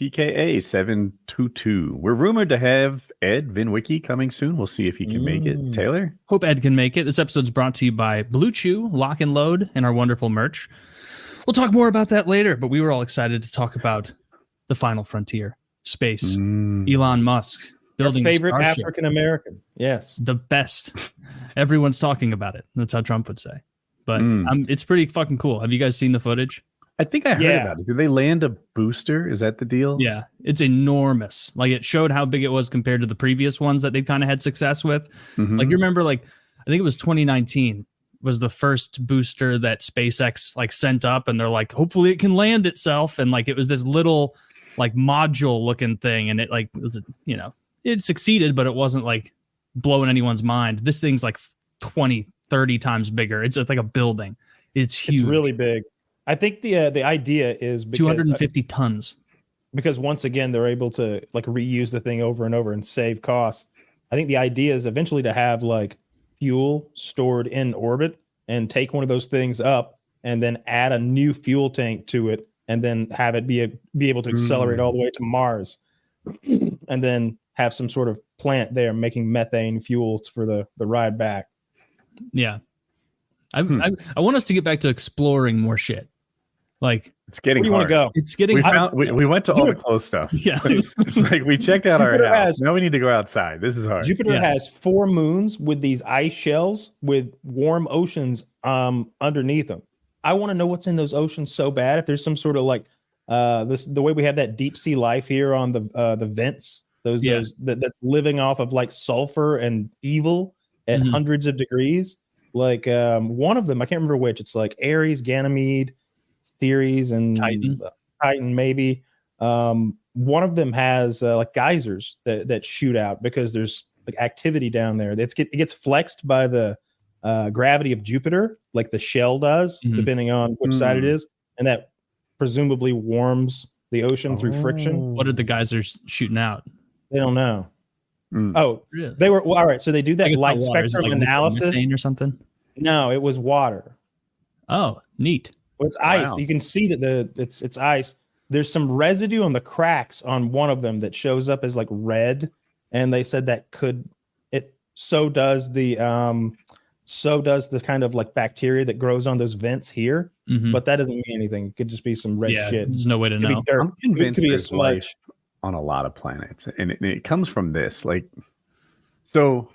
PKA 722. We're rumored to have Ed Vinwicki coming soon. We'll see if he can make it. Taylor? Hope Ed can make it. This episode's brought to you by Blue Chew, Lock and Load, and our wonderful merch. We'll talk more about that later, but we were all excited to talk about the final frontier, space. Elon Musk building Our favorite Starship. African American. Yes. The best. Everyone's talking about it. That's how Trump would say. But it's pretty fucking cool. Have you guys seen the footage? I think I heard about it. Did they land a booster? Is that the deal? Yeah, it's enormous. Like, it showed how big it was compared to the previous ones that they kind of had success with. Like, you remember, like, I think it was 2019 was the first booster that SpaceX like sent up, and they're like, hopefully it can land itself. And like, it was this little like module looking thing, and it like was, you know, it succeeded, but it wasn't like blowing anyone's mind. This thing's like 20, 30 times bigger. It's like a building. It's huge. It's really big. I think the idea is because, 250 tons. Because once again, they're able to like reuse the thing over and over and save costs. I think the idea is eventually to have like fuel stored in orbit and take one of those things up and then add a new fuel tank to it and then have it be able to accelerate all the way to Mars and then have some sort of plant there making methane fuels for the ride back. Yeah. I want us to get back to exploring more shit. Like, it's getting where do you hard. want to go? It's getting we went to all the close stuff. Yeah. It's like we checked out our Jupiter house. Now we need to go outside. This is hard. Jupiter has 4 moons with these ice shells with warm oceans underneath them. I want to know what's in those oceans so bad. If there's some sort of like the way we have that deep sea life here on the vents, those that's living off of like sulfur and evil at hundreds of degrees. Like one of them, I can't remember which. It's like Ares, Ganymede, Ceres, and Titan maybe. One of them has like geysers that shoot out because there's like activity down there. It gets flexed by the gravity of Jupiter, like the shell does, depending on which side it is, and that presumably warms the ocean through friction. What are the geysers shooting out? They don't know. Oh, really? They were all right. So they do that light spectrum like analysis or something. No, it was water. Oh, neat. Well, it's ice. You can see that it's ice. There's some residue on the cracks on one of them that shows up as like red, and they said that so does the kind of like bacteria that grows on those vents here, but that doesn't mean anything. It could just be some red shit. There's no way to know. I'm convinced there's life on a lot of planets, and it comes from this. Like, so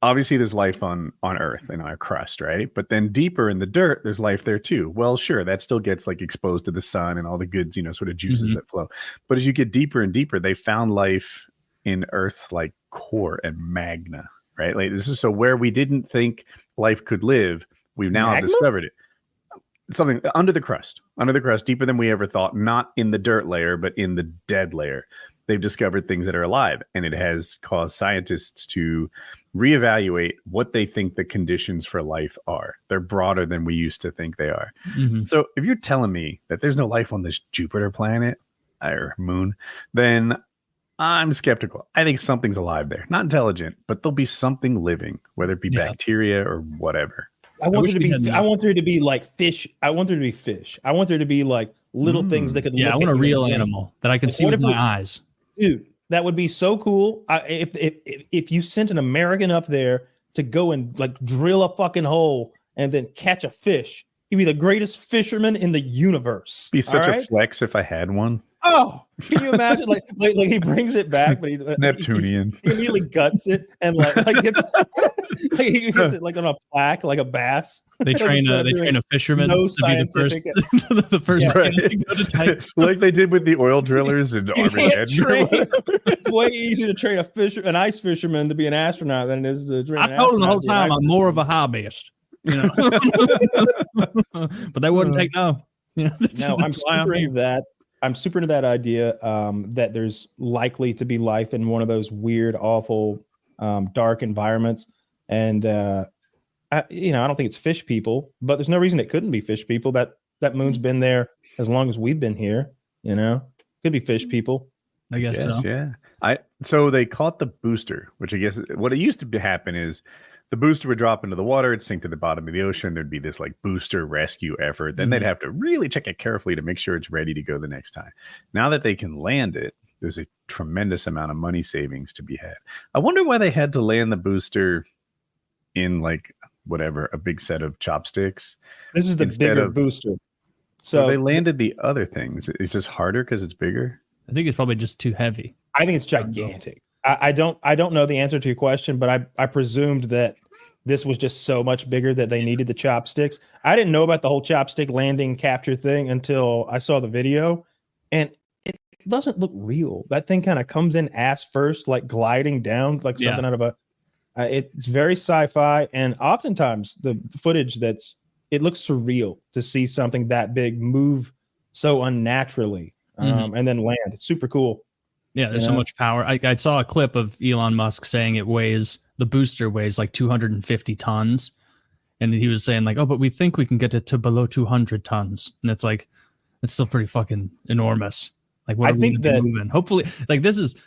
obviously there's life on Earth in our crust, right? But then deeper in the dirt, there's life there too. Well, sure, that still gets like exposed to the sun and all the good, sort of juices that flow. But as you get deeper and deeper, they found life in Earth's like core and magna, right? Like, this is so where we didn't think life could live, we've now discovered it. Something under the crust, deeper than we ever thought, not in the dirt layer, but in the dead layer. They've discovered things that are alive, and it has caused scientists to reevaluate what they think the conditions for life are. They're broader than we used to think they are. So if you're telling me that there's no life on this Jupiter planet or moon, then I'm skeptical. I think something's alive there. Not intelligent, but there'll be something living, whether it be bacteria or whatever. I want there to be like fish. I want there to be fish. I want there to be like little things that could. Yeah, I want a real animal that I can see with my eyes. Dude, that would be so cool. If you sent an American up there to go and like drill a fucking hole and then catch a fish, he'd be the greatest fisherman in the universe. Be such a flex if I had one. Oh, can you imagine? like he brings it back, but Neptunian. He immediately guts it and like gets he gets it like on a plaque, like a bass. They train a fisherman to be the first to go to type. Like they did with the oil drillers in Armageddon. It's way easier to train an ice fisherman to be an astronaut than it is to train. I told him the whole time I'm more of a hobbyist, but they wouldn't take no. No, I'm super into that idea that there's likely to be life in one of those weird, awful, dark environments. And, I don't think it's fish people, but there's no reason it couldn't be fish people. That moon's been there as long as we've been here, could be fish people. I guess so. Yeah. So they caught the booster, which I guess what it used to happen is the booster would drop into the water, it'd sink to the bottom of the ocean. There'd be this like booster rescue effort. Then they'd have to really check it carefully to make sure it's ready to go the next time. Now that they can land it, there's a tremendous amount of money savings to be had. I wonder why they had to land the booster in like whatever, a big set of chopsticks. This is the bigger booster. So they landed the other things. It's just harder because it's bigger. I think it's probably just too heavy. I think it's gigantic. I don't know the answer to your question, but I presumed that this was just so much bigger that they needed the chopsticks. I didn't know about the whole chopstick landing capture thing until I saw the video, and it doesn't look real. That thing kind of comes in ass first, like gliding down, like something out of a. It's very sci-fi, and oftentimes the footage it looks surreal to see something that big move so unnaturally, and then land. It's super cool. Yeah, there's so much power. I saw a clip of Elon Musk saying the booster weighs like 250 tons. And he was saying like, oh, but we think we can get it to below 200 tons. And it's like, it's still pretty fucking enormous. Like, what are we moving? Hopefully, like this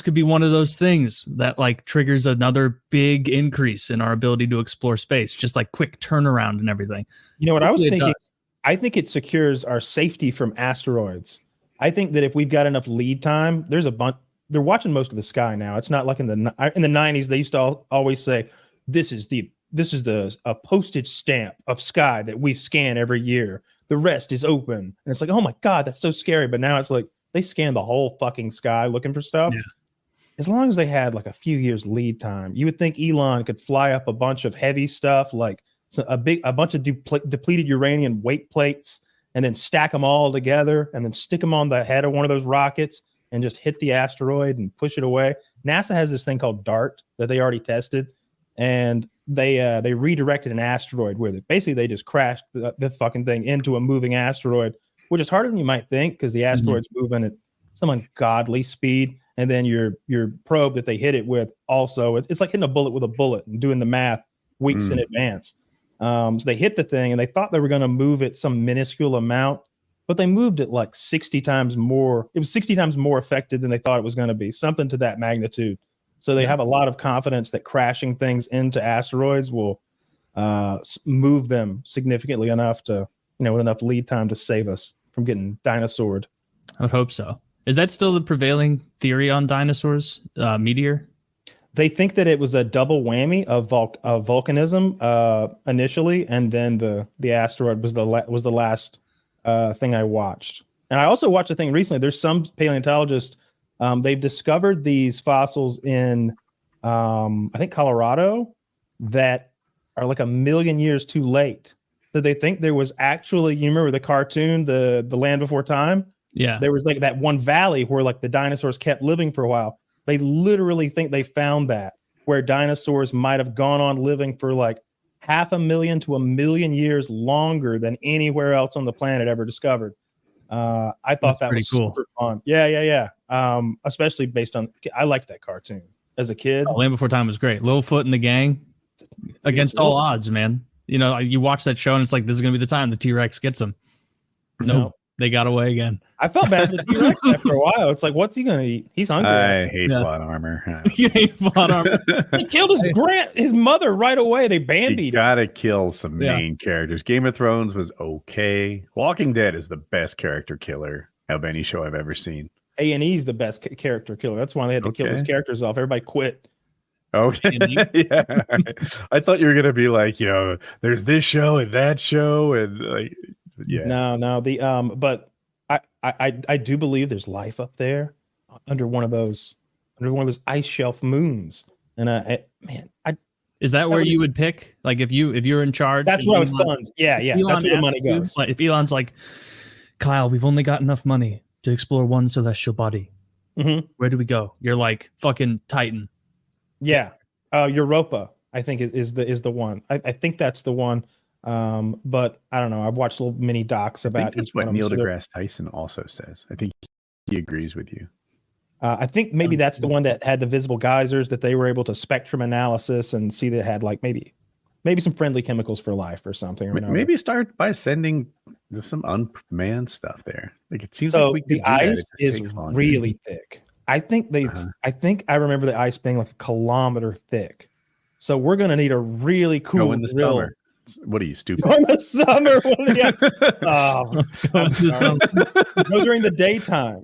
could be one of those things that like triggers another big increase in our ability to explore space, just like quick turnaround and everything. You know what I was thinking? I think it secures our safety from asteroids. I think that if we've got enough lead time, there's a bunch. They're watching most of the sky now. It's not like in the 90s. They used to always say, "This is a postage stamp of sky that we scan every year. The rest is open." And it's like, oh my god, that's so scary. But now it's like they scan the whole fucking sky looking for stuff. Yeah. As long as they had like a few years lead time, you would think Elon could fly up a bunch of heavy stuff, like a bunch of depleted uranium weight plates, and then stack them all together and then stick them on the head of one of those rockets and just hit the asteroid and push it away. NASA has this thing called DART that they already tested, and they redirected an asteroid with it. Basically, they just crashed the fucking thing into a moving asteroid, which is harder than you might think because the asteroid's moving at some ungodly speed. And then your probe that they hit it with also, it's like hitting a bullet with a bullet and doing the math weeks in advance. So they hit the thing and they thought they were going to move it some minuscule amount, but they moved it like 60 times more. It was 60 times more effective than they thought it was going to be, something to that magnitude. So they have a lot of confidence that crashing things into asteroids will move them significantly enough to, with enough lead time to save us from getting dinosaured. I would hope so. Is that still the prevailing theory on dinosaurs, meteor? They think that it was a double whammy of volcanism initially, and then the asteroid was the last thing I watched. And I also watched a thing recently. There's some paleontologists, they've discovered these fossils in, I think, Colorado that are like 1 million years too late. So they think there was actually, you remember the cartoon, the Land Before Time? Yeah. There was like that one valley where like the dinosaurs kept living for a while. They literally think they found that, where dinosaurs might have gone on living for like 500,000 to 1 million years longer than anywhere else on the planet ever discovered. I thought that was cool. Super fun. Yeah. Especially based on, I liked that cartoon as a kid. Land Before Time was great. Littlefoot and the gang against all odds, man. You watch that show and it's like, this is going to be the time the T-Rex gets him. No. They got away again. I felt bad for the T-Rex after a while. It's like, what's he going to eat? He's hungry. I hate plot armor. He hate plot armor. He killed his mother right away. They bandied. You gotta kill some main characters. Game of Thrones was okay. Walking Dead is the best character killer of any show I've ever seen. A&E's the best character killer. That's why they had to kill those characters off. Everybody quit. Okay. Yeah. I thought you were gonna be like, there's this show and that show and like. Yeah. No. But I do believe there's life up there under one of those ice shelf moons. And is that where you would pick? Like if you're in charge? That's what I would fund. Yeah. That's where the money goes. If Elon's like, Kyle, we've only got enough money to explore one celestial body. Mm-hmm. Where do we go? You're like fucking Titan. Yeah. Europa, I think is the one. I think that's the one. But I don't know. I've watched little mini docs about that's what Neil deGrasse Tyson also says. I think he agrees with you. I think maybe that's the one that had the visible geysers that they were able to spectrum analysis and see that had like maybe maybe some friendly chemicals for life or something. Or maybe start by sending some unmanned stuff there. Like it seems so like we could the do that. ice is really thick. I think I remember the ice being like a kilometer thick. So we're gonna need a really cool Go in the drill. summer. What are you, stupid? In the summer. Go during the daytime.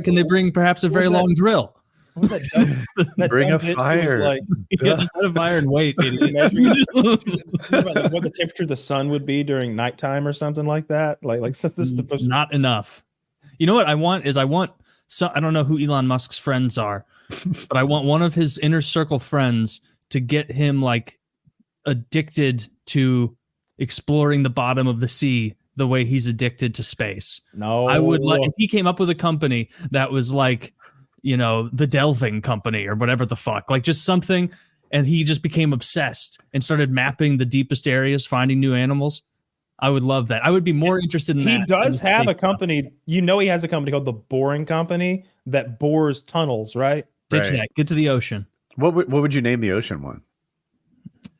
Can they bring perhaps a very long drill? Bring a fire. Like, just let a fire and wait. what the temperature of the sun would be during nighttime or something like that. Like something not enough. You know what I want is I don't know who Elon Musk's friends are, but I want one of his inner circle friends to get him like addicted to exploring the bottom of the sea the way he's addicted to space. No, I would like if he came up with a company that was like, the delving company or whatever the fuck, like just something, and he just became obsessed and started mapping the deepest areas, finding new animals. I would love that. I would be more interested in that. He does have a company. He has a company called the Boring Company that bores tunnels, right? Ditch that. Get to the ocean. What would you name the ocean one?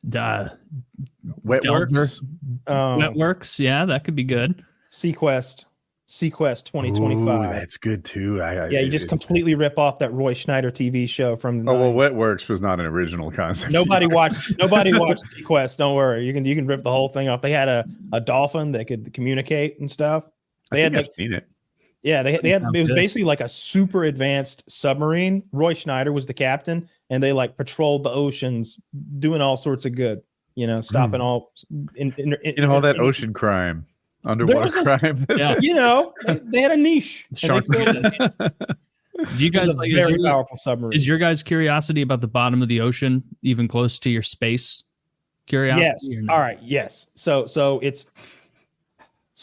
Wetworks. Wetworks. Yeah, that could be good. Sequest 2025. Ooh, that's good too. You just completely rip off that Roy Schneider TV show from the 90s. Wetworks was not an original concept. Nobody watched Sequest. Don't worry. You can rip the whole thing off. They had a dolphin that could communicate and stuff. I've seen it. Yeah, they had it was basically like a super advanced submarine. Roy Schneider was the captain, and they like patrolled the oceans, doing all sorts of good. Stopping all all that ocean crime, underwater crime. Yeah, they had a niche. Shark. Do you guys like very powerful submarine? Is your guys' curiosity about the bottom of the ocean even close to your space curiosity? Yes. All right. Yes. So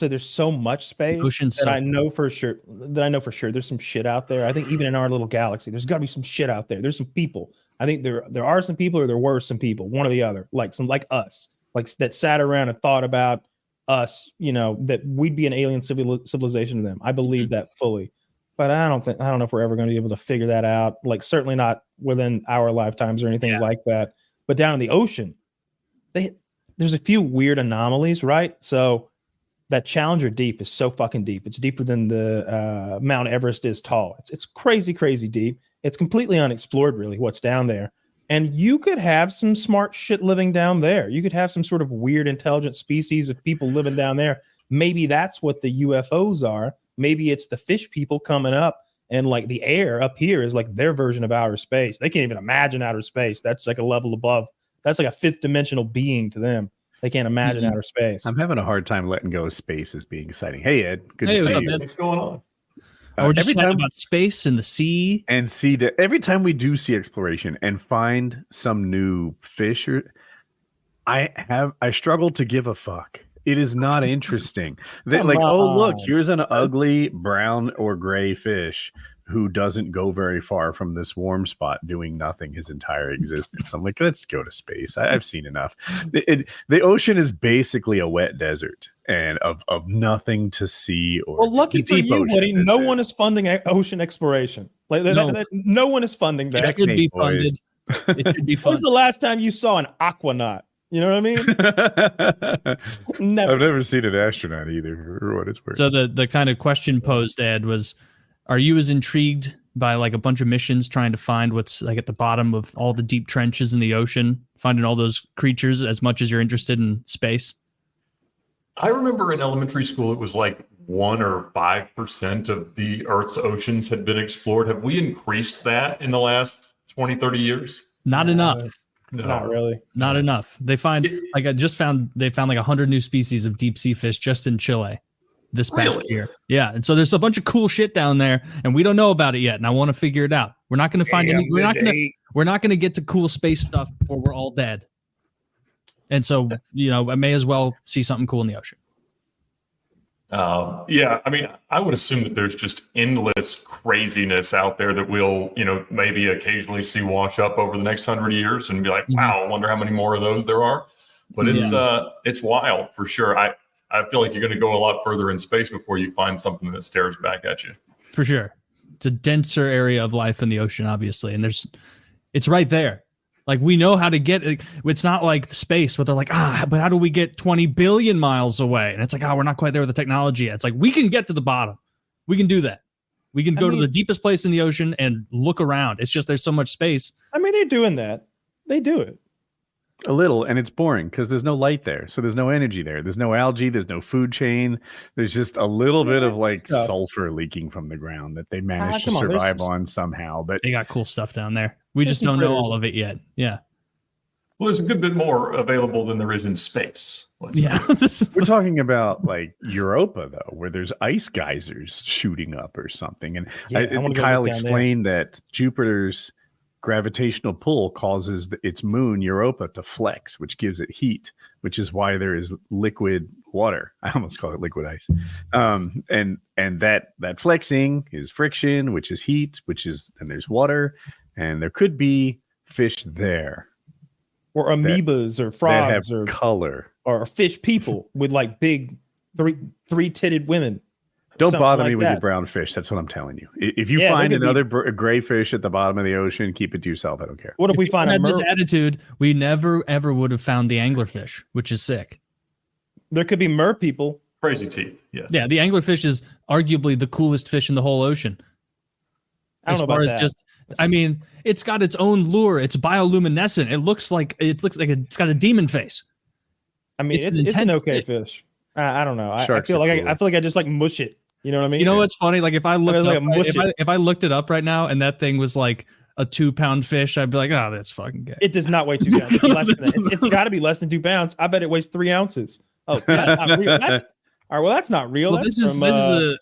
there's so much space that I know for sure there's some shit out there. I think even in our little galaxy, there's got to be some shit out there. There's some people. I think there are some people, or there were some people, one or the other, like us, like that sat around and thought about us, that we'd be an alien civilization to them. I believe that fully, but I don't know if we're ever going to be able to figure that out. Like certainly not within our lifetimes or anything like that. But down in the ocean, there's a few weird anomalies, right? So that Challenger Deep is so fucking deep. It's deeper than the Mount Everest is tall. It's crazy, crazy deep. It's completely unexplored, really, what's down there. And you could have some smart shit living down there. You could have some sort of weird intelligent species of people living down there. Maybe that's what the UFOs are. Maybe it's the fish people coming up, and like the air up here is like their version of outer space. They can't even imagine outer space. That's like a level above. That's like a fifth dimensional being to them. They can't imagine outer space. I'm having a hard time letting go of space as being exciting. Hey, Ed. Good to see you. What's going on? We're just talking about space and the sea. And every time we do sea exploration and find some new fish, I struggle to give a fuck. It is not interesting. Look, here's an ugly brown or gray fish who doesn't go very far from this warm spot doing nothing his entire existence. I'm like, let's go to space. I've seen enough. The ocean is basically a wet desert and of nothing to see. Or lucky for you, Woody, no one is funding ocean exploration. No one is funding that. It should be funded. It should be funded. When's the last time you saw an aquanaut? You know what I mean? Never. I've never seen an astronaut either, or what it's worth. So the kind of question posed, Ed, was, are you as intrigued by like a bunch of missions trying to find what's like at the bottom of all the deep trenches in the ocean, finding all those creatures, as much as you're interested in space? I remember in elementary school, it was like 1 or 5% of the Earth's oceans had been explored. Have we increased that in the last 20, 30 years? Not enough. No. Not really. Not enough. They found like 100 new species of deep sea fish just in Chile this past year. Yeah. And so there's a bunch of cool shit down there and we don't know about it yet. And I want to figure it out. We're not going to find any, we're not going to get to cool space stuff before we're all dead. And so, I may as well see something cool in the ocean. Yeah, I mean, I would assume that there's just endless craziness out there that we'll, maybe occasionally see wash up over the next 100 years and be like, wow, I wonder how many more of those there are. But it's wild for sure. I feel like you're going to go a lot further in space before you find something that stares back at you. For sure. It's a denser area of life in the ocean, obviously. And it's right there. Like we know how to get it. It's not like space where they're like, but how do we get 20 billion miles away? And it's like, we're not quite there with the technology yet. It's like, we can get to the bottom. We can do that. We can go to the deepest place in the ocean and look around. It's just there's so much space. I mean, they're doing that. They do it. A little, and it's boring because there's no light there. So there's no energy there. There's no algae. There's no food chain. There's just a little bit of like sulfur leaking from the ground that they managed to survive on somehow. But they got cool stuff down there. We just don't know all of it yet. Yeah. Well, there's a good bit more available than there is in space. Yeah. We're talking about like Europa, though, where there's ice geysers shooting up or something. And Kyle explained that Jupiter's gravitational pull causes its moon Europa to flex, which gives it heat, which is why there is liquid water. I almost call it liquid ice. And that flexing is friction, which is heat, and there's water, and there could be fish there. Or amoebas or frogs or color. Or fish people with like big three-titted women. Don't bother me with your brown fish. That's what I'm telling you. If you find another gray fish at the bottom of the ocean, keep it to yourself. I don't care. What if we find this attitude? We never ever would have found the anglerfish, which is sick. There could be mer people. Crazy teeth. Yes. Yeah, the anglerfish is arguably the coolest fish in the whole ocean. I don't know about that. I mean, it's got its own lure. It's bioluminescent. It looks like it's got a demon face. I mean, it's an okay fish. I don't know. I feel like I just like mush it. You know what I mean? You know what's funny? Like if I looked it up right now and that thing was like a 2-pound fish, I'd be like, that's fucking gay. It does not weigh 2 pounds. It's got to be less than 2 pounds. I bet it weighs 3 ounces. Oh, that's not real. All right, well, that's not real. Well, this is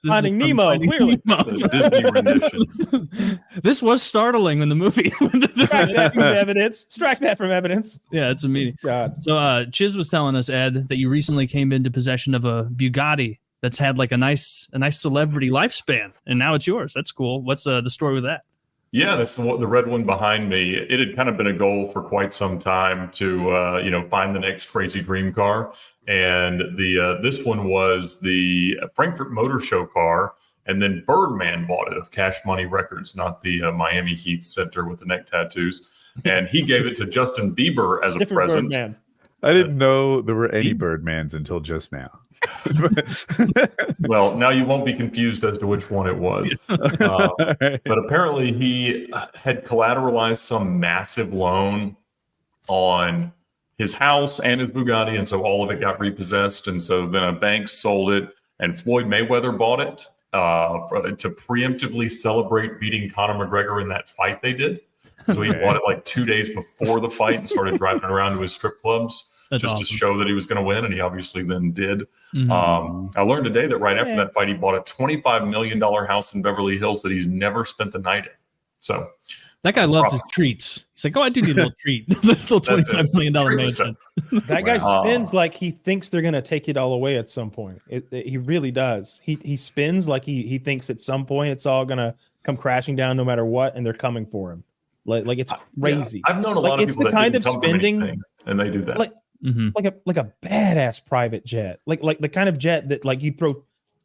Finding Nemo. Clearly, Disney rendition. This was startling when the movie. Strike that from evidence. Strike that from evidence. Yeah, it's a meeting. God. So, Chiz was telling us, Ed, that you recently came into possession of a Bugatti that's had like a nice celebrity lifespan, and now it's yours. That's cool. What's the story with that? Yeah, that's the red one behind me. It had kind of been a goal for quite some time to find the next crazy dream car, and this one was the Frankfurt Motor Show car, and then Birdman bought it of Cash Money Records, not the Miami Heat center with the neck tattoos, and he gave it to Justin Bieber as a present. Birdman. I didn't know there were any Birdmans until just now. Well, now you won't be confused as to which one it was. But apparently he had collateralized some massive loan on his house and his Bugatti, and so all of it got repossessed. And so then a bank sold it, and Floyd Mayweather bought it to preemptively celebrate beating Conor McGregor in that fight they did. So he bought it like 2 days before the fight and started driving it around to his strip clubs. That's just awesome. to show that he was going to win, and he obviously then did. Mm-hmm. I learned today that right after that fight, he bought a $25 million house in Beverly Hills that he's never spent the night in. So that guy loves his treats. He's like, I do need a little treat. This little $25 million mansion. That guy spins like he thinks they're going to take it all away at some point. He really does. He spins like he thinks at some point it's all going to come crashing down no matter what, and they're coming for him. Like it's crazy. Yeah. I've known a lot of people that didn't come from anything, and they do that. Like a badass private jet, like the kind of jet that like you throw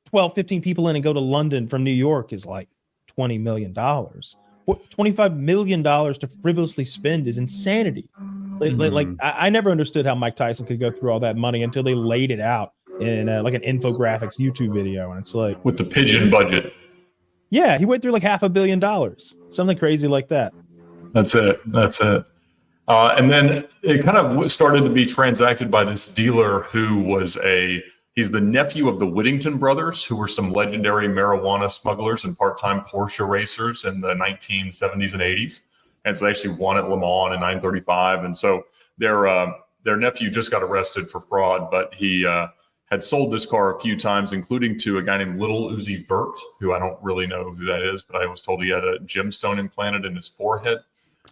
12, 15 people in and go to London from New York is like $20 million. $25 million to frivolously spend is insanity. Like I never understood how Mike Tyson could go through all that money until they laid it out in like an infographics YouTube video, and it's like with the pigeon budget. Yeah, he went through like $500 million, something crazy like that. That's it. And then it kind of started to be transacted by this dealer who was he's the nephew of the Whittington brothers, who were some legendary marijuana smugglers and part-time Porsche racers in the 1970s and 80s. And so they actually won at Le Mans in 935. And so their nephew just got arrested for fraud, but he had sold this car a few times, including to a guy named Little Uzi Vert, who I don't really know who that is, but I was told he had a gemstone implanted in his forehead.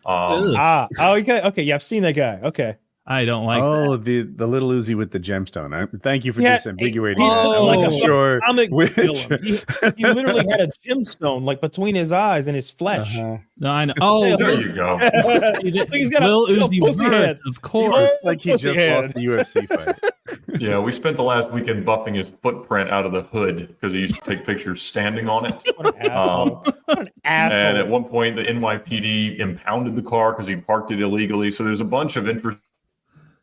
Okay. Yeah, I've seen that guy. Okay. I don't like the little Uzi with the gemstone. Thank you for Yeah, disambiguating he's that. I'm like not a sure comic which. villain. He literally had a gemstone like between his eyes and his flesh. No, I know. Oh, There you go. He's got Lil a Uzi pussy Vert, head. of course. It's like he just lost the UFC fight. Yeah, we spent the last weekend buffing his footprint out of the hood because he used to take pictures standing on it. What an asshole. What an asshole. And at one point, the NYPD impounded the car because he parked it illegally. So there's a bunch of interesting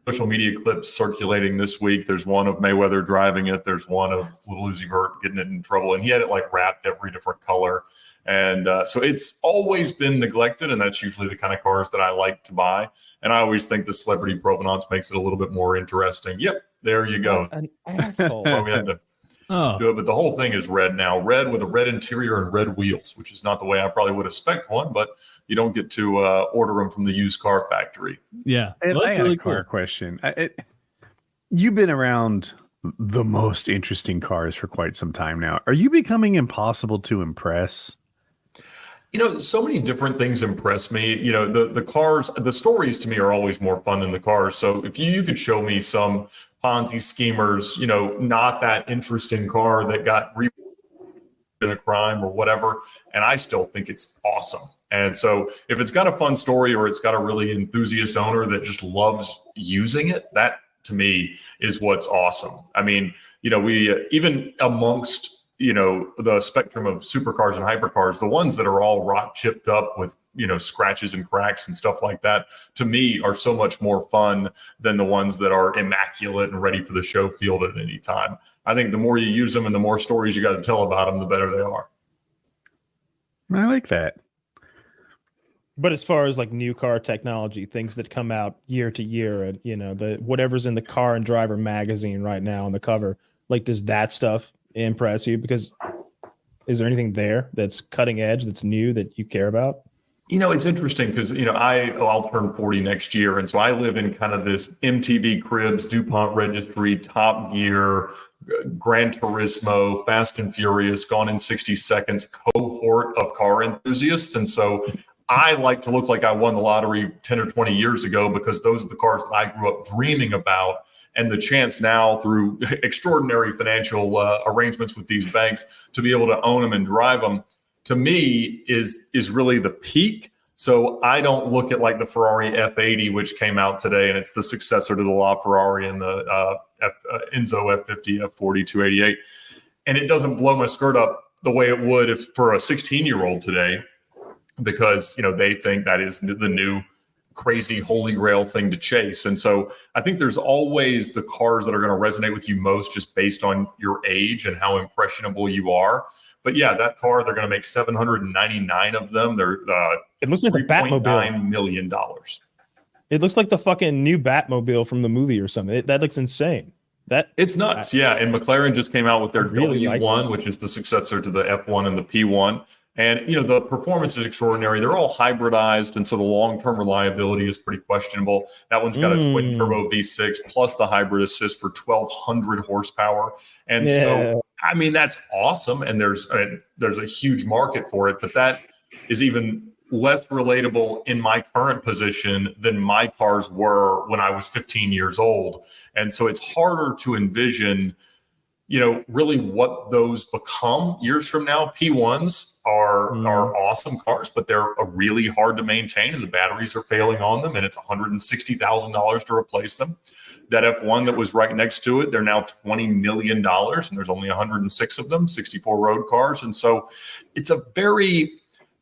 social media clips circulating this week. There's one of Mayweather driving it. There's one of Lil Uzi Vert getting it in trouble. And he had it like wrapped every different color. And so it's always been neglected. And that's usually the kind of cars that I like to buy. And I always think the celebrity provenance makes it a little bit more interesting. Yep, there you go. What an asshole. So we had to do it, but the whole thing is red now. Red with a red interior and red wheels, which is not the way I probably would expect one, but you don't get to order them from the used car factory. Yeah. And Well, I that's got really a car cool. question. You've been around the most interesting cars for quite some time now. Are you becoming impossible to impress? You know, so many different things impress me. You know, the cars, the stories to me are always more fun than the cars. So if you could show me some Ponzi schemers, you know, not that interesting car that got in a crime or whatever, and I still think it's awesome. And so if it's got a fun story or it's got a really enthusiast owner that just loves using it, that to me is what's awesome. I mean, you know, we even amongst, you know, the spectrum of supercars and hypercars, the ones that are all rock chipped up with, you know, scratches and cracks and stuff like that, to me are so much more fun than the ones that are immaculate and ready for the show field at any time. I think the more you use them and the more stories you got to tell about them, the better they are. I like that. But as far as like new car technology, things that come out year to year, and you know, the whatever's in the Car and Driver magazine right now on the cover, like, does that stuff impress you? Because is there anything there that's cutting edge, that's new, that you care about? You know, it's interesting because, you know, I'll turn 40 next year. And so I live in kind of this MTV Cribs, DuPont Registry, Top Gear, Gran Turismo, Fast and Furious, Gone in 60 Seconds cohort of car enthusiasts. And so I like to look like I won the lottery 10 or 20 years ago because those are the cars that I grew up dreaming about. And the chance now through extraordinary financial arrangements with these banks to be able to own them and drive them, to me, is really the peak. So I don't look at like the Ferrari F80, which came out today, and it's the successor to the LaFerrari and the Enzo F50, F40, 288. And it doesn't blow my skirt up the way it would if for a 16-year-old today, because, you know, they think that is the new crazy holy grail thing to chase. And so I think there's always the cars that are going to resonate with you most just based on your age and how impressionable you are. But yeah, that car, they're going to make 799 of them. They're It looks like the Batmobile. $3.9 million. It looks like the fucking new Batmobile from the movie or something. That looks insane. It's nuts. Yeah. And McLaren just came out with their really W1, which is the successor to the F1 and the P1. And, you know, the performance is extraordinary. They're all hybridized. And so the long-term reliability is pretty questionable. That one's got a twin turbo V6 plus the hybrid assist for 1,200 horsepower. And so, I mean, that's awesome. And there's a huge market for it. But that is even less relatable in my current position than my cars were when I was 15 years old. And so it's harder to envision, you know, really what those become years from now. P1s are awesome cars, but they're really hard to maintain, and the batteries are failing on them, and it's $160,000 to replace them. That F1 that was right next to it, they're now $20 million, and there's only 106 of them, 64 road cars. And so it's a very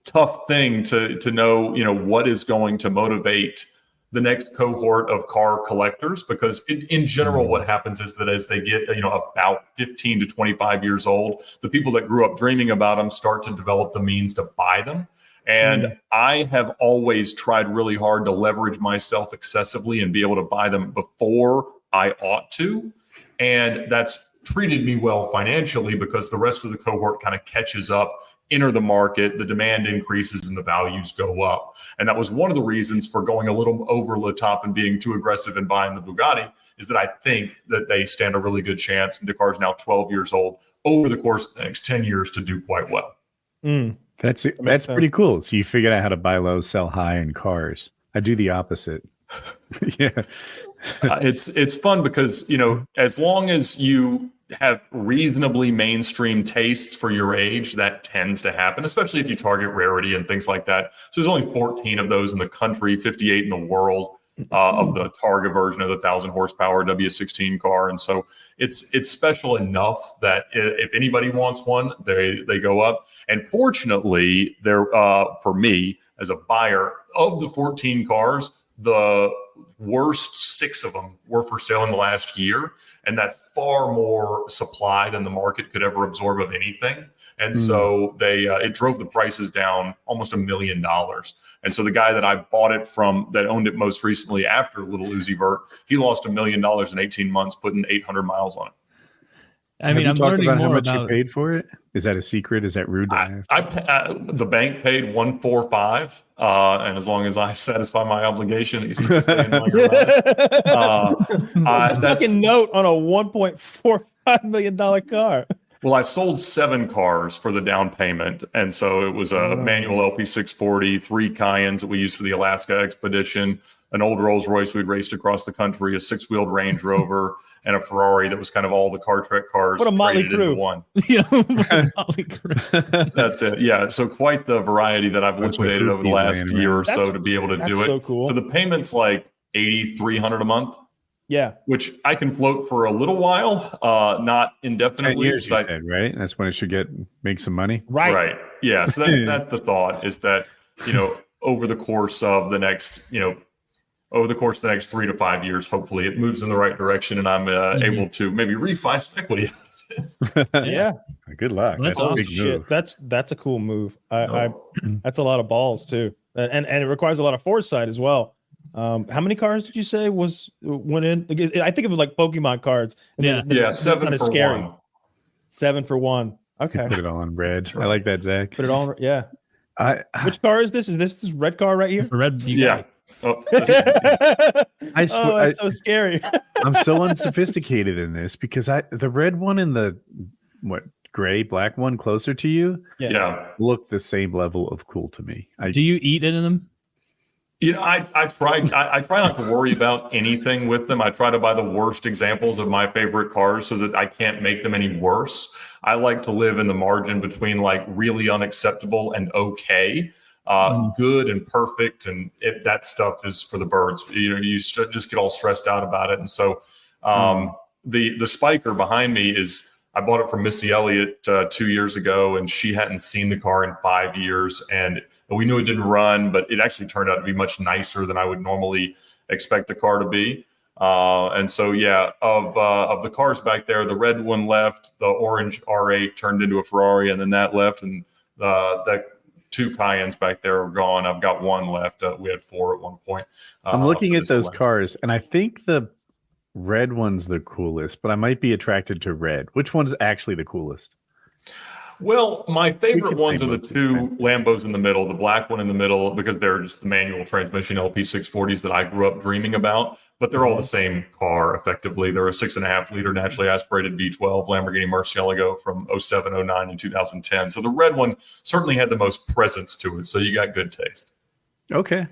tough thing to know, you know, what is going to motivate the next cohort of car collectors, because in general, what happens is that as they get, you know, about 15 to 25 years old, the people that grew up dreaming about them start to develop the means to buy them. And I have always tried really hard to leverage myself excessively and be able to buy them before I ought to. And that's treated me well financially because the rest of the cohort kind of catches up, enter the market, the demand increases and the values go up. And that was one of the reasons for going a little over the top and being too aggressive in buying the Bugatti, is that I think that they stand a really good chance. And the car's now 12 years old, over the course of the next 10 years to do quite well. That's pretty cool. So you figured out how to buy low, sell high in cars. I do the opposite. Yeah. It's fun because, as long as you have reasonably mainstream tastes for your age, that tends to happen, especially if you target rarity and things like that. So there's only 14 of those in the country, 58 in the world of the Targa version of the 1,000 horsepower W16 car. And so it's special enough that if anybody wants one, they go up. And fortunately, there for me as a buyer of the 14 cars, the worst 6 of them were for sale in the last year, and that's far more supply than the market could ever absorb of anything. And so it drove the prices down almost $1 million. And so the guy that I bought it from, that owned it most recently after Little Uzi Vert, he lost $1 million in 18 months putting 800 miles on it. I'm learning more how much about you paid for it. Is that a secret? Is that rude to ask? The bank paid $145, and as long as I satisfy my obligation, it needs to stay in my garage. Fucking note on a $1.45 million car. Well, I sold 7 cars for the down payment, and so it was a manual LP640, 3 Cayennes that we used for the Alaska expedition, an old Rolls Royce we'd raced across the country, a 6-wheeled Range Rover, and a Ferrari that was kind of all the Car Trek cars what a motley traded crew. into one. Motley crew. That's it. Yeah. So quite the variety that I've liquidated over the last year or so to be able to do it. So cool. So the payment's like $8,300 a month. Yeah. Which I can float for a little while, not 10 indefinitely. years, you said, right? That's when it should make some money. Right. Yeah. So that's the thought, is that, over the course of the next, 3 to 5 years, hopefully it moves in the right direction and I'm able to maybe refi some equity. Yeah. Good luck. Well, that's a awesome. big move. That's a cool move. That's a lot of balls too. And it requires a lot of foresight as well. How many cars did you say went in? I think of it like Pokemon cards. And then 7 for scary. 1. 7 for 1. Okay. Put it all on red. Right. I like that, Zach. Put it on. Yeah. Which car is this? Is this red car right here? It's the red. Yeah. Oh, That's so scary. I'm so unsophisticated in this because the red one and the gray black one closer to you yeah. look the same level of cool to me. Do you eat in them? I try not to worry about anything with them. I try to buy the worst examples of my favorite cars so that I can't make them any worse. I like to live in the margin between like really unacceptable and okay. Good and perfect, and that stuff is for the birds. You just get all stressed out about it. And so the Spiker behind me is, I bought it from Missy Elliott 2 years ago, and she hadn't seen the car in 5 years, and we knew it didn't run, but it actually turned out to be much nicer than I would normally expect the car to be. And so, of the cars back there, the red one left, the orange R8 turned into a Ferrari, and then that left, and that 2 Cayennes back there are gone. I've got 1 left. We had 4 at one point. I'm looking at those cars, and I think the red one's the coolest, but I might be attracted to red. Which one's actually the coolest? Well, my favorite ones are the 2 Lambos in the middle, the black one in the middle, because they're just the manual transmission LP640s that I grew up dreaming about, but they're all the same car, effectively. They're a 6.5-liter naturally aspirated V12 Lamborghini Murcielago from 07, 09, and 2010. So the red one certainly had the most presence to it, so you got good taste. Okay.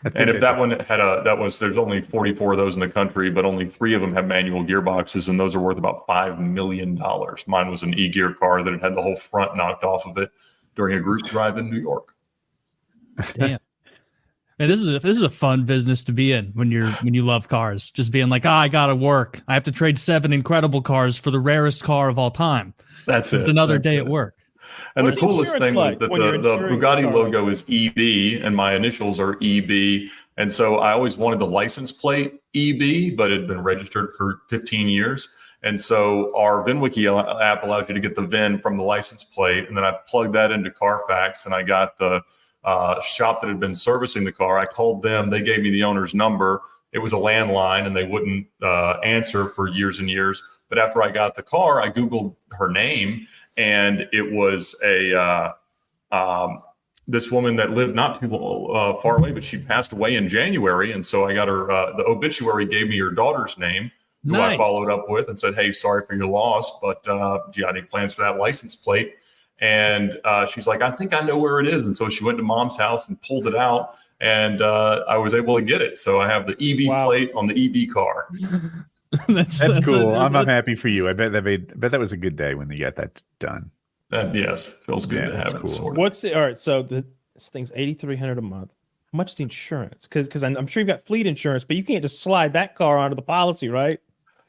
And if that one there's only 44 of those in the country, but only 3 of them have manual gearboxes, and those are worth about $5 million. Mine was an E-Gear car that had the whole front knocked off of it during a group drive in New York. Damn. Man, this is a fun business to be in when you love cars. Just being like, I gotta work. I have to trade 7 incredible cars for the rarest car of all time. That's just another day at work. And the coolest thing was that the Bugatti logo is EB, and my initials are EB. And so I always wanted the license plate EB, but it had been registered for 15 years. And so our VinWiki app allows you to get the VIN from the license plate. And then I plugged that into Carfax, and I got the shop that had been servicing the car. I called them. They gave me the owner's number. It was a landline, and they wouldn't answer for years and years. But after I got the car, I Googled her name, and it was this woman that lived not too far away, but she passed away in January. And so I got her, the obituary gave me her daughter's name, who I followed up with and said, hey, sorry for your loss, but do you have any plans for that license plate? And she's like, I think I know where it is. And so she went to Mom's house and pulled it out. and I was able to get it. So I have the EB plate on the EB car. that's cool. I'm happy for you. I bet that was a good day when you got that done. Yes, feels good to have it. Cool. Sort of. What's the, all right? So this thing's $8,300 a month. How much is the insurance? Because I'm sure you've got fleet insurance, but you can't just slide that car onto the policy, right?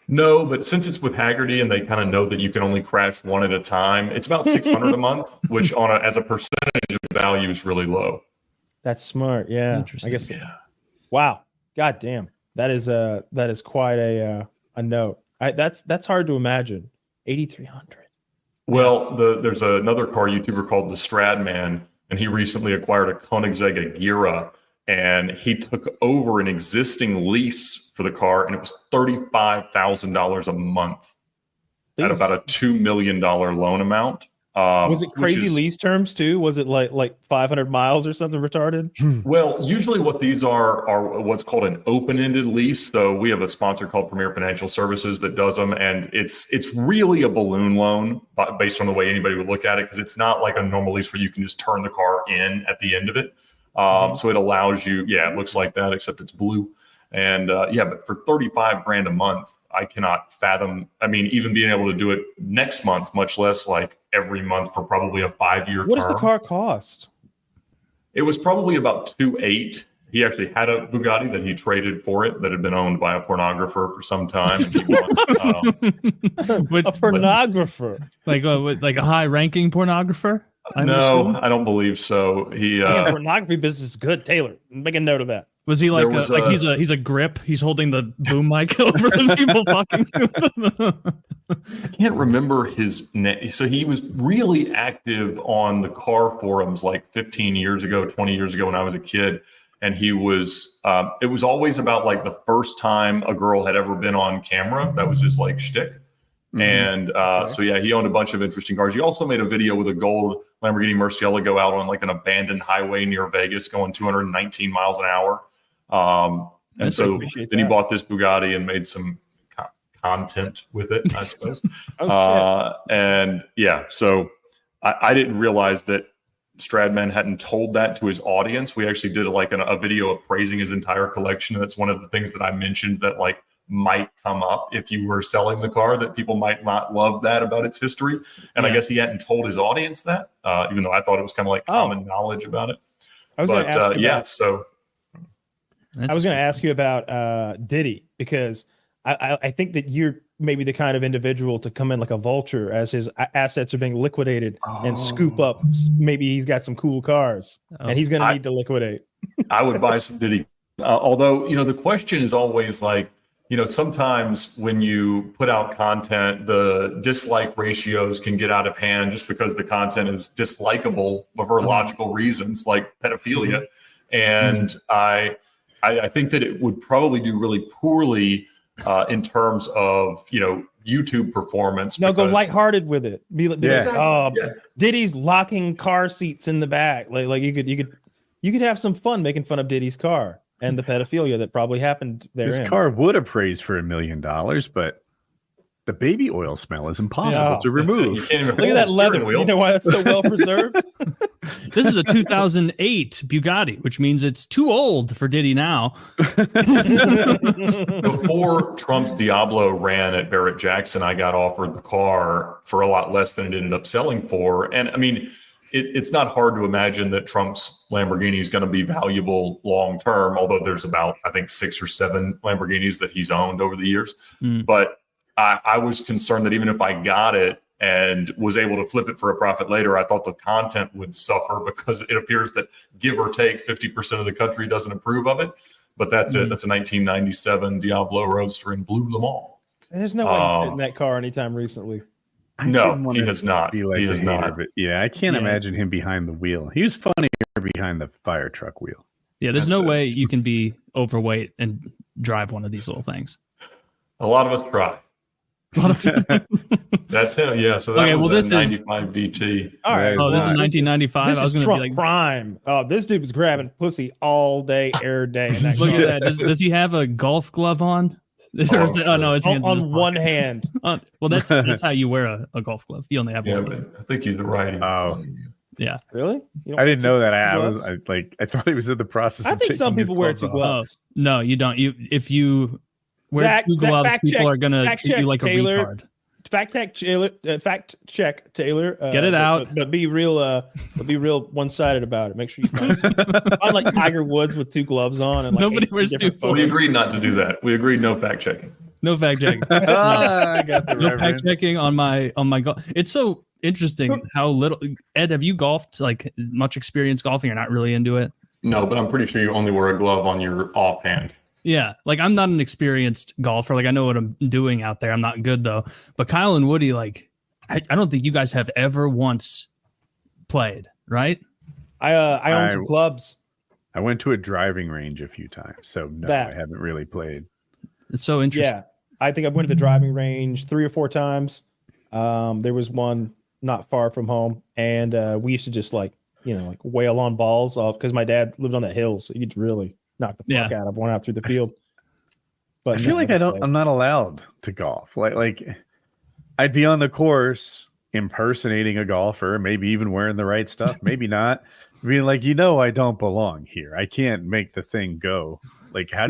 No, but since it's with Haggerty and they kind of know that you can only crash one at a time, it's about $600 a month, which as a percentage of value is really low. That's smart. Yeah. Interesting. I guess. Yeah. Wow. God damn. That is quite a note. That's hard to imagine. 8,300. Well, there's another car YouTuber called the Stradman, and he recently acquired a Koenigsegg Gira, and he took over an existing lease for the car, and it was $35,000 a month at about a $2 million loan amount. Was it crazy lease terms too? Was it like 500 miles or something retarded? Well, usually what these are what's called an open-ended lease. So we have a sponsor called Premier Financial Services that does them, and it's really a balloon loan based on the way anybody would look at it, because it's not like a normal lease where you can just turn the car in at the end of it. So it allows you, it looks like that, except it's blue. And but for $35,000 a month, I cannot fathom. I mean, even being able to do it next month, much less like every month for probably a 5-year term. What does the car cost? It was probably about 2.8. He actually had a Bugatti that he traded for it that had been owned by a pornographer for some time. And he a pornographer, like a high-ranking pornographer? I don't believe so. Pornography business is good. Taylor, make a note of that. Was he like he's a grip? He's holding the boom mic over the people fucking. I can't remember his name. So he was really active on the car forums like 15 years ago, 20 years ago when I was a kid. And he was, it was always about like the first time a girl had ever been on camera. That was his like shtick. Mm-hmm. And so he owned a bunch of interesting cars. He also made a video with a gold Lamborghini Murcielago out on like an abandoned highway near Vegas going 219 miles an hour. And so then he bought this Bugatti and made some content with it, I suppose. So I didn't realize that Stradman hadn't told that to his audience. We actually did like a video appraising his entire collection. That's one of the things that I mentioned that like might come up if you were selling the car, that people might not love that about its history. And I guess he hadn't told his audience that, even though I thought it was kind of like common knowledge about it. I was going to ask you about Diddy, because I think that you're maybe the kind of individual to come in like a vulture as his assets are being liquidated and scoop up. Maybe he's got some cool cars and he's going to need to liquidate. I would buy some Diddy. Although, the question is always like, sometimes when you put out content, the dislike ratios can get out of hand just because the content is dislikable for logical reasons like pedophilia. And I think that it would probably do really poorly in terms of, YouTube performance. No, go lighthearted with it. Be like, Diddy's locking car seats in the back. Like you could have some fun making fun of Diddy's car and the pedophilia that probably happened there. This car would appraise for $1 million, but the baby oil smell is impossible to remove. You can't even look at that leather. Wheel. You know why it's so well preserved? This is a 2008 Bugatti, which means it's too old for Diddy now. Before Trump's Diablo ran at Barrett Jackson, I got offered the car for a lot less than it ended up selling for. And I mean, it's not hard to imagine that Trump's Lamborghini is going to be valuable long term, although there's about, I think, 6 or 7 Lamborghinis that he's owned over the years. But I was concerned that even if I got it and was able to flip it for a profit later, I thought the content would suffer because it appears that, give or take, 50% of the country doesn't approve of it. But that's it. That's a 1997 Diablo Roadster in blue Le Mans. There's no way he's fit in that car anytime recently. No, he has not. He has not. But I can't imagine him behind the wheel. He was funnier behind the fire truck wheel. Yeah, there's no way you can be overweight and drive one of these little things. A lot of us try. That's him. Yeah. So that was a 95 VT. All right. Oh, this is 1995. I was going to be like prime. Oh, this dude was grabbing pussy all day, air day. In that Look at that. Does he have a golf glove on? His hands on one hand. Well, that's how you wear a golf glove. You only have one. But I think he's a righty. Oh, Yeah. Really? I didn't know that. I thought he was in the process. I of think some taking his people wear gloves two off. gloves. No, you don't. If you wear Zach, two gloves, fact people check- are gonna fact treat you check, like Taylor. a retard. Fact check, Taylor. Get it out. but be real. Be real one-sided about it. Make sure you find like Tiger Woods with two gloves on and like Nobody 8 wears different two We photos. agreed not to do that. We agreed no fact checking. No fact checking. I got the No reference. fact checking on my golf. It's so interesting how little. Ed, have you golfed? Like much experience golfing? You're not really into it. No, but I'm pretty sure you only wear a glove on your offhand. Yeah, like I'm not an experienced golfer. Like I know what I'm doing out there. I'm not good though. But Kyle and Woody, like I don't think you guys have ever once played, right? I own some clubs. I went to a driving range a few times, so no, I haven't really played. It's so interesting. Yeah, I think I went to the driving range 3 or 4 times. There was one not far from home, and we used to just like wail on balls off because my dad lived on that hill, so you'd really knock the fuck out of one out through the field. But I feel like I'm not allowed to golf. Like I'd be on the course impersonating a golfer, maybe even wearing the right stuff, maybe not. Being like, I don't belong here. I can't make the thing go. Like, how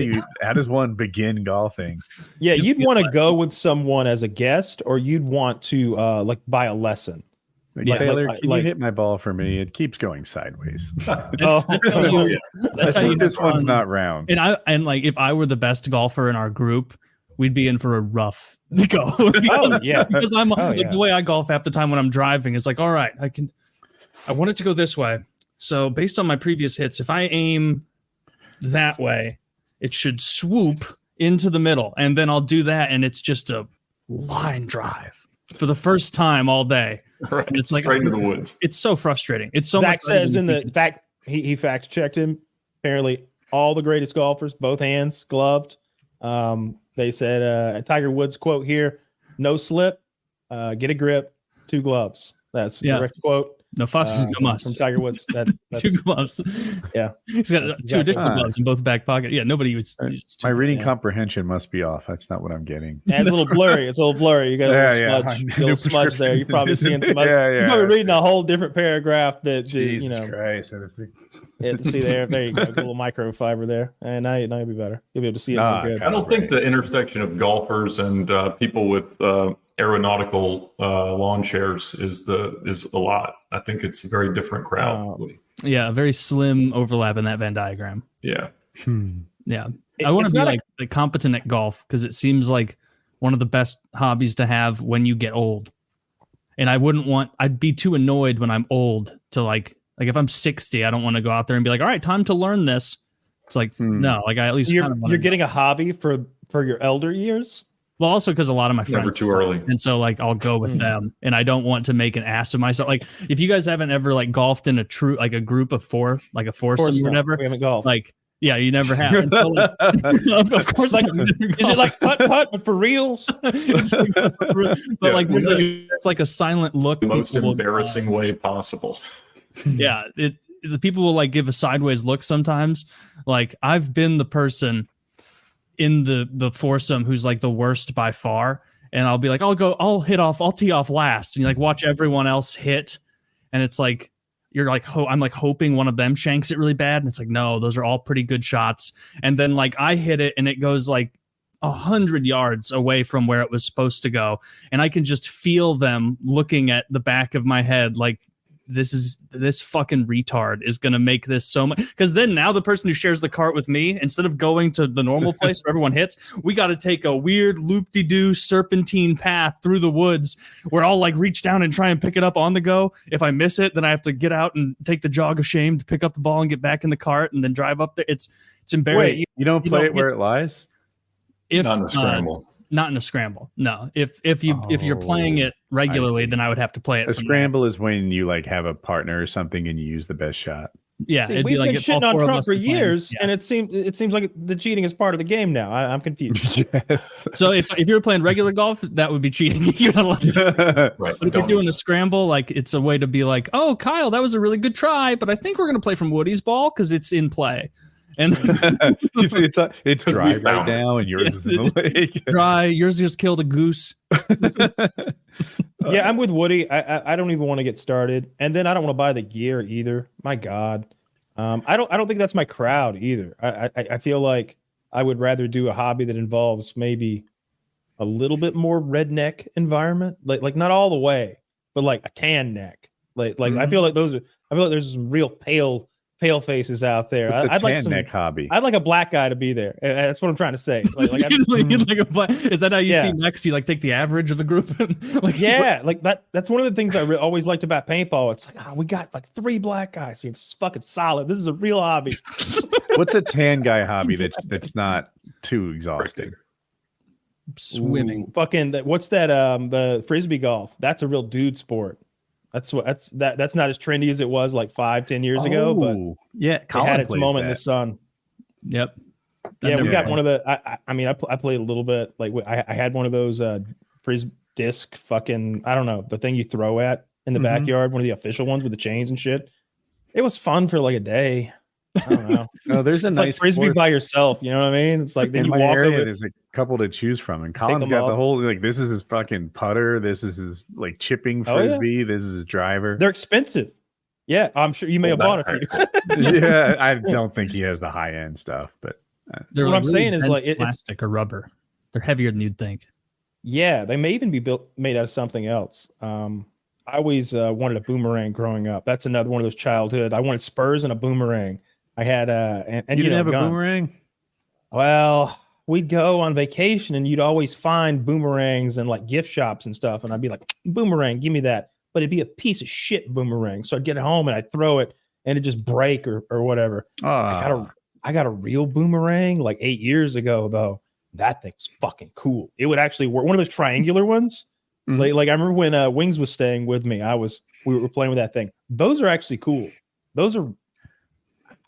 does one begin golfing? Yeah, you'd want to go with someone as a guest, or you'd want to like buy a lesson. Taylor, can you hit my ball for me? It keeps going sideways. That's how you this one's not round. And like if I were the best golfer in our group, we'd be in for a rough go. Because I'm the way I golf half the time when I'm driving is like, all right, I want it to go this way. So based on my previous hits, if I aim that way, it should swoop into the middle, and then I'll do that, and it's just a line drive for the first time all day. Right. And it's like straight into the woods. It's so frustrating. It's so Zach much says in the fact he fact checked him. Apparently, all the greatest golfers, both hands gloved. They said Tiger Woods quote here: "No slip, get a grip, 2 gloves." That's the direct quote. No fuss, no muss. From Tiger Woods. That's 2 gloves. Yeah, he's got 2 additional gloves in both back pocket. Yeah, nobody was. My reading comprehension must be off. That's not what I'm getting. And it's a little blurry. It's a little blurry. You got a little smudge there. You're probably seeing some. You're probably reading a whole different paragraph that Jesus Christ. Yeah, to see there. There you go. A little microfiber there, and now you'll be better. You'll be able to see it. Good. I don't think the intersection of golfers and people with aeronautical lawn chairs is a lot. I think it's a very different crowd. Yeah, a very slim overlap in that Venn diagram. Yeah. Yeah. I want to be like competent at golf because it seems like one of the best hobbies to have when you get old. And I'd be too annoyed when I'm old to like if I'm 60, I don't want to go out there and be like, all right, time to learn this. It's like, no, like I at least you're getting a hobby for your elder years. Well, also because a lot of my friends never too early, and so like I'll go with them, and I don't want to make an ass of myself. Like if you guys haven't ever like golfed in a a group of 4, like a foursome or whatever, we haven't golfed. Like yeah, you never have. And so, like, of course, like is it like putt but for reals? But like it's like a silent look. The most embarrassing way possible. Yeah, the people will like give a sideways look sometimes. Like I've been the person in the foursome who's like the worst by far, and I'll be like, I'll tee off last, and you like watch everyone else hit, and it's like you're like I'm like hoping one of them shanks it really bad, and it's like no, those are all pretty good shots, and then like I hit it and it goes like 100 yards away from where it was supposed to go, and I can just feel them looking at the back of my head like this fucking retard is going to make this so much. Because then now the person who shares the cart with me, instead of going to the normal place where everyone hits, we got to take a weird loop-de-doo serpentine path through the woods where I'll like reach down and try and pick it up on the go. If I miss it, then I have to get out and take the jog of shame to pick up the ball and get back in the cart and then drive up there. It's embarrassing. Wait, you don't play it where it lies? Not in a scramble. Not in a scramble. No. If you're playing it regularly, then I would have to play it. A scramble is when you like have a partner or something and you use the best shot. Yeah, see, we've been shitting on Trump for years, and it seems like the cheating is part of the game now. I'm confused. Yes. So if you were playing regular golf, that would be cheating. You're not allowed to. Right. But if you're doing a scramble, like it's a way to be like, oh, Kyle, that was a really good try, but I think we're gonna play from Woody's ball because it's in play. And it's dry right now, and yours is in the lake. Dry. Yours just killed a goose. Yeah, I'm with Woody. I don't even want to get started, and then I don't want to buy the gear either. My God, I don't think that's my crowd either. I feel like I would rather do a hobby that involves maybe a little bit more redneck environment, like not all the way, but like a tan neck. Like I feel like there's some real pale faces out there. It's a I'd tan like some neck hobby. I'd like a black guy to be there. That's what I'm trying to say. Like Is that how you Yeah. see next? You like take the average of the group? Like, yeah, like that's one of the things I always liked about paintball. It's like, we got like 3 black guys here. This is fucking solid. This is a real hobby. What's a tan guy hobby that's not too exhausting? Swimming. Ooh, fucking what's that? The frisbee golf. That's a real dude sport. That's not as trendy as it was like 5-10 years ago, but yeah, it had its moment in the that. sun. Yep. Yeah, we got one of the. I played a little bit. Like I had one of those frisbee disc fucking. I don't know, the thing you throw at in the backyard, one of the official ones with the chains and shit. It was fun for like a day. I don't know. No, there's a It's nice like frisbee course. by yourself. You know what I mean? It's like then In you my walk area, over. there's a couple to choose from, and Colin's them got the all. whole like. This is his fucking putter. This is his like chipping Oh, yeah. frisbee. This is his driver. They're expensive. Yeah, I'm sure you may have bought a few. Yeah, I don't think he has the high end stuff, but They're What like I'm really saying is, dense like, it's- plastic or rubber. They're heavier than you'd think. Yeah, they may even be made out of something else. I always wanted a boomerang growing up. That's another one of those childhood. I wanted spurs and a boomerang. I had and you didn't know, have a gun. boomerang. Well, we'd go on vacation and you'd always find boomerangs and like gift shops and stuff, and I'd be like, "Boomerang, give me that." But it'd be a piece of shit boomerang. So I'd get it home and I'd throw it and it just break or whatever. I got a real boomerang like 8 years ago though. That thing's fucking cool. It would actually work. One of those triangular ones. Mhm. Like I remember when Wings was staying with me, we were playing with that thing. Those are actually cool. Those are.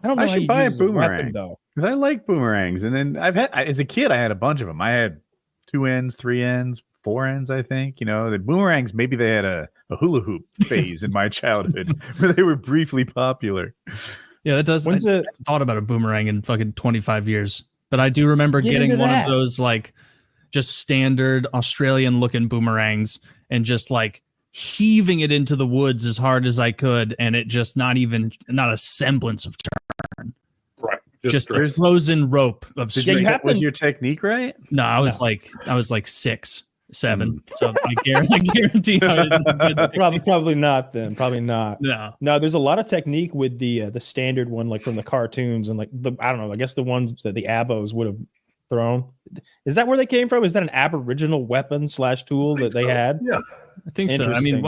I don't know. I how should you buy a use as weapon, boomerang. though. Because I like boomerangs, and then as a kid, I had a bunch of them. I had 2 ends, 3 ends, 4 ends. I think the boomerangs. Maybe they had a hula hoop phase in my childhood where they were briefly popular. Yeah, that does. I haven't thought about a boomerang in fucking 25 years, but I do remember getting one of those like just standard Australian looking boomerangs and just like heaving it into the woods as hard as I could, and it just not a semblance of turn. Right. Just a frozen rope of string. Was your technique right? No, I was like 6, 7. So I guarantee I didn't Probably not then. Probably not. No. There's a lot of technique with the standard one, like from the cartoons and like I don't know. I guess the ones that the Abos would have thrown. Is that where they came from? Is that an Aboriginal weapon / tool that they had? Yeah. I think so. I mean,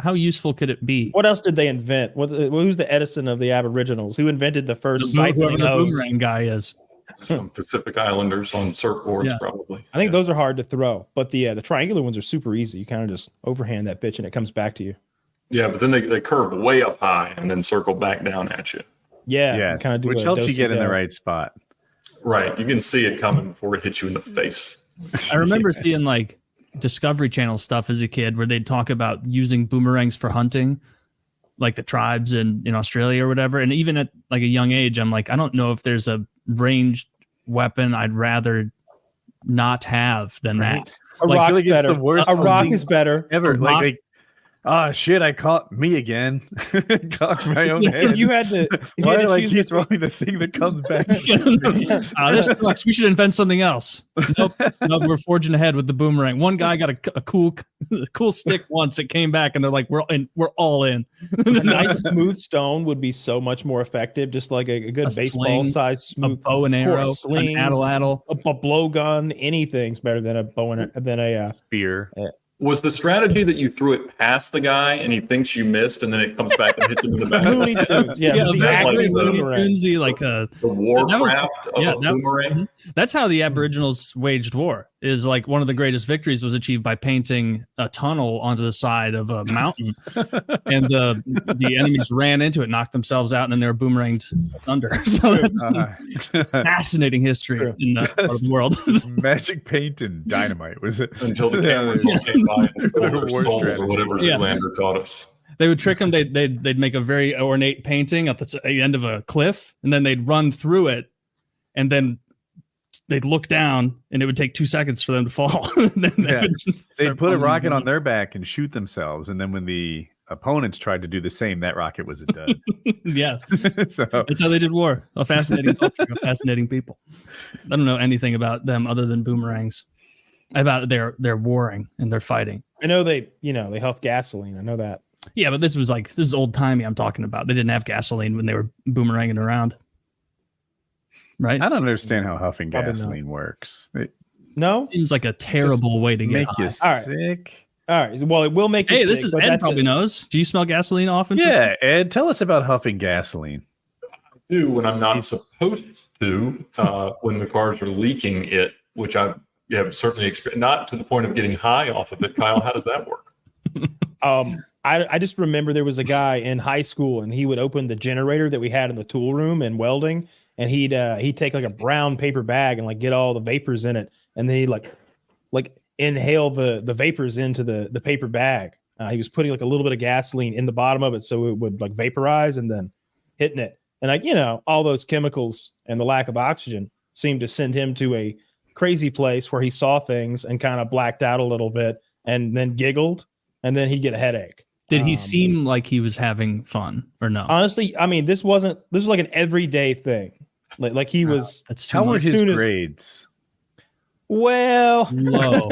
how useful could it be? What else did they invent? Who's the Edison of the Aboriginals? Who invented the first Whoever the boomerang guy is. Some Pacific Islanders on surfboards, probably. I think those are hard to throw, but the triangular ones are super easy. You kind of just overhand that bitch and it comes back to you. Yeah, but then they curve way up high and then circle back down at you. Yeah, kind of do which helps you get in the right spot. Right, you can see it coming before it hits you in the face. I remember seeing like Discovery Channel stuff as a kid where they'd talk about using boomerangs for hunting, like the tribes in Australia or whatever. And even at like a young age, I'm like, I don't know if there's a ranged weapon I'd rather not have than that. A like, rock's better. The worst a rock is better. Ever. Oh shit! I caught me again. Caught my own head. If you had to, why do I keep throwing the thing that comes back? This sucks. We should invent something else. Nope. We're forging ahead with the boomerang. One guy got a cool stick once. It came back, and they're like, "We're all in." A nice smooth stone would be so much more effective. Just like a good baseball size smooth a bow and arrow, slings, an addle, a blowgun. Anything's better than a spear. Was the strategy that you threw it past the guy and he thinks you missed, and then it comes back and hits him in the back? Looney Tunes, yeah, the Warcraft of a boomerang. That's how the Aboriginals waged war. Is like one of the greatest victories was achieved by painting a tunnel onto the side of a mountain, and the enemies ran into it, knocked themselves out, and then they were boomeranged under. So that's fascinating history in that part of the world. Magic paint and dynamite was it until the cameras came by and stole their souls or whatever Zoolander taught us. They would trick them. They'd make a very ornate painting at the end of a cliff, and then they'd run through it, and then they'd look down and it would take 2 seconds for them to fall. They'd put a rocket on their back and shoot themselves. And then when the opponents tried to do the same, that rocket was a dud. Yes. So That's how they did war. A fascinating culture of fascinating people. I don't know anything about them other than boomerangs. About their warring and their fighting. I know they huff gasoline. I know that. Yeah, but this is old timey I'm talking about. They didn't have gasoline when they were boomeranging around. Right? I don't understand how huffing Probably gasoline works. It No? Seems like a terrible way to get make high. you All right. sick. All right. Well, it will make you Hey, sick, this is but Ed that's probably it. knows. Do you smell gasoline often? Yeah, Ed, tell us about huffing gasoline. Do when I'm not supposed to, when the cars are leaking it, which I have certainly experienced, not to the point of getting high off of it. Kyle, how does that work? I just remember there was a guy in high school and he would open the generator that we had in the tool room and welding, and he'd take like a brown paper bag and like get all the vapors in it, and then he'd like inhale the vapors into the paper bag. He was putting like a little bit of gasoline in the bottom of it so it would like vaporize and then hitting it. And like, all those chemicals and the lack of oxygen seemed to send him to a crazy place where he saw things and kind of blacked out a little bit and then giggled, and then he'd get a headache. Did he seem like he was having fun or no? Honestly, I mean, this was like an everyday thing. Like he was. That's too How were much. his soon as- grades? Well, Low.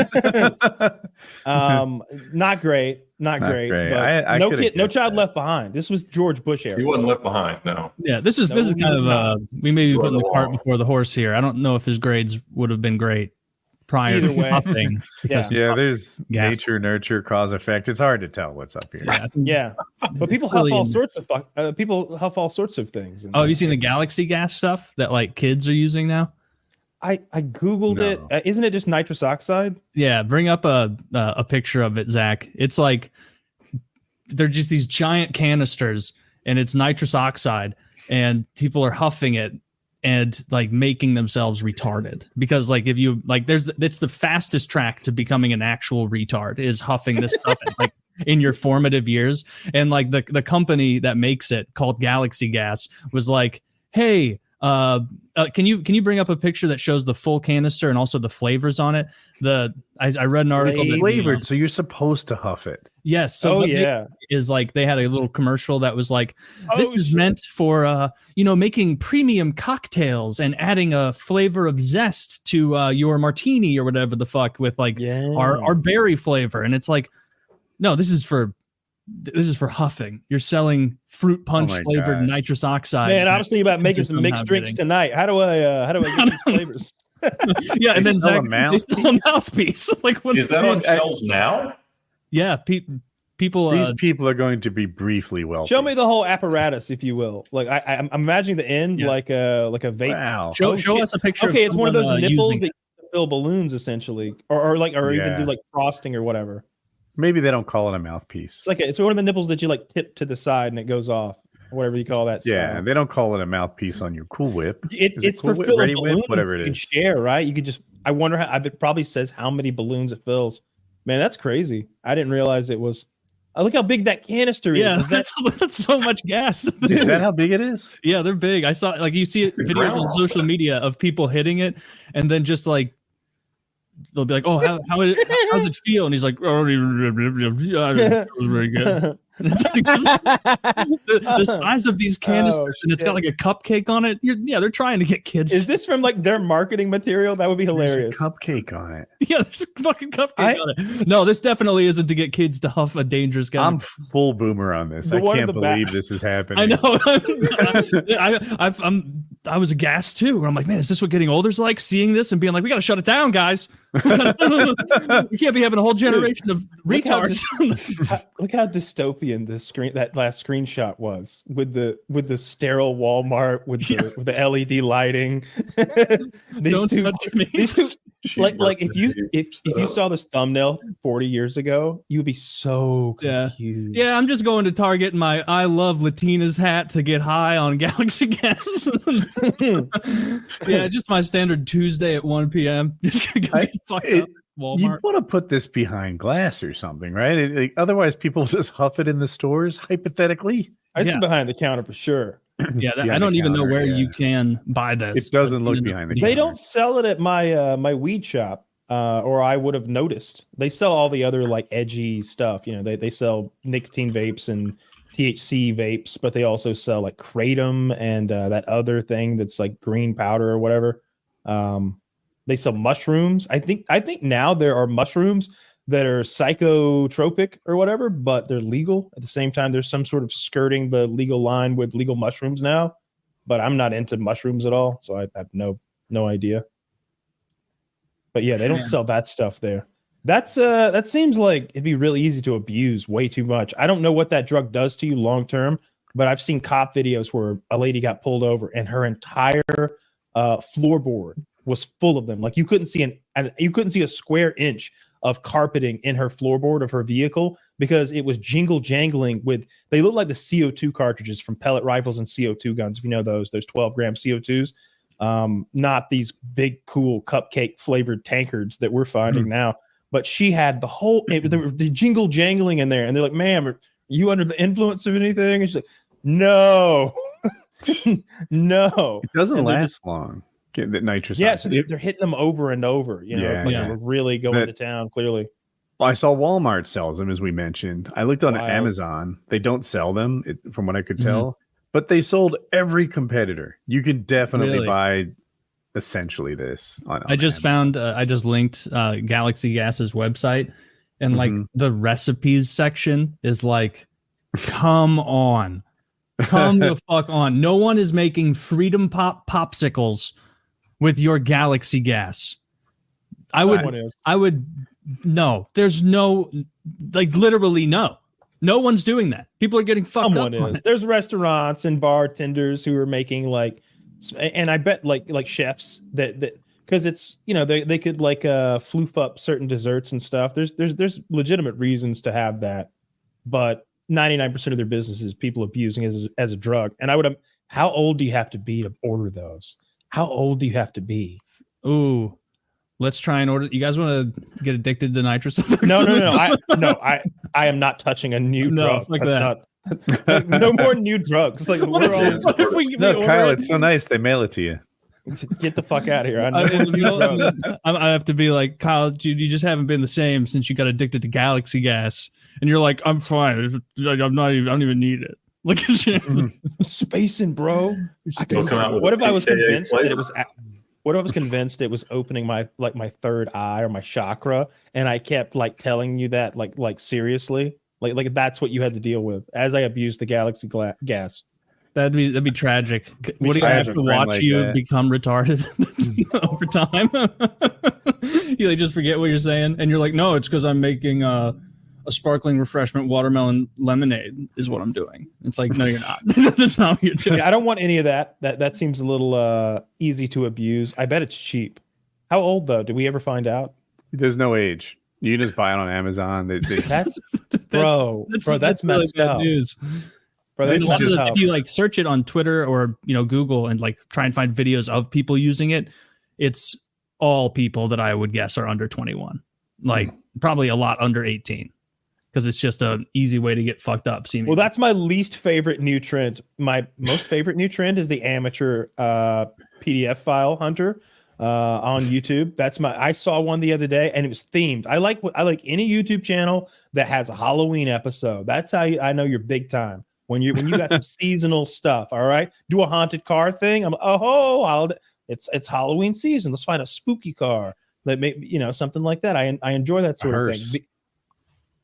not great. Not great. great. But I no coulda kid, no guessed child that. left behind. This was George Bush era. He wasn't left behind. No. Yeah, this is No, kind he was of not. we may be You are putting the the cart law. before the horse here. I don't know if his grades would have been great prior Either to way. huffing. because he's Yeah, huffing there's gas. nature, nurture, cause, effect. It's hard to tell what's up here. Yeah. Yeah, but people It's huff really all in- sorts of people huff all sorts of things. Oh, have you seen the galaxy gas stuff that like kids are using now? I googled it. No. Isn't it just nitrous oxide? Yeah, bring up a picture of it, Zach. It's like they're just these giant canisters, and it's nitrous oxide, and people are huffing it and like making themselves retarded because like if you like it's the fastest track to becoming an actual retard is huffing this stuff like in your formative years. And like the company that makes it, called Galaxy Gas, was like, hey, can you bring up a picture that shows the full canister and also the flavors on it? I read an article It's that, flavored, so you're supposed to huff it. yes. So what they is like they had a little commercial that was like, this is meant for making premium cocktails and adding a flavor of zest to your martini or whatever the fuck with like our berry flavor. And it's like, no, this is for huffing. You're selling fruit punch flavored God. nitrous oxide. Man, I was thinking about making some somehow mixed drinks getting- tonight. How do I get these flavors? Yeah, and They then sell a Zach, they sell a mouthpiece. Like, what Is that on shelves now? Yeah, people. These people are going to be briefly wealthy. Show me the whole apparatus, if you will. Like I'm imagining the end, Yeah. like a vape. Wow. show shit. us a picture. Okay, of it's one of those someone, nipples using that you fill balloons, essentially, or even Yeah. do like frosting or whatever. Maybe they don't call it a mouthpiece. It's one of the nipples that you like tip to the side and it goes off, or whatever you call that. Yeah, style. they don't call it a mouthpiece on your Cool Whip. Is it It's Cool for Whip, filling Ready Whip, balloons. whatever it you can is. share, right? You could just. I wonder how. It probably says how many balloons it fills. Man, that's crazy. I didn't realize it was. Look how big that canister is. Yeah, Is that- that's so much gas. Is that how big it is? Yeah, they're big. I saw like you see it, videos on social media of people hitting it, and then just like they'll be like, "Oh, how's it feel?" And he's like, "Oh, it was very good." And it's like just the size of these canisters, and it's got like a cupcake on it. They're trying to get kids. Is this from like their marketing material? That would be There's a hilarious. cupcake on it. Yeah, there's a fucking cupcake on it. No, this definitely isn't to get kids to huff a dangerous gas. I'm full boomer on this. The I one in can't the back. believe this is happening. I know. I was aghast too. I'm like, man, is this what getting older is like? Seeing this and being like, we got to shut it down, guys. We can't be having a whole generation of Look how retards. Look how dystopian that last screenshot was with the sterile Walmart with the LED lighting. Don't touch me. These two, like if you So- saw this thumbnail 40 years ago, you'd be so confused. Yeah, I'm just going to Target in my I love Latinas hat to get high on Galaxy Gas. Yeah, just my standard Tuesday at 1 p.m. Just gonna go get fucked up. You Walmart. want to put this behind glass or something, right? Otherwise, people just huff it in the stores, hypothetically. I see Yeah. behind the counter for sure. Yeah, I behind don't the even know counter, where yeah. you can buy this. It doesn't I've look seen it behind the in They counter. don't sell it at my my weed shop, or I would have noticed. They sell all the other like edgy stuff. You know, they sell nicotine vapes and THC vapes, but they also sell like kratom and that other thing that's like green powder or whatever. They sell mushrooms. I think now there are mushrooms that are psychotropic or whatever, but they're legal. At the same time, there's some sort of skirting the legal line with legal mushrooms now. But I'm not into mushrooms at all, so I have no idea. But yeah, they don't sell that stuff there. That seems like it'd be really easy to abuse way too much. I don't know what that drug does to you long term, but I've seen cop videos where a lady got pulled over and her entire floorboard was full of them. Like you couldn't see a square inch of carpeting in her floorboard of her vehicle because it was jangling with, they look like the CO2 cartridges from pellet rifles and CO2 guns. If you know those 12-gram CO2s, not these big, cool cupcake flavored tankards that we're finding now. But she had the jingle jangling in there. And they're like, ma'am, are you under the influence of anything? And she's like, no, no. It doesn't last long. Get the nitrous. Yeah, so they're hitting them over and over. You know, we're really going to town, clearly. I saw Walmart sells them, as we mentioned. I looked on Amazon. They don't sell them, from what I could tell. But they sold every competitor. You could definitely buy essentially this. I just found, I just linked Galaxy Gas's website, and like the recipes section is like, come on. Come the fuck on. No one is making Freedom Pop popsicles with your Galaxy Gas. I would, no, there's no, like literally no one's doing that. People are getting fucked up. Someone is. There's restaurants and bartenders who are making like, and I bet like chefs that because it's, you know, they could like floof up certain desserts and stuff. There's legitimate reasons to have that, but 99% of their business is people abusing it as a drug. And how old do you have to be to order those? How old do you have to be? Ooh, let's try and order. You guys want to get addicted to nitrous? No. I am not touching a new drug. Like that's not. No more new drugs. Like what if we Kyle, it's so nice they mail it to you. Get the fuck out of here! I have to be like, Kyle, you just haven't been the same since you got addicted to Galaxy Gas, and you're like, I'm fine. I don't even need it. Look at you, spacing, bro. What if I was convinced that it was? What if I was convinced it was opening my third eye or my chakra, and I kept like telling you that like seriously, like that's what you had to deal with as I abused the Galaxy Gas. That'd be tragic. What do you have to watch like you become retarded over time? You like just forget what you're saying, and you're like, no, it's because I'm making a sparkling refreshment watermelon lemonade is what I'm doing. It's like, no, you're not. That's not what you're doing. Yeah, I don't want any of that. That seems a little easy to abuse. I bet it's cheap. How old though? Did we ever find out? There's no age. You can just buy it on Amazon. That's messed up. News. Bro, if you like search it on Twitter or Google and like try and find videos of people using it, it's all people that I would guess are under 21. Like probably a lot under 18. Because it's just an easy way to get fucked up. Seemingly. Well, that's my least favorite new trend. My most favorite new trend is the amateur PDF file hunter on YouTube. I saw one the other day, and it was themed. I like any YouTube channel that has a Halloween episode. That's how I know you're big time. When you got some seasonal stuff. All right, do a haunted car thing. It's Halloween season. Let's find a spooky car. That something like that. I enjoy that sort of thing.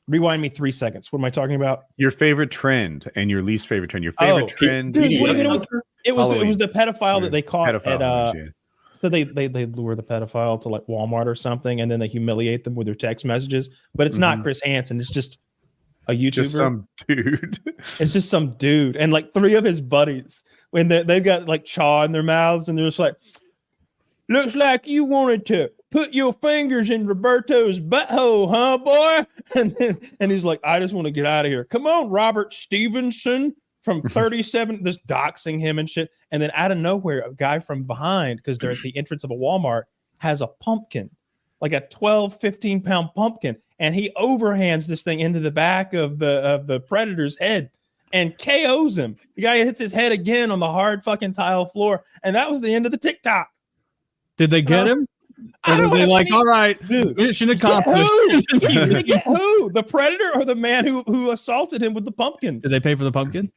Rewind me 3 seconds. What am I talking about? Your favorite trend and your least favorite trend. Your favorite trend. Dude, it was the pedophile that they caught at. So they lure the pedophile to like Walmart or something, and then they humiliate them with their text messages. But it's not Chris Hansen. It's just a YouTuber. Just some dude. It's just some dude, and like 3 of his buddies. When they've got like chaw in their mouths, and they're just like, "Looks like you wanted to put your fingers in Roberto's butthole, huh, boy?" And he's like, "I just want to get out of here. Come on, Robert Stevenson from 37," just doxing him and shit. And then out of nowhere, a guy from behind, because they're at the entrance of a Walmart, has a pumpkin, like a 12, 15-pound pumpkin. And he overhands this thing into the back of the predator's head. and KOs him. The guy hits his head again on the hard fucking tile floor, and that was the end of the TikTok. Did they get him? Or were they like, all right, mission accomplished? Get who? The predator or the man who assaulted him with the pumpkin? Did they pay for the pumpkin?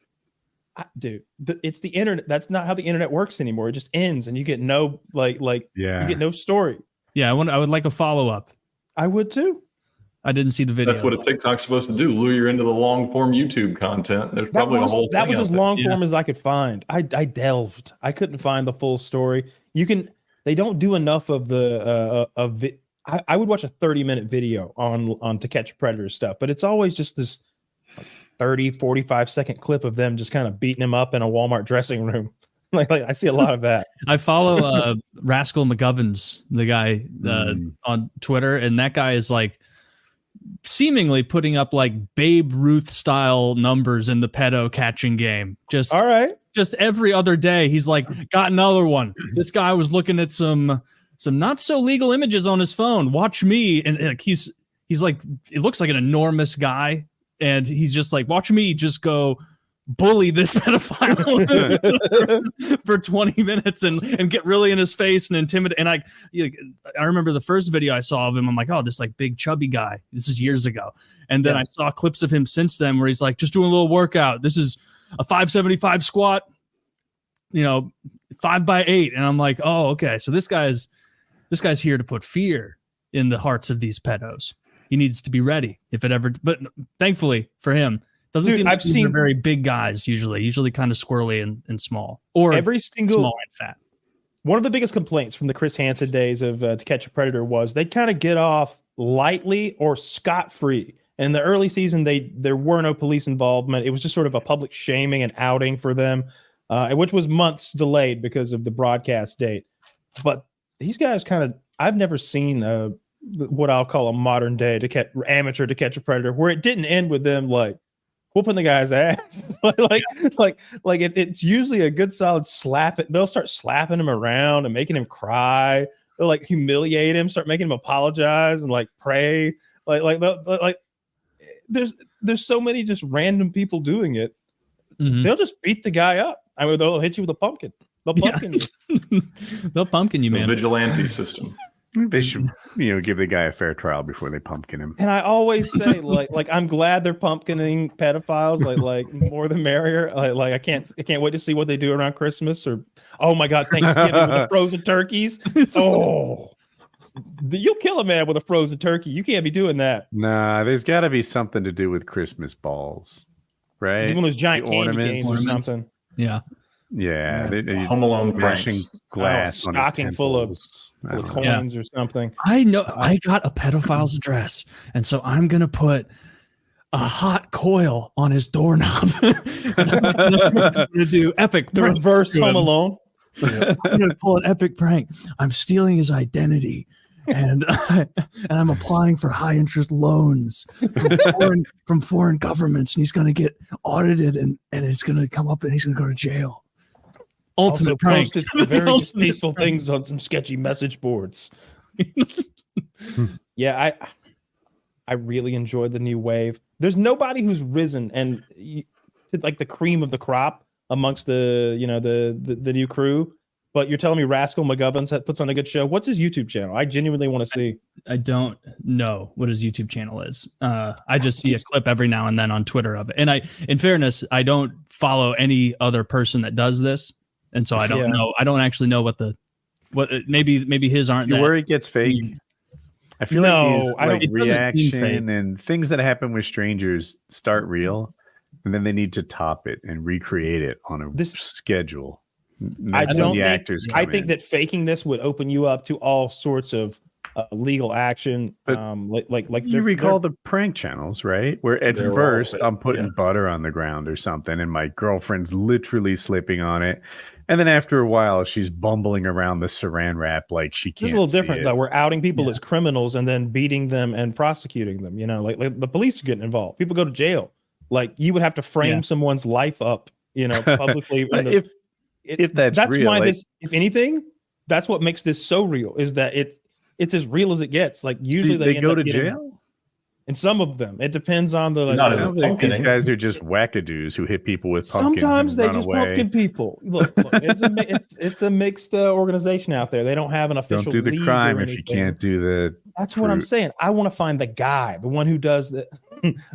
Dude, it's the internet. That's not how the internet works anymore. It just ends, and you get no you get no story. Yeah, I would like a follow up. I would too. I didn't see the video. That's what a TikTok's supposed to do. Lure you into the long form YouTube content. There's probably a whole thing. That was as long form as I could find. I delved. I couldn't find the full story. They don't do enough of the I would watch a 30-minute video on To Catch a Predator stuff, but it's always just this 30, 45-second clip of them just kind of beating him up in a Walmart dressing room. like I see a lot of that. I follow Rascal McGovern's, the guy on Twitter, and that guy is like seemingly putting up like Babe Ruth style numbers in the pedo catching game. Just all right. Just every other day, he's like, got another one. This guy was looking at some not so legal images on his phone. Watch me, and like he's like, it looks like an enormous guy, and he's just like, watch me just go bully this pedophile for 20 minutes and get really in his face and intimidate. And I remember the first video I saw of him. I'm like, oh, this like big chubby guy. This is years ago, and then I saw clips of him since then where he's like, just doing a little workout. This is a 575 squat, 5x8. And I'm like, oh, okay. So this guy's here to put fear in the hearts of these pedos. He needs to be ready if it ever, but thankfully for him, doesn't seem like these are very big guys usually kind of squirrely and small, or every single small and fat. One of the biggest complaints from the Chris Hansen days of To Catch a Predator was they kind of get off lightly or scot-free. In the early season, there were no police involvement. It was just sort of a public shaming and outing for them, which was months delayed because of the broadcast date. But these guys I've never seen what I'll call a modern day amateur To Catch a Predator, where it didn't end with them like whooping the guy's ass. It's usually a good solid slap. They'll start slapping him around and making him cry. They'll like humiliate him, start making him apologize and like pray. There's so many just random people doing it. Mm-hmm. They'll just beat the guy up. I mean, they'll hit you with a pumpkin. They'll pumpkin you. They'll pumpkin you, man. The vigilante system. They should, give the guy a fair trial before they pumpkin him. And I always say, like I'm glad they're pumpkining pedophiles. Like more the merrier. Like I can't wait to see what they do around Christmas or, oh my God, Thanksgiving with the frozen turkeys. Oh. You'll kill a man with a frozen turkey. You can't be doing that. Nah, there's got to be something to do with Christmas balls, right? One of those giant candy canes or something. Yeah. Yeah. Home Alone smashing glass on stocking full of coins or something. I know. I got a pedophile's address, and so I'm gonna put a hot coil on his doorknob. I'm gonna do epic. The reverse Home Alone. I'm going to pull an epic prank. I'm stealing his identity, and I'm applying for high interest loans from foreign governments, and he's going to get audited, and it's going to come up, and he's going to go to jail. Ultimate prank. Very distasteful things on some sketchy message boards. Yeah, I really enjoyed the new wave. There's nobody who's risen and like the cream of the crop amongst the new crew, but you're telling me Rascal McGovern puts on a good show. What's his YouTube channel? I genuinely want to see. I don't know what his YouTube channel is. I just see a clip every now and then on Twitter of it. And in fairness, I don't follow any other person that does this, and so I don't know. I don't actually know what maybe his aren't. Where it gets fake. I feel like reaction and things that happen with strangers start real. And then they need to top it and recreate it on a schedule. I think that faking this would open you up to all sorts of legal action. Like you recall the prank channels, right? Where at first I'm putting butter on the ground or something, and my girlfriend's literally slipping on it, and then after a while she's bumbling around the saran wrap like she can't. It's a little different though. We're outing people as criminals and then beating them and prosecuting them. Like the police are getting involved. People go to jail. Like you would have to frame someone's life up, publicly. If that's real, why if anything, that's what makes this so real is that it's as real as it gets. Like usually they go to jail. And some of them, it depends on the. Not in Sounds the like these pumpkining. guys are just wackadoos who hit people with pumpkins. Sometimes and they run just away. pumpkin people. Look, it's a mixed organization out there. They don't have an official. Don't do the league crime or if you anything. can't do the. That's what I'm saying. I want to find the guy, the one who does the.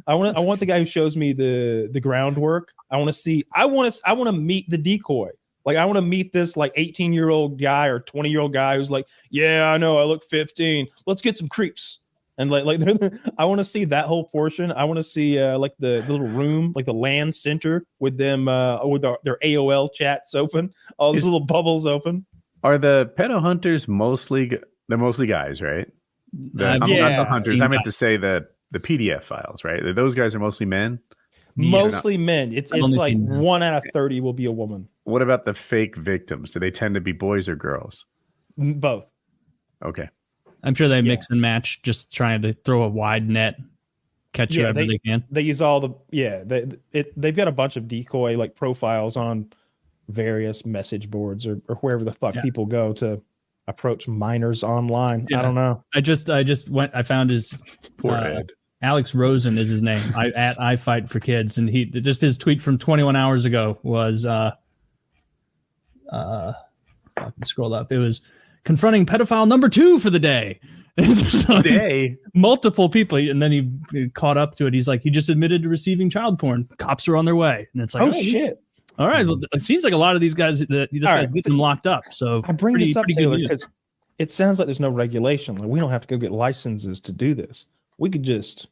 I want the guy who shows me the groundwork. I want to see. I want to meet the decoy. Like I want to meet this like 18-year-old guy or 20-year-old guy who's like, yeah, I know, I look 15. Let's get some creeps. And like I want to see that whole portion. I want to see like the little room, like the LAN center with them with their AOL chats open, all these little bubbles open. Are the pedo hunters mostly guys, right? Not the hunters. I meant to say the PDF files, right? Those guys are mostly men. Mostly men. It's like 1 out of 30 will be a woman. What about the fake victims? Do they tend to be boys or girls? Both. Okay. I'm sure they mix and match, just trying to throw a wide net, catch whoever they can. They use all the they've got a bunch of decoy like profiles on various message boards or wherever the fuck people go to approach minors online. I don't know. I found his Poor Ed. Alex Rosen is his name. I fight for kids, and his tweet from 21 hours ago was scroll up. It was confronting pedophile number 2 for the day. So multiple people, and then he caught up to it. He's like, he just admitted to receiving child porn. Cops are on their way, and it's like, oh shit. All right, well, it seems like a lot of these guys, guy's getting them locked up. So I bring this up, Taylor, because it sounds like there's no regulation. Like we don't have to go get licenses to do this. We could just,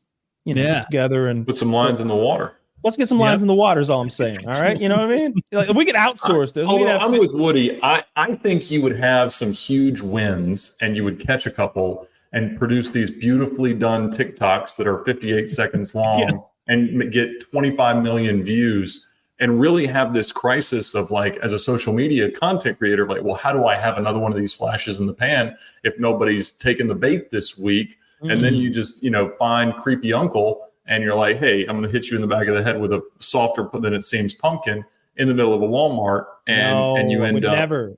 get together and put some lines in the water. Let's get some lines in the water is all I'm saying. All right. You know what I mean? Like, we could outsource this. I'm with Woody. I think you would have some huge wins and you would catch a couple and produce these beautifully done TikToks that are 58 seconds long and get 25 million views and really have this crisis of like, as a social media content creator, like, well, how do I have another one of these flashes in the pan if nobody's taken the bait this week? And then you just, find creepy uncle and you're like, hey, I'm going to hit you in the back of the head with a softer than it seems pumpkin in the middle of a Walmart. And you end up.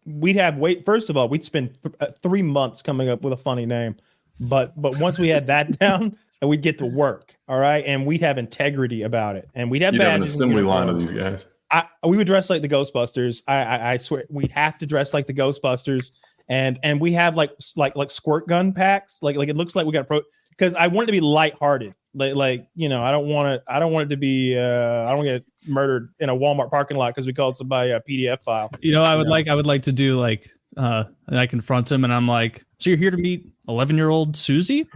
We'd have first of all, we'd spend 3 months coming up with a funny name. But once we had that down, and we'd get to work. All right. And we'd have integrity about it. And we'd have an assembly line of these guys. We would dress like the Ghostbusters. I swear we'd have to dress like the Ghostbusters. And we have like squirt gun packs. Like it looks like we got because I want it to be lighthearted. I don't want it to be I don't get murdered in a Walmart parking lot because we called somebody a PDF file. I would like to do like I confront him and I'm like, so you're here to meet 11-year-old Susie?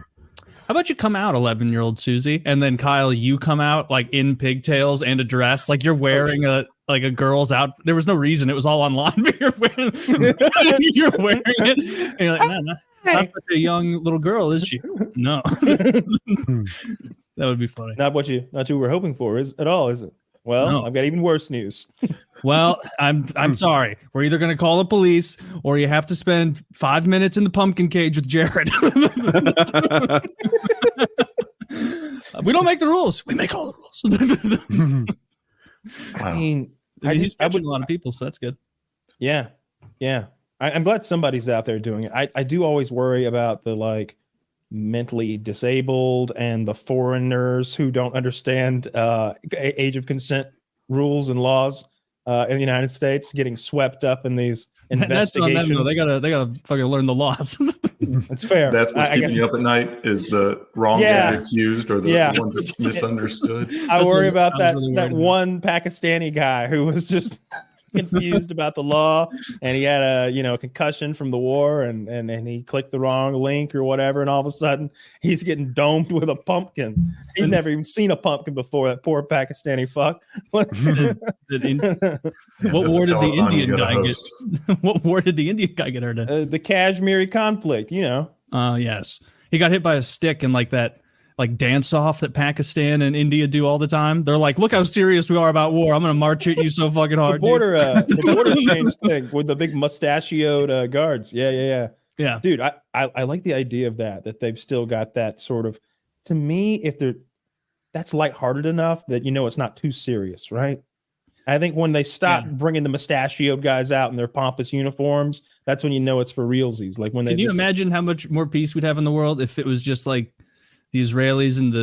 How about you come out, 11-year-old Susie? And then Kyle, you come out like in pigtails and a dress, like you're wearing a girl's out. There was no reason; it was all online. But you're wearing it. And you're like, no, not such a young little girl, is she? No, that would be funny. Not what you were hoping for, is it? Well, no. I've got even worse news. Well, I'm sorry. We're either going to call the police or you have to spend 5 minutes in the pumpkin cage with Jared. We don't make the rules. We make all the rules. Wow. I mean, he's catching a lot of people, so that's good. Yeah. I'm glad somebody's out there doing it. I do always worry about the mentally disabled and the foreigners who don't understand age of consent rules and laws in the United States getting swept up in these investigations. That's on them, they gotta fucking learn the laws. It's fair. That's what's keeping you up at night is the wrong accused or the ones that's misunderstood. I worry about that one Pakistani guy who was just confused about the law and he had a concussion from the war and he clicked the wrong link or whatever, and all of a sudden he's getting domed with a pumpkin. He'd never even seen a pumpkin before, that poor Pakistani fuck. What war did the Indian guy get? What war did the Indian guy get hurt in? The Kashmiri conflict, Yes, he got hit by a stick and that dance off that Pakistan and India do all the time. They're like, look how serious we are about war. I'm going to march at you so fucking hard. The border change thing with the big mustachioed guards. Yeah. Dude, I like the idea of that they've still got that sort of, to me, that's lighthearted enough that, it's not too serious, right? I think when they stop bringing the mustachioed guys out in their pompous uniforms, that's when it's for realsies. Like when Can you imagine how much more peace we'd have in the world if it was just like, Israelis and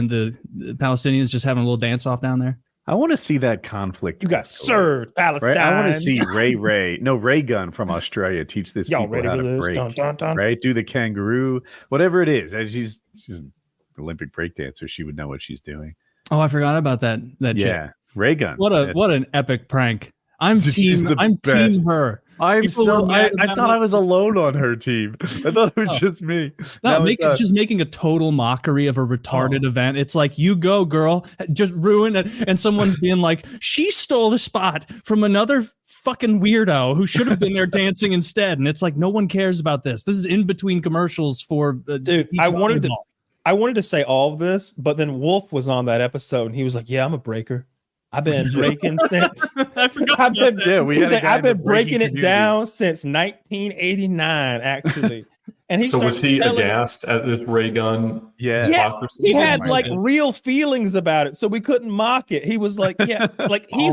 the Palestinians just having a little dance off down there? I want to see that conflict. You got served, Palestine. Right? I want to see Ray Gun from Australia teach this Y'all people ready how for to this? break. Dun, dun, dun. Right? Do the kangaroo, whatever it is. And she's an Olympic breakdancer. She would know what she's doing. Oh, I forgot about that. That Yeah, chick. Ray Gun. What an epic prank. I'm She's team the best. her. I People were mad about thought it. I was alone on her team. I thought it was just me. No, Now it's, just making a total mockery of a retarded event. It's like, you go, girl, just ruin it. And someone being like, she stole the spot from another fucking weirdo who should have been there dancing instead. And it's like, no one cares about this. This is in between commercials for Dude, I wanted to say all of this, but then Wolf was on that episode and he was like, yeah, I'm a breaker. I've been breaking since I've been breaking it down since 1989, actually. And so was he aghast at this ray gun? Yeah. Yes, he had like real feelings about it, so we couldn't mock it. He was like, yeah, like he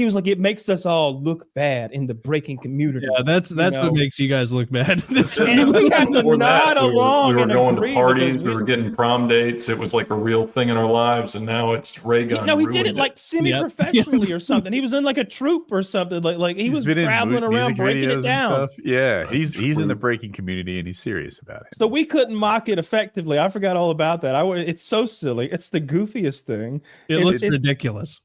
was like, it makes us all look bad in the breaking community. Yeah, that's what makes you guys look bad. And we had to nod along. We were going to parties, we were getting prom dates. It was like a real thing in our lives, and now it's ray gun. No, he did it like semi-professionally or something. He was in like a troupe or something. Like he was traveling around breaking it down. Yeah, he's in the breaking community and he's serious about it. So we couldn't mock it effectively. I forgot all about that. It's so silly. It's the goofiest thing. It looks ridiculous.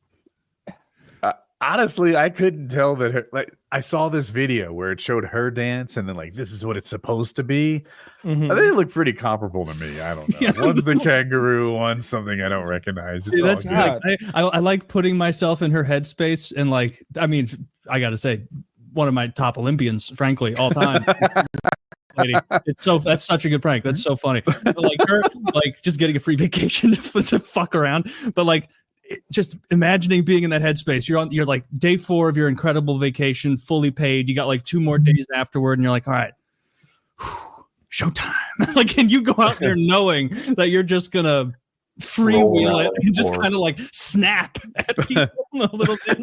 Honestly, I couldn't tell that. I saw this video where it showed her dance, and then like this is what it's supposed to be. Mm-hmm. I think it looked pretty comparable to me. I don't know. Yeah. One's the kangaroo, one's something I don't recognize. It's that's like, I like putting myself in her headspace, and like, I mean, I got to say, one of my top Olympians, frankly, all time. Lady. That's such a good prank. That's so funny. But like her, like just getting a free vacation to fuck around. But like, just imagining being in that headspace. You're like day 4 of your incredible vacation, fully paid. You got like 2 more days afterward, and you're like, all right, showtime. Like, and you go out there knowing that you're just gonna freewheel it and just kind of like snap at people a little bit.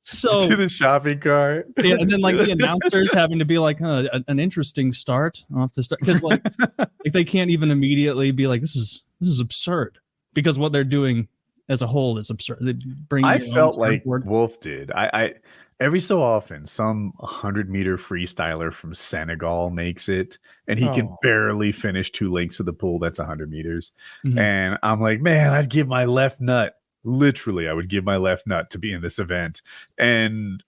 So to the shopping cart. Yeah, and then like the announcers having to be like, an interesting start off the start, because like they can't even immediately be like, this is absurd, because what they're doing as a whole is absurd. They bring. I felt like Wolf did. I every so often some 100-meter freestyler from Senegal makes it, and he can barely finish 2 lengths of the pool. That's 100 meters. Mm-hmm. And I'm like, man, I'd give my left nut. Literally, I would give my left nut to be in this event. And,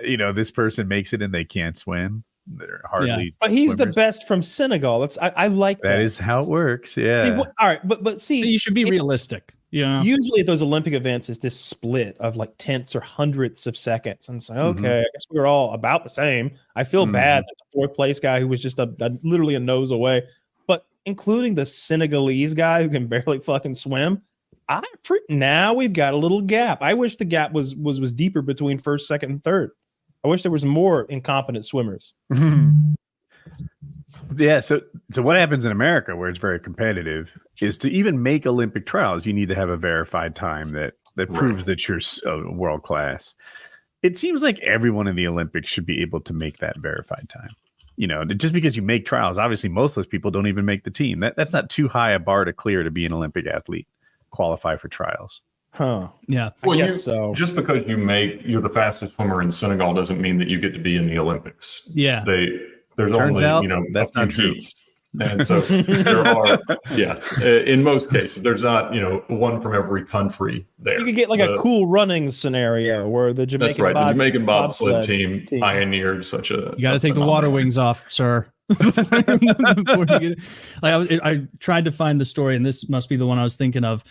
this person makes it and they can't swim. They're hardly. But he's the best from Senegal. I like that. That is how it works. Yeah. See, all right. But see, you should be realistic. Yeah. Usually at those Olympic events, it's this split of like tenths or hundredths of seconds. And it's like, okay, I guess we were all about the same. I feel bad that the 4th place guy who was just literally a nose away, but including the Senegalese guy who can barely fucking swim. Now we've got a little gap. I wish the gap was deeper between 1st, 2nd, and 3rd. I wish there was more incompetent swimmers. Yeah. So what happens in America, where it's very competitive, is to even make Olympic trials, you need to have a verified time that proves that you're world class. It seems like everyone in the Olympics should be able to make that verified time. Just because you make trials, obviously most of those people don't even make the team. That's not too high a bar to clear to be an Olympic athlete, qualify for trials. Huh. Yeah. Well, just because you're the fastest swimmer in Senegal doesn't mean that you get to be in the Olympics. Yeah. There's Turns only, out, that's not true. And so there are, yes, in most cases, there's not, one from every country there. You could get like a cool running scenario where the Jamaican, that's right. The Jamaican bobsled team pioneered such a. You got to take the water wings off, sir. I tried to find the story, and this must be the one I was thinking of.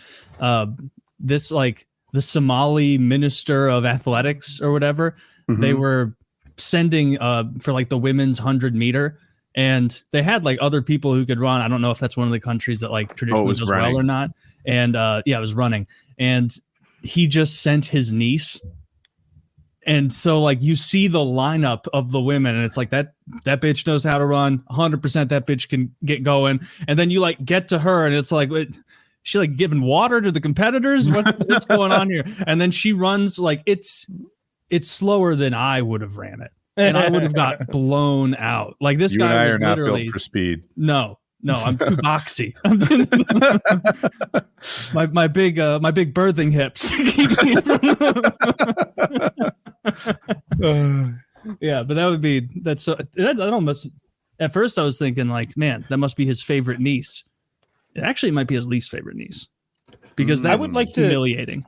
This like the Somali minister of athletics or whatever. They were sending for like the women's 100-meter, and they had like other people who could run. I don't know if that's one of the countries that like traditionally does well or not. And it was running, and he just sent his niece. And so like you see the lineup of the women, and it's like that bitch knows how to run 100%. That bitch can get going. And then you like get to her, and it's like, she like giving water to the competitors. What's going on here? And then she runs like it's slower than I would have ran it, and I would have got blown out. Like this guy was not literally built for speed. No, No, I'm too boxy. my big birthing hips. Yeah, but that almost. At first, I was thinking like, man, that must be his favorite niece. It actually might be his least favorite niece because that's humiliating.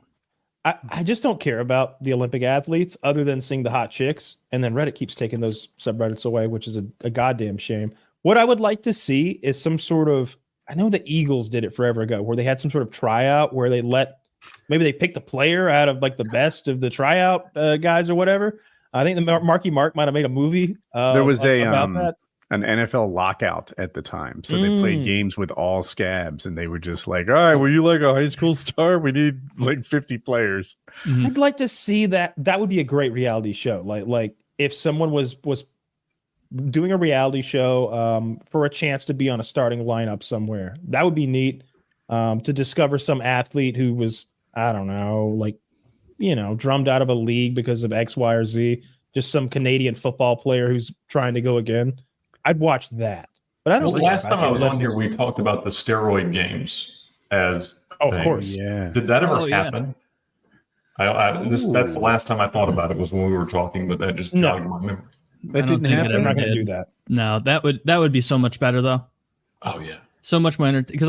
I just don't care about the Olympic athletes other than seeing the hot chicks. And then Reddit keeps taking those subreddits away, which is a goddamn shame. What I would like to see is some sort of, I know the Eagles did it forever ago, where they had some sort of tryout where maybe they picked a player out of like the best of the tryout guys or whatever. I think the Marky Mark might have made a movie. There was about that. An NFL lockout at the time. So they played games with all scabs and they were just like, all right, were you like a high school star? We need like 50 players. Mm-hmm. I'd like to see that. That would be a great reality show. Like if someone was doing a reality show for a chance to be on a starting lineup somewhere, that would be neat to discover some athlete who was, I don't know, like, drummed out of a league because of X, Y, or Z, just some Canadian football player who's trying to go again. I'd watch that. But I don't. Well, last time I was on here, we talked about the steroid games as. Of course. Yeah. Did that ever happen? That's the last time I thought about it was when we were talking, but that just jogged my memory. That didn't happen. I'm not going to do that. No, that would be so much better though. Oh yeah. So much more entertaining because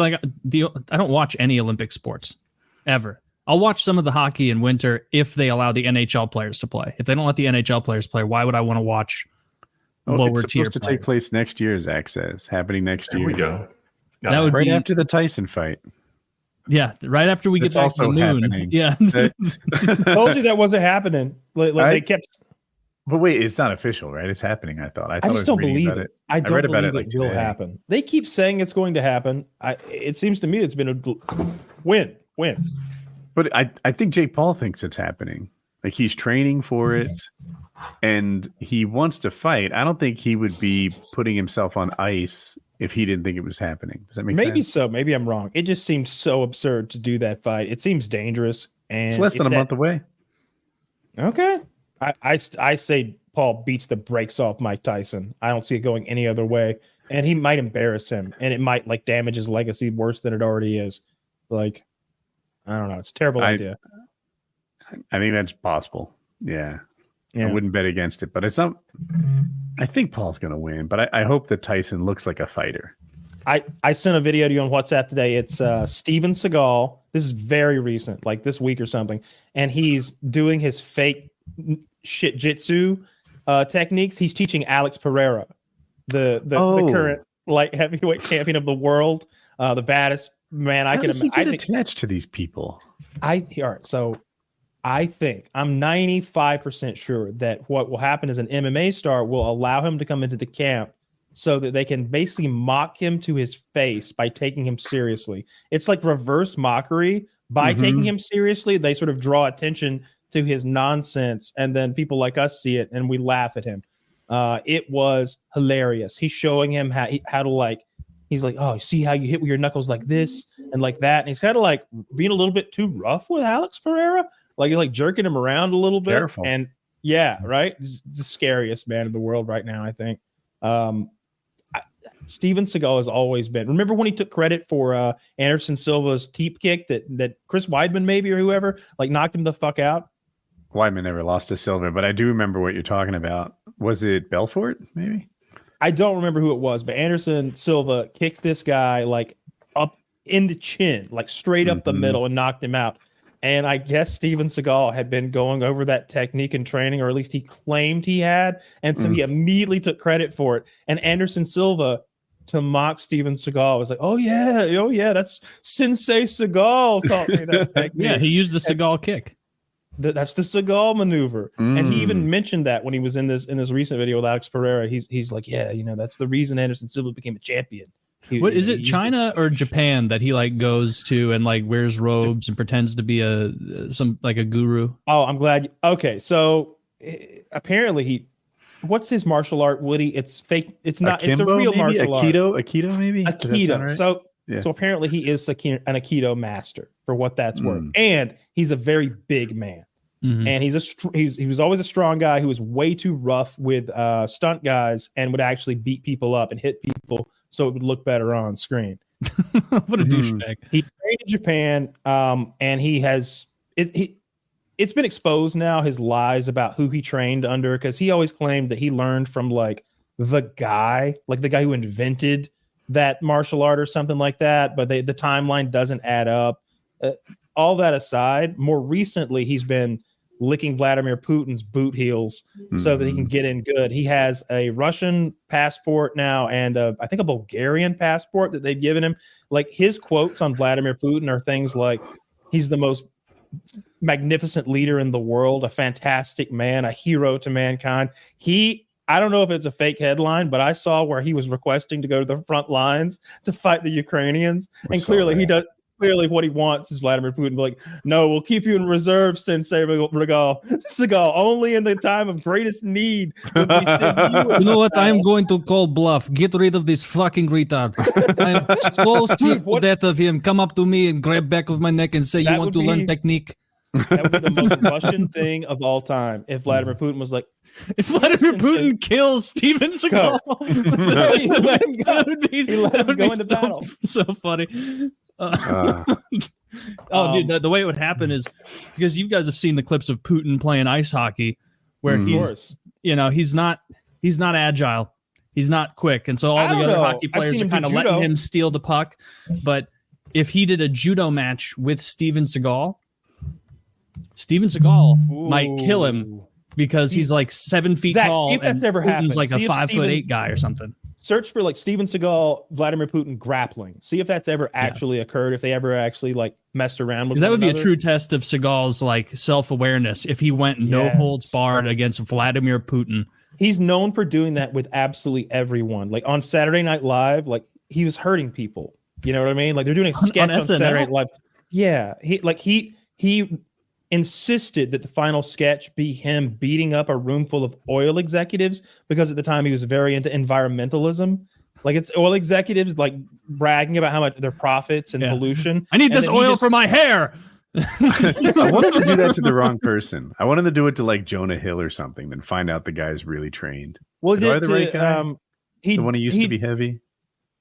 I don't watch any Olympic sports ever. I'll watch some of the hockey in winter if they allow the NHL players to play. If they don't let the NHL players play, why would I want to watch lower it's tier supposed to players? take place next year, Zach says. Happening next year. There we go. That would right be after the Tyson fight. Yeah, right after we get back to the moon. Happening. Yeah. Told you that wasn't happening. They kept. But wait, it's not official, right? It's happening. I thought. I just don't believe it. I don't read about believe it it will happen. They keep saying it's going to happen. It seems to me it's been a win. But I think Jake Paul thinks it's happening. Like he's training for it and he wants to fight. I don't think he would be putting himself on ice if he didn't think it was happening. Does that make sense? Maybe so. Maybe I'm wrong. It just seems so absurd to do that fight. It seems dangerous. And it's less than a month away. Okay. I say Paul beats the brakes off Mike Tyson. I don't see it going any other way. And he might embarrass him and it might like damage his legacy worse than it already is. Like, I don't know. It's a terrible idea. I think that's possible. Yeah. I wouldn't bet against it, but it's not. I think Paul's going to win, but I hope that Tyson looks like a fighter. I sent a video to you on WhatsApp today. It's Steven Seagal. This is very recent, like this week or something. And he's doing his fake shit jitsu techniques. He's teaching Alex Pereira, the current light heavyweight champion of the world, the baddest man I can imagine. I get attached to these people. All right, so I think I'm 95% sure that what will happen is an MMA star will allow him to come into the camp so that they can basically mock him to his face by taking him seriously. It's like reverse mockery. By taking him seriously, they sort of draw attention to his nonsense, and then people like us see it and we laugh at him. It was hilarious. He's showing him how to like. He's like, oh, see how you hit with your knuckles like this and like that, and he's kind of like being a little bit too rough with Alex Pereira. Like you're like jerking him around a little bit. Careful. And yeah, right. The scariest man in the world right now, I think. Steven Seagal has always been. Remember when he took credit for Anderson Silva's teep kick that Chris Weidman maybe or whoever like knocked him the fuck out? Weidman never lost to Silva, but I do remember what you're talking about. Was it Belfort? Maybe. I don't remember who it was, but Anderson Silva kicked this guy like up in the chin, like straight up the middle, and knocked him out. And I guess Steven Seagal had been going over that technique in training, or at least he claimed he had. And so he immediately took credit for it. And Anderson Silva, to mock Steven Seagal, was like, oh yeah, that's Sensei Seagal taught me that technique. Yeah, he used the Seagal kick. That's the Seagal maneuver. And he even mentioned that when he was in this recent video with Alex Pereira. He's like, yeah, that's the reason Anderson Silva became a champion. What is it, China or Japan that he like goes to and like wears robes and pretends to be a guru? Oh, I'm glad. Okay, so apparently what's his martial art, Woody? It's fake. It's not. Akimbo, it's a real maybe? martial art. Aikido, maybe. Aikido. Right? So apparently he is an Aikido master for what that's worth, and he's a very big man. And he was always a strong guy who was way too rough with stunt guys and would actually beat people up and hit people so it would look better on screen. What a douchebag. He trained in Japan, and he has it's been exposed now, his lies about who he trained under, because he always claimed that he learned from like the guy who invented that martial art or something like that, but the timeline doesn't add up. All that aside, more recently he's been licking Vladimir Putin's boot heels so that he can get in good. He has a Russian passport now and I think a Bulgarian passport that they've given him. Like, his quotes on Vladimir Putin are things like, he's the most magnificent leader in the world, a fantastic man, a hero to mankind. I don't know if it's a fake headline, but I saw where he was requesting to go to the front lines to fight the Ukrainians. And clearly he does. Clearly, what he wants is Vladimir Putin to be like, no, we'll keep you in reserve, Sensei Regal. Only in the time of greatest need will we send you. You know what? I'm going to call bluff. Get rid of this fucking retard. I'm so sick to death of him. Come up to me and grab back of my neck and say, you want to learn technique? That would be the most Russian thing of all time. If Vladimir Putin was like, if Vladimir Putin kills Steven Seagal, he let him go. He let him go into battle. So funny. Dude, the way it would happen is because you guys have seen the clips of Putin playing ice hockey, where he's not agile, he's not quick, and so all the other hockey players are kind of letting him steal the puck. But if he did a judo match with Steven Seagal might kill him because he's like 7 feet tall. See if that's ever Putin's happened. like a 5'8" guy or something. Search for like Steven Seagal, Vladimir Putin grappling. See if that's ever actually occurred. If they ever actually like messed around with. That would be a true test of Seagal's like self-awareness if he went no holds barred against Vladimir Putin. He's known for doing that with absolutely everyone. Like on Saturday Night Live, like he was hurting people. You know what I mean? Like they're doing a sketch on Saturday Night Live. Yeah, he insisted that the final sketch be him beating up a room full of oil executives because at the time he was very into environmentalism. Like it's oil executives like bragging about how much their profits and pollution. I need this oil for my hair. I wanted to do that to the wrong person. I wanted to do it to like Jonah Hill or something, then find out the guy's really trained. Well, the right guy? The one who used to be heavy?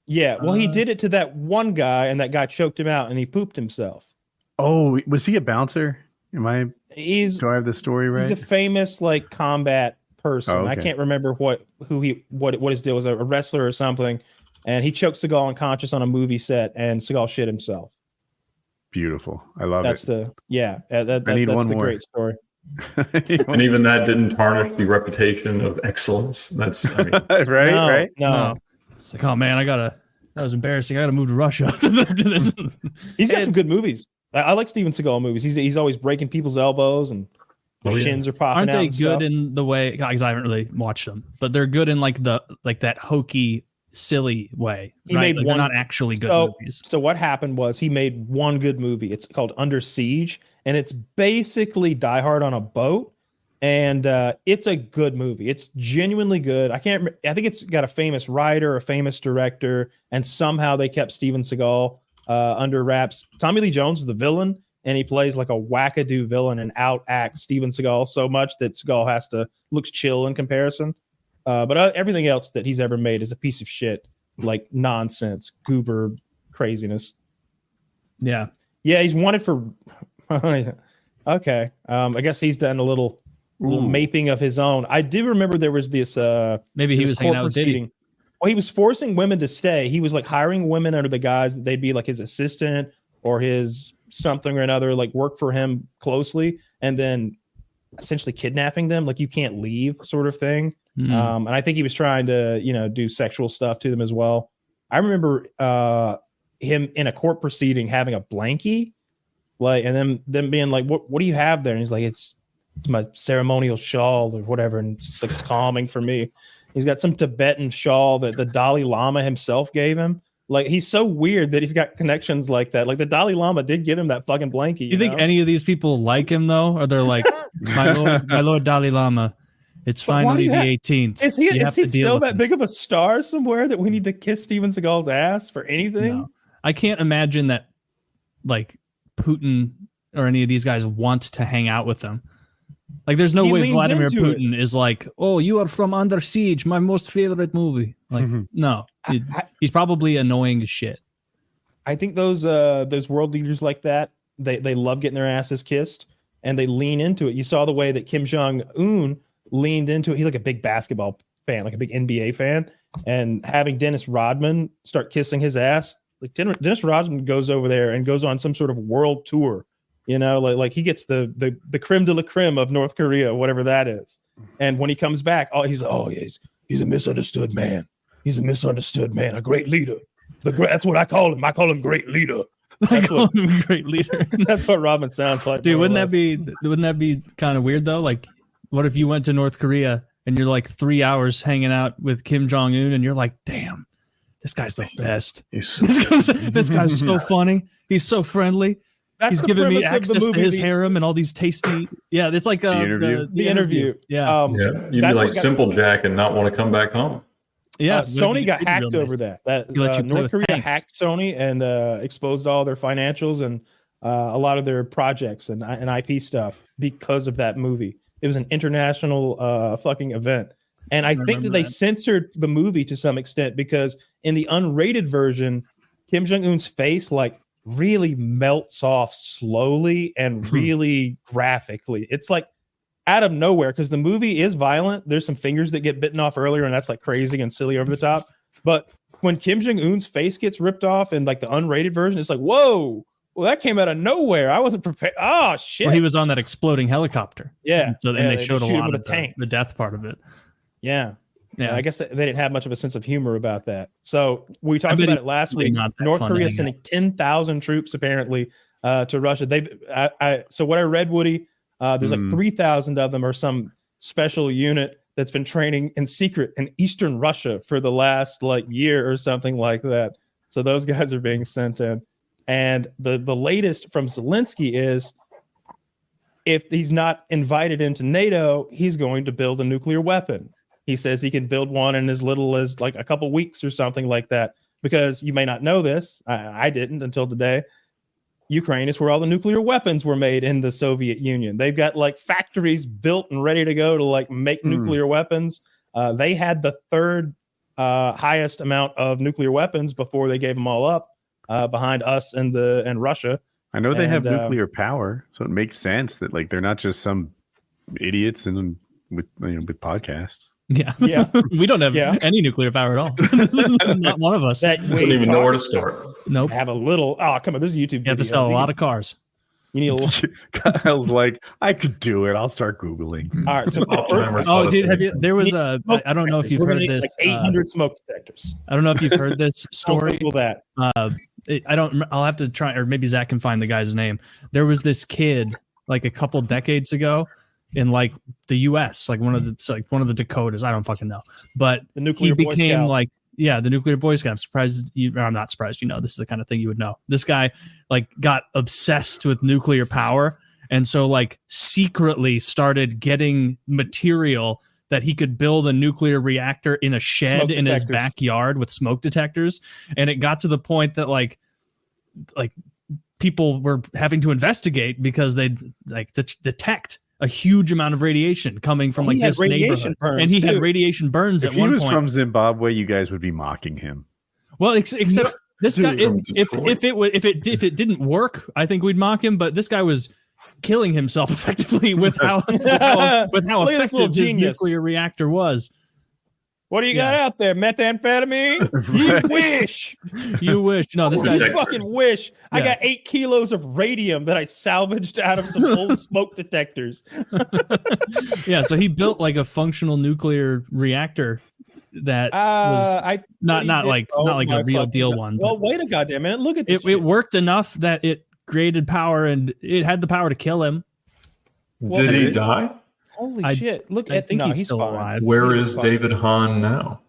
Yeah, well, he did it to that one guy, and that guy choked him out, and he pooped himself. Oh, was he a bouncer? Do I have the story right? He's a famous like combat person. Oh, okay. I can't remember what his deal was. A wrestler or something, and he choked Seagal unconscious on a movie set, and Seagal shit himself. Beautiful. I love it. That's the great story. And even that didn't tarnish the reputation of excellence. That's right. No. It's like, oh man, that was embarrassing. I got to move to Russia. He's got some good movies. I like Steven Seagal movies. He's always breaking people's elbows and shins are popping out. Aren't they good in the way? Because I haven't really watched them, but they're good in like that hokey, silly way. They're not actually good movies. So what happened was he made one good movie. It's called Under Siege, and it's basically Die Hard on a boat. And it's a good movie. It's genuinely good. I think it's got a famous writer, a famous director, and somehow they kept Steven Seagal under wraps. Tommy Lee Jones is the villain, and he plays like a wackadoo villain and outacts Steven Seagal so much that Seagal looks chill in comparison. But everything else that he's ever made is a piece of shit, like nonsense, goober craziness. Yeah. He's wanted for. Okay, I guess he's done a little maping of his own. I do remember there was this. Maybe he was hanging out with Diddy. Well, he was forcing women to stay. He was like hiring women under the guise that they'd be like his assistant or his something or another, like work for him closely, and then essentially kidnapping them, like you can't leave, sort of thing. And I think he was trying to, do sexual stuff to them as well. I remember him in a court proceeding having a blankie, like, and then them being like, "What do you have there?" And he's like, "It's my ceremonial shawl or whatever," and it's calming for me. He's got some Tibetan shawl that the Dalai Lama himself gave him. Like, he's so weird that he's got connections like that. Like, the Dalai Lama did give him that fucking blankie. You think any of these people like him, though? Or they're like, my Lord Dalai Lama, it's finally the 18th. Is he still that big of a star somewhere that we need to kiss Steven Seagal's ass for anything? No. I can't imagine that, like, Putin or any of these guys want to hang out with them. Like, there's no He way leans Vladimir into it. Putin is like, "Oh, you are from Under Siege, my most favorite movie." Like, no, he's probably annoying as shit. I think those world leaders like that, they love getting their asses kissed and they lean into it. You saw the way that Kim Jong Un leaned into it. He's like a big basketball fan, like a big NBA fan, and having Dennis Rodman start kissing his ass. Like Dennis Rodman goes over there and goes on some sort of world tour. You know, like he gets the creme de la creme of North Korea, whatever that is. And when he comes back, he's a misunderstood man. He's a misunderstood man, a great leader. That's what I call him. I call him great leader. I call him great leader. That's what Robin sounds like. Dude, wouldn't that be kind of weird though? Like, what if you went to North Korea and you're like 3 hours hanging out with Kim Jong Un and you're like, damn, this guy's the best. This guy's so funny. He's so friendly. He's giving me access to his harem and all these tasty. Yeah, it's like the interview. Yeah, you'd be like Simple Jack and not want to come back home. Yeah, Sony got hacked over that. North Korea hacked Sony and exposed all their financials and a lot of their projects and IP stuff because of that movie. It was an international fucking event. And I think that they censored the movie to some extent because in the unrated version, Kim Jong-un's face like really melts off slowly and really graphically. It's like out of nowhere because the movie is violent. There's some fingers that get bitten off earlier, and that's like crazy and silly over the top. But when Kim Jong-un's face gets ripped off in like the unrated version, it's like, whoa, well, that came out of nowhere. I wasn't prepared. Oh, shit. Well, he was on that exploding helicopter. Yeah. And so then they showed a lot of the death part of it. Yeah. Yeah, I guess they didn't have much of a sense of humor about that. So we talked about it last week. North Korea sending 10,000 troops apparently to Russia. So what I read, Woody, there's like 3,000 of them or some special unit that's been training in secret in Eastern Russia for the last like year or something like that. So those guys are being sent in. And the latest from Zelensky is if he's not invited into NATO, he's going to build a nuclear weapon. He says he can build one in as little as like a couple weeks or something like that. Because you may not know this, I didn't until today. Ukraine is where all the nuclear weapons were made in the Soviet Union. They've got like factories built and ready to go to like make nuclear weapons. They had the third highest amount of nuclear weapons before they gave them all up behind us and Russia. I know they have nuclear power, so it makes sense that like they're not just some idiots and with podcasts. Yeah. We don't have any nuclear power at all. Not one of us. We don't even know where to start. Nope. Have a little. Oh, come on. There's a YouTube video. You have to sell a lot of cars. You need a little. Kyle's like, I could do it. I'll start Googling. All right. So, dude, there was a. I don't know if you've heard this. Like 800 smoke detectors. I don't know if you've heard this story. That. I'll have to try, or maybe Zach can find the guy's name. There was this kid like a couple decades ago in like the US, like one of the Dakotas. I don't fucking know. But the nuclear he became Boy Scout. like, yeah, the nuclear Boy Scout. I'm not surprised. You know, this is the kind of thing you would know. This guy like got obsessed with nuclear power. And so like secretly started getting material that he could build a nuclear reactor in a shed in his backyard with smoke detectors. And it got to the point that like people were having to investigate because they'd like detect a huge amount of radiation coming from like this neighborhood. And he had radiation burns at one point. If he was from Zimbabwe, you guys would be mocking him. Well, except this guy, if it didn't work, I think we'd mock him. But this guy was killing himself effectively with how effective his nuclear reactor was. What do you got out there? Methamphetamine? You wish. You wish. No, this guy fucking wish. Yeah. I got 8 kilos of radium that I salvaged out of some old smoke detectors. Yeah, so he built like a functional nuclear reactor that was not like a real deal one. Well, wait a goddamn minute. Look at this. It worked enough that it created power and it had the power to kill him. Did he die? Holy shit! Look, I think he's still alive. Where is David Hahn now?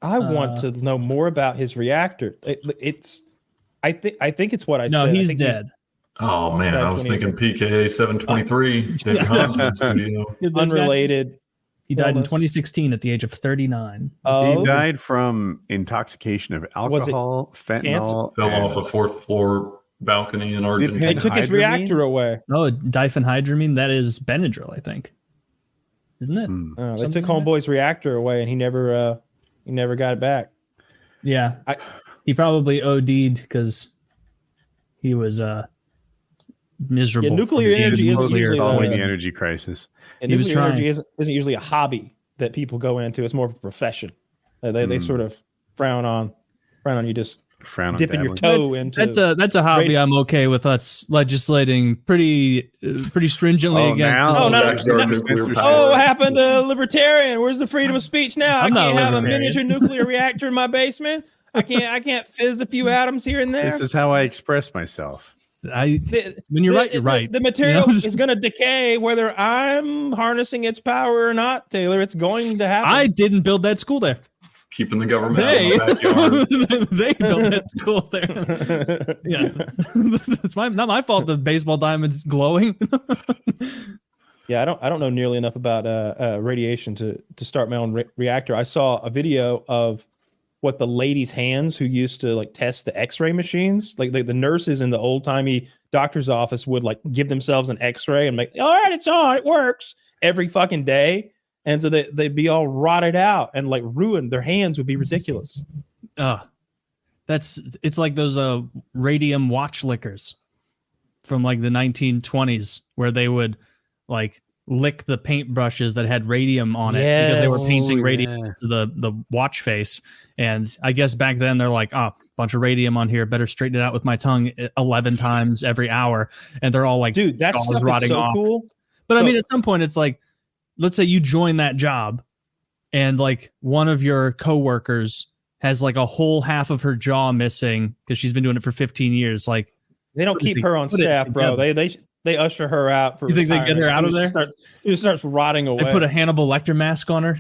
I want to know more about his reactor. I think it's what I said. No, he's dead. Oh man, I was thinking PKA 723. David Hahn's in the studio. Unrelated. He died in 2016 at the age of 39. He died from intoxication of alcohol, fentanyl. Fell off a 4th floor balcony in Argentina. They took his reactor away. No, diphenhydramine. That is Benadryl, I think. Isn't it? They took Homeboy's reactor away, and he never got it back. Yeah, he probably OD'd because he was miserable. Yeah, nuclear energy isn't usually following the energy crisis. And nuclear energy isn't usually a hobby that people go into. It's more of a profession. They sort of frown on you just dipping your toe into. That's a hobby. I'm okay with us legislating pretty stringently against. What happened to libertarian? Where's the freedom of speech now? I can't have a miniature nuclear reactor in my basement. I can't fizz a few atoms here and there. This is how I express myself. When you're right, you're right. The material is going to decay whether I'm harnessing its power or not, Taylor. It's going to happen. I didn't build that school there. Keeping the government out of the backyard. They built that school there. Yeah, it's not my fault. The baseball diamond's glowing. Yeah, I don't know nearly enough about radiation to start my own reactor. I saw a video of what the ladies' hands who used to like test the X-ray machines, like the nurses in the old timey doctor's office would like give themselves an X-ray and make, all right, it's on, it works every fucking day. And so they'd be all rotted out and like ruined. Their hands would be ridiculous. It's like those radium watch lickers from like the 1920s where they would like lick the paintbrushes that had radium on it because they were painting radium to the watch face. And I guess back then they're like, bunch of radium on here, better straighten it out with my tongue 11 times every hour. And they're all like, dude, that stuff is so cool. But I mean, at some point it's like, let's say you join that job and like one of your coworkers has like a whole half of her jaw missing because she's been doing it for 15 years. Like they don't keep her on staff, bro. They usher her out. For you think retirement. They get her out of there? She starts rotting away. They put a Hannibal Lecter mask on her.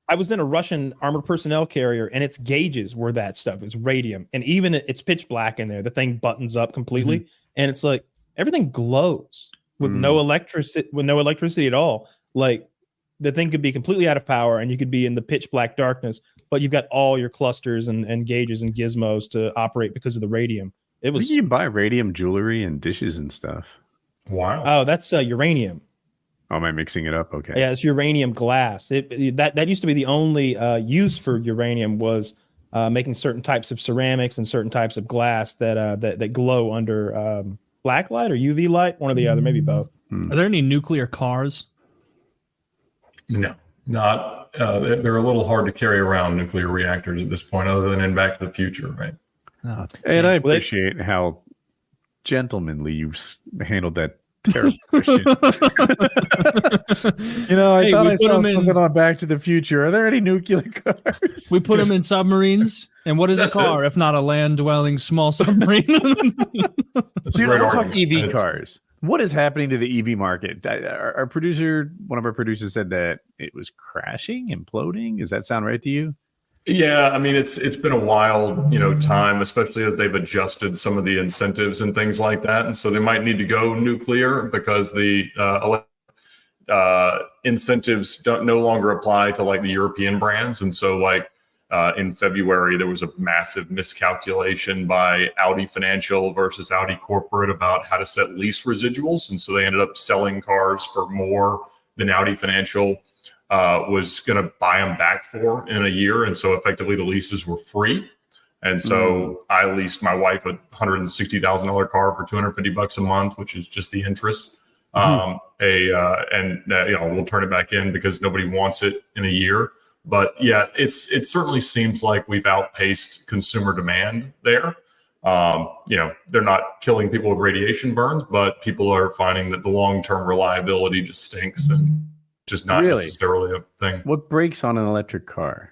I was in a Russian armored personnel carrier, and its gauges were that stuff. It's radium, and even it's pitch black in there. The thing buttons up completely, and it's like everything glows with no electricity at all. Like the thing could be completely out of power, and you could be in the pitch black darkness, but you've got all your clusters and gauges and gizmos to operate because of the radium. It was. You can buy radium jewelry and dishes and stuff. Wow. Oh, that's uranium. Oh, am I mixing it up? Okay. Yeah, it's uranium glass. That used to be the only use for uranium was making certain types of ceramics and certain types of glass that glow under black light or UV light, one or the other, maybe both. Are there any nuclear cars? No, not. They're a little hard to carry around, nuclear reactors at this point, other than in Back to the Future, right? Oh, and I appreciate how gentlemanly you handled that terrible question. I thought I saw something on Back to the Future. Are there any nuclear cars? We put them in submarines. And what is a car if not a land-dwelling small submarine? That's a great argument. EV cars. What is happening to the EV market? One of our producers said that it was crashing, imploding. Does that sound right to you? Yeah, I mean, it's been a wild, time, especially as they've adjusted some of the incentives and things like that. And so they might need to go nuclear because the incentives no longer apply to like the European brands. And so like in February, there was a massive miscalculation by Audi Financial versus Audi Corporate about how to set lease residuals. And so they ended up selling cars for more than Audi Financial was going to buy them back for in a year. And so effectively the leases were free. And so I leased my wife a $160,000 car for $250 a month, which is just the interest. We'll turn it back in because nobody wants it in a year. But yeah, it certainly seems like we've outpaced consumer demand there. They're not killing people with radiation burns, but people are finding that the long-term reliability just stinks and just not necessarily a thing. What breaks on an electric car?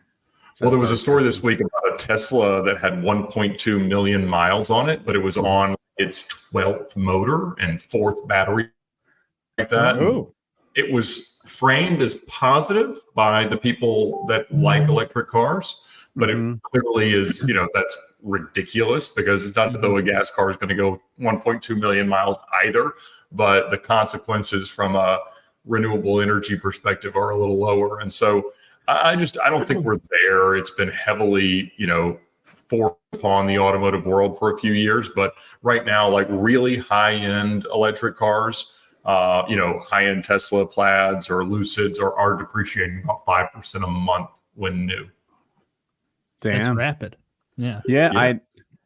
Well, there was a story this week about a Tesla that had 1.2 million miles on it, but it was on its 12th motor and 4th battery like that. Oh. It was framed as positive by the people that like electric cars, but it clearly is, that's ridiculous because it's not as though a gas car is going to go 1.2 million miles either, but the consequences from a renewable energy perspective are a little lower. And so I don't think we're there. It's been heavily, forced upon the automotive world for a few years. But right now, like really high-end electric cars, high-end Tesla Plaids or Lucids are depreciating about 5% a month when new. Damn. That's rapid. Yeah. Yeah.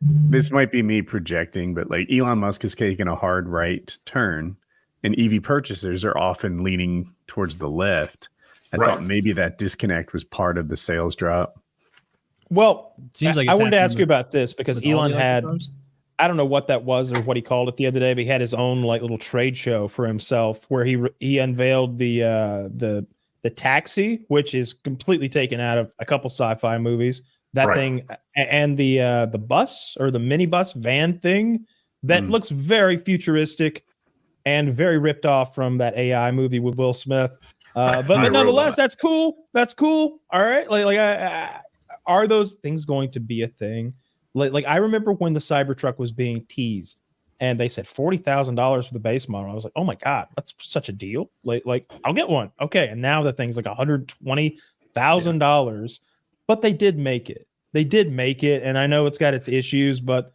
This might be me projecting, but like Elon Musk has taken a hard right turn, and EV purchasers are often leaning towards the left. I thought maybe that disconnect was part of the sales drop. Well, seems like I wanted to ask you about this because Elon had, I don't know what that was or what he called it the other day, but he had his own like little trade show for himself where he unveiled the taxi, which is completely taken out of a couple sci-fi movies. That thing and the bus or the minibus van thing that looks very futuristic and very ripped off from that AI movie with Will Smith. But nonetheless, that's cool. That's cool. All right. Are those things going to be a thing? Like I remember when the Cybertruck was being teased and they said $40,000 for the base model. I was like, oh my God, that's such a deal. Like I'll get one. Okay. And now the thing's like $120,000, but they did make it. And I know it's got its issues, but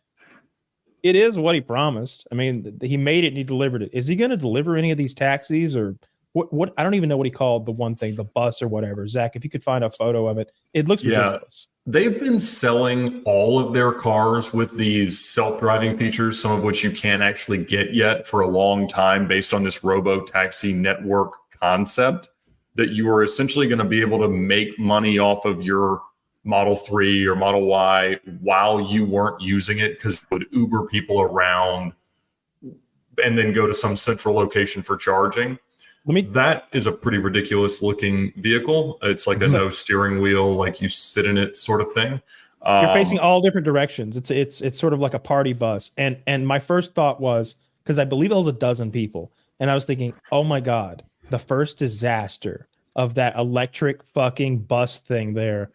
it is what he promised. I mean, he made it and he delivered it. Is he going to deliver any of these taxis or what? I don't even know what he called the one thing, the bus or whatever. Zach, if you could find a photo of it, it looks ridiculous. They've been selling all of their cars with these self-driving features, some of which you can't actually get yet for a long time based on this robo-taxi network concept that you are essentially going to be able to make money off of your Model 3 or Model Y while you weren't using it because it would Uber people around and then go to some central location for charging. That is a pretty ridiculous looking vehicle. It's like a no steering wheel, like you sit in it sort of thing. You're facing all different directions. It's sort of like a party bus. And my first thought was, because I believe it was 12 people, and I was thinking, oh my God, the first disaster of that electric fucking bus thing there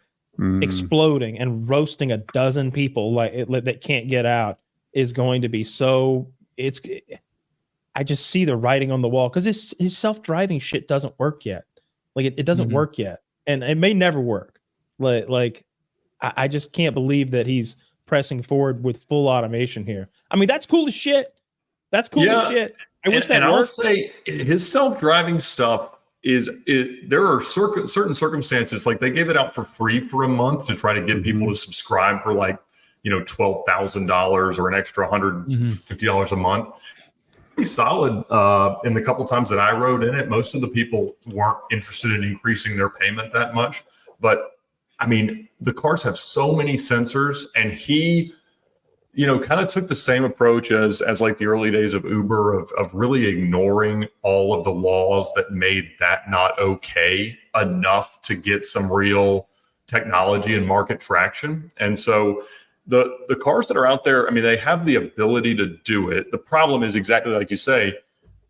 exploding and roasting 12 people that can't get out is going to be so. I just see the writing on the wall because his self-driving shit doesn't work yet. Like it doesn't work yet, and it may never work. Like I just can't believe that he's pressing forward with full automation here. I mean, that's cool as shit. That's cool as shit. I wish that worked. I'll say his self-driving stuff there are certain circumstances, like they gave it out for free for a month to try to get people to subscribe for like, $12,000 or an extra $150 a month. Pretty solid. In the couple times that I rode in it, most of the people weren't interested in increasing their payment that much. But I mean, the cars have so many sensors, and he, kind of took the same approach as like the early days of Uber of really ignoring all of the laws that made that not okay enough to get some real technology and market traction. And so the cars that are out there, I mean, they have the ability to do it. The problem is exactly like you say,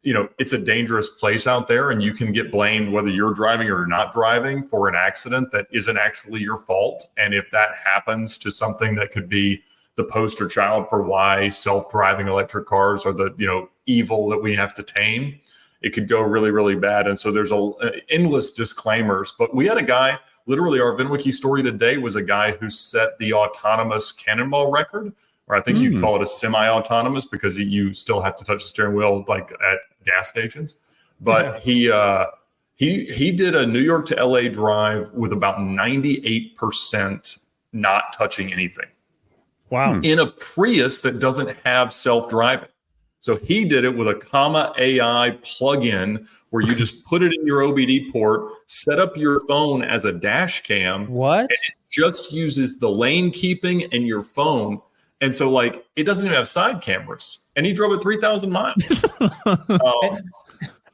it's a dangerous place out there, and you can get blamed whether you're driving or not driving for an accident that isn't actually your fault. And if that happens to something that could be the poster child for why self-driving electric cars are the, evil that we have to tame, it could go really, really bad. And so there's endless disclaimers, but we had a guy, literally our VinWiki story today was a guy who set the autonomous cannonball record, or I think you'd call it a semi-autonomous because you still have to touch the steering wheel like at gas stations. But he did a New York to LA drive with about 98% not touching anything. Wow. In a Prius that doesn't have self-driving. So he did it with a Comma AI plugin where you just put it in your OBD port, set up your phone as a dash cam. What? And it just uses the lane keeping and your phone. And so like, it doesn't even have side cameras. And he drove it 3,000 miles.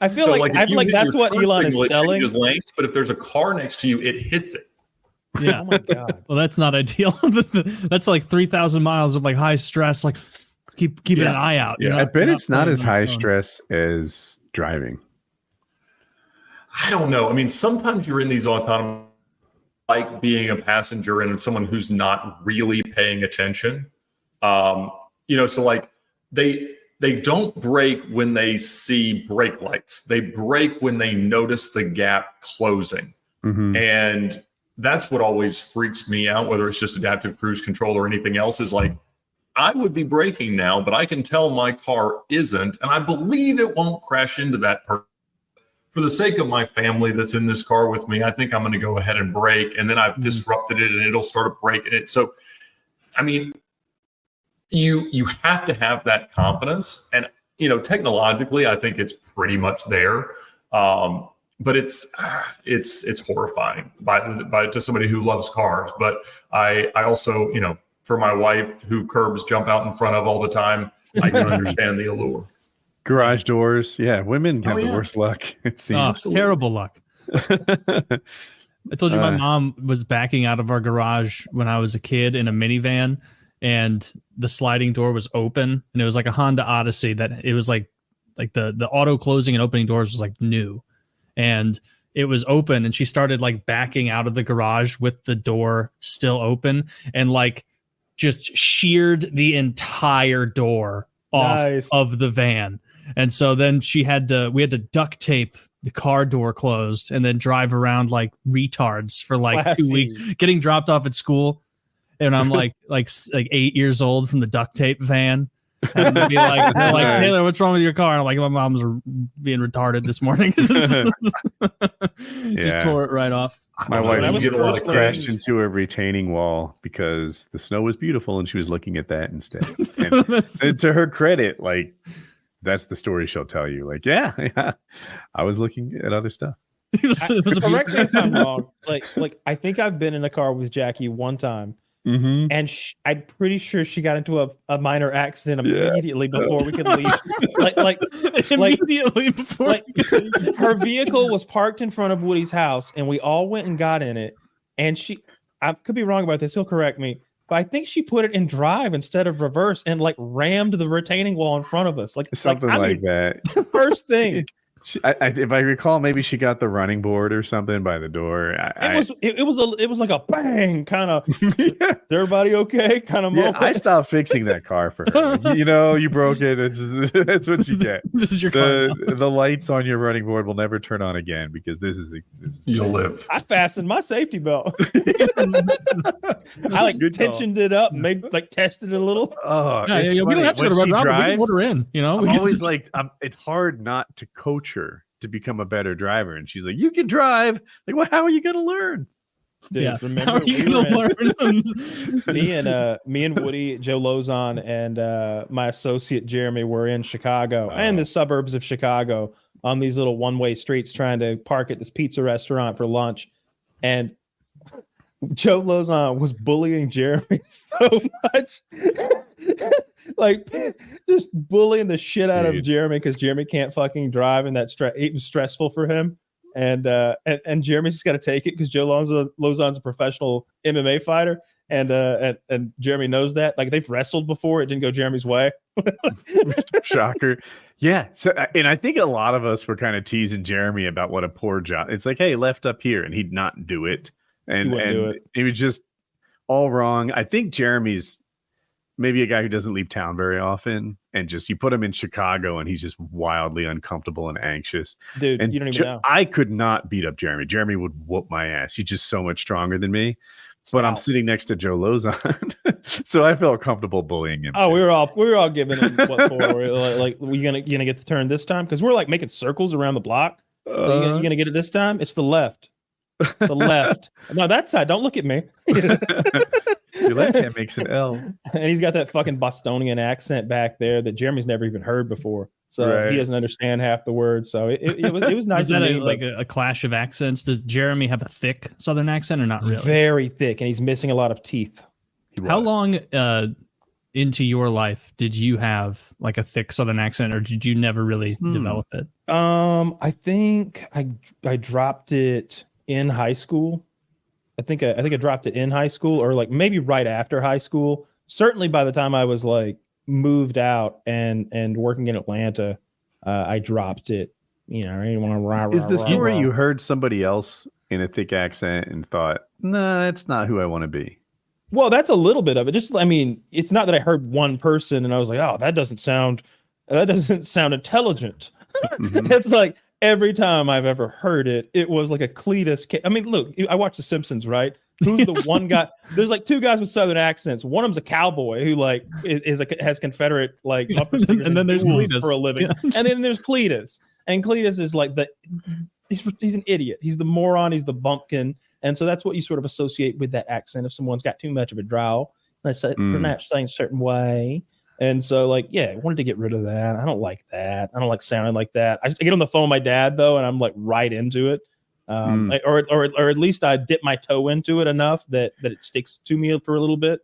I feel like that's what Elon is selling. It changes lanes, but if there's a car next to you, it hits it. Yeah. Oh my God. Well, that's not ideal. That's like 3,000 miles of like high stress. Like keeping an eye out. Yeah, I bet it's not as high stress as driving. I don't know. I mean, sometimes you're in these autonomous, like being a passenger and someone who's not really paying attention. So like they don't brake when they see brake lights. They brake when they notice the gap closing. And that's what always freaks me out, whether it's just adaptive cruise control or anything else, is like, I would be braking now, but I can tell my car isn't, and I believe it won't crash into that person. For the sake of my family that's in this car with me, I think I'm going to go ahead and brake, and then I've disrupted it and it'll start braking it. So, I mean, you have to have that confidence, and technologically, I think it's pretty much there. But it's horrifying by to somebody who loves cars. But I also, for my wife who curbs jump out in front of all the time, I can understand the allure. Garage doors. Yeah. Women have the worst luck. It seems. Terrible luck. I told you my mom was backing out of our garage when I was a kid in a minivan, and the sliding door was open, and it was like a Honda Odyssey that it was like the auto closing and opening doors was like new, and it was open, and she started like backing out of the garage with the door still open, and like just sheared the entire door off of the van. And so then we had to duct tape the car door closed and then drive around like retards for like 2 weeks, getting dropped off at school. And I'm like 8 years old from the duct tape van. And they'd be like, Taylor, what's wrong with your car? And I'm like, my mom's being retarded this morning. Just tore it right off. My wife crashed into a retaining wall because the snow was beautiful and she was looking at that instead. And to her credit, like, that's the story she'll tell you. Like, yeah, I was looking at other stuff. Correct me if I'm wrong. Like I think I've been in a car with Jackie one time, and I'm pretty sure she got into a minor accident immediately before we could leave. Immediately before her vehicle was parked in front of Woody's house, and we all went and got in it. And I could be wrong about this. He'll correct me. But I think she put it in drive instead of reverse and like rammed the retaining wall in front of us. Something like that. First thing. If I recall, maybe she got the running board or something by the door. It was like a bang kind of. Is everybody okay? Kind of moment. I stopped fixing that car for her. You broke it. That's what you get. This is your car. The lights on your running board will never turn on again because this is you'll live. I fastened my safety belt. I tensioned it up, tested it a little. Oh, we don't have to go to Red Robin. We can order in. I'm always like, it's hard not to coach her to become a better driver, and she's like, you can drive. Like, well, how are you gonna learn? Dude, remember, how are you gonna learn? me and Woody, Joe Lozon, and my associate Jeremy were in Chicago and the suburbs of Chicago on these little one-way streets trying to park at this pizza restaurant for lunch, and Joe Lozon was bullying Jeremy so much. Just bullying the shit out of Jeremy because Jeremy can't fucking drive, and it was stressful for him. And Jeremy's just got to take it because Joe Lozon's a professional MMA fighter, and Jeremy knows that. Like, they've wrestled before, it didn't go Jeremy's way. Shocker. Yeah. So, and I think a lot of us were kind of teasing Jeremy about what a poor job. It's like, hey, left up here, and he'd not do it, and he was just all wrong. I think Jeremy's maybe a guy who doesn't leave town very often, and just you put him in Chicago and he's just wildly uncomfortable and anxious. Dude, and you don't even know. I could not beat up Jeremy. Jeremy would whoop my ass. He's just so much stronger than me. But I'm sitting next to Joe Lozon, so I felt comfortable bullying him. Oh, we were all giving him what for? Like, you gonna get the turn this time? Because we're like making circles around the block. So you gonna get it this time? It's the left. The left. No, that side. Don't look at me. Your left hand makes an L. And he's got that fucking Bostonian accent back there that Jeremy's never even heard before. So he doesn't understand half the words. So it was nice. Is that a clash of accents? Does Jeremy have a thick Southern accent or not really? Very thick, and he's missing a lot of teeth. How long into your life did you have like a thick Southern accent, or did you never really develop it? I think I dropped it in high school. I think I dropped it in high school, or like maybe right after high school. Certainly by the time I was like moved out and working in Atlanta, I dropped it. I didn't want to. Is the story you heard somebody else in a thick accent and thought, nah, that's not who I want to be? Well, that's a little bit of it. It's not that I heard one person and I was like, oh, that doesn't sound intelligent. It's like, every time I've ever heard it, it was like a Cletus. I mean, look, I watch The Simpsons, right? Who's the one guy? There's like two guys with Southern accents. One of them's a cowboy who like has Confederate like upper stickers and then there's Cletus for a living, and then there's Cletus. And Cletus is like he's an idiot. He's the moron. He's the bumpkin. And so that's what you sort of associate with that accent. If someone's got too much of a drawl, let's pronounce things a certain way. And so, like, yeah, I wanted to get rid of that. I don't like that. I don't like sounding like that. I get on the phone with my dad, though, and I'm like right into it. Or at least I dip my toe into it enough that it sticks to me for a little bit.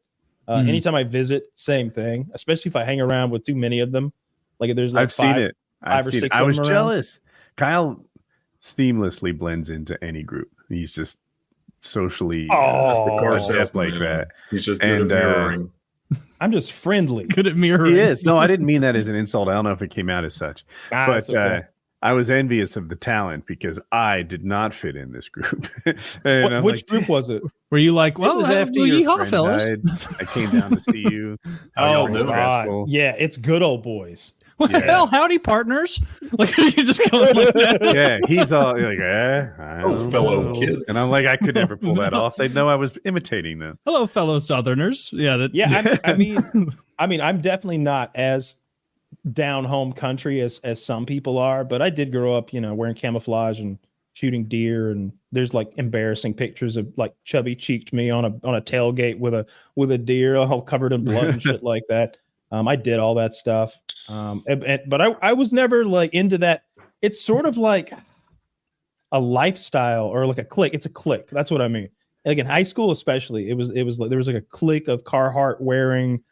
Anytime I visit, same thing, especially if I hang around with too many of them. Like if there's like seen it. Five or six. I was jealous. Kyle seamlessly blends into any group. He's just socially that's the car salesman like that. He's just good at mirroring. I'm just friendly. Good at mirroring. He is. No, I didn't mean that as an insult. I don't know if it came out as such. But okay. I was envious of the talent because I did not fit in this group. Which group was it? Were you like, well, after yeehaw, your fellas? friend died, I came down to see you. Oh, God. Yeah, it's good old boys. Well, howdy, partners. Like, you just going like that. Yeah, he's all like, I don't fellow know. kids. And I'm like, I could never pull that off. They'd know I was imitating them. Hello, fellow Southerners. Yeah. I mean, I'm definitely not as down home country as some people are, but I did grow up, wearing camouflage and shooting deer. And there's like embarrassing pictures of like chubby cheeked me on a tailgate with a deer all covered in blood and shit like that. I did all that stuff. But I was never like into that. It's sort of like a lifestyle or like a clique. It's a clique. That's what I mean. Like in high school, especially, it was like there was like a clique of Carhartt wearing.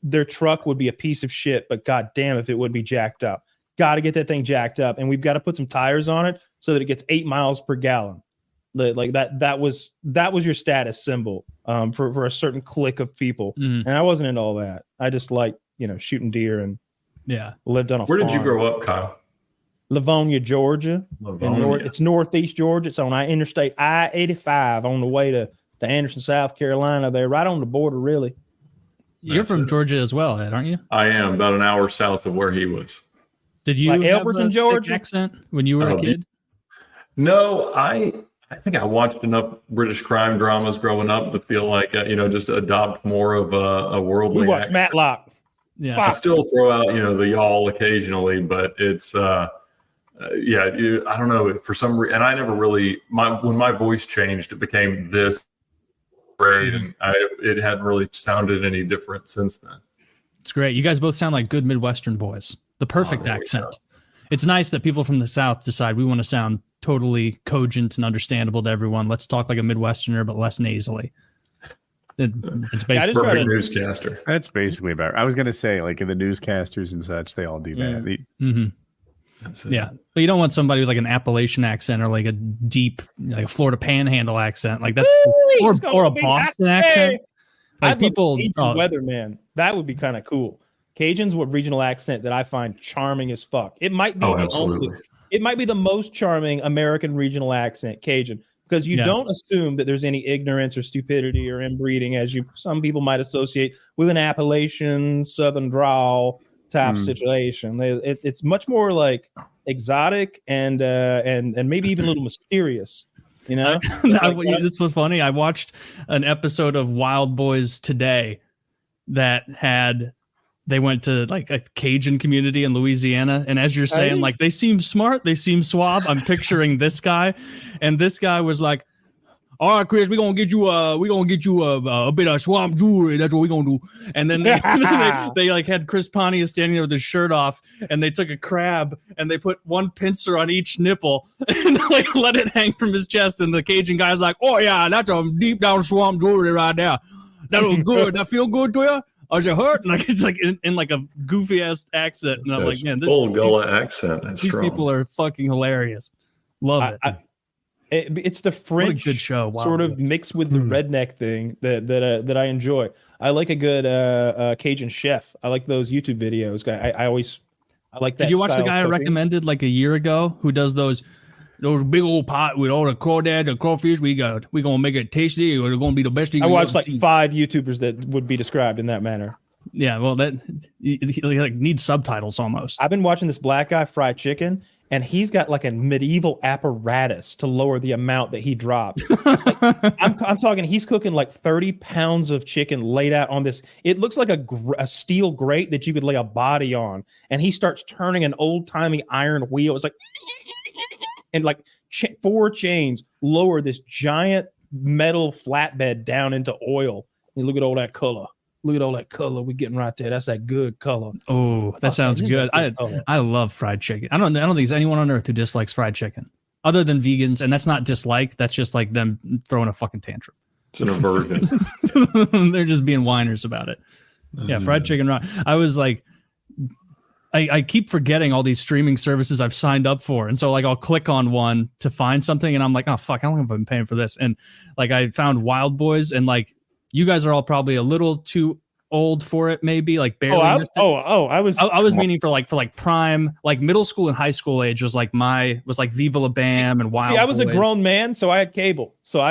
Their truck would be a piece of shit, but god damn if it would be jacked up. Got to get that thing jacked up, and we've got to put some tires on it so that it gets 8 miles per gallon. Like that was your status symbol for a certain clique of people, and I wasn't into all that. I just like shooting deer and lived on a Where farm. did you grow up, Kyle? Livonia, Georgia. Livonia. It's northeast Georgia. It's on Interstate I-85 on the way to Anderson, South Carolina. They're right on the border, really. You're from Georgia as well, Ed, aren't you? I am, about an hour south of where he was. Did you like have Elberton, a Georgia accent when you were a kid? No, I think I watched enough British crime dramas growing up to feel like just adopt more of a worldly. We watched accent. Matlock. Yeah, I still throw out the y'all occasionally, but it's I don't know, for some reason, and I never really when my voice changed, it became this great, and it hadn't really sounded any different since then. It's great. You guys both sound like good Midwestern boys. The perfect accent. It's nice that people from the South decide we want to sound totally cogent and understandable to everyone. Let's talk like a Midwesterner, but less nasally. It's basically perfect newscaster. That's basically about. I was gonna say, like in the newscasters and such, they all do that. That's it. Yeah, but you don't want somebody with like an Appalachian accent or like a deep, like a Florida Panhandle accent, like that's or a Boston accent. Like people, weatherman. That would be kind of cool. Cajun's what regional accent that I find charming as fuck. It might be it might be the most charming American regional accent, Cajun, because you don't assume that there's any ignorance or stupidity or inbreeding as some people might associate with an Appalachian Southern drawl type situation. It's much more like exotic and maybe even a little mysterious. This was funny. I watched an episode of Wild Boys today that they went to like a Cajun community in Louisiana. And as you're saying, like they seem smart, they seem suave. I'm picturing this guy, and this guy was like, all right, Chris, we're gonna get you a bit of swamp jewelry. That's what we're gonna do. And then they like had Chris Pontius standing there with his shirt off, and they took a crab and they put one pincer on each nipple and like let it hang from his chest. And the Cajun guy's like, oh yeah, that's a deep down swamp jewelry right there. That was good. That feel good to you? Or is it hurt? And like it's like in like a goofy ass accent. And I'm like, man, full Gullah accent. That's these strong. people are fucking hilarious. Love it. It's the French good show, sort of mixed with the redneck thing that I enjoy. I like a good Cajun chef. I like those YouTube videos. I like that. Did you watch the guy I recommended like a year ago who does those big old pot with all the crawdad, the crawfish? We're gonna make it tasty. Or it's gonna be the best thing. I watched like 5 YouTubers that would be described in that manner. Yeah, well, that he like needs subtitles almost. I've been watching this black guy fry chicken, and he's got like a medieval apparatus to lower the amount that he drops. Like, I'm talking, he's cooking like 30 pounds of chicken laid out on this. It looks like a steel grate that you could lay a body on. And he starts turning an old timey iron wheel. It's like, and like 4 chains lower this giant metal flatbed down into oil. And look at all that color. Look at all that color we're getting right there. That's that good color. Oh, that sounds good. I love fried chicken. I don't think there's anyone on earth who dislikes fried chicken other than vegans. And that's not dislike. That's just like them throwing a fucking tantrum. It's an aversion. They're just being whiners about it. Yeah, fried chicken. I was like, I keep forgetting all these streaming services I've signed up for. And so like I'll click on one to find something and I'm like, oh fuck, how long have I been paying for this? And like I found Wild Boys, and like you guys are all probably a little too old for it, maybe like barely. I was meaning for like prime, like middle school and high school age was like Viva La Bam and Wild Boys. I was a grown man, so I had cable. So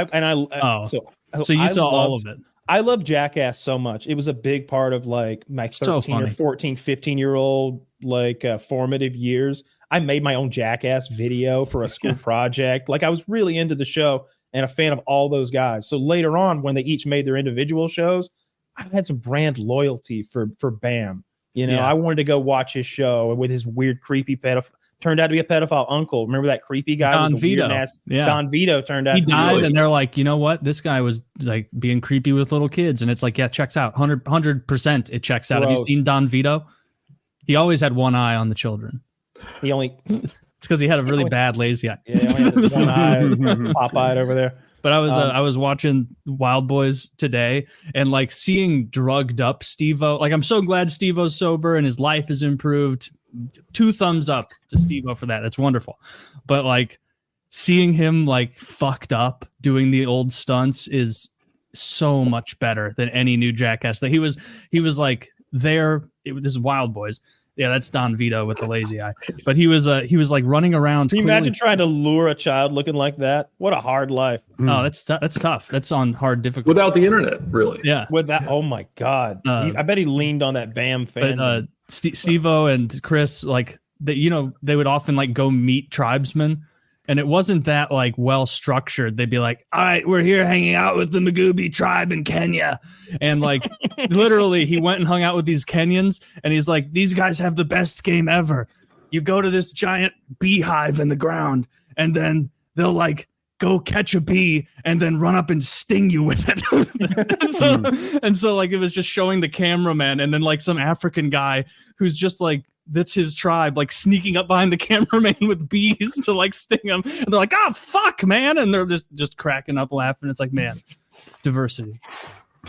you saw all of it. I love Jackass so much. It was a big part of like my 13 or 14, 15-year-old like formative years. I made my own Jackass video for a school project. Like I was really into the show and a fan of all those guys. So later on, when they each made their individual shows, I had some brand loyalty for Bam. You know, I wanted to go watch his show with his weird, creepy pedophile. Turned out to be a pedophile uncle. Remember that creepy guy? Don Vito. Don Vito turned out. He died, and they're like, you know what? This guy was like being creepy with little kids, and it's like, yeah, checks out. 100%. It checks out. Gross. Have you seen Don Vito? He always had one eye on the children. He only. It's because he had a really bad lazy eye. Yeah, he only had one eye, pop-eyed over there. But I was watching Wild Boys today and like seeing drugged up Steve-O. Like I'm so glad Steve-O's sober and his life is improved. 2 thumbs up to Steve-O for that. That's wonderful. But like seeing him like fucked up doing the old stunts is so much better than any new Jackass. That he was like there. This is Wild Boys. Yeah, that's Don Vito with the lazy eye. But he was like running around. Can you imagine trying to lure a child looking like that? What a hard life. Oh, that's tough. That's on hard difficulty. Without the internet, really. Yeah. With that, oh my God. I bet he leaned on that Bam fan. But Steve-O and Chris, like they would often like go meet tribesmen. And it wasn't that like well structured. They'd be like, all right, we're here hanging out with the Magubi tribe in Kenya. And like literally he went and hung out with these Kenyans and he's like, these guys have the best game ever. You go to this giant beehive in the ground and then they'll like go catch a bee and then run up and sting you with it. and so like it was just showing the cameraman and then like some African guy who's just like, that's his tribe, like sneaking up behind the cameraman with bees to like sting him. And they're like, oh, fuck, man. And they're just cracking up laughing. It's like, man, diversity.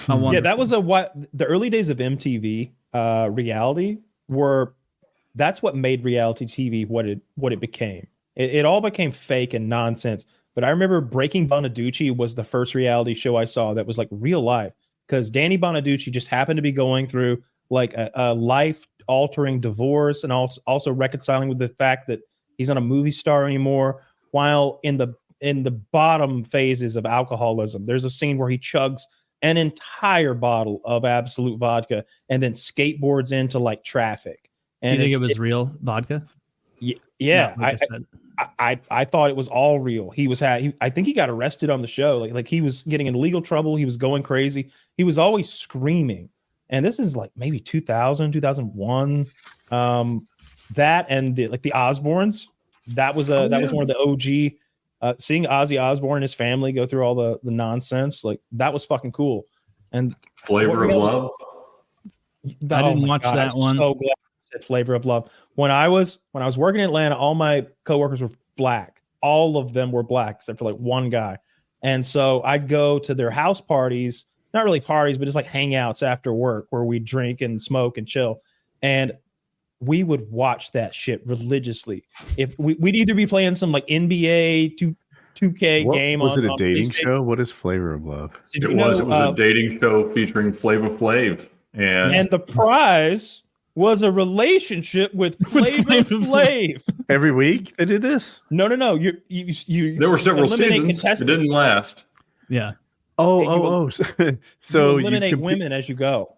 Yeah, that was the early days of MTV reality that's what made reality TV what it became. It all became fake and nonsense. But I remember Breaking Bonaducci was the first reality show I saw that was like real life, because Danny Bonaducci just happened to be going through like a life-altering divorce and also reconciling with the fact that he's not a movie star anymore, while in the bottom phases of alcoholism. There's a scene where he chugs an entire bottle of Absolute vodka and then skateboards into like traffic. And do you think it was real vodka? Yeah. No, I thought it was all real. I think he got arrested on the show. Like he was getting in legal trouble. He was going crazy. He was always screaming. And this is like maybe 2000, 2001. That and the Osbournes. That was one of the OG. Seeing Ozzy Osbourne and his family go through all the nonsense, like that was fucking cool. And Flavor of Love. I didn't watch that one. So glad you said Flavor of Love. When I was working in Atlanta, all my coworkers were black. All of them were black except for like one guy. And so I'd go to their house parties. Not really parties, but just like hangouts after work where we drink and smoke and chill. And we would watch that shit religiously. If we'd either be playing some like NBA 2K game. Was it a dating show? What is Flavor of Love? It was a dating show featuring Flavor Flav. And the prize was a relationship with Flavor Flav. Every week they did this? No. You there were several seasons. It didn't last. Yeah. So you eliminate women as you go.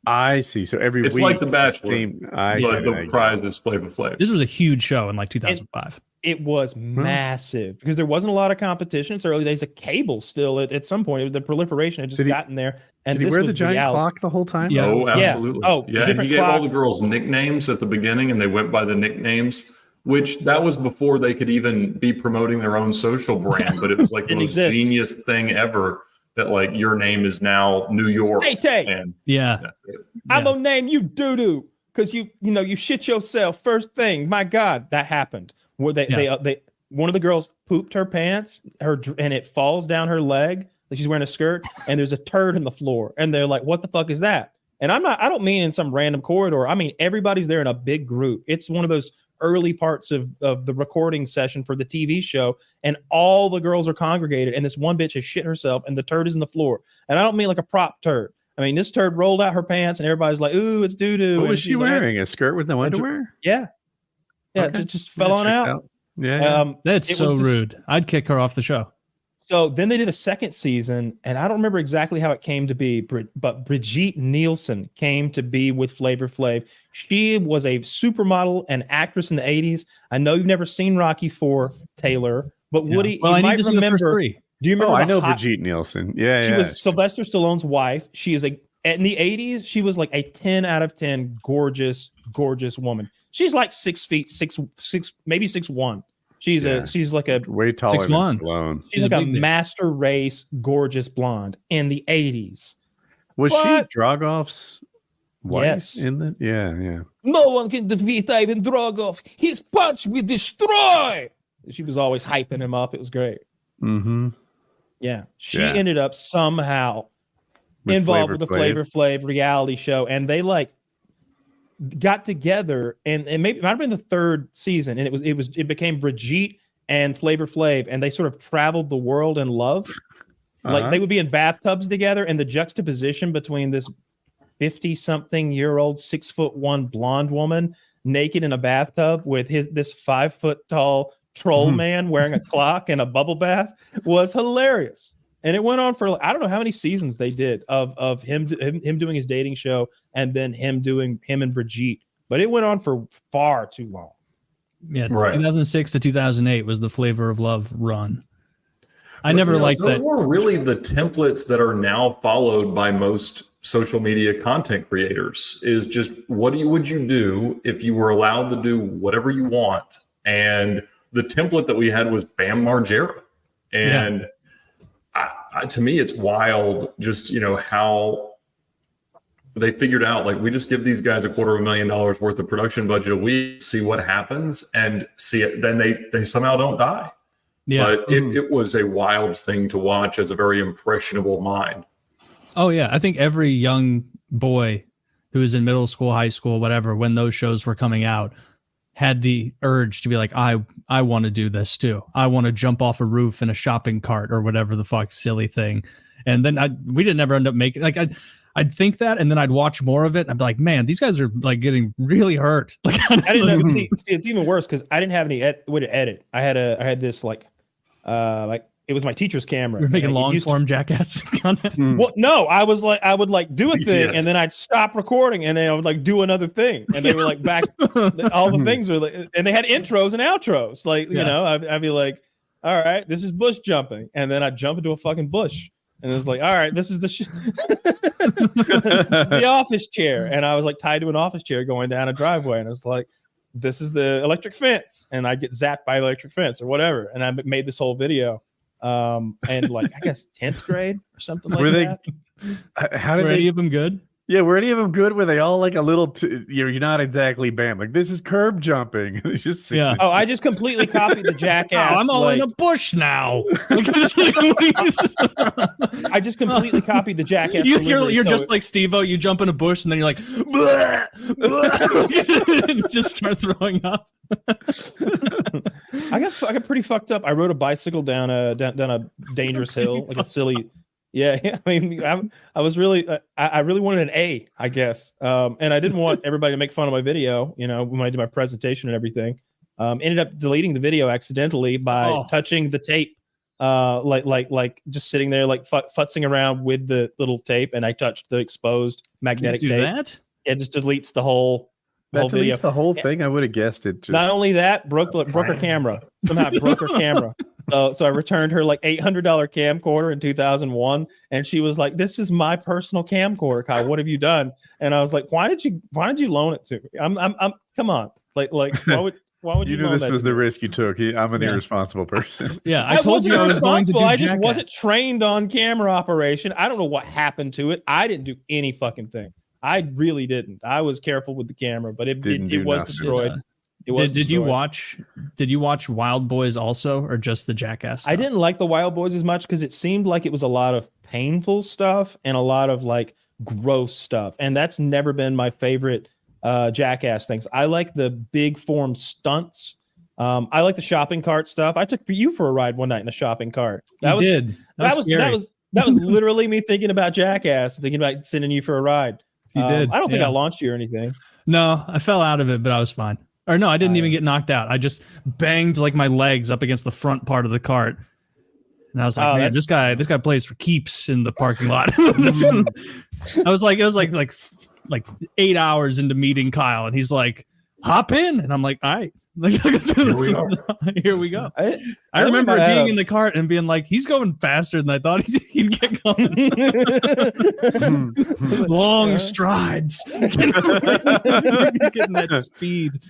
I see. So every It's week, like The Bachelor, but the prize is Flavor Flav. This was a huge show in like 2005. It was massive because there wasn't a lot of competition. It's early days of cable still. At some point, the proliferation had just gotten there. And did he wear the giant clock the whole time? Yeah. Oh, absolutely. Yeah. Oh, yeah. And he gave all the girls nicknames at the beginning, and they went by the nicknames, which that was before they could even be promoting their own social brand. But it was like the most genius thing ever that like your name is now New York. Tay. And that's it. I'm gonna name you Doo-Doo because you shit yourself first thing. My God, that happened. Where they one of the girls pooped her pants, and it falls down her leg. Like she's wearing a skirt, and there's a turd in the floor, and they're like, "What the fuck is that?" And I don't mean in some random corridor. I mean everybody's there in a big group. It's one of those early parts of the recording session for the TV show, and all the girls are congregated, and this one bitch has shit herself, and the turd is in the floor. And I don't mean like a prop turd. I mean this turd rolled out her pants, and everybody's like, "Ooh, it's doo-doo." What was she wearing? A skirt with no underwear? Yeah. Yeah, okay. just fell on out. Yeah. That's so rude. I'd kick her off the show. So then they did a second season, and I don't remember exactly how it came to be, but Brigitte Nielsen came to be with Flavor Flav. She was a supermodel and actress in the 80s. I know you've never seen Rocky IV, Taylor, but Woody, well, I need to see the first three. Do you remember? I know Brigitte Nielsen. Yeah, she was Sylvester Stallone's wife. She is in the 80s, she was like a 10 out of 10 gorgeous woman. She's like 6 feet, six, maybe 6'1". She's like a way taller than Stallone. She's like a master race, gorgeous blonde in the 80s. Was she Dragov's wife in that? Yeah. No one can defeat Ivan Dragov. His punch will destroy. She was always hyping him up. It was great. Mm-hmm. Yeah. She ended up somehow involved with the Flavor Flav reality show, and they like got together, and maybe it might have been the third season, and it became Brigitte and Flavor Flav, and they sort of traveled the world in love. Like they would be in bathtubs together, and the juxtaposition between this 50-something-year-old 6'1" blonde woman naked in a bathtub with this 5-foot-tall troll man wearing a clock and a bubble bath was hilarious. And it went on for I don't know how many seasons they did of him doing his dating show, and then him and Brigitte. But it went on for far too long. Yeah, right. 2006 to 2008 was the Flavor of Love run. I never liked that. Those were really the templates that are now followed by most social media content creators. Is just would you do if you were allowed to do whatever you want? And the template that we had was Bam Margera, and to me, it's wild just, how they figured out, like, we just give these guys $250,000 worth of production budget a week, see what happens, and see it. Then they somehow don't die. Yeah. But it was a wild thing to watch as a very impressionable mind. Oh, yeah. I think every young boy who was in middle school, high school, whatever, when those shows were coming out, had the urge to be like, I want to do this too. I want to jump off a roof in a shopping cart or whatever the fuck silly thing. And then we didn't ever end up making, like, I'd think that, and then I'd watch more of it. And I'd be like, man, these guys are like getting really hurt. Like, I didn't know. See, it's even worse because I didn't have any way to edit. I had this like it was my teacher's camera. You're making long form jackass content. Well, no, I would do a thing, and then I'd stop recording, and then I would like do another thing, and they were like back. All the things were like, and they had intros and outros. Like I'd be like, all right, this is bush jumping, and then I'd jump into a fucking bush, and it was like, all right, this is this is the office chair, and I was like tied to an office chair going down a driveway, and it was like, this is the electric fence, and I'd get zapped by electric fence or whatever, and I made this whole video. And like I guess 10th grade or something like that. How did any of them good? Yeah, were any of them good? Were they all like a little? You're not exactly Bam. Like this is curb jumping. It's just Oh, I just completely copied the jackass. I'm all in a bush now. I just completely copied the jackass. You're just like Steve-O. You jump in a bush and then you're like, blah, blah, and just start throwing up. I got pretty fucked up. I rode a bicycle down a dangerous hill, like a silly. Yeah. I mean, I was really, I really wanted an A, I guess. And I didn't want everybody to make fun of my video, when I did my presentation and everything. Ended up deleting the video accidentally by touching the tape. like just sitting there like futzing around with the little tape, and I touched the exposed magnetic do tape. that? It just deletes the whole video. The whole thing. I would have guessed it. Just Not only that, broke her camera. Somehow broke her camera. So I returned her like $800 camcorder in 2001, and she was like, "This is my personal camcorder, Kyle. What have you done?" And I was like, "Why did you loan it to me? I'm come on, like why would you knew loan this that was to the me?" risk you took. I'm an irresponsible person. Yeah, I told you I was going to do I just Jackass. wasn't trained on camera operation. I don't know what happened to it. I didn't do any fucking thing. I really didn't. I was careful with the camera, but it was destroyed. Did you watch Wild Boys also, or just the Jackass stuff? I didn't like the Wild Boys as much because it seemed like it was a lot of painful stuff and a lot of like gross stuff, and that's never been my favorite Jackass things. I like the big form stunts. I like the shopping cart stuff. I took you for a ride one night in a shopping cart. That was literally me thinking about Jackass, thinking about sending you for a ride. You did. I don't think I launched you or anything. No, I fell out of it, but I was fine. Or no, I didn't even get knocked out. I just banged like my legs up against the front part of the cart. And I was like, man, this guy plays for keeps in the parking lot. I was like, it was like 8 hours into meeting Kyle, and he's like, hop in. And I'm like, all right. Here we go. I remember being in the cart and being like, he's going faster than I thought he'd get going. Long strides. Getting that speed.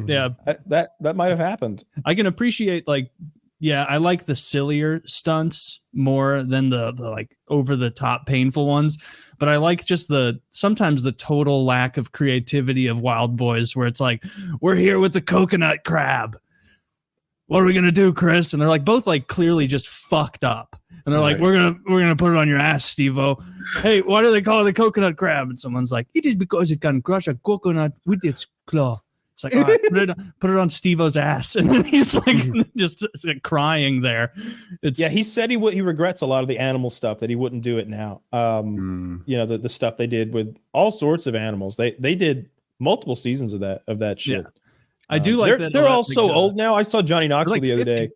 Yeah. That might have happened. I can appreciate I like the sillier stunts more than the like over the top painful ones. But I like just sometimes the total lack of creativity of Wild Boys, where it's like, we're here with the coconut crab. What are we gonna do, Chris? And they're like both like clearly just fucked up. And they're like, we're gonna put it on your ass, Steve-O. Hey, why do they call it the coconut crab? And someone's like, it is because it can crush a coconut with its claw. It's like, all right, put it on Steve-O's ass. And then he's like just crying there. He said he regrets a lot of the animal stuff, that he wouldn't do it now. You know, the stuff they did with all sorts of animals. They did multiple seasons of that shit. Yeah. I do like that. They're all so old now. I saw Johnny Knoxville like the other 50. day.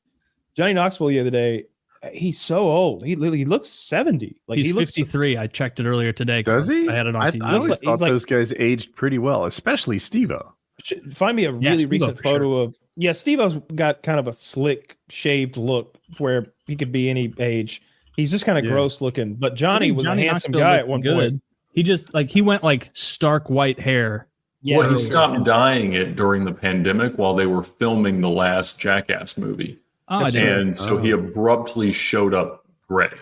Johnny Knoxville the other day. He's so old. He looks 70. Like he's he looks 53. I checked it earlier today. Does he? I had it on TV. I always thought those guys aged pretty well, especially Steve-O. Find me a really recent photo of Steve-O's got kind of a slick shaved look where he could be any age. He's just kind of gross looking, but Johnny was a handsome guy at one point. He just he went like stark white hair. Yeah, well, he stopped dyeing it during the pandemic while they were filming the last Jackass movie. So he abruptly showed up gray,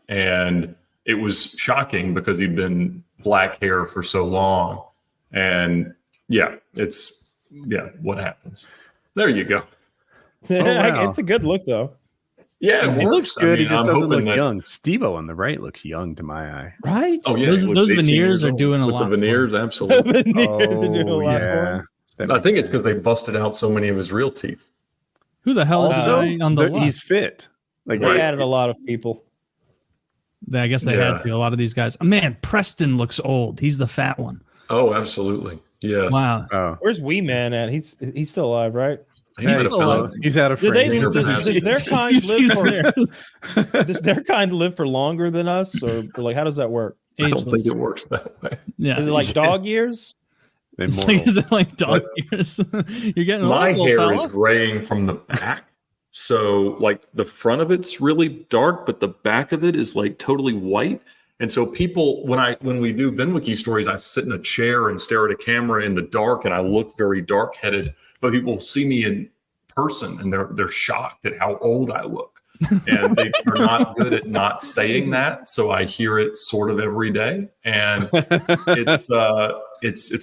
and it was shocking because he'd been black hair for so long. And what happens? There you go. Wow. It's a good look, though. Yeah, it looks good. He just doesn't look young. Steve-O on the right looks young to my eye. Right? Oh yeah, those veneers are doing a lot. The veneers, absolutely. Yeah. I think it's because they busted out so many of his real teeth. Who the hell is on the left? He's fit. Like they added a lot of people. I guess they had to. A lot of these guys. Man, Preston looks old. He's the fat one. Oh, absolutely. Yes. Wow. Oh. Where's Wee Man at? He's still alive, right? He's still alive. He's out of frame. Does their kind live for longer than us, or like how does that work? I don't think it works that way. Yeah. Is it like dog years? Is it like dog years? You're getting my hair fella? is graying from the back. So like the front of it's really dark, but the back of it is like totally white. And so people, when we do VinWiki stories, I sit in a chair and stare at a camera in the dark, and I look very dark-headed. But people see me in person, and they're shocked at how old I look, and they are not good at not saying that. So I hear it sort of every day, and it's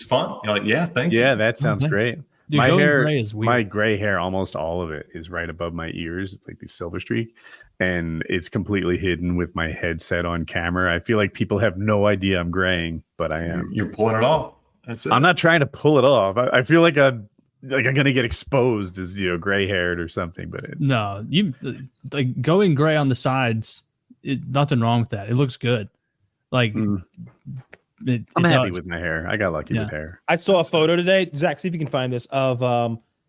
fun. You're like, yeah, thank you. Yeah, that sounds great. Dude, my hair gray is weird. My gray hair, almost all of it is right above my ears. It's like the silver streak, and it's completely hidden with my headset on camera. I feel like people have no idea I'm graying, but I am. You're pulling it off. That's it. I'm not trying to pull it off. I feel like I'm gonna get exposed as gray haired or something. But no, you like going gray on the sides. Nothing wrong with that. It looks good. Like I'm happy with my hair. I got lucky with hair. I saw a photo today. Zach, see if you can find this of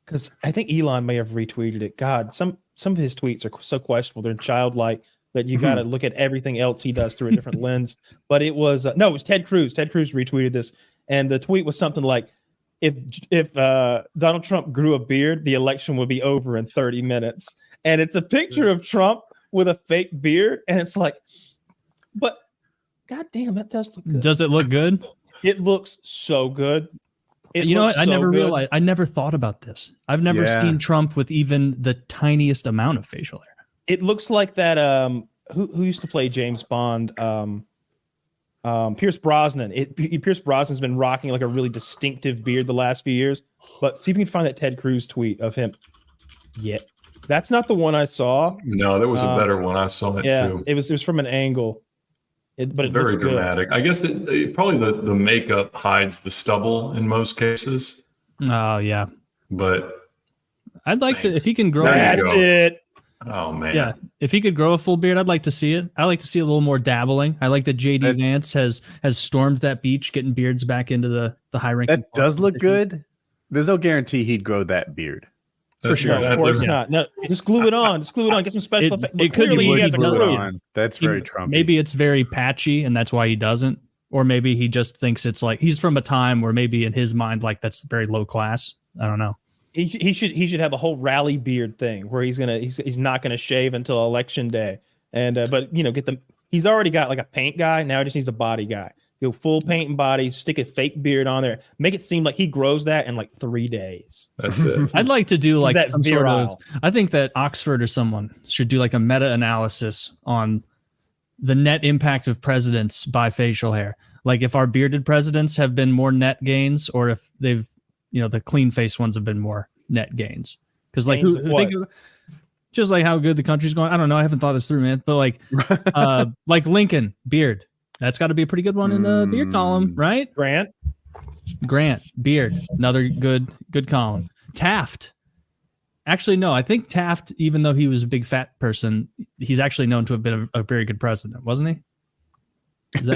because I think Elon may have retweeted it. God, some some of his tweets are so questionable. They're childlike that you got to look at everything else he does through a different lens. But it was it was Ted Cruz. Ted Cruz retweeted this, and the tweet was something like, "If Donald Trump grew a beard, the election would be over in 30 minutes." And it's a picture of Trump with a fake beard, and it's like, but goddamn, that does look good. Does it look good? It looks so good. You know what? I never realized. I never thought about this. I've never seen Trump with even the tiniest amount of facial hair. It looks like that. Who used to play James Bond? Pierce Brosnan. Pierce Brosnan's been rocking like a really distinctive beard the last few years. But see if you can find that Ted Cruz tweet of him. Yeah, that's not the one I saw. No, there was a better one. I saw it too. It was from an angle. But it very looks dramatic. Good. I guess it probably the makeup hides the stubble in most cases. Oh yeah, but I'd like to if he can grow. That's it. Oh man, yeah. If he could grow a full beard, I'd like to see it. I like to see a little more dabbling. I like that JD Vance has stormed that beach, getting beards back into the high rank. That does look good. There's no guarantee he'd grow that beard. For sure. Of course not. No, just glue it on. Just glue it on. Get some special effects. It could be. He has a on. That's very Trumpy. Maybe it's very patchy, and that's why he doesn't. Or maybe he just thinks it's like he's from a time where maybe in his mind, like that's very low class. I don't know. He should have a whole rally beard thing where he's not gonna shave until election day. And but he's already got like a paint guy. Now he just needs a body guy. Go full paint and body, stick a fake beard on there, make it seem like he grows that in like 3 days. That's it. I'd like to do like some sort virile. of. I think that Oxford or someone should do like a meta-analysis on the net impact of presidents by facial hair. Like if our bearded presidents have been more net gains, or if they've, the clean face ones have been more net gains. Because like who think of, just like how good the country's going. I don't know. I haven't thought this through, man. But like Lincoln beard. That's got to be a pretty good one in the beard column, right? Grant, beard, another good column. Taft. Actually, no, I think Taft, even though he was a big fat person, he's actually known to have been a very good president, wasn't he?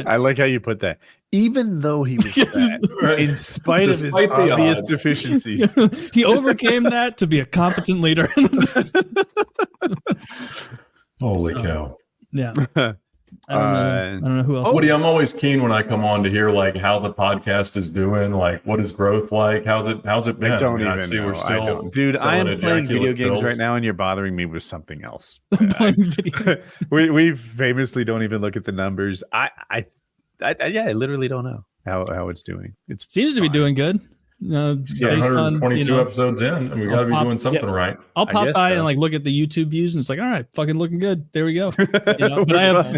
I like how you put that. Even though he was fat, in spite of his obvious deficiencies. He overcame that to be a competent leader. Holy cow. Yeah. I don't know who else. Woody, I'm always keen when I come on to hear like how the podcast is doing. Like, what is growth like? How's it been? I don't even know. We're still dude, I am playing video games right now, and you're bothering me with something else. We famously don't even look at the numbers. I literally don't know how it's doing. It seems to be doing good. 722 episodes in, and we got to be doing something right. I'll pop by and like look at the YouTube views, and it's like, all right, fucking looking good. There we go. But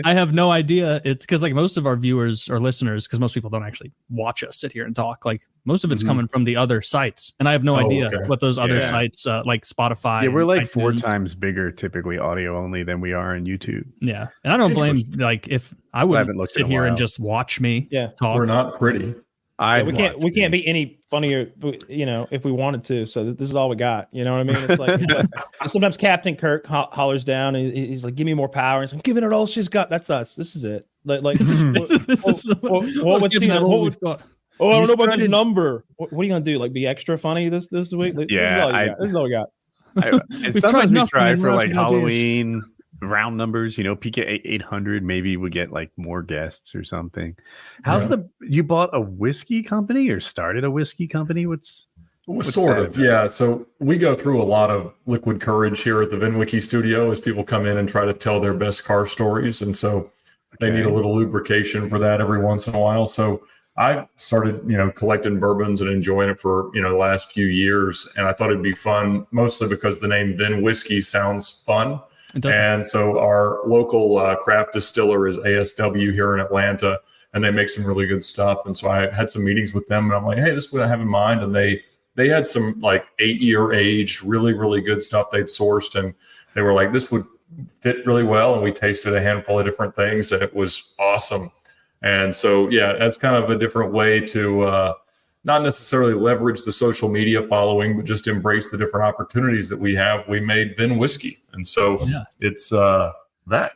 I have no idea. It's because like most of our viewers or listeners, because most people don't actually watch us sit here and talk. Like most of it's coming from the other sites, and I have no idea what those other sites like Spotify. Yeah, we're like iTunes. 4 times bigger, typically audio only, than we are on YouTube. Yeah, and I don't blame like if I wouldn't sit here and just watch me talk. We're not pretty. We can't be any funnier, if we wanted to. So this is all we got. You know what I mean? It's like sometimes Captain Kirk hollers down and he's like, "Give me more power." And he's like, "Giving it all she's got." That's us. This is it. Like I don't know about this number. What are you gonna do? Like be extra funny this week? Yeah, this is all we got. Sometimes we try for like Halloween round numbers, PKA 800, maybe we get like more guests or something. You bought a whiskey company or started a whiskey company? What's sort of, yeah. So we go through a lot of liquid courage here at the VinWiki studio as people come in and try to tell their best car stories. And so they need a little lubrication for that every once in a while. So I started, collecting bourbons and enjoying it for, the last few years. And I thought it'd be fun, mostly because the name VinWhiskey sounds fun. And so our local craft distiller is ASW here in Atlanta, and they make some really good stuff. And so I had some meetings with them, and I'm like, hey, this is what I have in mind. And they had some like 8-year aged, really, really good stuff they'd sourced. And they were like, this would fit really well. And we tasted a handful of different things, and it was awesome. And so, yeah, that's kind of a different way to not necessarily leverage the social media following, but just embrace the different opportunities that we have. We made VinWhiskey. And so it's that. So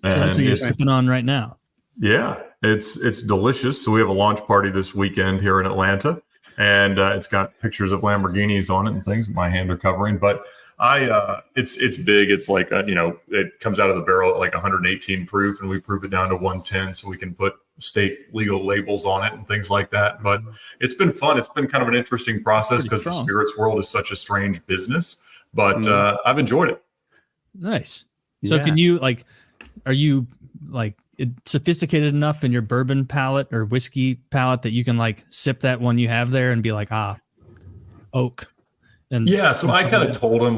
that's what you're sipping on right now. Yeah, it's delicious. So we have a launch party this weekend here in Atlanta, and it's got pictures of Lamborghinis on it and things my hand are covering. But It's big. It's like, it comes out of the barrel at like 118 proof, and we proof it down to 110 so we can put state legal labels on it and things like that. But it's been fun. It's been kind of an interesting process because the spirits world is such a strange business, but I've enjoyed it. Nice. So can you are you sophisticated enough in your bourbon palate or whiskey palate that you can sip that one you have there and be like, oak? And yeah, so I kind of told him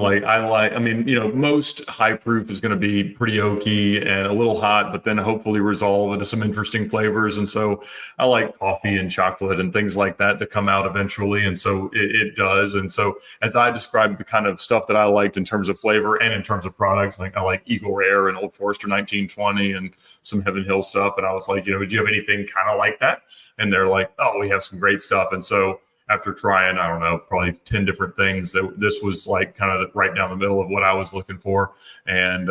most high proof is going to be pretty oaky and a little hot, but then hopefully resolve into some interesting flavors. And so I like coffee and chocolate and things like that to come out eventually. And so it does. And so as I described the kind of stuff that I liked in terms of flavor and in terms of products, I like Eagle Rare and Old Forester 1920 and some Heaven Hill stuff. And I was like, do you have anything kind of like that? And they're like, oh, we have some great stuff. And so after trying, I don't know, probably 10 different things, that this was kind of right down the middle of what I was looking for. And,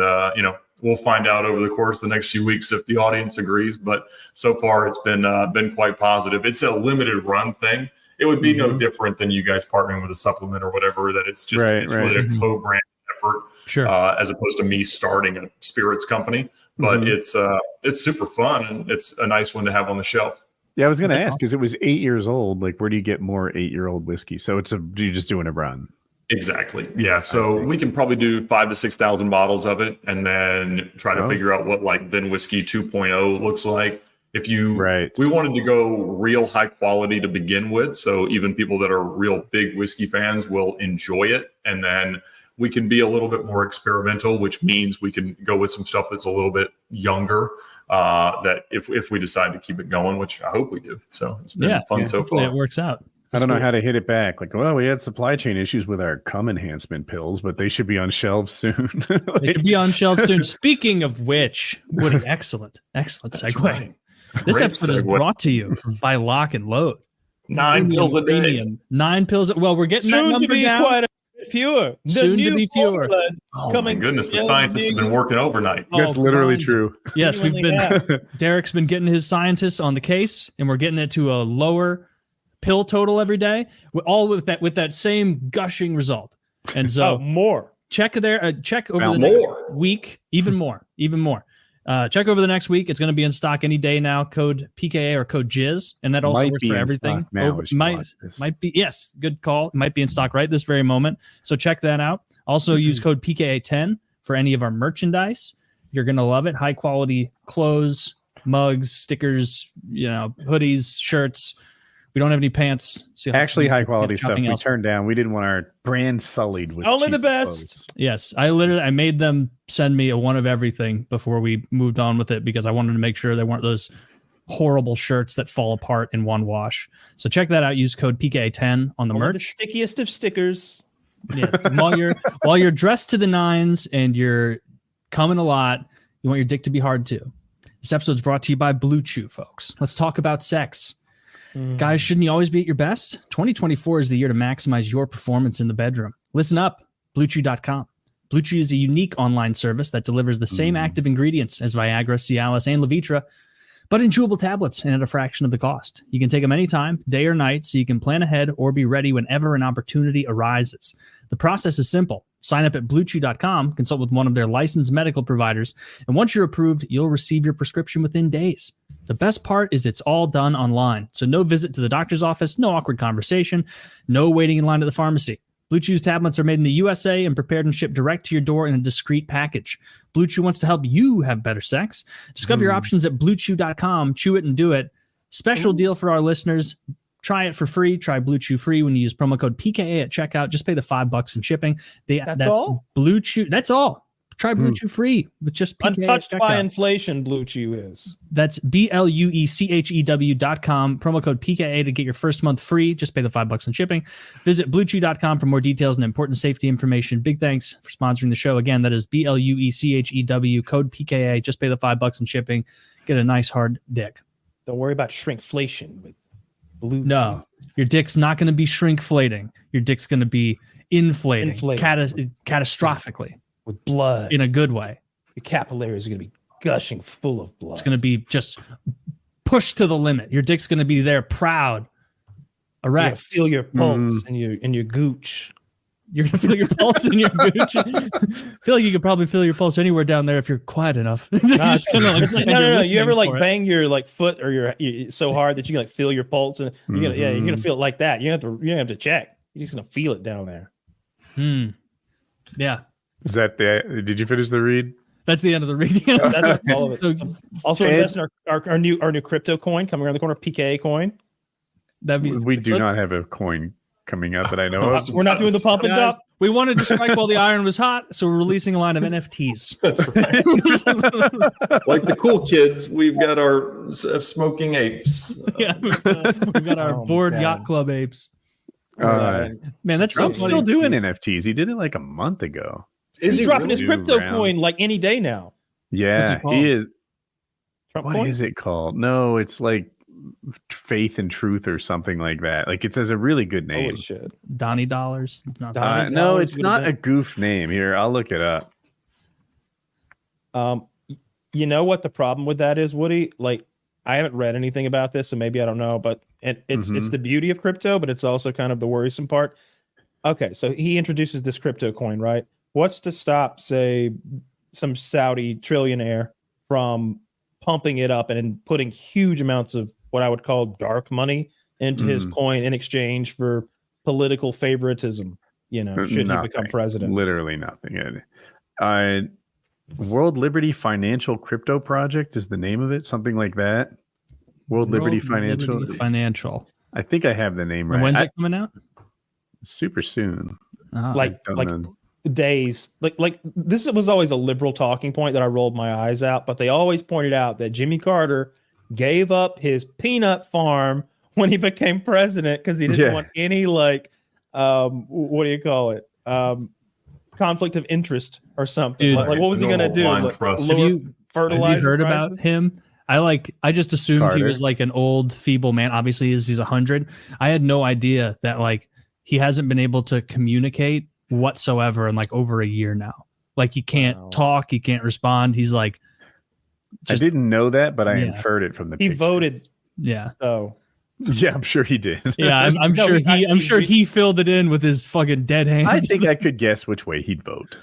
we'll find out over the course of the next few weeks if the audience agrees. But so far it's been quite positive. It's a limited run thing. It would be no different than you guys partnering with a supplement or whatever, that it's just, really a co-brand effort, as opposed to me starting a spirits company. But it's super fun, and it's a nice one to have on the shelf. Yeah, I was going to ask, because it was 8 years old. Where do you get more 8-year-old whiskey? So you're just doing a run. Exactly. Yeah. So we can probably do 5,000 to 6,000 bottles of it, and then try to figure out what Then Whiskey 2.0 looks like. We wanted to go real high quality to begin with, so even people that are real big whiskey fans will enjoy it, and then we can be a little bit more experimental, which means we can go with some stuff that's a little bit younger. That if we decide to keep it going, which I hope we do. So it's been fun so far. It works out. I don't know how to hit it back. We had supply chain issues with our cum enhancement pills, but they should be on shelves soon. They should be on shelves soon. Speaking of which, Woody, excellent segue. Right. This episode is brought to you by Lock and Load. 9 pills a day. 9 pills. Well, we're getting soon that number down. Quite a bit fewer. Soon to be fewer. Oh my goodness, the scientists have been working overnight. That's literally true. Yes, Derek's been getting his scientists on the case, and we're getting it to a lower pill total every day, with that same gushing result. And so more. Check over the next week, even more. Check over the next week. It's going to be in stock any day now. Code PKA or code JIZ, and that also works for everything. Might be, yes, good call. It might be in stock right this very moment. So check that out. Also use code PKA10 for any of our merchandise. You're going to love it. High quality clothes, mugs, stickers, hoodies, shirts. We don't have any pants. Actually, high quality stuff we turned down. We didn't want our brand sullied with only the best. Clothes. Yes, I made them send me a one of everything before we moved on with it, because I wanted to make sure there weren't those horrible shirts that fall apart in one wash. So check that out. Use code PKA10 on the merch. The stickiest of stickers. Yes. While you're dressed to the nines and you're coming a lot, you want your dick to be hard too. This episode is brought to you by Blue Chew, folks. Let's talk about sex. Guys, shouldn't you always be at your best? 2024 is the year to maximize your performance in the bedroom. Listen up, BlueChew.com. Blue Chew is a unique online service that delivers the same active ingredients as Viagra, Cialis, and Levitra, but in chewable tablets and at a fraction of the cost. You can take them anytime, day or night, so you can plan ahead or be ready whenever an opportunity arises. The process is simple. Sign up at BlueChew.com, consult with one of their licensed medical providers, and once you're approved, you'll receive your prescription within days. The best part is it's all done online, so no visit to the doctor's office, no awkward conversation, no waiting in line at the pharmacy. Blue Chew's tablets are made in the USA and prepared and shipped direct to your door in a discreet package. Blue Chew wants to help you have better sex. Discover your options at BlueChew.com. Chew it and do it. Special deal for our listeners. Try it for free. Try Blue Chew free when you use promo code PKA at checkout. Just pay the $5 in shipping. That's all? Blue Chew. That's all. Try Blue Chew free with just PKA. Untouched by inflation, Blue Chew is. That's BLUECHEW.com. Promo code PKA to get your first month free. Just pay the $5 in shipping. Visit BlueChew.com for more details and important safety information. Big thanks for sponsoring the show. Again, that is BLUECHEW, code PKA. Just pay the $5 in shipping. Get a nice hard dick. Don't worry about shrinkflation with Blue Chew. No, your dick's not going to be shrinkflating. Your dick's going to be inflating. Catastrophically. With blood. In a good way. Your capillaries are going to be gushing full of blood. It's going to be just pushed to the limit. Your dick's going to be there proud, erect. Feel your pulse and your gooch. You're gonna feel your pulse in your gooch. I feel like you could probably feel your pulse anywhere down there if you're quiet enough. No. You ever like bang your like foot or your so hard that you can like feel your pulse, and you're gonna feel it like that. You don't have to check. You're just gonna feel it down there. Yeah. Is that did you finish the read? That's the end of the read. That's all of it. Also, invest in our new crypto coin coming around the corner, PKA coin. We do not have a coin coming up that I know of. We're not doing the pump and dump. We wanted to strike while the iron was hot, so we're releasing a line of NFTs. That's right. Like the cool kids, we've got our smoking apes. Yeah, we've got our bored yacht club apes. Man, that's Trump's so funny. still doing NFTs. He did it like a month ago. He's dropping really his crypto coin like any day now. Yeah, he is. Trump What coin? is it called? No, it's like Faith and Truth or something like that. Like it says a really good name. Holy shit. Donnie Dollars. Not Donnie No, Dollars it's would not have a goof name. Here, I'll look it up. You know what the problem with that is, Woody? Like, I haven't read anything about this, so maybe I don't know, but it's the beauty of crypto, but it's also kind of the worrisome part. Okay, so he introduces this crypto coin, right? What's to stop, say, some Saudi trillionaire from pumping it up and putting huge amounts of what I would call dark money into his coin in exchange for political favoritism, should he become president? Literally nothing. World Liberty Financial Crypto Project is the name of it, something like that. World Liberty Financial. I think I have the name right. And when's it coming out? Super soon. Like days. Like this was always a liberal talking point that I rolled my eyes out, but they always pointed out that Jimmy Carter gave up his peanut farm when he became president because he didn't want any what do you call it? Conflict of interest or something. Dude, like what was he gonna do? Have you heard about him? I just assumed Carter. He was like an old feeble man. Obviously he's 100. I had no idea that like he hasn't been able to communicate whatsoever in like over a year now. Like he can't talk, he can't respond. He's like I didn't know that, but I inferred it from the He pictures. voted. Yeah. Oh. Yeah, I'm sure he did. Yeah, I'm sure he filled it in with his fucking dead hand. I think I could guess which way he'd vote.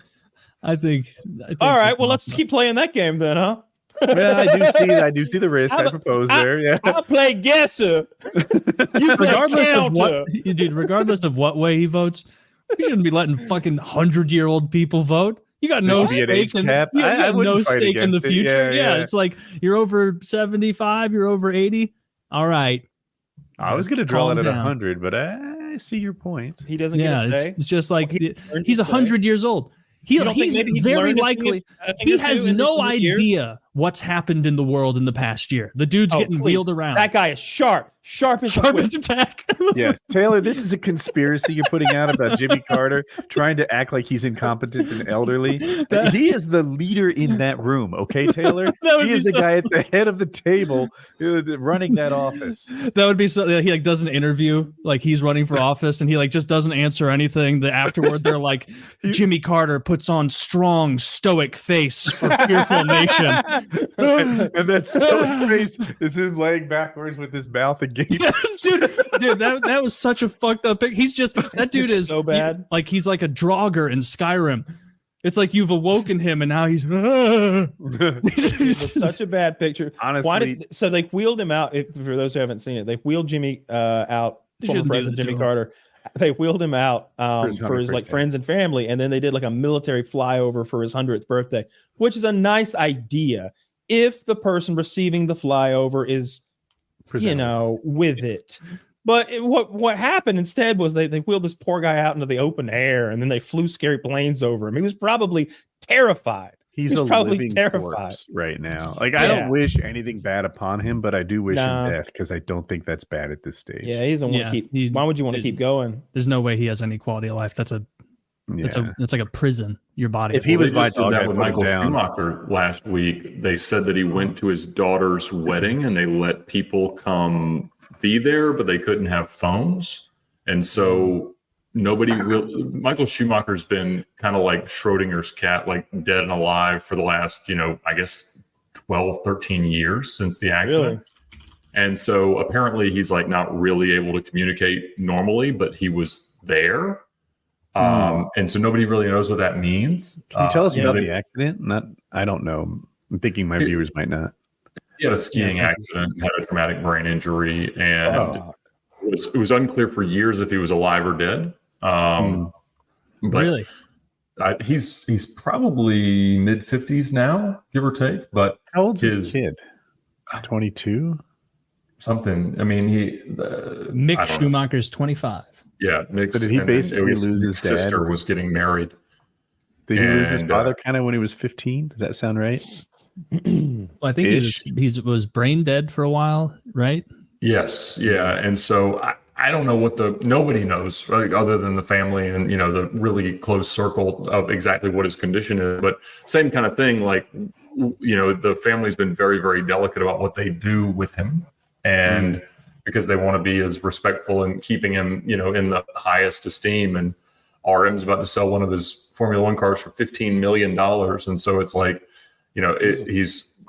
I think all right, well, let's keep playing that game then, huh? Well, I do see the risk I propose there. Yeah, I'll play guesser. Regardless of what way he votes, we shouldn't be letting fucking 100-year-old people vote. You got no stake in the future. Yeah, it's like you're over 75, you're over 80. All right. I was going to draw it at 100, but I see your point. He doesn't get a say. It's just like he's 100 years old. He's very likely. He has no idea what's happened in the world in the past year. The dude's getting wheeled around. That guy is sharp as attack. Yes, Taylor, this is a conspiracy you're putting out about Jimmy Carter trying to act like he's incompetent and elderly. He is the leader in that room, okay, Taylor? He is the guy at the head of the table running that office. That would be so. He like does an interview, like he's running for office, and he like just doesn't answer anything. That afterward, they're like, Jimmy Carter puts on strong, stoic face for fearful nation. And that stoic face is him laying backwards with his mouth agape. Yes, dude, that was such a fucked up pic. He's just that dude is so bad. He's like a Draugr in Skyrim. It's like you've awoken him, and now he's. It's such a bad picture. Honestly, so they wheeled him out. For those who haven't seen it, they wheeled Jimmy out. Former President Jimmy Carter. They wheeled him out for his like friends and family, and then they did like a military flyover for his 100th birthday, which is a nice idea if the person receiving the flyover is, with it. But what happened instead was they wheeled this poor guy out into the open air, and then they flew scary planes over him. He was probably terrified. He's probably living corpse right now. Like, I don't wish anything bad upon him, but I do wish him death because I don't think that's bad at this stage. Yeah, he doesn't want to keep. Why would you want to keep going? There's no way he has any quality of life. That's like a prison. Your body. If he was my dog, that with Michael Schumacher last week, they said that he went to his daughter's wedding and they let people come be there, but they couldn't have phones, and so. Michael Schumacher's been kind of like Schrodinger's cat, like dead and alive for the last, I guess 12, 13 years since the accident. Really? And so apparently he's like not really able to communicate normally, but he was there. And so nobody really knows what that means. Can you tell us about the accident? I don't know. I'm thinking my viewers might not. He had a skiing accident, had a traumatic brain injury, and it was unclear for years if he was alive or dead. But really? He's probably mid-50s now, give or take. But how old's his kid? 22? Something. I mean, Mick Schumacher's 25. Yeah, Mick. So did he basically lose his dad? Sister was getting married. Did he lose his father kind of when he was 15? Does that sound right? Well, I think he was brain dead for a while, right? Yes, yeah. And so I don't know nobody knows, right, other than the family and, the really close circle of exactly what his condition is. But same kind of thing, like, the family's been very, very delicate about what they do with him. And because they want to be as respectful and keeping him, in the highest esteem. And RM's about to sell one of his Formula One cars for $15 million. And so it's like, he's,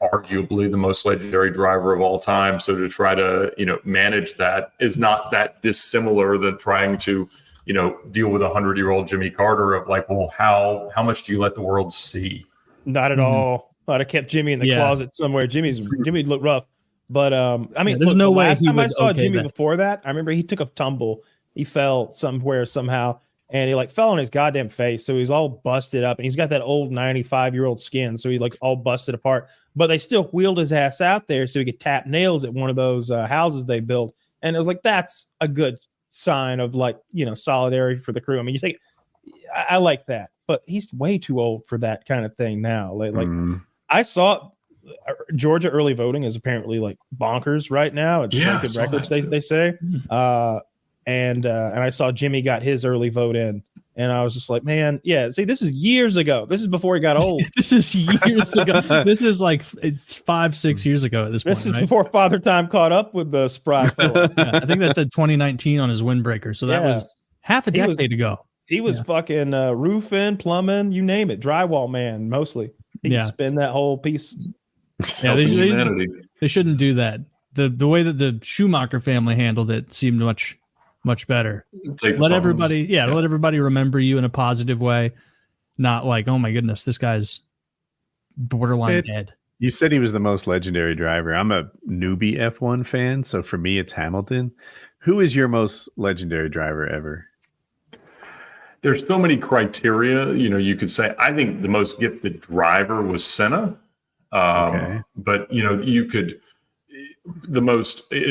arguably the most legendary driver of all time. So to try to, manage that is not that dissimilar than trying to, deal with 100-year-old Jimmy Carter of like, well, how much do you let the world see? Not at all. I'd have kept Jimmy in the closet somewhere. Jimmy looked rough. But there's no way. Last time I saw Jimmy before that, I remember he took a tumble. He fell somehow, and he fell on his goddamn face. So he's all busted up, and he's got that old 95-year-old skin. So he all busted apart. But they still wheeled his ass out there so he could tap nails at one of those houses they built. And it was like, that's a good sign of solidarity for the crew. I mean, I like that, but he's way too old for that kind of thing now. I saw Georgia early voting is apparently bonkers right now. It's breaking records, they say. And I saw Jimmy got his early vote in, and I was just like, man, see, this is years ago. This is before he got old. This is years ago. This is it's 5-6 years ago at this point. This is before Father Time caught up with the spry fella. I think that said 2019 on his windbreaker. So that was half a decade ago. He was fucking roofing, plumbing, you name it, drywall man mostly. He could spin that whole piece. Yeah, they shouldn't do that. The way that the Schumacher family handled it seemed much better. Let everybody remember you in a positive way, not like, oh my goodness, this guy's borderline dead. You said he was the most legendary driver. I'm a newbie F1 fan, so for me it's Hamilton. Who is your most legendary driver ever? There's so many criteria. You could say I think the most gifted driver was Senna. But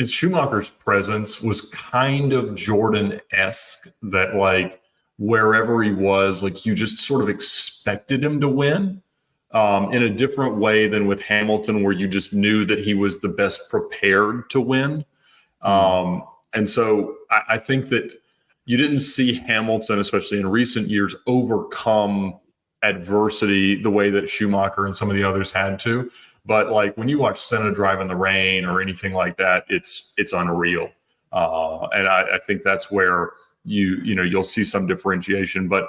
Schumacher's presence was kind of Jordan-esque, that wherever he was, you just sort of expected him to win in a different way than with Hamilton, where you just knew that he was the best prepared to win. And so I think that you didn't see Hamilton, especially in recent years, overcome adversity the way that Schumacher and some of the others had to. But when you watch Senna drive in the rain or anything like that, it's unreal. And I think that's where you'll see some differentiation. But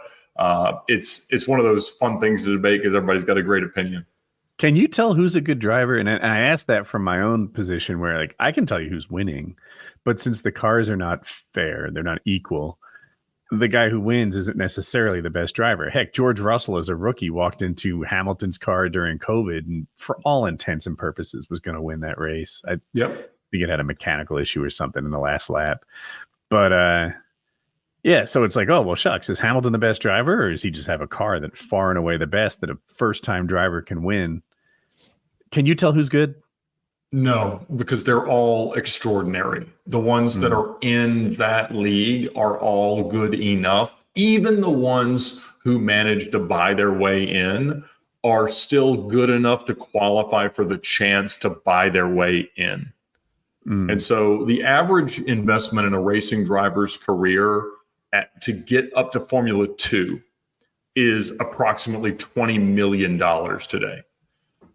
it's one of those fun things to debate because everybody's got a great opinion. Can you tell who's a good driver? And I asked that from my own position where I can tell you who's winning, but since the cars are not fair, they're not equal, the guy who wins isn't necessarily the best driver. Heck, George Russell as a rookie walked into Hamilton's car during COVID and for all intents and purposes was going to win that race. I think it had a mechanical issue or something in the last lap. But so it's like, oh, well, shucks, is Hamilton the best driver, or does he just have a car that's far and away the best that a first-time driver can win? Can you tell who's good? No, because they're all extraordinary. The ones that are in that league are all good enough. Even the ones who manage to buy their way in are still good enough to qualify for the chance to buy their way in. And so the average investment in a racing driver's career to get up to Formula 2 is approximately $20 million today.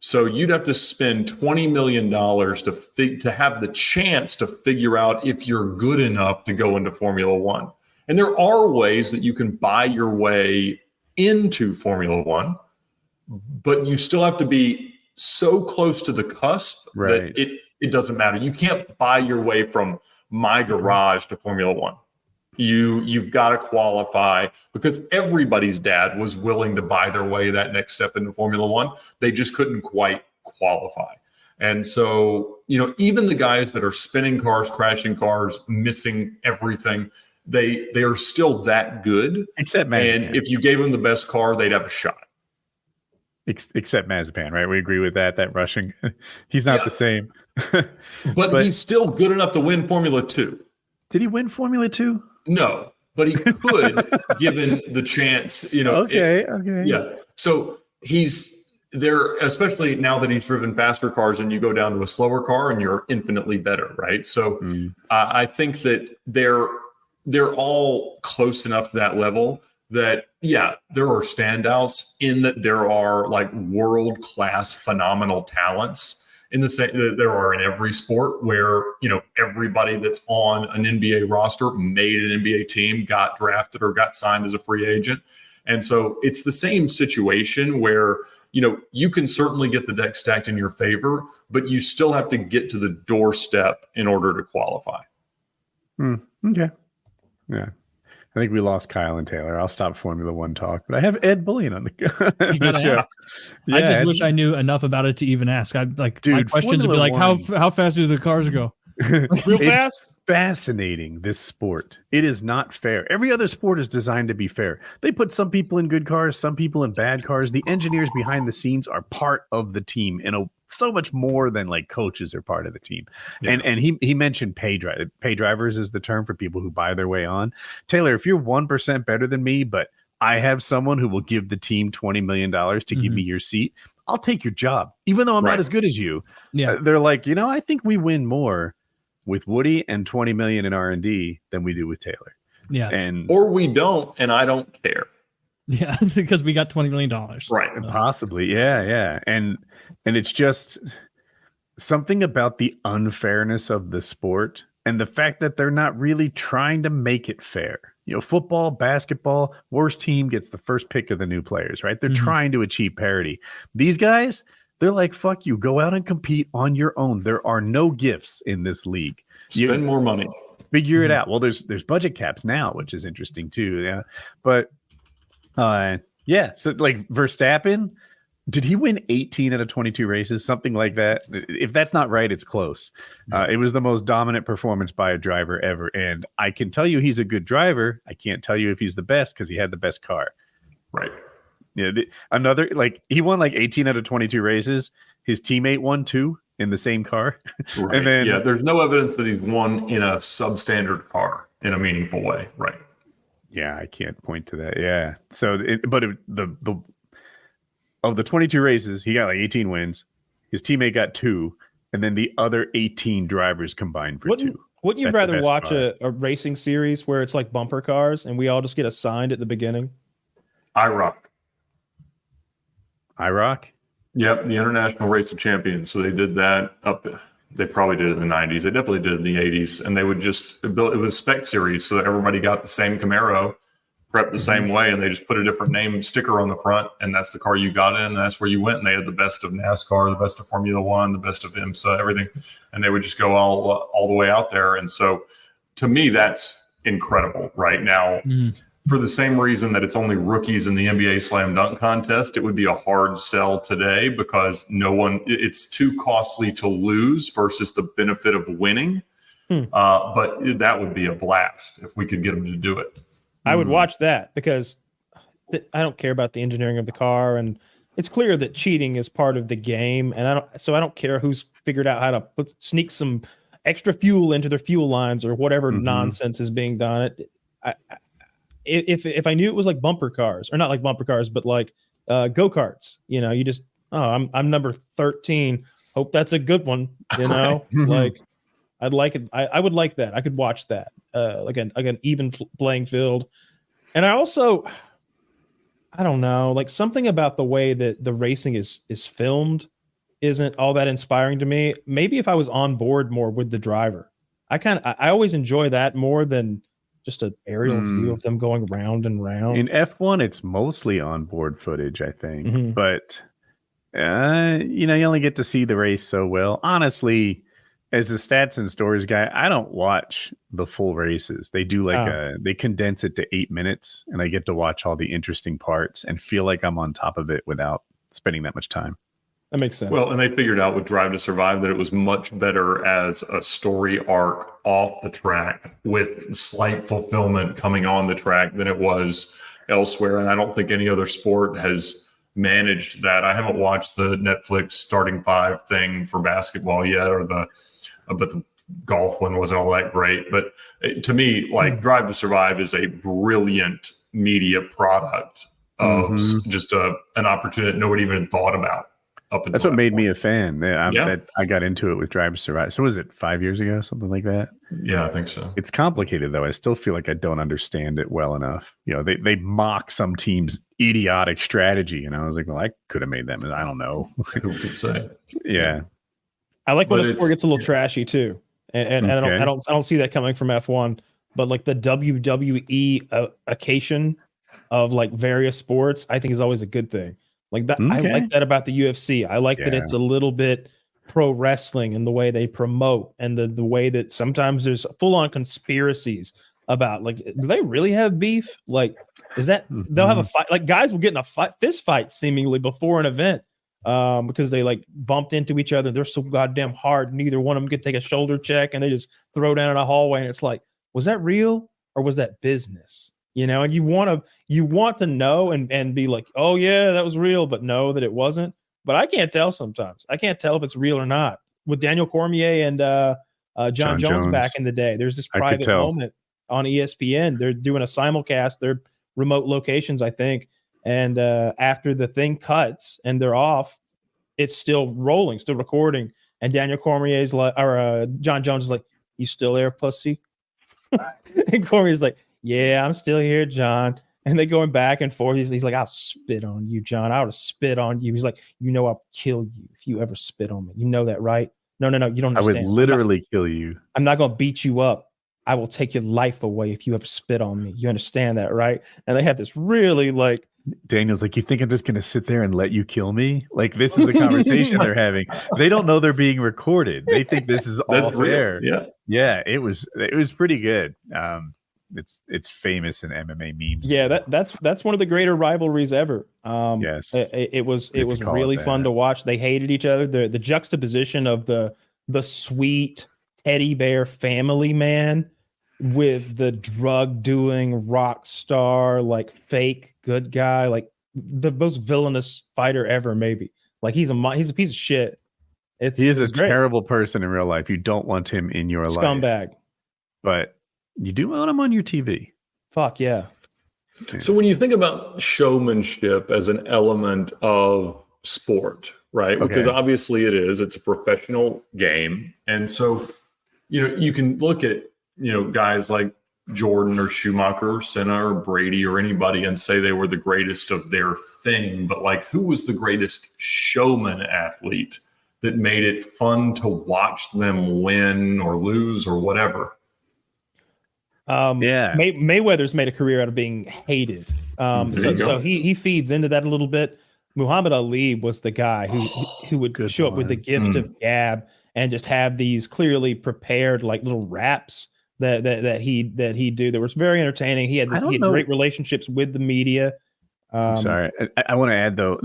So you'd have to spend $20 million to have the chance to figure out if you're good enough to go into Formula One. And there are ways that you can buy your way into Formula One, but you still have to be so close to the cusp that it doesn't matter. You can't buy your way from my garage to Formula One. You've got to qualify, because everybody's dad was willing to buy their way that next step into Formula One. They just couldn't quite qualify. And so, even the guys that are spinning cars, crashing cars, missing everything, they are still that good. Except Mazepin. And if you gave them the best car, they'd have a shot. Except Mazepin, right? We agree with that. That Russian, he's not the same. but he's still good enough to win Formula 2. Did he win Formula 2? No, but he could, given the chance. Okay. Yeah. So he's there, especially now that he's driven faster cars, and you go down to a slower car and you're infinitely better, right? So I think that they're all close enough to that level that, there are standouts in that there are like world-class phenomenal talents in the same that there are in every sport, where, everybody that's on an NBA roster made an NBA team, got drafted or got signed as a free agent. And so it's the same situation where, you can certainly get the deck stacked in your favor, but you still have to get to the doorstep in order to qualify. Okay. Yeah. I think we lost Kyle and Taylor. I'll stop Formula One talk, but I have Ed Bolian on the show. Yeah, I just wish I knew enough about it to even ask. I'd like, dude, my questions would be like, how fast do the cars go? Real fast? Fascinating, this sport. It is not fair. Every other sport is designed to be fair. They put some people in good cars, some people in bad cars. The engineers behind the scenes are part of the team so much more than like coaches are part of the team. Yeah. And he mentioned pay drivers is the term for people who buy their way on. Taylor, if you're 1% better than me, but I have someone who will give the team $20 million to give me your seat, I'll take your job, even though I'm not as good as you. Yeah. They're like, I think we win more with Woody and 20 million in R&D than we do with Taylor. Yeah. Or we don't, and I don't care. Yeah, because we got $20 million. Right. Possibly. Yeah. And it's just something about the unfairness of the sport and the fact that they're not really trying to make it fair. Football, basketball, worst team gets the first pick of the new players, right? They're trying to achieve parity. These guys, they're like, fuck you, go out and compete on your own. There are no gifts in this league. Spend more money. Figure it out. Well, there's budget caps now, which is interesting too. Yeah. But so like Verstappen, did he win 18 out of 22 races? Something like that. If that's not right, it's close. It was the most dominant performance by a driver ever. And I can tell you he's a good driver. I can't tell you if he's the best because he had the best car. Right. Yeah. Another, like, he won like 18 out of 22 races. His teammate won 2 in the same car. Right. And then, there's no evidence that he's won in a substandard car in a meaningful way. Right. Yeah, I can't point to that. Yeah. So, the of the 22 races, he got like 18 wins. His teammate got 2, and then the other 18 drivers combined for 2. Wouldn't you rather watch a racing series where it's like bumper cars and we all just get assigned at the beginning? IROC. Yep, the International Racing Champions. So they did that they probably did it in the 90s. They definitely did it in the 80s. And they would just build, it was a spec series, so that everybody got the same Camaro, prepped the same way, and they just put a different name sticker on the front, and that's the car you got in, and that's where you went. And they had the best of NASCAR, the best of Formula One, the best of IMSA, everything. And they would just go all the way out there. And so to me, that's incredible right now. For the same reason that it's only rookies in the NBA slam dunk contest, it would be a hard sell today because it's too costly to lose versus the benefit of winning. But that would be a blast if we could get them to do it. I would watch that because I don't care about the engineering of the car, and it's clear that cheating is part of the game. And I don't care who's figured out how to sneak some extra fuel into their fuel lines or whatever nonsense is being done. If I knew it was like bumper cars, or not like bumper cars, but like go-karts, you just, I'm number 13. Hope that's a good one. Like I'd like it. I would like that. I could watch that. Like an even playing field. And I don't know, like something about the way that the racing is filmed isn't all that inspiring to me. Maybe if I was on board more with the driver, I always enjoy that more than just an aerial view of them going round and round. In F1, it's mostly onboard footage, I think. But, you only get to see the race so well. Honestly, as a stats and stories guy, I don't watch the full races. They do they condense it to 8 minutes, and I get to watch all the interesting parts and feel like I'm on top of it without spending that much time. That makes sense. Well, and they figured out with Drive to Survive that it was much better as a story arc off the track with slight fulfillment coming on the track than it was elsewhere. And I don't think any other sport has managed that. I haven't watched the Netflix starting five thing for basketball yet, but the golf one wasn't all that great. But to me, like Drive to Survive is a brilliant media product of just an opportunity that nobody even thought about. That's what made me a fan. I got into it with Drive to Survive. So was it 5 years ago, something like that? Yeah, I think so. It's complicated though. I still feel like I don't understand it well enough. You know, they mock some team's idiotic strategy, and I was like, well, I could have made them. I don't know. Who could say? Yeah. I like when the sport gets a little trashy too, and Okay. I don't see that coming from F1. But like the WWE occasion of like various sports, I think is always a good thing. Like that, I like that about the UFC. I like that it's a little bit pro wrestling in the way they promote, and the way that sometimes there's full on conspiracies about, like, do they really have beef? Like, is that they'll have a fight? Like, guys will get in a fist fight seemingly before an event because they like bumped into each other. They're so goddamn hard. Neither one of them could take a shoulder check, and they just throw down in a hallway. And it's like, was that real or was that business? You know, and you want to know and be like, oh yeah, that was real, but know that it wasn't. But I can't tell sometimes. I can't tell if it's real or not. With Daniel Cormier and John Jones back in the day, there's this private moment on ESPN. They're doing a simulcast. They're remote locations, I think. And after the thing cuts and they're off, it's still rolling, still recording. And Daniel Cormier's like, or John Jones is like, "You still there, pussy?" And Cormier's like, "Yeah, I'm still here, John." And they going back and forth. He's like, "I'll spit on you, John. I would spit on you." He's like, "You know, I'll kill you if you ever spit on me. You know that, right?" No, you don't understand. I would literally kill you. I'm not going to beat you up. I will take your life away if you ever spit on me. You understand that, right? And they have this really like, Daniel's like, "You think I'm just going to sit there and let you kill me?" Like, this is the conversation they're having. They don't know they're being recorded. They think this is all fair. Yeah. It was pretty good. It's famous in MMA memes. Yeah, that's one of the greater rivalries ever. Yes, it was really fun to watch. They hated each other. The juxtaposition of the sweet teddy bear family man with the drug doing rock star, like fake good guy, like the most villainous fighter ever. Maybe like he's a piece of shit. He is a terrible person in real life. You don't want him in your life. Scumbag. But you do want him on your TV. Fuck yeah. So when you think about showmanship as an element of sport, right? Okay. Because obviously it's a professional game. And so, you can look at, guys like Jordan or Schumacher or Senna or Brady or anybody and say they were the greatest of their thing. But like, who was the greatest showman athlete that made it fun to watch them win or lose or whatever? Mayweather's made a career out of being hated. So he feeds into that a little bit. Muhammad Ali was the guy who would show up with the gift of gab and just have these clearly prepared like little raps that he do that was very entertaining. He had great relationships with the media. I'm sorry. I want to add though,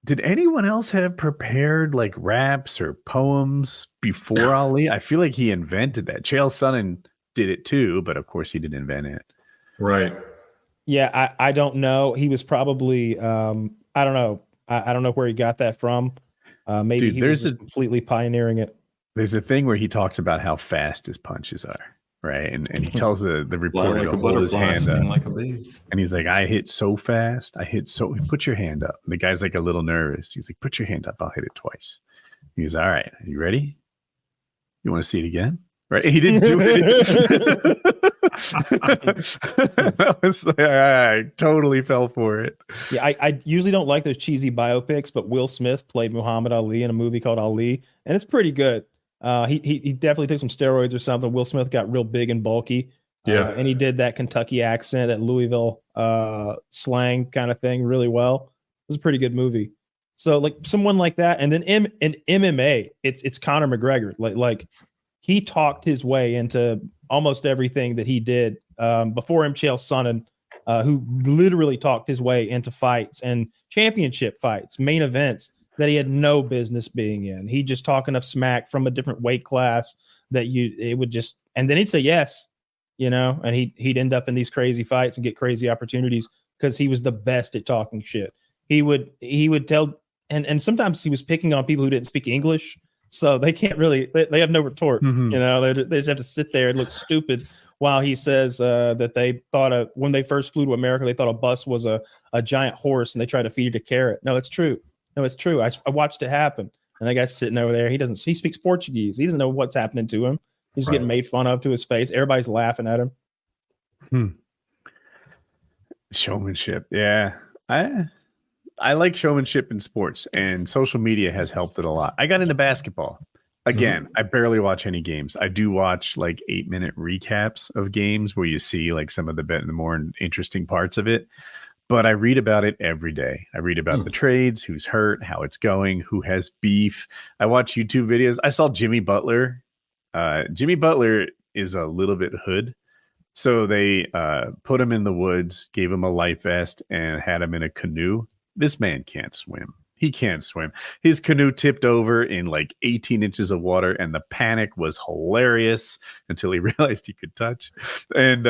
did anyone else have prepared like raps or poems before Ali? I feel like he invented that. Chael Sonnen did it too, but of course he didn't invent it. Right. Yeah, I don't know. He was probably I don't know. I don't know where he got that from. Maybe he was just completely pioneering it. There's a thing where he talks about how fast his punches are, right? And he tells the reporter to hold his hand up. Like a bee. And he's like, "I hit so fast. Put your hand up." And the guy's like a little nervous. He's like, "Put your hand up. I'll hit it twice." He's all right. Are you ready? You want to see it again? Right? He didn't do it. That was like, I totally fell for it. Yeah, I usually don't like those cheesy biopics, but Will Smith played Muhammad Ali in a movie called Ali, and it's pretty good. He definitely took some steroids or something. Will Smith got real big and bulky. Yeah. And he did that Kentucky accent, that Louisville slang kind of thing really well. It was a pretty good movie. So like someone like that. And then in MMA, it's Conor McGregor. Like he talked his way into almost everything that he did before him. Chael Sonnen, who literally talked his way into fights and championship fights, main events that he had no business being in. He just talk enough smack from a different weight class that it would just, and then he'd say yes, and he'd end up in these crazy fights and get crazy opportunities because he was the best at talking shit. He would tell, and sometimes he was picking on people who didn't speak English, so they can't really, they have no retort. They just have to sit there and look stupid while he says that they thought when they first flew to America, they thought a bus was a giant horse and they tried to feed it a carrot. No, it's true. I watched it happen. And that guy's sitting over there. He speaks Portuguese. He doesn't know what's happening to him. He's getting made fun of to his face. Everybody's laughing at him. Showmanship. Yeah. I like showmanship in sports, and social media has helped it a lot. I got into basketball. Again, I barely watch any games. I do watch like 8-minute recaps of games where you see like some of the more interesting parts of it. But I read about it every day. I read about the trades, who's hurt, how it's going, who has beef. I watch YouTube videos. I saw Jimmy Butler. Jimmy Butler is a little bit hood. So they put him in the woods, gave him a life vest, and had him in a canoe. This man can't swim. He can't swim. His canoe tipped over in like 18 inches of water, and the panic was hilarious until he realized he could touch. And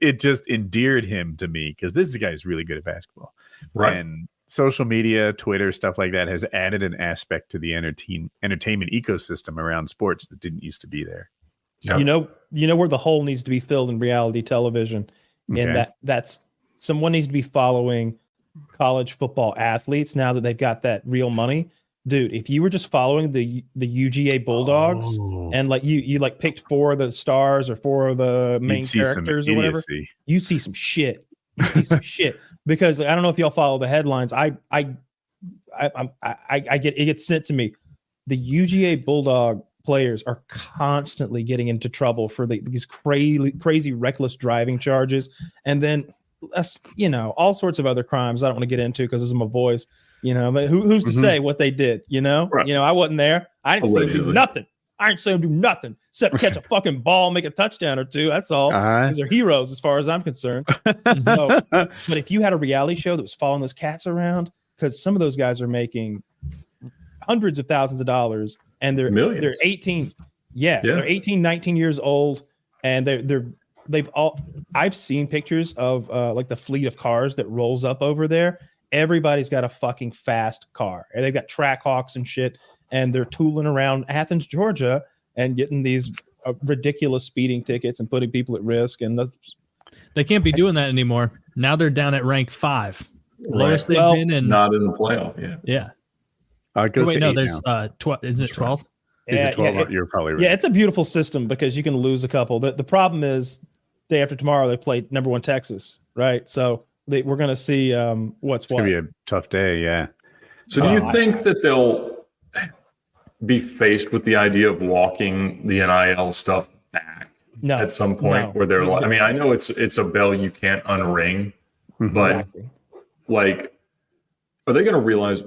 it just endeared him to me because this guy is really good at basketball. Right. And social media, Twitter, stuff like that has added an aspect to the entertainment ecosystem around sports that didn't used to be there. Yep. You know where the hole needs to be filled in reality television, and that's someone needs to be following college football athletes now that they've got that real money. Dude, if you were just following the UGA Bulldogs and like you like picked 4 of the stars or 4 of the main characters or whatever, you'd see some shit. Because I don't know if y'all follow the headlines. I get it gets sent to me. The UGA Bulldog players are constantly getting into trouble for these crazy reckless driving charges, and then all sorts of other crimes I don't want to get into because this is my voice, but who's to say what they did, right. I wasn't there. I didn't see them do nothing. I didn't see them do nothing except catch a fucking ball, make a touchdown or 2. That's all. These are heroes as far as I'm concerned. But if you had a reality show that was following those cats around, because some of those guys are making hundreds of thousands of dollars and they're 18. They're 18, 19 years old, and I've seen pictures of like the fleet of cars that rolls up over there. Everybody's got a fucking fast car, and they've got Trackhawks and shit, and they're tooling around Athens, Georgia, and getting these ridiculous speeding tickets and putting people at risk. And they can't be doing that anymore. Now they're down at rank 5, lowest they've been, and not in the playoff. Yeah. There's 12. Is it 12? You're probably right. Yeah, it's a beautiful system because you can lose a couple. The problem is day after tomorrow they play number 1 Texas, right? So we're going to see what's going to be a tough day, yeah. So do you think that they'll be faced with the idea of walking the NIL stuff back at some point where they're like, I mean, I know it's a bell you can't unring, but like, are they going to realize,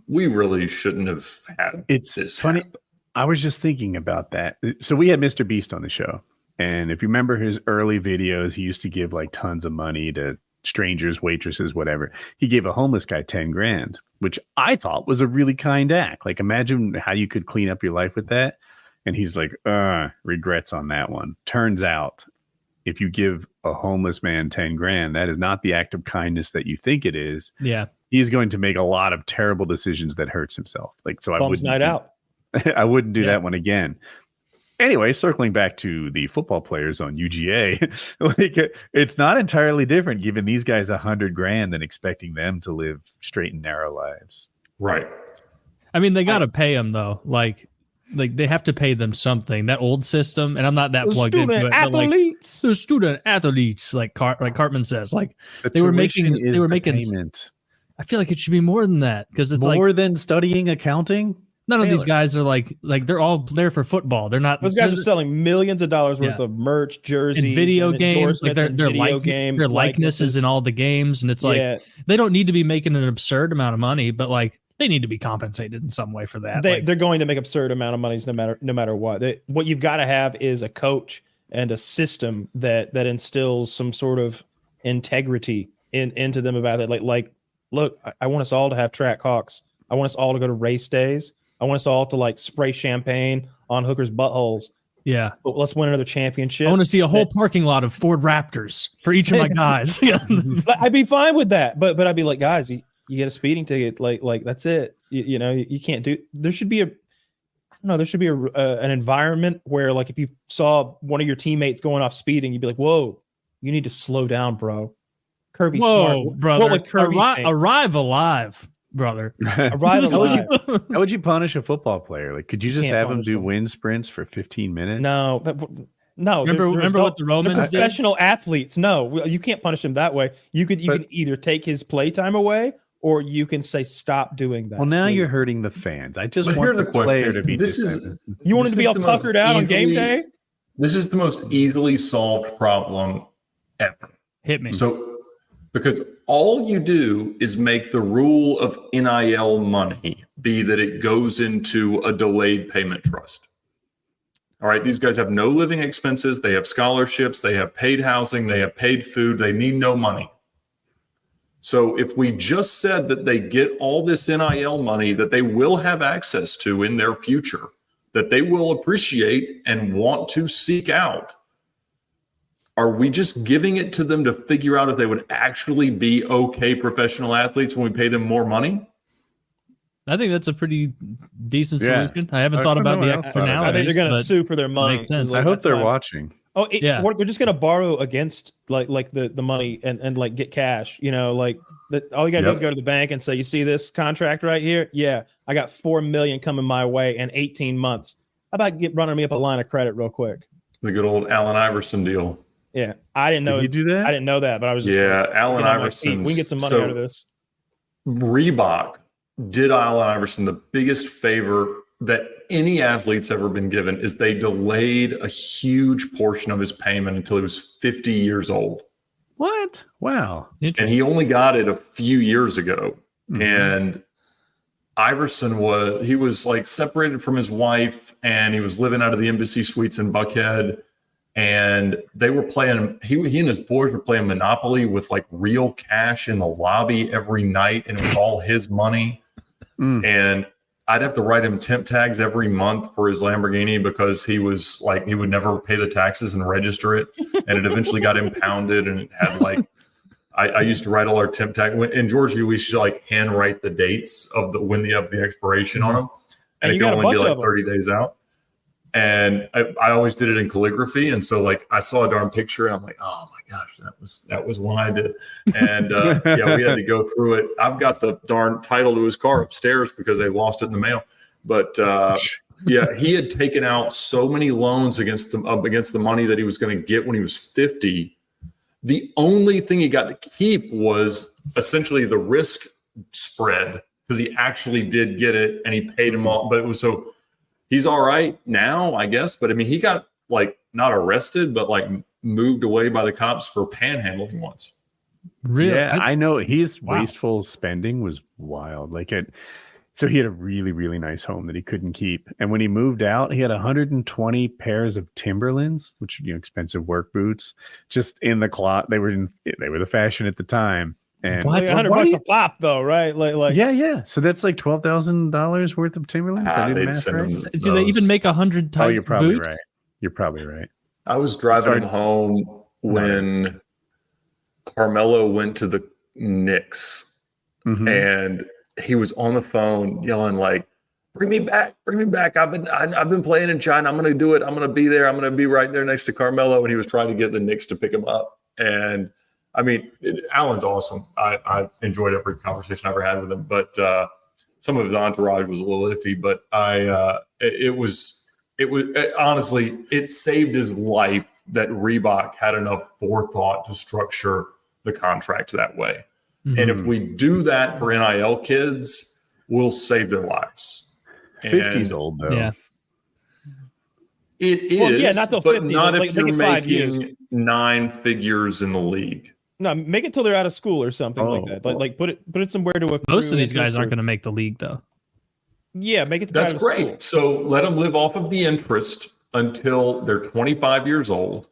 we really shouldn't have had this funny. happen? I was just thinking about that. So we had Mr. Beast on the show. And if you remember his early videos, he used to give like tons of money to strangers, waitresses, whatever. He gave a homeless guy 10 grand, which I thought was a really kind act. Like, imagine how you could clean up your life with that. And he's like, regrets on that one. Turns out, if you give a homeless man 10 grand, that is not the act of kindness that you think it is. Yeah. He's going to make a lot of terrible decisions that hurts himself. Like, so Bums night out. I wouldn't do that one again. Anyway, circling back to the football players on UGA, like, it's not entirely different giving these guys 100 grand than expecting them to live straight and narrow lives. Right. I mean, they got to pay them though. Like they have to pay them something. That old system, and I'm not that plugged into it. Athletes. The student athletes, like Cartman says, like they were making payment. I feel like it should be more than that because it's more than studying accounting. None of these guys are like they're all there for football. They're not. Those guys are selling millions of dollars worth of merch, jerseys, and video and games. Like their their likeness is in all the games, and it's like they don't need to be making an absurd amount of money, but like they need to be compensated in some way for that. They're going to make absurd amount of money no matter what. What you've got to have is a coach and a system that instills some sort of integrity into them about it. Like, look, I want us all to have track hawks. I want us all to go to race days. I want us all to like spray champagne on hookers' buttholes. Yeah. But let's win another championship. I want to see a whole parking lot of Ford Raptors for each of my guys. I'd be fine with that. But I'd be like, guys, you get a speeding ticket. Like that's it. You can't do. There should be an environment where like if you saw one of your teammates going off speeding, you'd be like, whoa, you need to slow down, bro. Kirby's smart. Brother. What would Kirby think? Arrive alive, brother. Arrive alive. How would you punish a football player? Like, could you just have him do wind sprints for 15 minutes? No. Remember what the Romans did? Professional athletes. No, you can't punish him that way. You can either take his playtime away, or you can say stop doing that. Well, now you're hurting the fans. I just want the player to be. You want him to be all tuckered out on game day? This is the most easily solved problem ever. Hit me. So, because all you do is make the rule of NIL money be that it goes into a delayed payment trust. All right, these guys have no living expenses. They have scholarships. They have paid housing. They have paid food. They need no money. So if we just said that they get all this NIL money that they will have access to in their future, that they will appreciate and want to seek out, are we just giving it to them to figure out if they would actually be okay professional athletes when we pay them more money? I think that's a pretty decent solution. I haven't thought about the externalities. I think they're going to sue for their money. Makes sense. I hope they're watching. Oh, they're just going to borrow against like the money and like get cash. Like all you got to do is go to the bank and say, you see this contract right here? Yeah, I got $4 million coming my way in 18 months. How about running me up a line of credit real quick? The good old Allen Iverson deal. Yeah, I didn't know. Did you do that? I didn't know that, but I was just Allen Iverson. We can get some money out of this. Reebok did Allen Iverson the biggest favor that any athlete's ever been given is they delayed a huge portion of his payment until he was 50 years old. What? Wow. And he only got it a few years ago. Mm-hmm. And Iverson was like separated from his wife, and he was living out of the Embassy Suites in Buckhead. And they were playing, he and his boys were playing Monopoly with like real cash in the lobby every night, and it was all his money. And I'd have to write him temp tags every month for his Lamborghini because he was like, he would never pay the taxes and register it. And it eventually got impounded, and it had like, I used to write all our temp tag. In Georgia, we should like handwrite the dates of the expiration on them. And it could only be like 30 days out. And I always did it in calligraphy. And so like I saw a darn picture and I'm like, oh my gosh, that was one I did. And we had to go through it. I've got the darn title to his car upstairs because they lost it in the mail. But he had taken out so many loans against the money that he was going to get when he was 50. The only thing he got to keep was essentially the risk spread, because he actually did get it and he paid him all. But it was so. He's all right now, I guess. But I mean, he got like not arrested, but like moved away by the cops for panhandling once. Really? Yeah, I know his wasteful spending was wild. So he had a really, really nice home that he couldn't keep. And when he moved out, he had 120 pairs of Timberlands, which are expensive work boots, just in the closet. They were the fashion at the time. And like $100 a pop, though, right? Like yeah. So that's like $12,000 worth of Timberlands. Do they even make 100 types? Oh, you're probably boots? right. You're probably right. I was driving home when Carmelo went to the Knicks, and he was on the phone yelling like, "Bring me back! I've been playing in China. I'm going to do it. I'm going to be there. I'm going to be right there next to Carmelo." And he was trying to get the Knicks to pick him up, and I mean, Alan's awesome. I enjoyed every conversation I ever had with him, but some of his entourage was a little iffy. But it was honestly, it saved his life that Reebok had enough forethought to structure the contract that way. Mm-hmm. And if we do that for NIL kids, we'll save their lives. 50's old though. Yeah. It is, Well, yeah, not the but 50, not like, if make you're it 5 years. making 9 figures in the league. No, make it till they're out of school or something like that. Like put it somewhere to accrue. Most of these guys interest aren't or- going to make the league, though. Yeah, make it to That's out of great. school. So let them live off of the interest until they're 25 years old,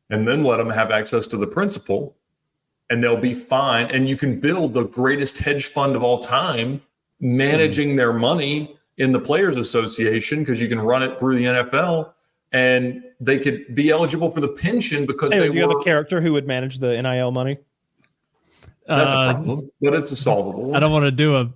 and then let them have access to the principal, and they'll be fine. And you can build the greatest hedge fund of all time, managing their money in the Players Association, because you can run it through the NFL, and they could be eligible for the pension because Hey, they do you have were. a character who would manage the NIL money? That's a problem, but it's a solvable one. I don't want to do a.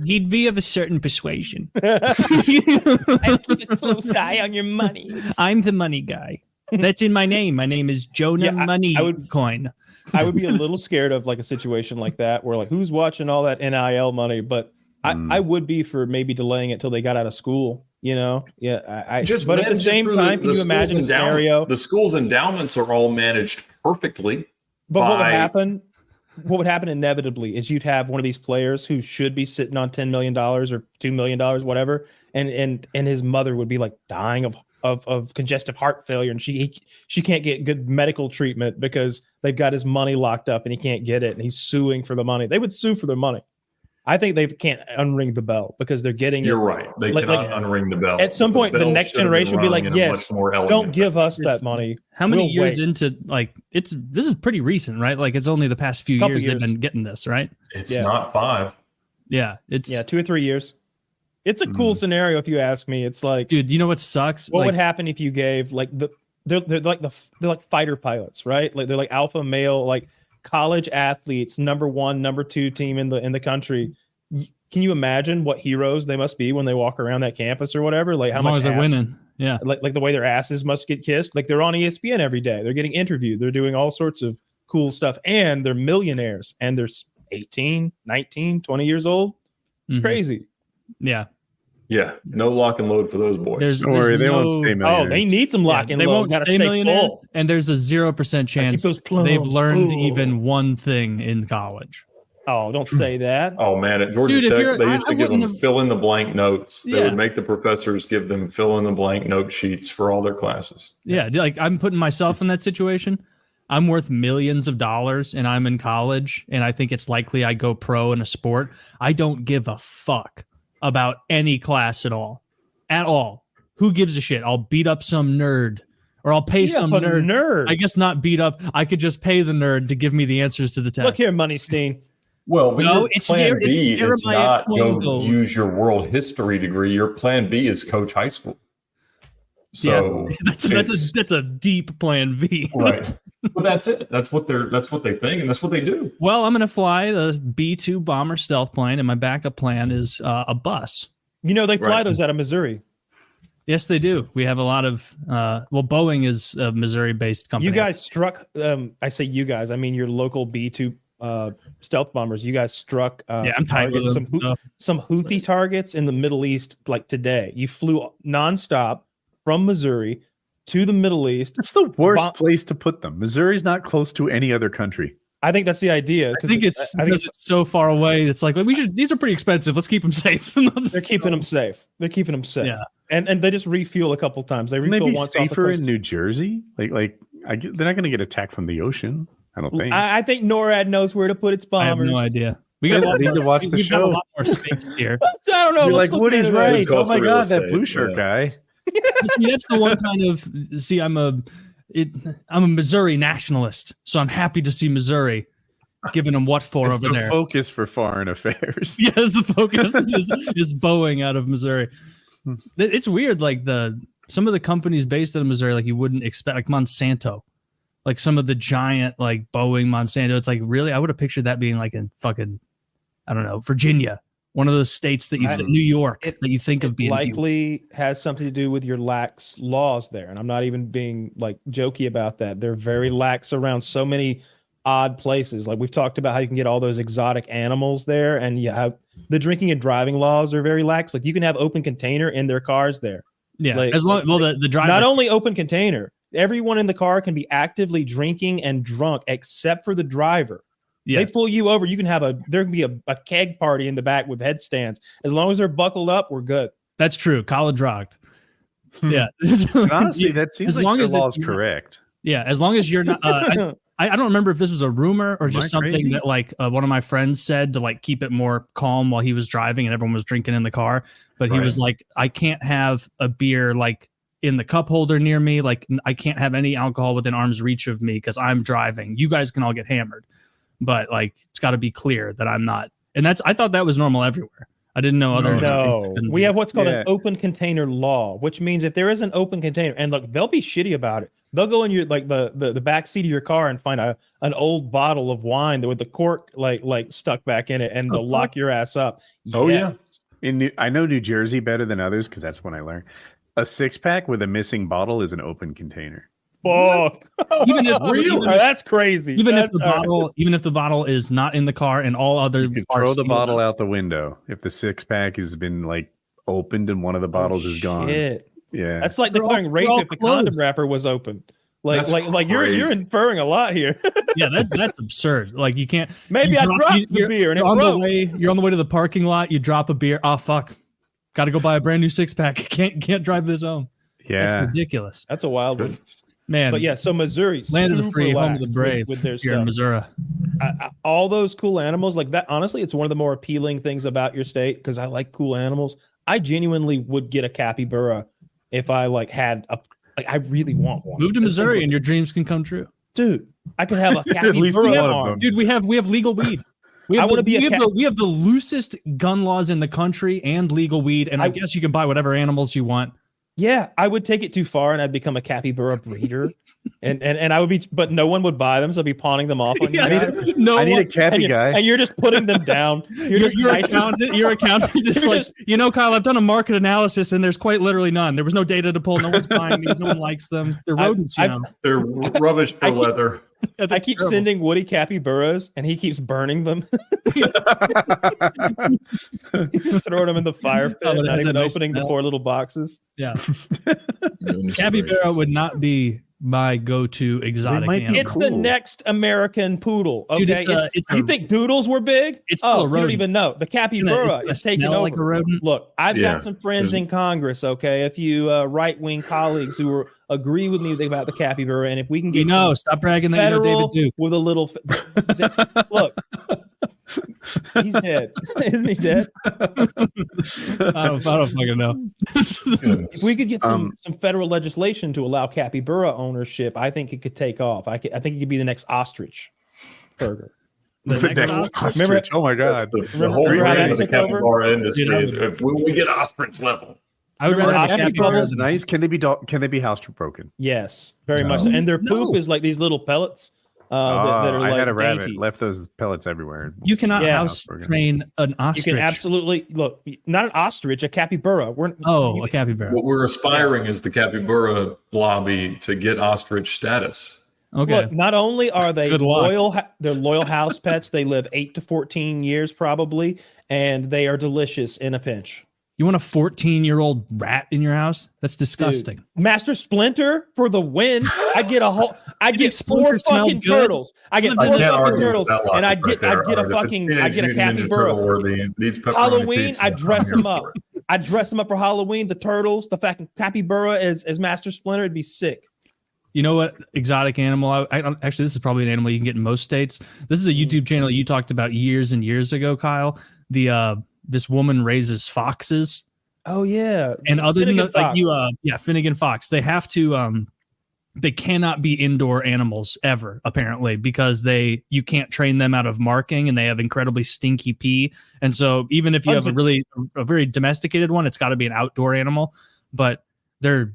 he'd be of a certain persuasion. I keep a close eye on your money. I'm the money guy. That's in my name. My name is Jonah Yeah, Money I would- Coin. I would be a little scared of like a situation like that where like who's watching all that NIL money, but I would be for maybe delaying it till they got out of school. You know, yeah. I Just but at the manage it same through time, can you school's imagine a endowment. scenario? The school's endowments are all managed perfectly. But what would by- happen? What would happen inevitably is you'd have one of these players who should be sitting on $10 million or $2 million, whatever, and his mother would be like dying of congestive heart failure, and she can't get good medical treatment because they've got his money locked up and he can't get it, and he's suing for the money. They would sue for their money. I think they can't unring the bell because they're getting. You're right. They like- cannot unring the bell. At some point, the bell next should have been generation will be rung like, in a yes, much more elegant don't give fashion. us that money. How many We'll years wait. into this is pretty recent, right? Like it's only the past few Couple years they've years. been getting this, right? It's Yeah. not 5. Yeah, it's 2 or 3 years. It's a cool scenario if you ask me. It's like, dude. You know what sucks? what Like, would happen if you gave like they're like fighter pilots, right? Like they're like alpha male, like college athletes, number 1, number 2 team in the country. Can you imagine what heroes they must be when they walk around that campus or whatever? Like how as long much as they're ass- winning, yeah. like the way their asses must get kissed. Like they're on ESPN every day. They're getting interviewed. They're doing all sorts of cool stuff, and they're millionaires. And they're 18, 19, 20 years old. It's Mhm. crazy. Yeah. Yeah, no lock and load for those boys. There's Don't worry, they won't no- stay Oh, millionaires. they need some lock and they load. won't Gotta stay millionaires, full. and there's a 0% chance those plums they've learned full. even one thing in college. Oh, don't say that. Oh man, at Georgia Dude, if Tech, you're- they used I to give them wouldn't have- fill in the blank notes. They Yeah. would make the professors give them fill in the blank note sheets for all their classes. Yeah, like I'm putting myself in that situation. I'm worth millions of dollars and I'm in college and I think it's likely I go pro in a sport. I don't give a fuck about any class at all. At all. Who gives a shit? I'll beat up some nerd or I'll pay some a nerd. I guess not beat up. I could just pay the nerd to give me the answers to the test. Look here, Money Steen. Well, but No, your it's plan Jer- B it's is Jeremiah not go Coingo. use your world history degree. Your plan B is coach high school. So that's a deep plan B. right. But that's it. That's what they think, and that's what they do. Well, I'm going to fly the B-2 bomber stealth plane, and my backup plan is a bus. You know they fly Right. those out of Missouri. Yes, they do. We have a lot of Boeing is a Missouri-based company. You guys struck. I say you guys. I mean your local B-2 stealth bombers. You guys struck. yeah, some I'm tight with targets, them. some Houthi targets in the Middle East. Like today, you flew nonstop from Missouri to the Middle East. That's the worst Bomb- place to put them. Missouri's not close to any other country. I think that's the idea. I think it's because it's so far away. It's like we should. These are pretty expensive. Let's keep them safe. they're keeping them safe. They're keeping them safe. Yeah. And they just refuel a couple times. They refuel Maybe once off the safer coast. in New Jersey. They're not going to get attacked from the ocean. I don't think. I think NORAD knows where to put its I have bombers. no idea. We got a lot need to more, watch the we've got a show. lot more space here. I don't know. You're Let's like look Woody's at it. right. Oh Cost my of real god, that estate, blue shirt yeah. guy. See, that's the one kind of. See, I'm a Missouri nationalist, so I'm happy to see Missouri giving them what for It's over the there. focus for foreign affairs. Yes, the focus is Boeing out of Missouri. It's weird, like some of the companies based out of Missouri, like you wouldn't expect, like Monsanto, like some of the giant like Boeing, Monsanto. It's like really, I would have pictured that being like in fucking, I don't know, Virginia, one of those states that New York that you think of being likely has something to do with your lax laws there. And I'm not even being like jokey about that. They're very lax around so many odd places. Like we've talked about how you can get all those exotic animals there, and you have the drinking and driving laws are very lax. Like you can have open container in their cars there. Yeah, like- as long the driver. Not only open container, everyone in the car can be actively drinking and drunk except for the driver. They pull you over, you can have there can be a keg party in the back with headstands. As long as they're buckled up, we're good. That's true. College rocked. Yeah. And honestly, that seems as like long the as law is it's- correct. Yeah, as long as you're not. I don't remember if this was a rumor or Am just I something crazy? that like one of my friends said to like keep it more calm while he was driving and everyone was drinking in the car. But he Right. was like, I can't have a beer like in the cup holder near me. Like I can't have any alcohol within arm's reach of me because I'm driving. You guys can all get hammered, but like it's got to be clear that I'm not. And I thought that was normal everywhere. I didn't know other. No, states couldn't we do have what's called Yeah. an open container law, which means if there is an open container, and look, they'll be shitty about it. They'll go in your like the back seat of your car and find an old bottle of wine with the cork like stuck back in it, and they'll lock your ass up. Oh, yeah. I know New Jersey better than others because that's when I learned. A 6-pack with a missing bottle is an open container. Fuck. Even if- Really? That's crazy. Even if That's- the bottle is not in the car and all other You could are throw the sealed bottle up. out the window if the 6-pack has been like opened and one of the bottles is gone. Shit. Yeah. That's like They're all- declaring rape they're all if the condom closed. wrapper was open. Like That's like you're crazy. inferring a lot here. Yeah, that's absurd. Like you can't. Maybe you I drop- dropped you- the you're- beer and it you're on the broke. way. You're on the way to the parking lot. You drop a beer. Oh fuck! Got to go buy a brand new 6-pack. Can't drive this home. That's yeah. ridiculous, That's a wild one. man. But yeah, so Missouri, land of the super free, home of lax the brave. with their Here in stuff. Missouri. All those cool animals like that. Honestly, it's one of the more appealing things about your state because I like cool animals. I genuinely would get a capybara if I like had a. Like I really want one. Move to This thing's Missouri like- and your dreams can come true. dude. I could have a At least capybara one of farm. them. Dude, we have legal weed. We I have, wanna the, be a we, have cat- the, we have the loosest gun laws in the country and legal weed, and I guess you can buy whatever animals you want. Yeah, I would take it too far and I'd become a capybara breeder, and I would be, but no one would buy them, so I'd be pawning them off on you. Yeah, guys. no I need one- a cappy guy. And you're just putting them down. Your accountant, just You're like, Kyle, I've done a market analysis and there's quite literally none. There was no data to pull. No one's buying these. No one likes them. They're rodents, you know. They're rubbish for I keep- leather. Yeah, they're I keep terrible. sending Woody capybaras, and he keeps burning them. He's just throwing them in the fire pit, Oh, but it not has even that nice opening the smell. poor little boxes. Yeah. Capybara would not be my go-to exotic might be animal. It's the Cool. next American poodle. Okay, Dude, it's you think doodles were big? It's still a you don't rodent. even know. The It's gonna capybara is taking smell over. like a rodent. Look, I've Yeah, got some friends there's- in Congress. Okay, a few right-wing colleagues who agree with me about the capybara, and if we can You get know, some stop bragging that you know federal David Duke. with a little, look, he's dead. Isn't he dead? I don't fucking know. If we could get some Um, federal legislation to allow capybara ownership, I think it could take off. I think it could be the next ostrich burger. The The next next ostrich? ostrich. Remember- Oh my That's god. the Remember whole how dream that of the took over? capybara industry Dude, is when we get ostrich level. I would rather Remember have a Happy capybara. Bubbles? than- Nice. Can they be house broken? Yes, very No. much. So. And their poop No. is like these little pellets that are I like had a rabbit, dainty. left those pellets everywhere. You cannot Yeah. house train an You ostrich. can absolutely look, not an ostrich, a capybara. a capybara. What we're aspiring is the capybara lobby to get ostrich status. Okay. Look, not only are they Good luck. loyal, they're loyal house pets. They live 8 to 14 years probably, and they are delicious in a pinch. You want a 14-year-old rat in your house? That's disgusting. Master Splinter for the win. I get a whole. I You think get Splinter four smelled fucking good? turters. I get I four can't fucking argue with turtles, that and I logic get right I there, get a Art. If it's fucking I Teenage get a Mutant Ninja Turtle capybara. worthy, it needs pepperoni Halloween, pizza. I dress I'm them here up. for it. I dress them up for Halloween. The turtles, the fucking capybara as Master Splinter, it'd be sick. You know what exotic animal? I don't, actually, this is probably an animal you can get in most states. This is a YouTube channel you talked about years and years ago, Kyle. This woman raises foxes, Oh yeah, and other than Finnegan Fox. Finnegan Fox. They have to they cannot be indoor animals ever, apparently, because you can't train them out of marking, and they have incredibly stinky pee. And so even if you have a very domesticated one, it's got to be an outdoor animal. But they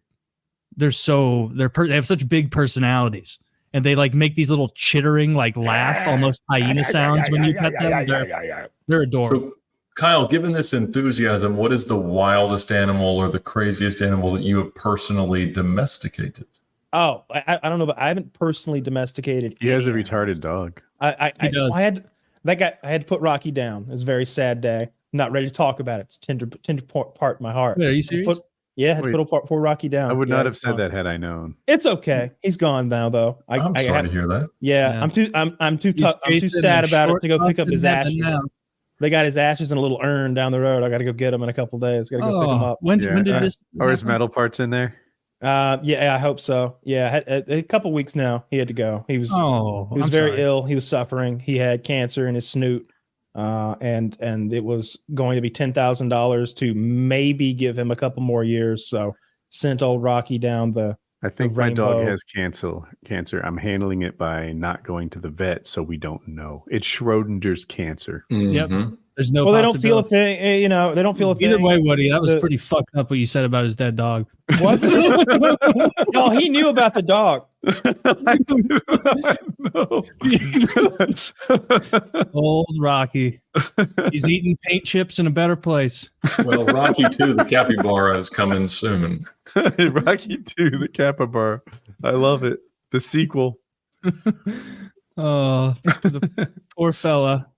have such big personalities, and they like make these little chittering, like laugh, almost hyena sounds when you pet them. They're adorable. So, Kyle, given this enthusiasm, what is the wildest animal or the craziest animal that you have personally domesticated? Oh, I don't know, but I haven't personally domesticated. He has a any retarded dog. He does. I had to put Rocky down. It was a very sad day. I'm not ready to talk about it. It's tender part of my heart. Wait, are you I serious? put- Yeah, had to put poor Rocky down. I would Yeah, not have it's said gone. that had I known. It's okay. He's gone now, though. I'm sorry to hear that. Yeah, I'm too He's sad about it to go pick up his heaven ashes. now. They got his ashes in a little urn down the road. I got to go get them in a couple days. Got to go pick them up. When did this? Or his metal parts in there? Yeah, I hope so. Yeah, a couple weeks now. He had to go. He was very ill. He was suffering. He had cancer in his snoot, and it was going to be $10,000 to maybe give him a couple more years. So sent old Rocky down the. I think my dog has cancer. I'm handling it by not going to the vet, so we don't know. It's Schrodinger's cancer. Yep. There's no. Well, they don't feel a thing. You know, they don't feel a thing. Either way, Woody, that was pretty fucked up what you said about his dead dog. Was it? No, he knew about the dog. Old Rocky. He's eating paint chips in a better place. Well, Rocky 2, the capybara, is coming soon. Rocky 2, the capybara. I love it. The sequel. Oh, the poor fella.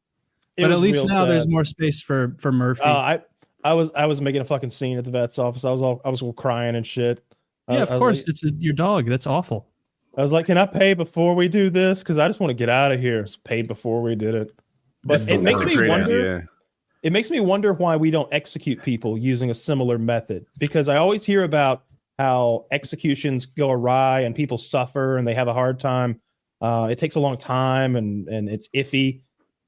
But at least now there's more space for Murphy. I was making a fucking scene at the vet's office. I was all crying and shit. Yeah, of course. Like, it's your dog. That's awful. I was like, can I pay before we do this? Because I just want to get out of here. It's paid before we did it. But it makes me wonder. Idea. It makes me wonder why we don't execute people using a similar method. Because I always hear about how executions go awry and people suffer and they have a hard time. It takes a long time and it's iffy.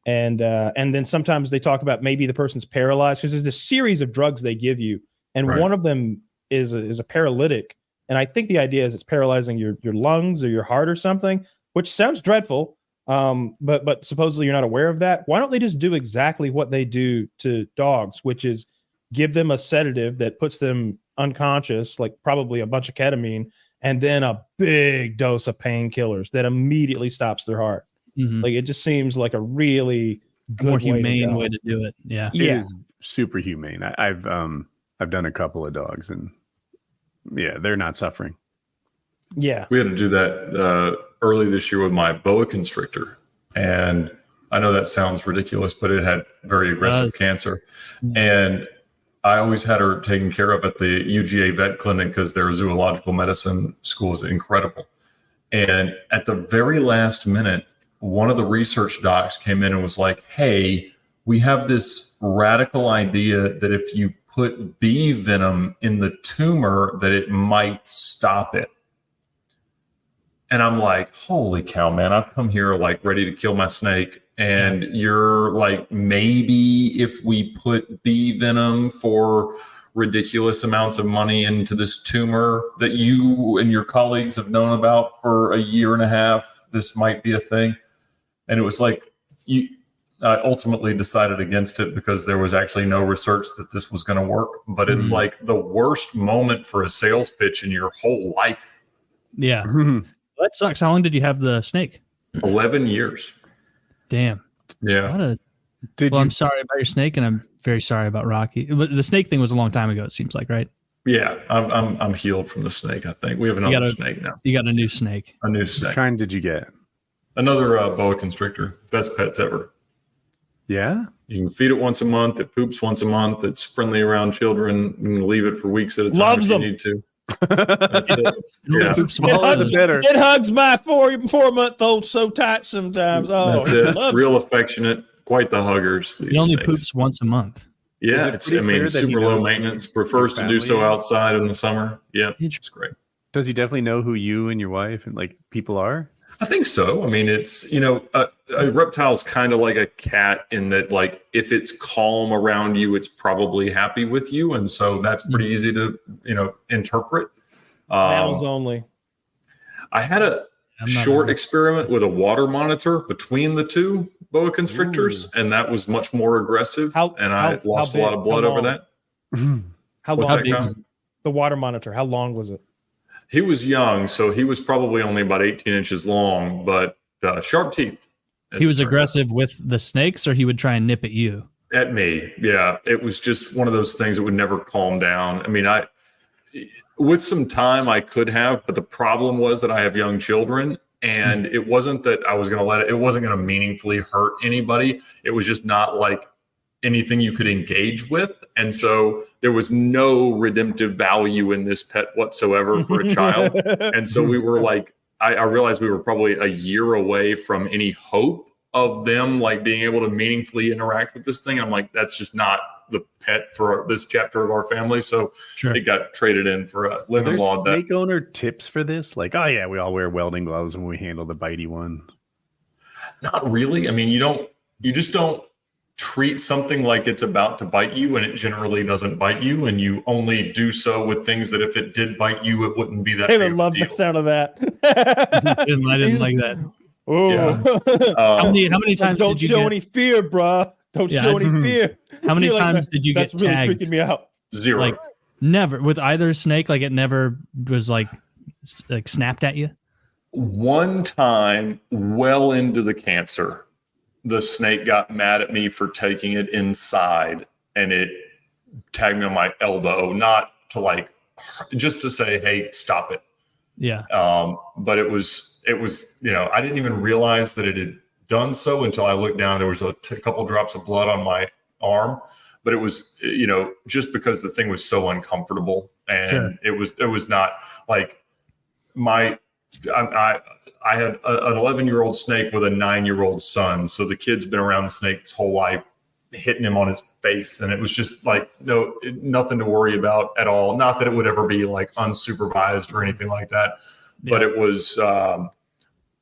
And then sometimes they talk about maybe the person's paralyzed because there's this series of drugs they give you. And one of them is a paralytic. And I think the idea is it's paralyzing your lungs or your heart or something, which sounds dreadful. But supposedly you're not aware of that. Why don't they just do exactly what they do to dogs, which is give them a sedative that puts them unconscious, like probably a bunch of ketamine, and then a big dose of painkillers that immediately stops their heart. Mm-hmm. Like it just seems like a really good more humane way to do it. Yeah. It is super humane. I've done a couple of dogs and yeah, they're not suffering. Yeah. We had to do that early this year with my boa constrictor. And I know that sounds ridiculous, but it had very aggressive cancer. And I always had her taken care of at the UGA vet clinic because their zoological medicine school is incredible. And at the very last minute, one of the research docs came in and was like, hey, we have this radical idea that if you put bee venom in the tumor, that it might stop it. And I'm like, holy cow, man, I've come here like ready to kill my snake. And you're like, maybe if we put bee venom for ridiculous amounts of money into this tumor that you and your colleagues have known about for a year and a half, this might be a thing. And it was like, I ultimately decided against it because there was actually no research that this was going to work. But it's like the worst moment for a sales pitch in your whole life. Yeah. That sucks. How long did you have the snake? 11 years. Damn. Yeah. I'm sorry about your snake, and I'm very sorry about Rocky. But the snake thing was a long time ago, it seems like, right? Yeah. I'm healed from the snake, I think. We have another snake now. You got a new snake. A new snake. What kind did you get? Another boa constrictor. Best pets ever. Yeah? You can feed it once a month. It poops once a month. It's friendly around children. You can leave it for weeks at a time Loves if you need to. That's it. Yeah. It hugs my 4-month-old so tight sometimes. Oh, that's it. Real affectionate. Quite the huggers. He only poops once a month. Yeah, it's super low maintenance. Prefers to do so outside in the summer. Yeah, it's great. Does he definitely know who you and your wife and like people are? I think so. I mean, it's, a reptile's kind of like a cat in that, like, if it's calm around you, it's probably happy with you. And so that's pretty easy to, interpret. Mammals only. I had a short experiment with a water monitor between the two boa constrictors, and that was much more aggressive. I lost a lot of blood over that. How long was the water monitor? How long was it? He was young, so he was probably only about 18 inches long, but sharp teeth. He was aggressive with the snakes, or he would try and nip at you? At me, yeah. It was just one of those things that would never calm down. I mean, with some time I could have, but the problem was that I have young children, and it wasn't that I was going to it wasn't going to meaningfully hurt anybody. It was just not like anything you could engage with. And so there was no redemptive value in this pet whatsoever for a child. And so we were like, I realized we were probably a year away from any hope of them like being able to meaningfully interact with this thing. I'm like, that's just not the pet for this chapter of our family. So it got traded in for a lemon law. Snake owner tips for this? Like, oh yeah, we all wear welding gloves when we handle the bitey one. Not really. I mean, you just don't treat something like it's about to bite you, and it generally doesn't bite you, and you only do so with things that if it did bite you, it wouldn't be that Taylor loved the sound of that. I didn't like that. Oh, yeah. How many times don't did you show any fear, bruh? Don't show any fear. How many times did you get tagged? That's really freaking me out. 0. Like never with either snake. Like it never was like snapped at you. One time, well into the cancer, the snake got mad at me for taking it inside, and it tagged me on my elbow, not to like, just to say, hey, stop it. Yeah. But it was, I didn't even realize that it had done so until I looked down. There was a couple drops of blood on my arm, but it was, just because the thing was so uncomfortable, and it was not like I had an 11-year-old snake with a 9-year-old son. So the kid's been around the snake his whole life, hitting him on his face. And it was just like, nothing to worry about at all. Not that it would ever be like unsupervised or anything like that. Yeah. But it was,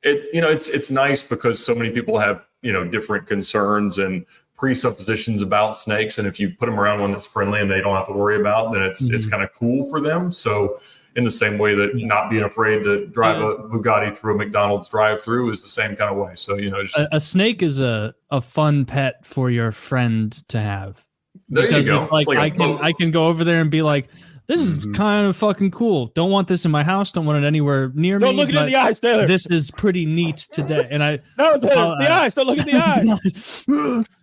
it's nice because so many people have, different concerns and presuppositions about snakes. And if you put them around one that's friendly and they don't have to worry about, then it's kind of cool for them. So in the same way that not being afraid to drive a Bugatti through a McDonald's drive-through is the same kind of way. So, a snake is a fun pet for your friend to have. There you go. Like I can go over there and be like, this is kind of fucking cool. Don't want this in my house. Don't want it anywhere near me. Don't look it in the eyes, Taylor. This is pretty neat today. And no, Taylor, the eyes. Don't look at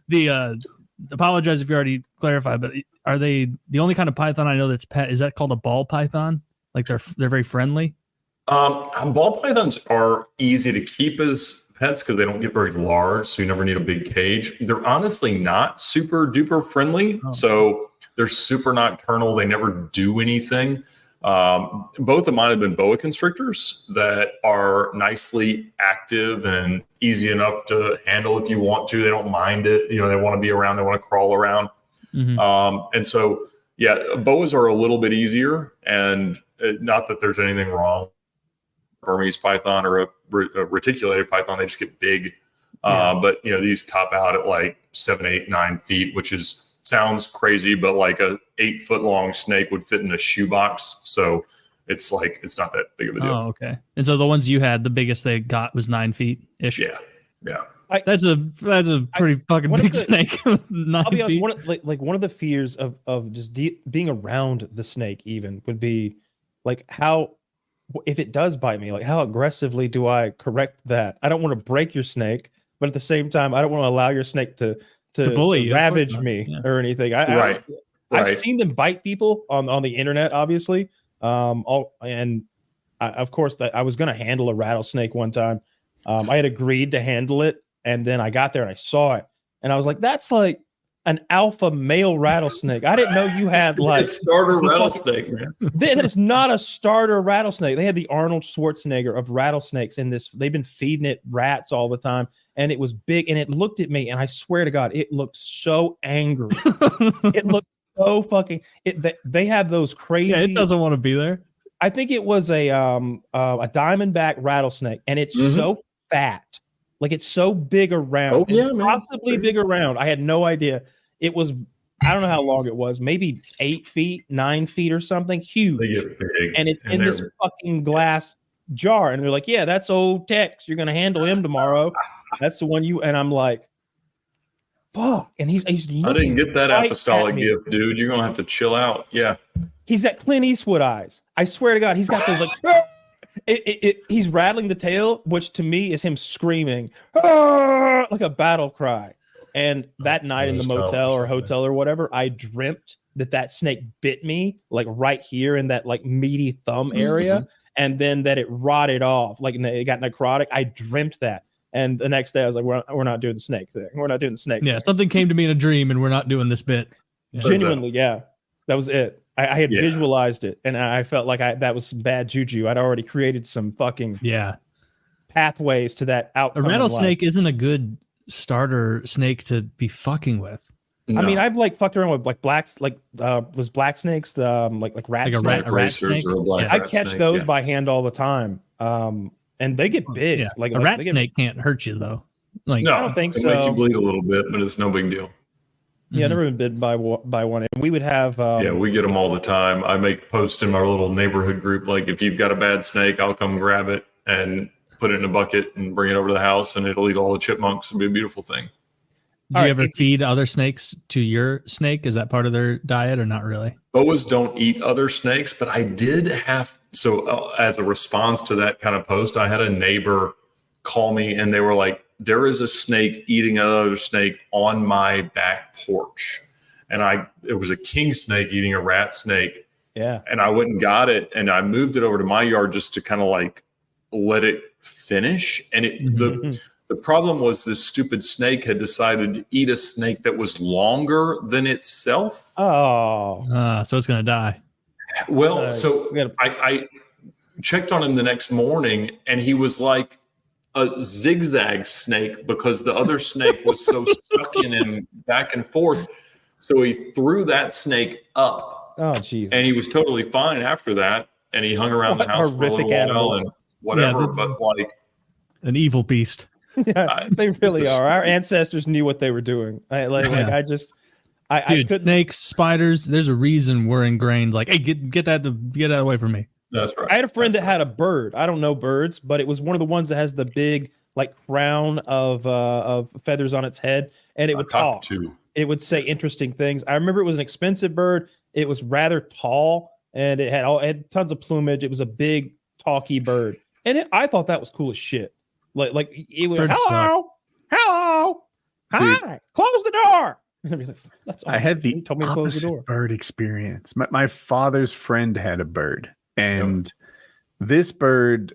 the eyes. Apologize if you already clarified, but are they the only kind of python I know that's pet? Is that called a ball python? Like they're very friendly. Ball pythons are easy to keep as pets because they don't get very large, so you never need a big cage. They're honestly not super duper friendly, so they're super nocturnal. They never do anything. Both of mine have been boa constrictors that are nicely active and easy enough to handle if you want to. They don't mind it. They want to be around. They want to crawl around. And so, boas are a little bit easier, and not that there's anything wrong. Burmese python or a reticulated python, they just get big. But these top out at like 7, 8, 9 feet, which sounds crazy, but like a 8-foot long snake would fit in a shoebox. So it's not that big of a deal. Oh, okay. And so the ones you had, the biggest they got was 9 feet ish. Yeah. That's a pretty fucking big snake. I'll be honest. One of the fears of just being around the snake even would be like how, if it does bite me, like how aggressively do I correct that? I don't want to break your snake, but at the same time, I don't want to allow your snake to bully you, ravage me or anything. I've seen them bite people on the internet, obviously. Of course, that I was going to handle a rattlesnake one time. I had agreed to handle it, and then I got there and I saw it, and I was like, "That's like an alpha male rattlesnake." I didn't know you had like a starter rattlesnake, man. That is not a starter rattlesnake. They had the Arnold Schwarzenegger of rattlesnakes in this. They've been feeding it rats all the time, and it was big, and it looked at me, and I swear to God, it looked so angry. It looked so fucking. They have those crazy. Yeah, it doesn't want to be there. I think it was a diamondback rattlesnake, and it's so fat. Like it's so big around. Oh yeah, possibly big around. I had no idea. It was, I don't know how long it was, maybe 8 feet, 9 feet or something. Huge. They get big. And it's in this fucking glass jar. And they're like, yeah, that's old Tex. You're gonna handle him tomorrow. That's the one and I'm like, fuck. And he's I didn't get that apostolic gift, dude. You're gonna have to chill out. Yeah. He's got Clint Eastwood eyes. I swear to God, he's got those like he's rattling the tail, which to me is him screaming like a battle cry. And that night in the motel or hotel or whatever, I dreamt that snake bit me like right here in that like meaty thumb area, and then that it rotted off, like it got necrotic. I dreamt that, And the next day I was like, we're not doing the snake thing. We're not doing the snake. Yeah, thing. something came to me in a dream, and we're not doing this bit. Yeah. Genuinely, yeah, that was it. I had visualized it, and I felt like that was some bad juju. I'd already created some fucking pathways to that outcome. A rattlesnake isn't a good starter snake to be fucking with. No. I mean, I've like fucked around with like those black snakes, the like rat snakes. A rat snake. I catch those by hand all the time. And they get big. Yeah. Like a rat snake can't hurt you though. Like no, I don't think so. It makes you bleed a little bit, but it's no big deal. Yeah, never been bitten by one. And we would have. We get them all the time. I make posts in our little neighborhood group. Like, if you've got a bad snake, I'll come grab it and put it in a bucket and bring it over to the house, and it'll eat all the chipmunks. It'll be a beautiful thing. Do you ever feed other snakes to your snake? Is that part of their diet or not really? Boas don't eat other snakes, but I did have. So as a response to that kind of post, I had a neighbor call me, and they were like, there is a snake eating another snake on my back porch. And it was a king snake eating a rat snake. Yeah. And I went and got it, and I moved it over to my yard just to kind of like let it finish. And the problem was this stupid snake had decided to eat a snake that was longer than itself. Oh. So it's going to die. Well, I checked on him the next morning, and he was like a zigzag snake because the other snake was so stuck in him back and forth. So he threw that snake up. Oh, geez. And he was totally fine after that. And he hung around the house for a little while and whatever. But like an evil beast. Yeah, they really are. Our ancestors knew what they were doing. Dude, snakes, spiders. There's a reason we're ingrained. Like, hey, get that away from me. That's right. I had a friend that had a bird. I don't know birds, but it was one of the ones that has the big like crown of feathers on its head, and it would talk. It would say interesting things. I remember it was an expensive bird. It was rather tall, and it had tons of plumage. It was a big, talky bird, and I thought that was cool as shit. Like it was hello, hi, close the door. Like, that's awesome. I had the told me to close the door. Bird experience. My father's friend had a bird, and this bird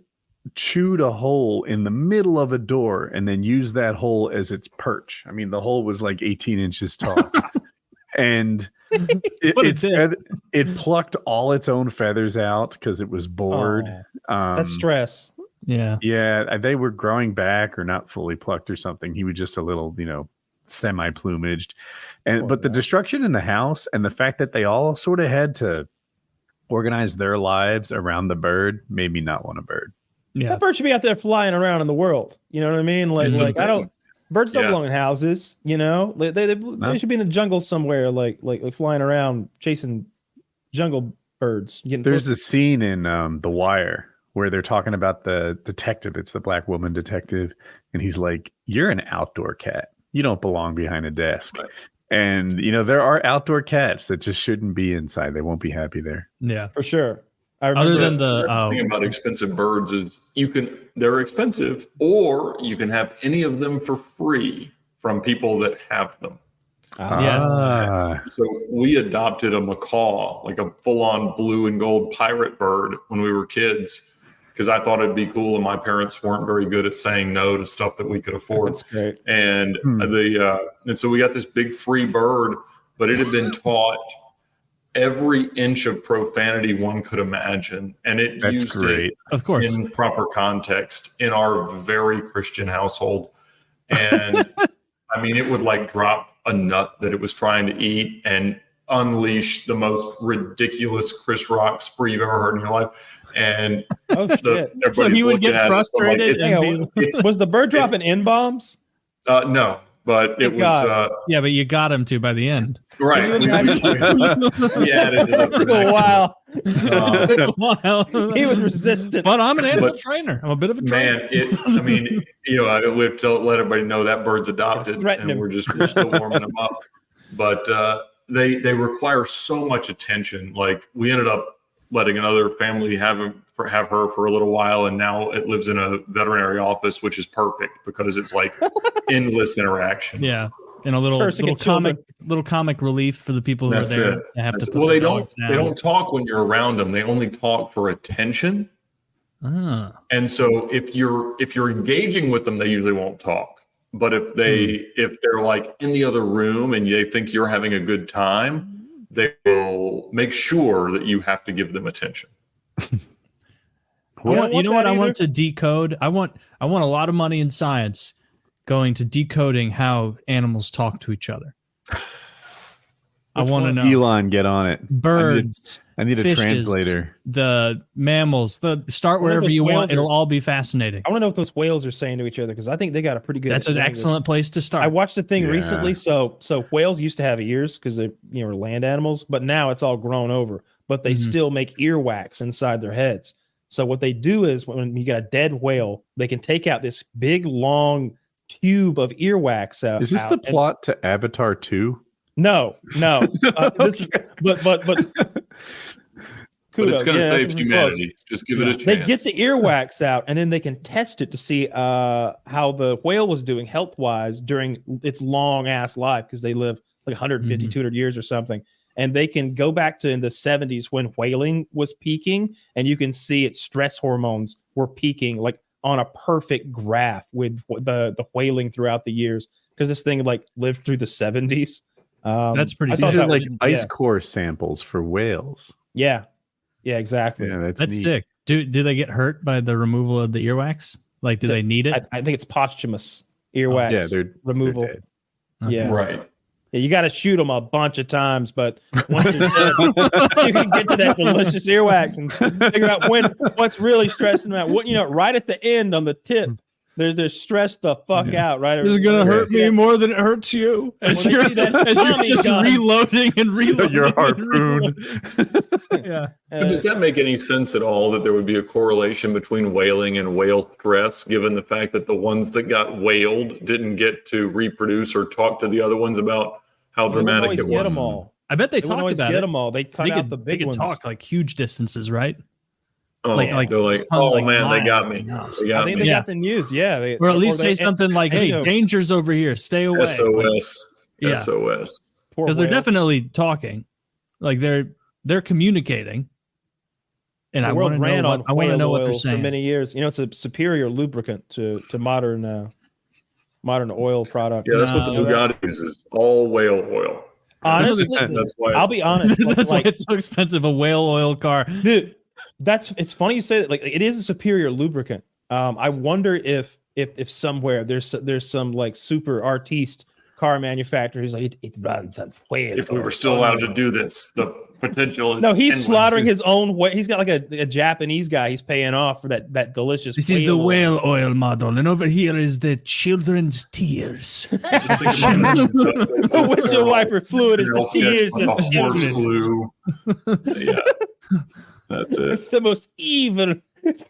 chewed a hole in the middle of a door and then used that hole as its perch. I mean, the hole was like 18 inches tall. And it plucked all its own feathers out because it was bored. That's stress. Yeah, they were growing back or not fully plucked or something. He was just a little, semi-plumaged. But the destruction in the house and the fact that they all sort of had to organize their lives around the bird made me not want a bird. Yeah, that bird should be out there flying around in the world. You know what I mean? Birds don't belong in houses. They should be in the jungle somewhere, like flying around chasing jungle birds. There's a scene in The Wire where they're talking about the detective. It's the black woman detective, and he's like, "You're an outdoor cat. You don't belong behind a desk." Right. And there are outdoor cats that just shouldn't be inside. They won't be happy there. Yeah, for sure. Other than the thing about expensive birds is they're expensive, or you can have any of them for free from people that have them. So we adopted a macaw, like a full-on blue and gold pirate bird when we were kids, because I thought it'd be cool, and my parents weren't very good at saying no to stuff that we could afford. That's great. And and so we got this big free bird, but it had been taught every inch of profanity one could imagine, and it used it, of course, in proper context in our very Christian household. And I mean, it would like drop a nut that it was trying to eat and unleash the most ridiculous Chris Rock spree you've ever heard in your life. And so he would get frustrated. Was the bird dropping N-bombs? No. But it was but you got him to by the end. Right. It took a while. He was resistant. But I'm an animal trainer. I'm a bit of a trainer. Man, we have to let everybody know that bird's adopted, and we're still warming them up. But they require so much attention. Like, we ended up letting another family have her for a little while, and now it lives in a veterinary office, which is perfect because it's like endless interaction. Yeah, and a little comic relief for the people who are there. They don't talk when you're around them. They only talk for attention. And so if you're engaging with them, they usually won't talk. But if they're like in the other room and they think you're having a good time, they will make sure that you have to give them attention. You know what I want to decode? I want a lot of money in science going to decoding how animals talk to each other. I want to know. Elon, get on it. Birds. I need a fishes, translator. The mammals. Start wherever you want. It'll all be fascinating. I want to know what those whales are saying to each other because I think they got a pretty good. That's an excellent place to start. I watched a thing recently. So whales used to have ears because they were land animals, but now it's all grown over. But they still make earwax inside their heads. So what they do is when you got a dead whale, they can take out this big long tube of earwax out. Is this the plot to Avatar 2? No. This is, but it's going to save humanity. Just give it a chance. They get the earwax out, and then they can test it to see how the whale was doing health-wise during its long-ass life, because they live like 150, 200 years or something. And they can go back to in the 70s when whaling was peaking, and you can see its stress hormones were peaking like on a perfect graph with the whaling throughout the years, because this thing like lived through the 70s. That's pretty. These are like ice core samples for whales. Yeah, exactly. Yeah, that's sick. Do they get hurt by the removal of the earwax? Like, do they need it? I think it's posthumous earwax removal. They're yeah, right. Yeah, you got to shoot them a bunch of times, but once you're dead, you can get to that delicious earwax and figure out what's really stressing them out. Right at the end on the tip, they're stressed the fuck out. Right, this is gonna hurt me more than it hurts you as you're just reloading and reloading your harpoon. Yeah. But does that make any sense at all that there would be a correlation between whaling and whale stress, given the fact that the ones that got whaled didn't get to reproduce or talk to the other ones about how dramatic it was? Get them all. I bet they talked about get them all. They cut out the big ones. They could talk like huge distances, right? Oh, they're like, oh man, they got me. I think they got the news. Yeah, or at least say something like, "Hey, danger's over here. Stay away." SOS. SOS. Because they're definitely talking, like they're communicating. And I want to know what they're saying. For many years, it's a superior lubricant to modern oil products. Yeah, that's what the Bugatti uses. All whale oil. Honestly, that's why. I'll be honest. That's why it's so expensive. A whale oil car, dude. It's funny you say that. Like, it is a superior lubricant. I wonder if somewhere there's some like super artiste car manufacturer who's like it runs on whale. If we were still allowed to do this, the potential is he's endless. slaughtering his own way. He's got like a Japanese guy he's paying off for that delicious. This is the whale oil model, and over here is the children's tears. The windshield wiper fluid is the tears of the horse glue. Yeah. That's it. It's the most evil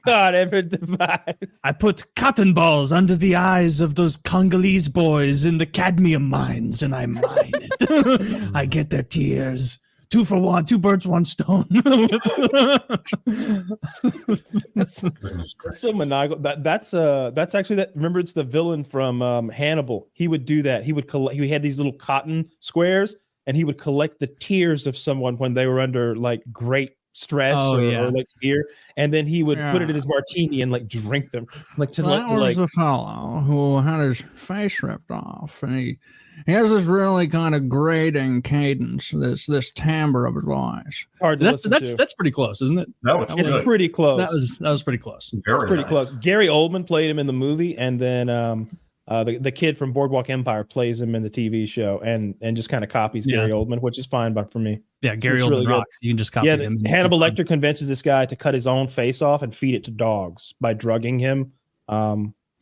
God ever devised. I put cotton balls under the eyes of those Congolese boys in the cadmium mines, and I mine it. I get their tears. 2 for 1, 2 birds, 1 stone. That's so maniacal. That's actually that. Remember, it's the villain from Hannibal. He would do that. He would collect. He had these little cotton squares, and he would collect the tears of someone when they were under like great stress or like fear, and then he would put it in his martini and like drink them. Like that was a fellow who had his face ripped off, and he has this really kind of grating cadence, this timbre of his voice. That's pretty close, isn't it? It's pretty close. That was pretty close. Pretty close. Gary Oldman played him in the movie, and then the kid from Boardwalk Empire plays him in the TV show, and just kind of copies Gary Oldman, which is fine, but for me, Gary Oldman really rocks. You can just copy him. Hannibal Lecter convinces this guy to cut his own face off and feed it to dogs by drugging him.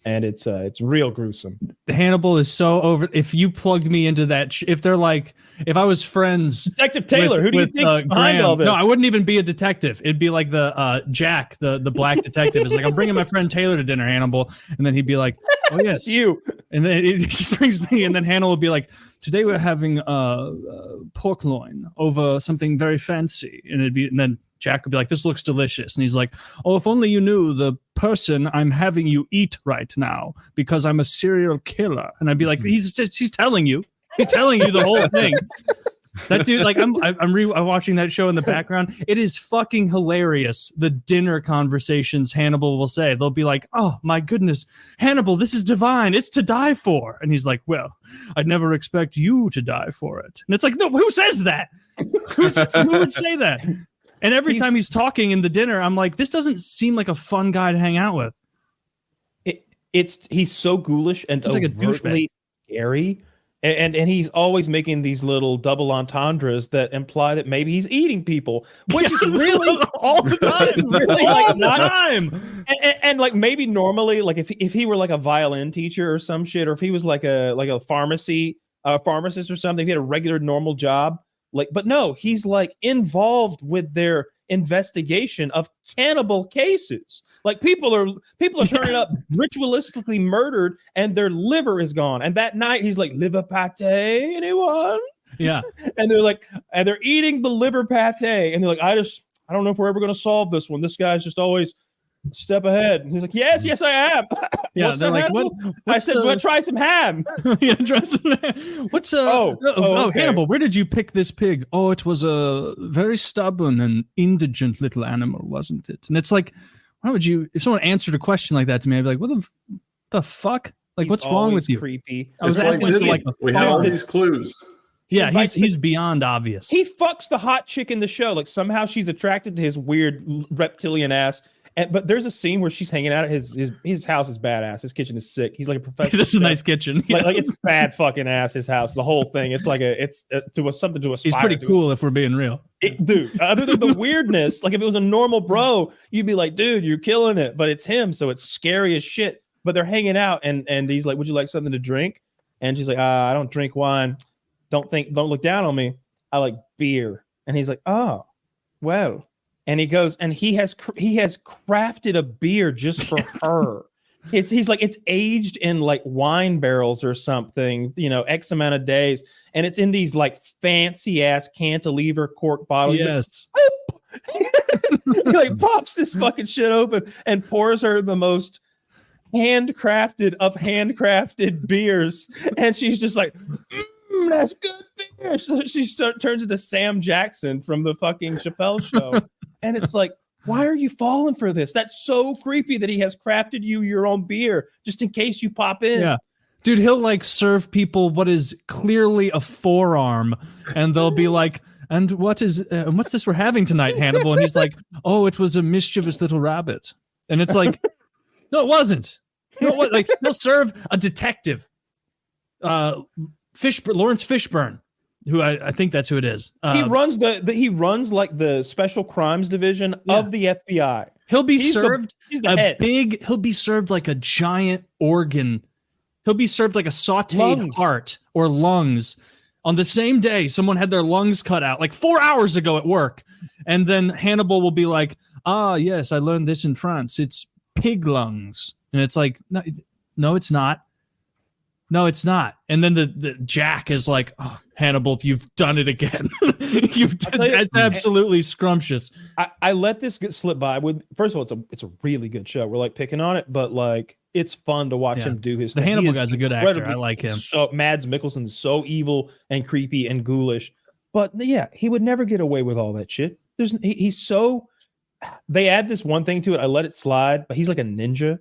And it's real gruesome. Hannibal is so over. If you plug me into that, if they're like, if I was friends, Detective Taylor, who do you think's behind all this? No, I wouldn't even be a detective. It'd be like the Jack, the black detective, is like, I'm bringing my friend Taylor to dinner, Hannibal, and then he'd be like, oh yes, you. And then it just brings me, and then Hannibal would be like, today we're having pork loin over something very fancy, and then Jack would be like, this looks delicious. And he's like, oh, if only you knew the person I'm having you eat right now, because I'm a serial killer. And I'd be like, he's telling you the whole thing. That dude, like I'm watching that show in the background. It is fucking hilarious. The dinner conversations Hannibal will say. They'll be like, "Oh my goodness, Hannibal, this is divine. It's to die for." And he's like, "Well, I'd never expect you to die for it." And it's like, no, who says that? Who would say that? And every time he's talking in the dinner, I'm like, this doesn't seem like a fun guy to hang out with. He's so ghoulish and like overtly scary. And he's always making these little double entendres that imply that maybe he's eating people, which is really all the time, really all like the time. And like maybe normally, like if he were like a violin teacher or some shit, or if he was like a pharmacist or something, if he had a regular normal job, like, but no, he's like involved with their investigation of cannibal cases. Like people are turning up ritualistically murdered and their liver is gone. And that night he's like, liver pate, anyone? Yeah. And they're like, and they're eating the liver pate. And they're like, I don't know if we're ever going to solve this one. This guy's just always a step ahead. And he's like, yes, I am. Yeah. They're like, what? I said, "Well, try some ham." Yeah, try some ham. What's okay. Hannibal, where did you pick this pig? Oh, it was a very stubborn and indigent little animal, wasn't it? And it's like, why would you, if someone answered a question like that to me, I'd be like, what the fuck? Like, He's what's wrong with you? Creepy. I was asking for like we had all these clues. Yeah, he's beyond obvious. He fucks the hot chick in the show. Like somehow she's attracted to his weird reptilian ass. But there's a scene where she's hanging out at his house is badass. His kitchen is sick. He's like a professional. It's a nice kitchen. Like it's bad fucking ass. His house, the whole thing. It's like something to aspire. He's pretty cool if we're being real. Dude, other than the weirdness, like if it was a normal bro, you'd be like, dude, you're killing it. But it's him, so it's scary as shit. But they're hanging out, and he's like, would you like something to drink? And she's like, I don't drink wine. Don't look down on me. I like beer. And he's like, oh, well. And he goes, and he has crafted a beer just for her. He's like, it's aged in like wine barrels or something, X amount of days. And it's in these like fancy ass cantilever cork bottles. Yes. He like pops this fucking shit open and pours her the most handcrafted beers. And she's just like, that's good beer. So she turns into Sam Jackson from the fucking Chappelle Show. And it's like, why are you falling for this? That's so creepy that he has crafted you your own beer just in case you pop in. Yeah. Dude, he'll like serve people what is clearly a forearm, and they'll be like, and what's this we're having tonight, Hannibal? And he's like, oh, it was a mischievous little rabbit. And it's like, no, it wasn't. No, what? Like he'll serve a detective, Lawrence Fishburne, who I think that's who it is. He runs he runs like the special crimes division of the FBI. He'll be served head. He'll be served like a giant organ. He'll be served like a sauteed heart or lungs on the same day. Someone had their lungs cut out like 4 hours ago at work. And then Hannibal will be like, yes, I learned this in France. It's pig lungs. And it's like, no, it's not. No, it's not. And then the Jack is like, oh, Hannibal, you've done it again. That's absolutely scrumptious. I let this slip by. First of all, it's a really good show. We're like picking on it, but like it's fun to watch him do his thing. The Hannibal guy's a good actor. I like him. So Mads Mikkelsen is so evil and creepy and ghoulish. But yeah, he would never get away with all that shit. He's so. They add this one thing to it. I let it slide, but he's like a ninja.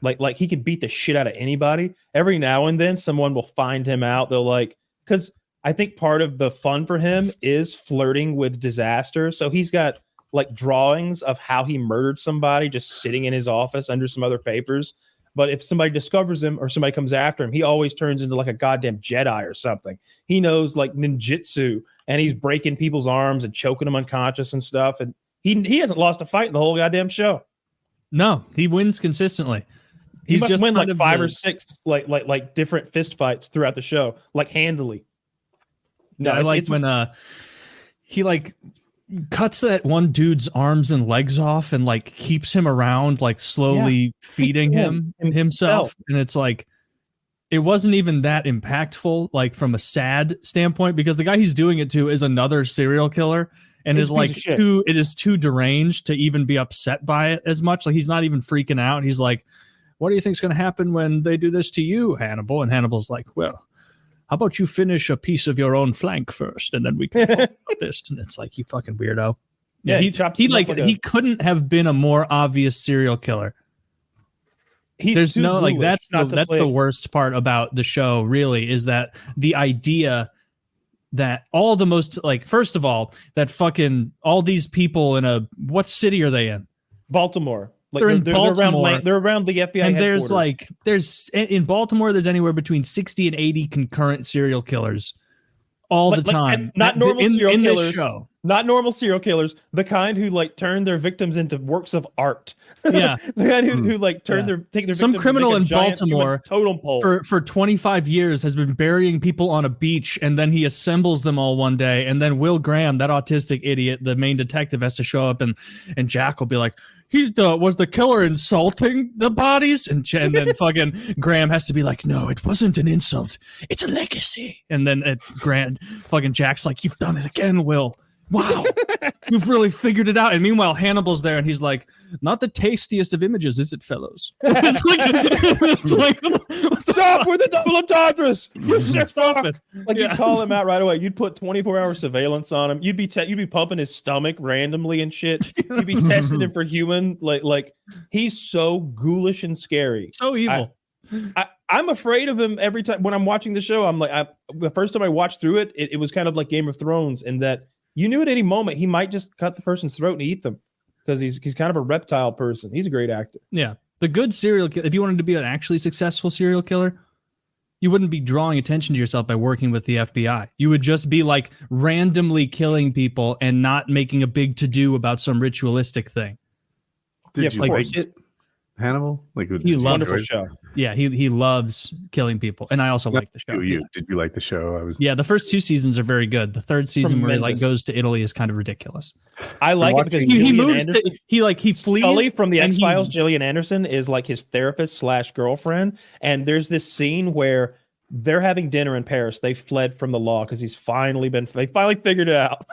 Like he can beat the shit out of anybody. Every now and then someone will find him out. They'll like, because I think part of the fun for him is flirting with disaster. So he's got like drawings of how he murdered somebody just sitting in his office under some other papers. But if somebody discovers him or somebody comes after him, he always turns into like a goddamn Jedi or something. He knows like ninjutsu, and he's breaking people's arms and choking them unconscious and stuff. And he hasn't lost a fight in the whole goddamn show. No, he wins consistently. He must win like 5 or 6 like different fist fights throughout the show, like handily. No, I like when he like cuts that one dude's arms and legs off and like keeps him around, like slowly feeding himself. And it's like, it wasn't even that impactful, like from a sad standpoint, because the guy he's doing it to is another serial killer. And is like it is too deranged to even be upset by it as much. Like he's not even freaking out. He's like, what do you think's going to happen when they do this to you, Hannibal? And Hannibal's like, well, how about you finish a piece of your own flank first, and then we can talk about this. And it's like, you fucking weirdo. Yeah, he couldn't have been a more obvious serial killer. There's no like that's the worst part about the show. Really, is that the idea that all the most like first of all that fucking all these people in what city are they in? Baltimore. Like they're in Baltimore. They're around the FBI. And there's in Baltimore. There's anywhere between 60 and 80 concurrent serial killers all the time. Not normal serial killers. This show. Not normal serial killers, the kind who like turn their victims into works of art. Yeah, the kind who like take their some criminal in Baltimore totem pole for 25 years has been burying people on a beach, and then he assembles them all one day, and then Will Graham, that autistic idiot, the main detective, has to show up, and Jack will be like, was the killer insulting the bodies? And then fucking Graham has to be like, no, it wasn't an insult, it's a legacy. And then fucking Jack's like, you've done it again, Will. Wow, you've really figured it out. And meanwhile, Hannibal's there, and he's like, "Not the tastiest of images, is it, fellows?" it's like stop with the double entendres. You stop it. Like you'd call him out right away. You'd put 24-hour surveillance on him. You'd be pumping his stomach randomly and shit. You'd be testing him for human. Like he's so ghoulish and scary, so evil. I'm afraid of him every time when I'm watching the show. I'm like, the first time I watched through it, it was kind of like Game of Thrones in that. You knew at any moment he might just cut the person's throat and eat them because he's kind of a reptile person. He's a great actor. Yeah. The good serial killer, if you wanted to be an actually successful serial killer, you wouldn't be drawing attention to yourself by working with the FBI. You would just be like randomly killing people and not making a big to-do about some ritualistic thing. Did you like it, Hannibal? Like he loves the show. Yeah, he loves killing people, and I also like the show. Did you like the show? The first 2 seasons are very good. The third season where he like goes to Italy is kind of ridiculous. I like it because he moves he flees Scully from the X-Files. Gillian Anderson is like his therapist / girlfriend, and there's this scene where they're having dinner in Paris. They fled from the law because they finally figured it out.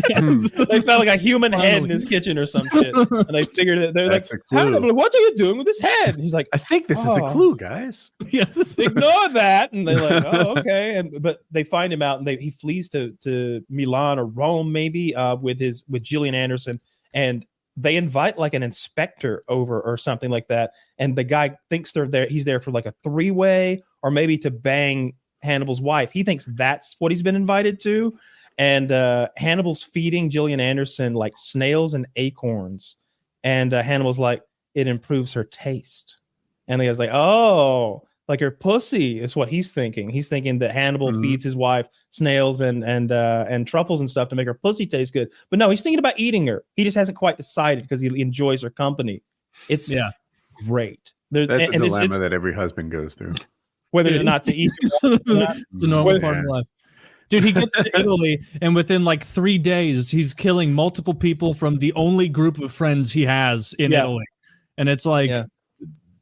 They found like a human head in his kitchen or some shit, and they figured it. They're like, "What are you doing with this head?" And he's like, "I think this is a clue, guys." Ignore that. And they're like, "Oh, okay." But they find him out, and he flees to Milan or Rome, maybe, with Gillian Anderson, and they invite like an inspector over or something like that, and the guy thinks they're there. He's there for like a 3-way or maybe to bang Hannibal's wife. He thinks that's what he's been invited to. And Hannibal's feeding Gillian Anderson like snails and acorns. And Hannibal's like, it improves her taste. And the guy's like, oh, like her pussy is what he's thinking. He's thinking that Hannibal feeds his wife snails and truffles and stuff to make her pussy taste good. But no, he's thinking about eating her. He just hasn't quite decided because he enjoys her company. It's great. That's a dilemma that every husband goes through. Whether or not to eat. It's a normal part of life. Dude, he gets to Italy, and within like 3 days, he's killing multiple people from the only group of friends he has in Italy. And it's like,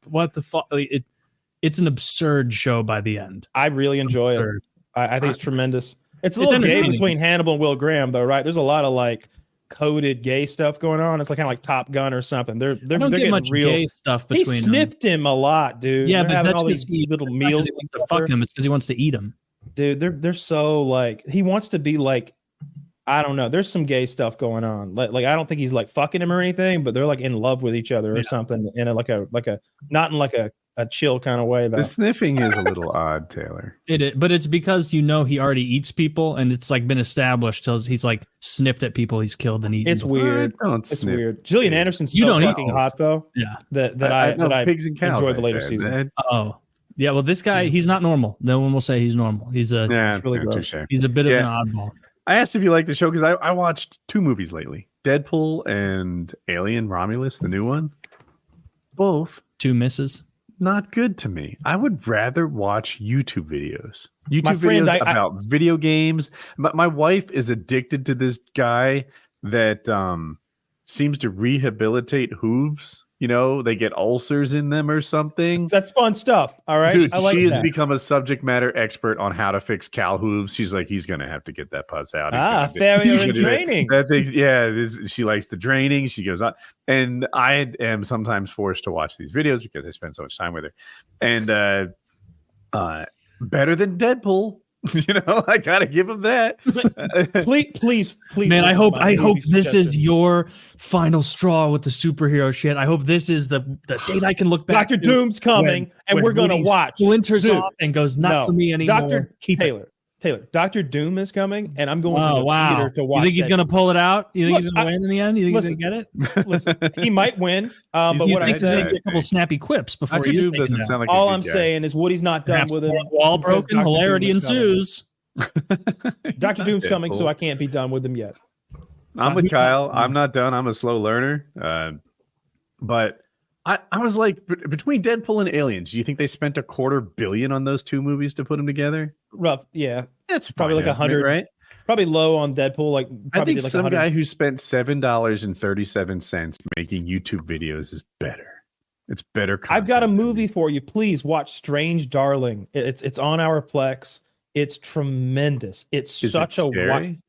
what the fuck? It's an absurd show by the end. I really enjoy it. I think it's tremendous. It's a little gay between Hannibal and Will Graham, though, right? There's a lot of like coded gay stuff going on. It's like kind of like Top Gun or something. They're don't get much real gay stuff between. He sniffed him a lot, dude. Yeah, but that's because little meals. He wants to fuck him. It's because he wants to eat him. Dude, they're so like he wants to be like, I don't know. There's some gay stuff going on. Like I don't think he's like fucking him or anything, but they're like in love with each other or something in like a not in like a chill kind of way. Though. The sniffing is a little odd, Taylor. But it's because he already eats people, and it's like been established till he's like sniffed at people he's killed and eaten. It's weird. It's weird. Gillian Anderson's so fucking hot though. Yeah. That I pigs and cows, enjoy the later season. Oh. Yeah, well, this guy, he's not normal. No one will say he's normal. He's really gross. He's a bit of an oddball. I asked if you like the show because I watched 2 movies lately. Deadpool and Alien Romulus, the new one. Both. 2 misses. Not good to me. I would rather watch YouTube videos. Videos about video games. My wife is addicted to this guy that seems to rehabilitate hooves. You know, they get ulcers in them or something. That's fun stuff. All right. Dude, she has become a subject matter expert on how to fix cow hooves. She's like, he's going to have to get that pus out. Farrier and draining. She likes the draining. She goes on. And I am sometimes forced to watch these videos because I spend so much time with her. And better than Deadpool. I gotta give him that. please. Man, I hope this is suggestion. your final straw with the superhero shit. I hope this is the date I can look back. Dr. to Doom's coming, and we're gonna Woody watch. Splinters Dude, off and goes not for me anymore. Dr. Keep it. Taylor, Dr. Doom is coming, and I'm going to Oh the wow! theater to watch. You think he's that gonna shit. pull it out? You think Look, he's gonna win in the end? You think listen, he's gonna get it? Listen, he might win, but You what I think he's gonna said, get a couple snappy quips before Dr. he's Doom taken doesn't out? sound like all a I'm good guy. saying is Woody's not done Perhaps with him. wall because broken, Dr. Doom hilarity is coming. ensues. Dr. Doom's coming, so I can't be done with him yet. I'm with Who's Kyle. not- I'm not done. I'm a slow learner. But I was like, between Deadpool and Aliens, do you think they spent $250 million on those two movies to put them together? Rough, yeah. That's Probably like 100, right? Probably low on Deadpool. Like I probably think did like some 100. guy who spent $7.37 making YouTube videos is better. It's better. I've got a content than movie for you. Please watch Strange Darling. It's on our Plex. It's tremendous. It's Is such it a scary?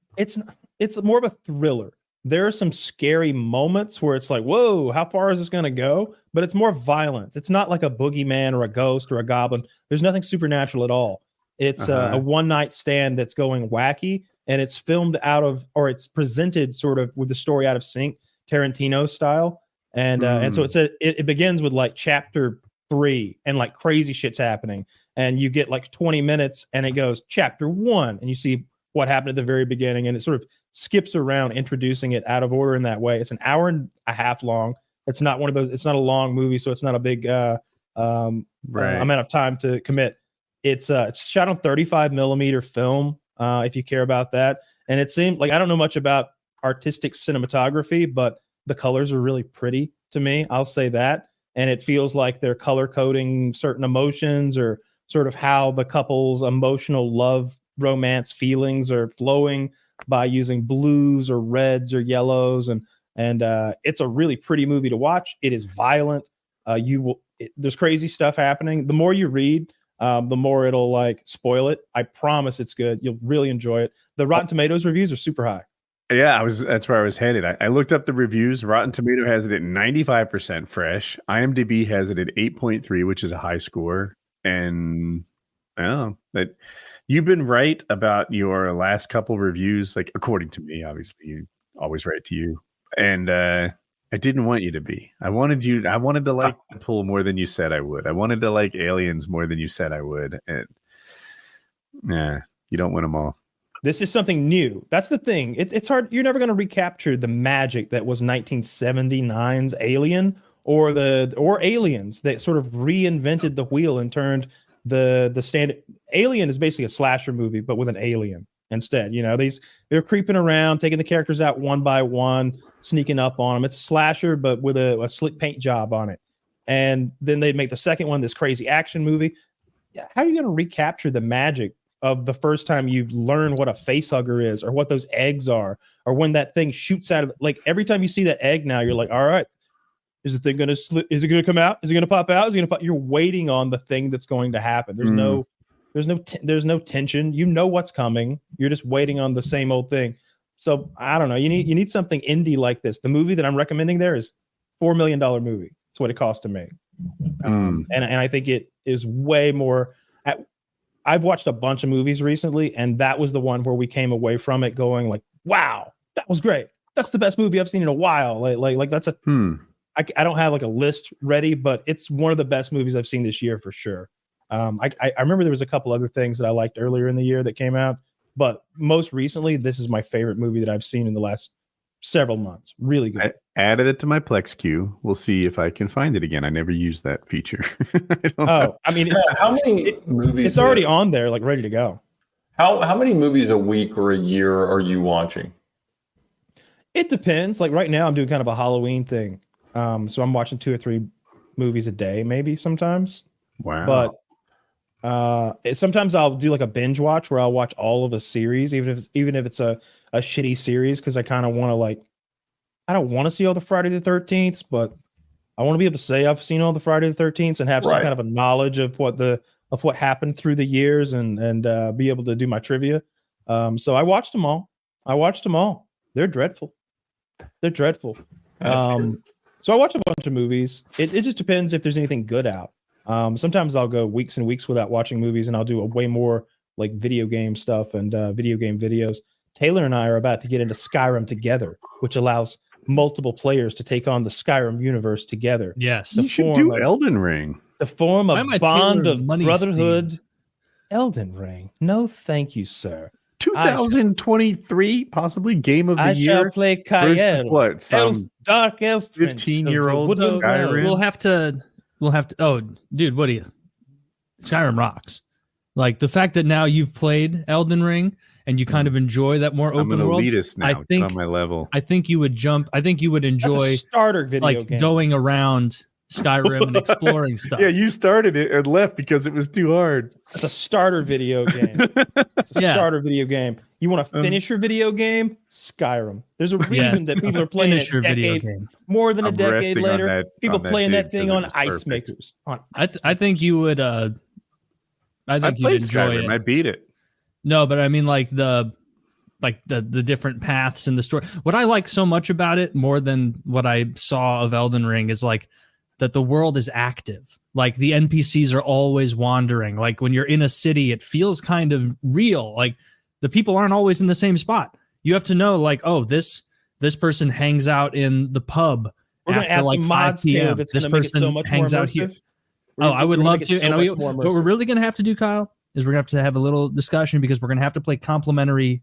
it's more of a thriller. There are some scary moments where it's like, whoa, how far is this going to go? But it's more violence. It's not like a boogeyman or a ghost or a goblin. There's nothing supernatural at all. It's a one night stand that's going wacky, and it's filmed it's presented sort of with the story out of sync, Tarantino style. And so it begins with like chapter 3 and like crazy shit's happening. And you get like 20 minutes and it goes chapter 1 and you see what happened at the very beginning, and it sort of skips around introducing it out of order in that way. It's an hour and a half long. It's not one of those, it's not a long movie, so it's not a big amount of time to commit. It's shot on 35 millimeter film, if you care about that. And it seemed like, I don't know much about artistic cinematography, but the colors are really pretty to me. I'll say that. And it feels like they're color coding certain emotions or sort of how the couple's emotional love romance feelings are flowing by using blues or reds or yellows. And it's a really pretty movie to watch. It is violent. There's crazy stuff happening. The more you read, the more it'll like spoil it. I promise it's good. You'll really enjoy it. The Rotten Tomatoes reviews are super high. Yeah, that's where I was headed. I looked up the reviews. Rotten Tomato has it at 95% fresh. IMDb has it at 8.3, which is a high score. And that you've been right about your last couple reviews, like according to me, obviously, you always right to you. And I didn't want you to be. I wanted to like Deadpool more than you said I would. I wanted to like Aliens more than you said I would. And you don't win them all. This is something new. That's the thing. It's hard. You're never going to recapture the magic that was 1979's Alien or Aliens that sort of reinvented the wheel and turned the standard. Alien is basically a slasher movie, but with an alien instead. They're creeping around, taking the characters out one by one, sneaking up on them. It's a slasher, but with a slick paint job on it. And then they make the second one, this crazy action movie. How are you going to recapture the magic of the first time you learn what a face hugger is or what those eggs are, or when that thing shoots out of, like, every time you see that egg now, you're like, all right, is the thing going to slip? Is it going to come out? Is it going to pop out? Is it going to pop? You're waiting on the thing that's going to happen. There's no tension. You know what's coming. You're just waiting on the same old thing. So I don't know. You need something indie like this. The movie that I'm recommending there is $4 million movie. That's what it cost to make. And I think it is way more. I've watched a bunch of movies recently, and that was the one where we came away from it going like, wow, that was great. That's the best movie I've seen in a while. Like that's I don't have like a list ready, but it's one of the best movies I've seen this year for sure. I remember there was a couple other things that I liked earlier in the year that came out, but most recently, this is my favorite movie that I've seen in the last several months. Really good. I added it to my Plex queue. We'll see if I can find it again. I never used that feature. How many movies? It's already on there, like ready to go. How many movies a week or a year are you watching? It depends. Like right now, I'm doing kind of a Halloween thing. So I'm watching 2 or 3 movies a day, maybe sometimes. Wow. But sometimes I'll do like a binge watch where I'll watch all of a series, even if it's a shitty series, because I kind of want to I don't want to see all the Friday the 13th, but I want to be able to say I've seen all the Friday the 13th and have some kind of a knowledge of what happened through the years and be able to do my trivia. So I watched them all. They're dreadful. That's true. So I watch a bunch of movies. It just depends if there's anything good out. Sometimes I'll go weeks and weeks without watching movies, and I'll do a way more like video game stuff and video game videos. Taylor and I are about to get into Skyrim together, which allows multiple players to take on the Skyrim universe together. Yes. You should do Elden Ring. To form a Why am I bond Taylor of money brotherhood. Elden Ring. No, thank you, sir. 2023, possibly game of the I year. shall play Versus Kael. what? Some Dark elf prince of the 15-year-old woods of Skyrim. We'll have to. Oh, dude, what do you? Skyrim rocks. Like the fact that now you've played Elden Ring and you kind of enjoy that more I'm open an world. elitist now. I It's think on my level. I think you would jump. I think you would That's enjoy a starter video like game. going around Skyrim and exploring stuff. Yeah, you started it and left because it was too hard. It's a starter video game. It's a Yeah. starter video game. You want to finish your video game? Skyrim. There's a reason that people are playing Finish it your video decade, game. more than a I'm decade resting on later. that- People on that playing dig that thing 'cause it on was ice perfect. makers. I think you would. I I think you'd played enjoy Skyrim. it. I beat it. No, but I mean like the different paths in the story. What I like so much about it, more than what I saw of Elden Ring, is like that the world is active. Like the NPCs are always wandering. Like when you're in a city, it feels kind of real. Like the people aren't always in the same spot. You have to know, like, oh, this person hangs out in the pub We're gonna after add like some 5 mods too. p.m. That's This gonna make it so person much more hangs out here. immersive. Oh, I would We're gonna love make to. it so And much more what we're immersive. really going to have to do, Kyle, is we're going to have a little discussion because we're going to have to play complementary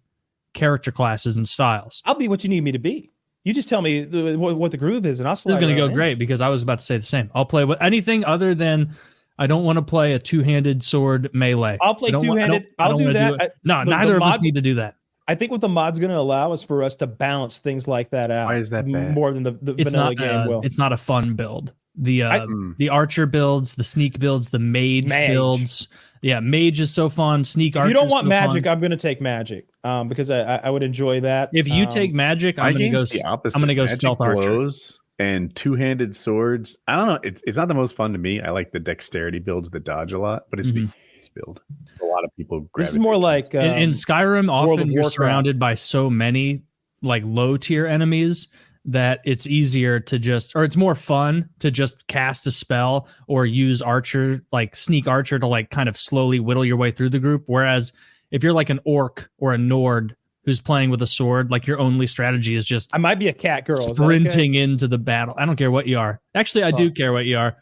character classes and styles. I'll be what you need me to be. You just tell me what the groove is, and I'll This is slide going to right go in. great because I was about to say the same. I'll play with anything other than I don't want to play a two-handed sword melee. I'll play I don't want- I two-handed. don't- I I'll don't do wanna that. it. No, The neither of us mod- need to do that. I think what the mod's going to allow is for us to balance things like that out. Why is that bad? More than the It's vanilla not. game will. It's not a fun build. The I- the archer builds, the sneak builds, the mage builds. Yeah, mage is so fun. Sneak If archer. you don't is want so magic, fun. I'm going to take magic because I would enjoy that. If you take magic, My I'm going to go. game's the opposite. I'm going to go Magic stealth archer. blows and two-handed swords. I don't know. It's not the most fun to me. I like the dexterity builds that dodge a lot, but it's the easiest build. A lot of people. This is more like In Skyrim, World often of you're Warcraft. surrounded by so many like low tier enemies that it's easier to just, or it's more fun to just cast a spell or use archer, like sneak archer, to like kind of slowly whittle your way through the group. Whereas if you're like an orc or a Nord who's playing with a sword, like your only strategy is just I might be a cat girl. Is that okay? sprinting into the battle. I don't care what you are. Actually, I do care what you are.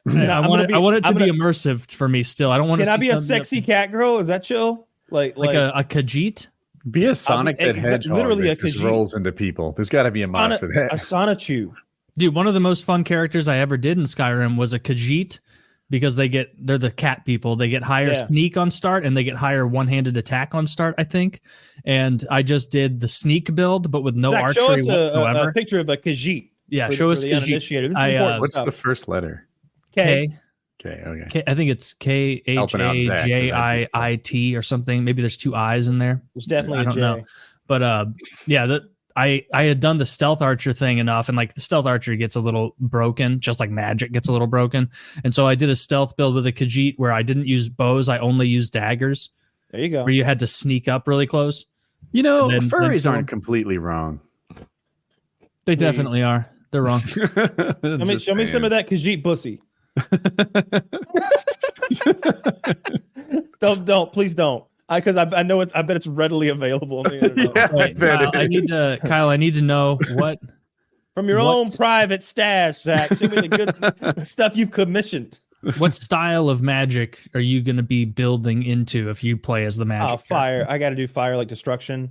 And I'm I want gonna it to be immersive for me still. I don't want to. Can I be a something sexy cat girl? Is that chill? Like a Khajiit? Be a Sonic that hedgehog literally that a just Khajiit. rolls into people. There's got to be a mod for a that. Sonichu. Dude, one of the most fun characters I ever did in Skyrim was a Khajiit because they're the cat people. They get higher sneak on start and they get higher one-handed attack on start, I think. And I just did the sneak build, but with no Zach, show archery us whatsoever. a picture of a Khajiit. Yeah, for- show for us the Khajiit. uninitiated. This is I, important What's stuff. the first letter? K. Okay, okay. I think it's Helping out Zach, 'cause I KHAJIIT or something. Maybe there's 2 I's in there. There's definitely I a don't J. know. But yeah, I had done the stealth archer thing enough, and like the stealth archer gets a little broken, just like magic gets a little broken. And so I did a stealth build with a Khajiit where I didn't use bows, I only used daggers, There you go. where you had to sneak up really close. You know, And then furries kill aren't them. completely wrong. They definitely are. They're wrong. Show me some of that Khajiit pussy. Please don't. Because I know I bet it's readily available on the internet. Yeah, I Wait, bet Kyle, it is. Kyle, I need to know what From your What- own private stash, Zach. Show me the good stuff you've commissioned. what style of magic are you going to be building into if you play as the magic? character? Fire. I got to do fire like destruction.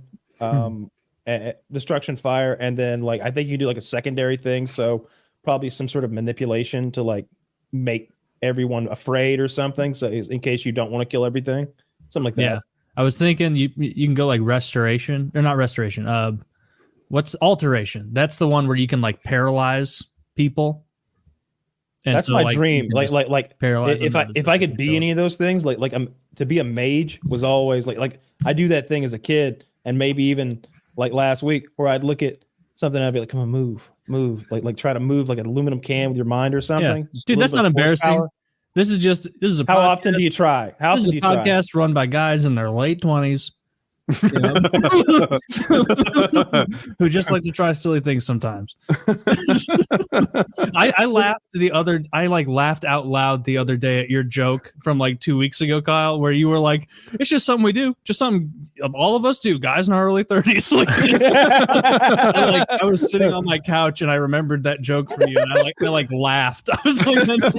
Destruction, fire, and then like I think you do like a secondary thing. So probably some sort of manipulation to like make everyone afraid or something. So in case you don't want to kill everything, something like that. Yeah, I was thinking you can go like restoration or not restoration. What's alteration? That's the one where you can like paralyze people. And That's so, my like, dream. you can Like just paralyze if them I could be any of those things, like to be a mage was always like I do that thing as a kid, and maybe even like last week where I'd look at something and I'd be like, come on, move, like try to move like an aluminum can with your mind or something. Just a Dude, little that's bit not of embarrassing. horsepower. This is a How podcast. often do you try? How This is often a do you try? podcast run by guys in their late 20s You know? Who just like to try silly things sometimes. I laughed out loud the other day at your joke from like 2 weeks ago, Kyle, where you were like, it's just something we do, just something all of us do, guys in our early 30s. I was sitting on my couch and I remembered that joke from you, and I laughed. I was like, that's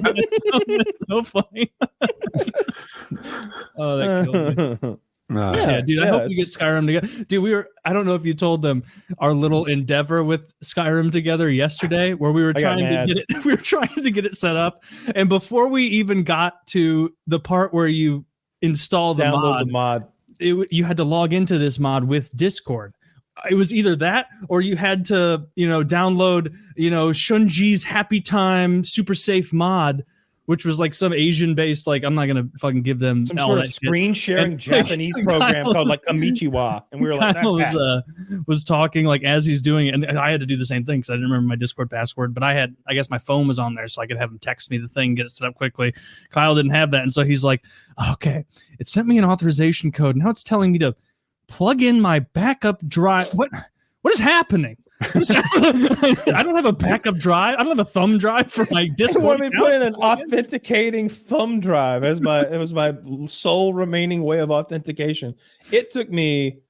so funny. Oh, that killed me. Yeah, dude. I hope we get Skyrim together. Dude, I don't know if you told them our little endeavor with Skyrim together yesterday, where we were trying to get it. We were trying to get it set up, and before we even got to the part where you install the mod, you had to log into this mod with Discord. It was either that, or you had to, download, Shunji's Happy Time Super Safe mod, which was like some Asian-based, like, I'm not gonna fucking give them some sort of screen-sharing Japanese program called like Kamichiwa, and we were like, was talking like as he's doing it, and I had to do the same thing because I didn't remember my Discord password, but I guess my phone was on there, so I could have him text me the thing, get it set up quickly. Kyle didn't have that, and so he's like, okay, it sent me an authorization code, now it's telling me to plug in my backup drive. What is happening? I don't have a backup drive. I don't have a thumb drive for my Discord. So let me put in an authenticating thumb drive as it was my sole remaining way of authentication. It took me,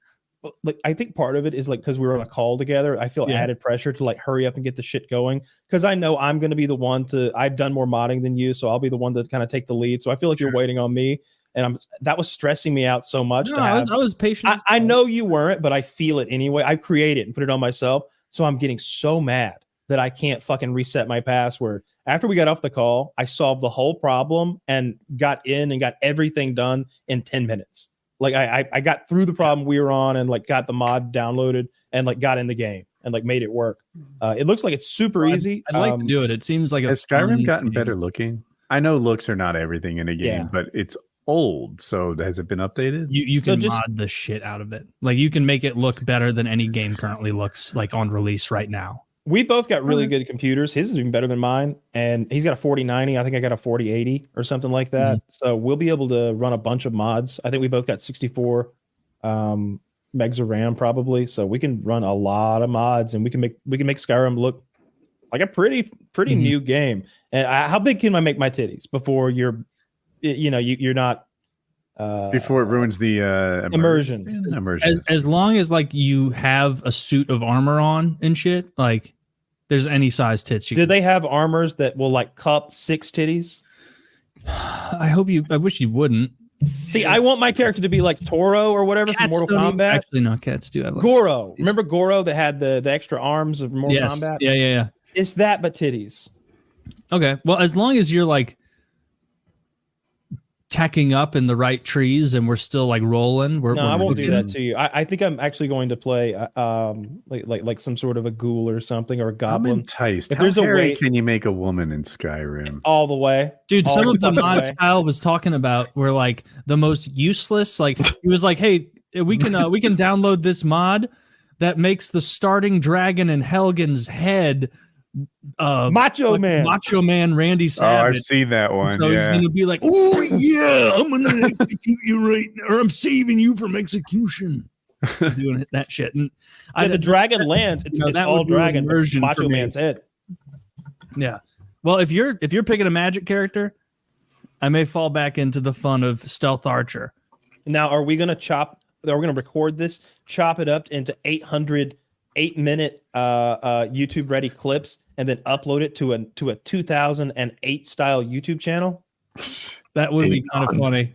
like, I think part of it is like because we were on a call together. I feel added pressure to like hurry up and get the shit going because I know I'm going to be the one I've done more modding than you, so I'll be the one to kind of take the lead. So I feel like you're waiting on me. And that was stressing me out so much. No, I was patient. I know you weren't, but I feel it anyway. I create it and put it on myself. So I'm getting so mad that I can't fucking reset my password. After we got off the call, I solved the whole problem and got in and got everything done in 10 minutes. Like I got through the problem we were on and like got the mod downloaded and like got in the game and like made it work. It looks like it's super easy. I'd like to do it. It seems like has Skyrim gotten better looking? I know looks are not everything in a game, but it's old. So has it been updated? You can mod the shit out of it. Like you can make it look better than any game currently looks like on release right now. We both got really good computers. His is even better than mine, and he's got a 4090. I think I got a 4080 or something like that. So we'll be able to run a bunch of mods. I think we both got 64 megs of RAM probably, so we can run a lot of mods, and we can make Skyrim look like a pretty new game. And how big can I make my titties before you're not before it ruins the immersion. As long as like you have a suit of armor on and shit, like there's any size tits. Do they have armors that will like cup 6 titties? I wish you wouldn't. See, I want my character to be like Toro or whatever from Mortal Kombat. Actually, no, cats do have like Goro. Remember Goro that had the extra arms of Mortal Kombat? Yeah. It's that, but titties. Okay. Well, as long as you're like tacking up in the right trees and we're still like rolling. I won't do that to you. I think I'm actually going to play like some sort of a ghoul or something, or a goblin. I'm enticed. If there's a way, can you make a woman in Skyrim? All the way, dude. Some of the mods Kyle was talking about were like the most useless. Like he was like, "Hey, we can download this mod that makes the starting dragon in Helgen's head." Macho Man Randy Savage. Oh, I've seen that one. So he's gonna be like, "Oh yeah, I'm gonna execute you right now, or I'm saving you from execution." Doing that shit, and the dragon lands. It's all dragon version. Macho Man's head. Yeah. Well, if you're picking a magic character, I may fall back into the fun of Stealth Archer. Now, are we gonna record this? Chop it up into 8-minute YouTube ready clips and then upload it to a 2008 style YouTube channel? That would be kind of funny.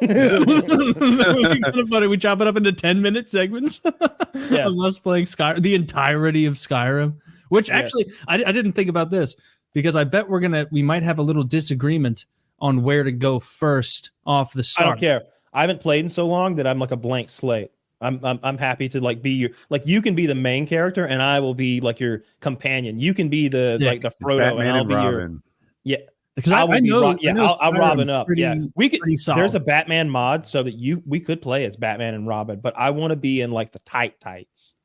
That would be kind of funny. We chop it up into 10-minute segments of us playing Skyrim, the entirety of Skyrim. Which actually, I didn't think about this because I bet we might have a little disagreement on where to go first off the start. I don't care. I haven't played in so long that I'm like a blank slate. I'm happy to like be your, like, you can be the main character and I will be like your companion. You can be the like the Frodo Batman and I'll and be Robin. Because I know I'll Robin up. We could. Solid. There's a Batman mod so that we could play as Batman and Robin, but I want to be in like the tights.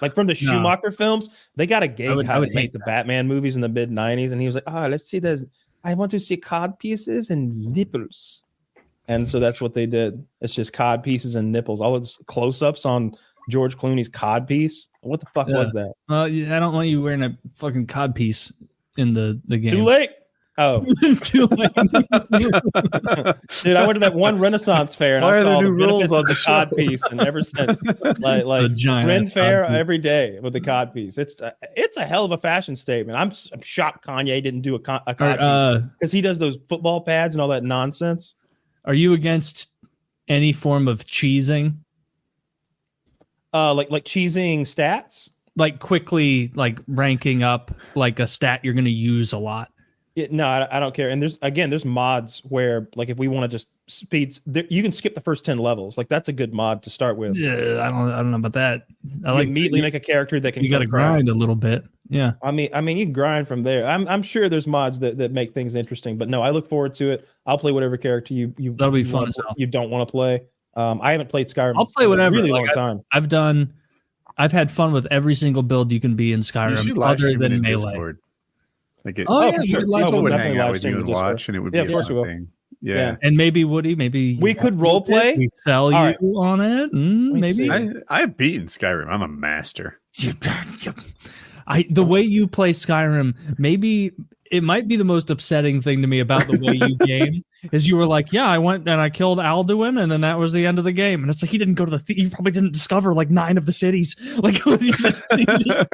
Like from the Schumacher films, they got a gig how to make the Batman movies in the mid '90s, and he was like, let's see, I want to see cod pieces and nipples. And so that's what they did. It's just cod pieces and nipples. All those close-ups on George Clooney's cod piece. What the fuck was that? Well, I don't want you wearing a fucking cod piece in the game. Too late. Oh, Too late. dude, I went to that one Renaissance fair and I saw the benefits of the cod piece, and ever since, like Ren Fair every day with the cod piece. It's a hell of a fashion statement. I'm shocked Kanye didn't do a cod piece because he does those football pads and all that nonsense. Are you against any form of cheesing? Like cheesing stats? Like quickly, like ranking up like a stat you're going to use a lot. No, I don't care. And there's mods where, like, if we want to just speeds, you can skip the first 10 levels. Like, that's a good mod to start with. Yeah, I don't know about that. I like immediately make a character that can. You got to grind a little bit. Yeah. I mean, you can grind from there. I'm sure there's mods that make things interesting. But no, I look forward to it. I'll play whatever character you that'll be fun as hell. You don't want to play. I haven't played Skyrim. I'll play whatever. Really long time. I've had fun with every single build you can be in Skyrim, other than Melee. Discord. Like for sure. People would hang out with you and watch, and it would be a fun thing. Yeah. And maybe Woody, maybe we could role play. We sell you on it. Maybe I've beaten Skyrim. I'm a master. The way you play Skyrim, maybe it might be the most upsetting thing to me about the way you game is you were like, yeah, I went and I killed Alduin, and then that was the end of the game. And it's like he didn't go to he probably didn't discover like 9 of the cities. Like he just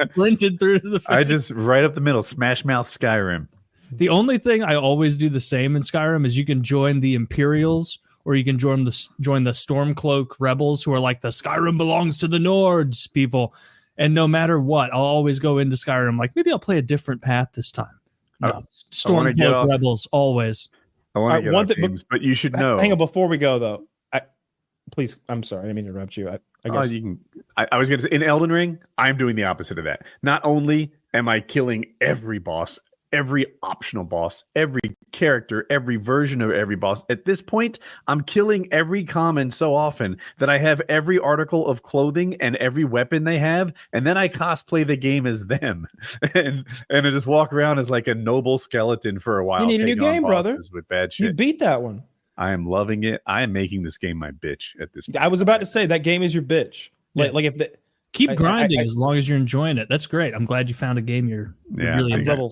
sprinted through the. I just right up the middle, smash mouth Skyrim. The only thing I always do the same in Skyrim is you can join the Imperials, or you can join the Stormcloak rebels, who are like the Skyrim belongs to the Nords people. And no matter what, I'll always go into Skyrim like maybe I'll play a different path this time. No, Stormcloak rebels always. I want to get off games, but you should know. Hang on, before we go though, please. I'm sorry, I didn't mean to interrupt you. I guess you can. I was going to say in Elden Ring, I'm doing the opposite of that. Not only am I killing every boss, every optional boss, every character, every version of every boss. At this point, I'm killing every common so often that I have every article of clothing and every weapon they have, and then I cosplay the game as them, and I just walk around as like a noble skeleton for a while. You need a new game, brother. With bad shit. You beat that one. I am loving it. I am making this game my bitch at this point. I was about to say that game is your bitch. Yeah. Like if the keep grinding as long as you're enjoying it. That's great. I'm glad you found a game you're really enjoying.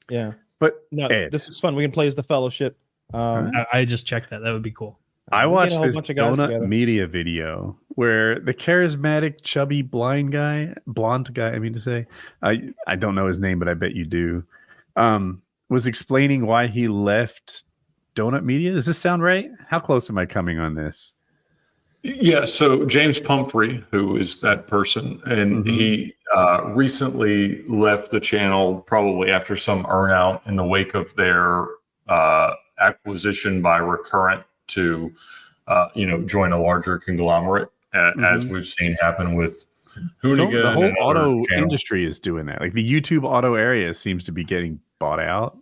Yeah, but no, this is fun. We can play as the Fellowship. I just checked that. That would be cool. I watched this Donut Media video where the charismatic, chubby, blonde guy, I mean to say, I don't know his name, but I bet you do, was explaining why he left Donut Media. Does this sound right? How close am I coming on this? Yeah, so James Pumphrey, who is that person, and he recently left the channel probably after some earnout in the wake of their acquisition by Recurrent to, join a larger conglomerate, as we've seen happen with Hoonigan. So the whole auto industry is doing that. Like the YouTube auto area seems to be getting bought out.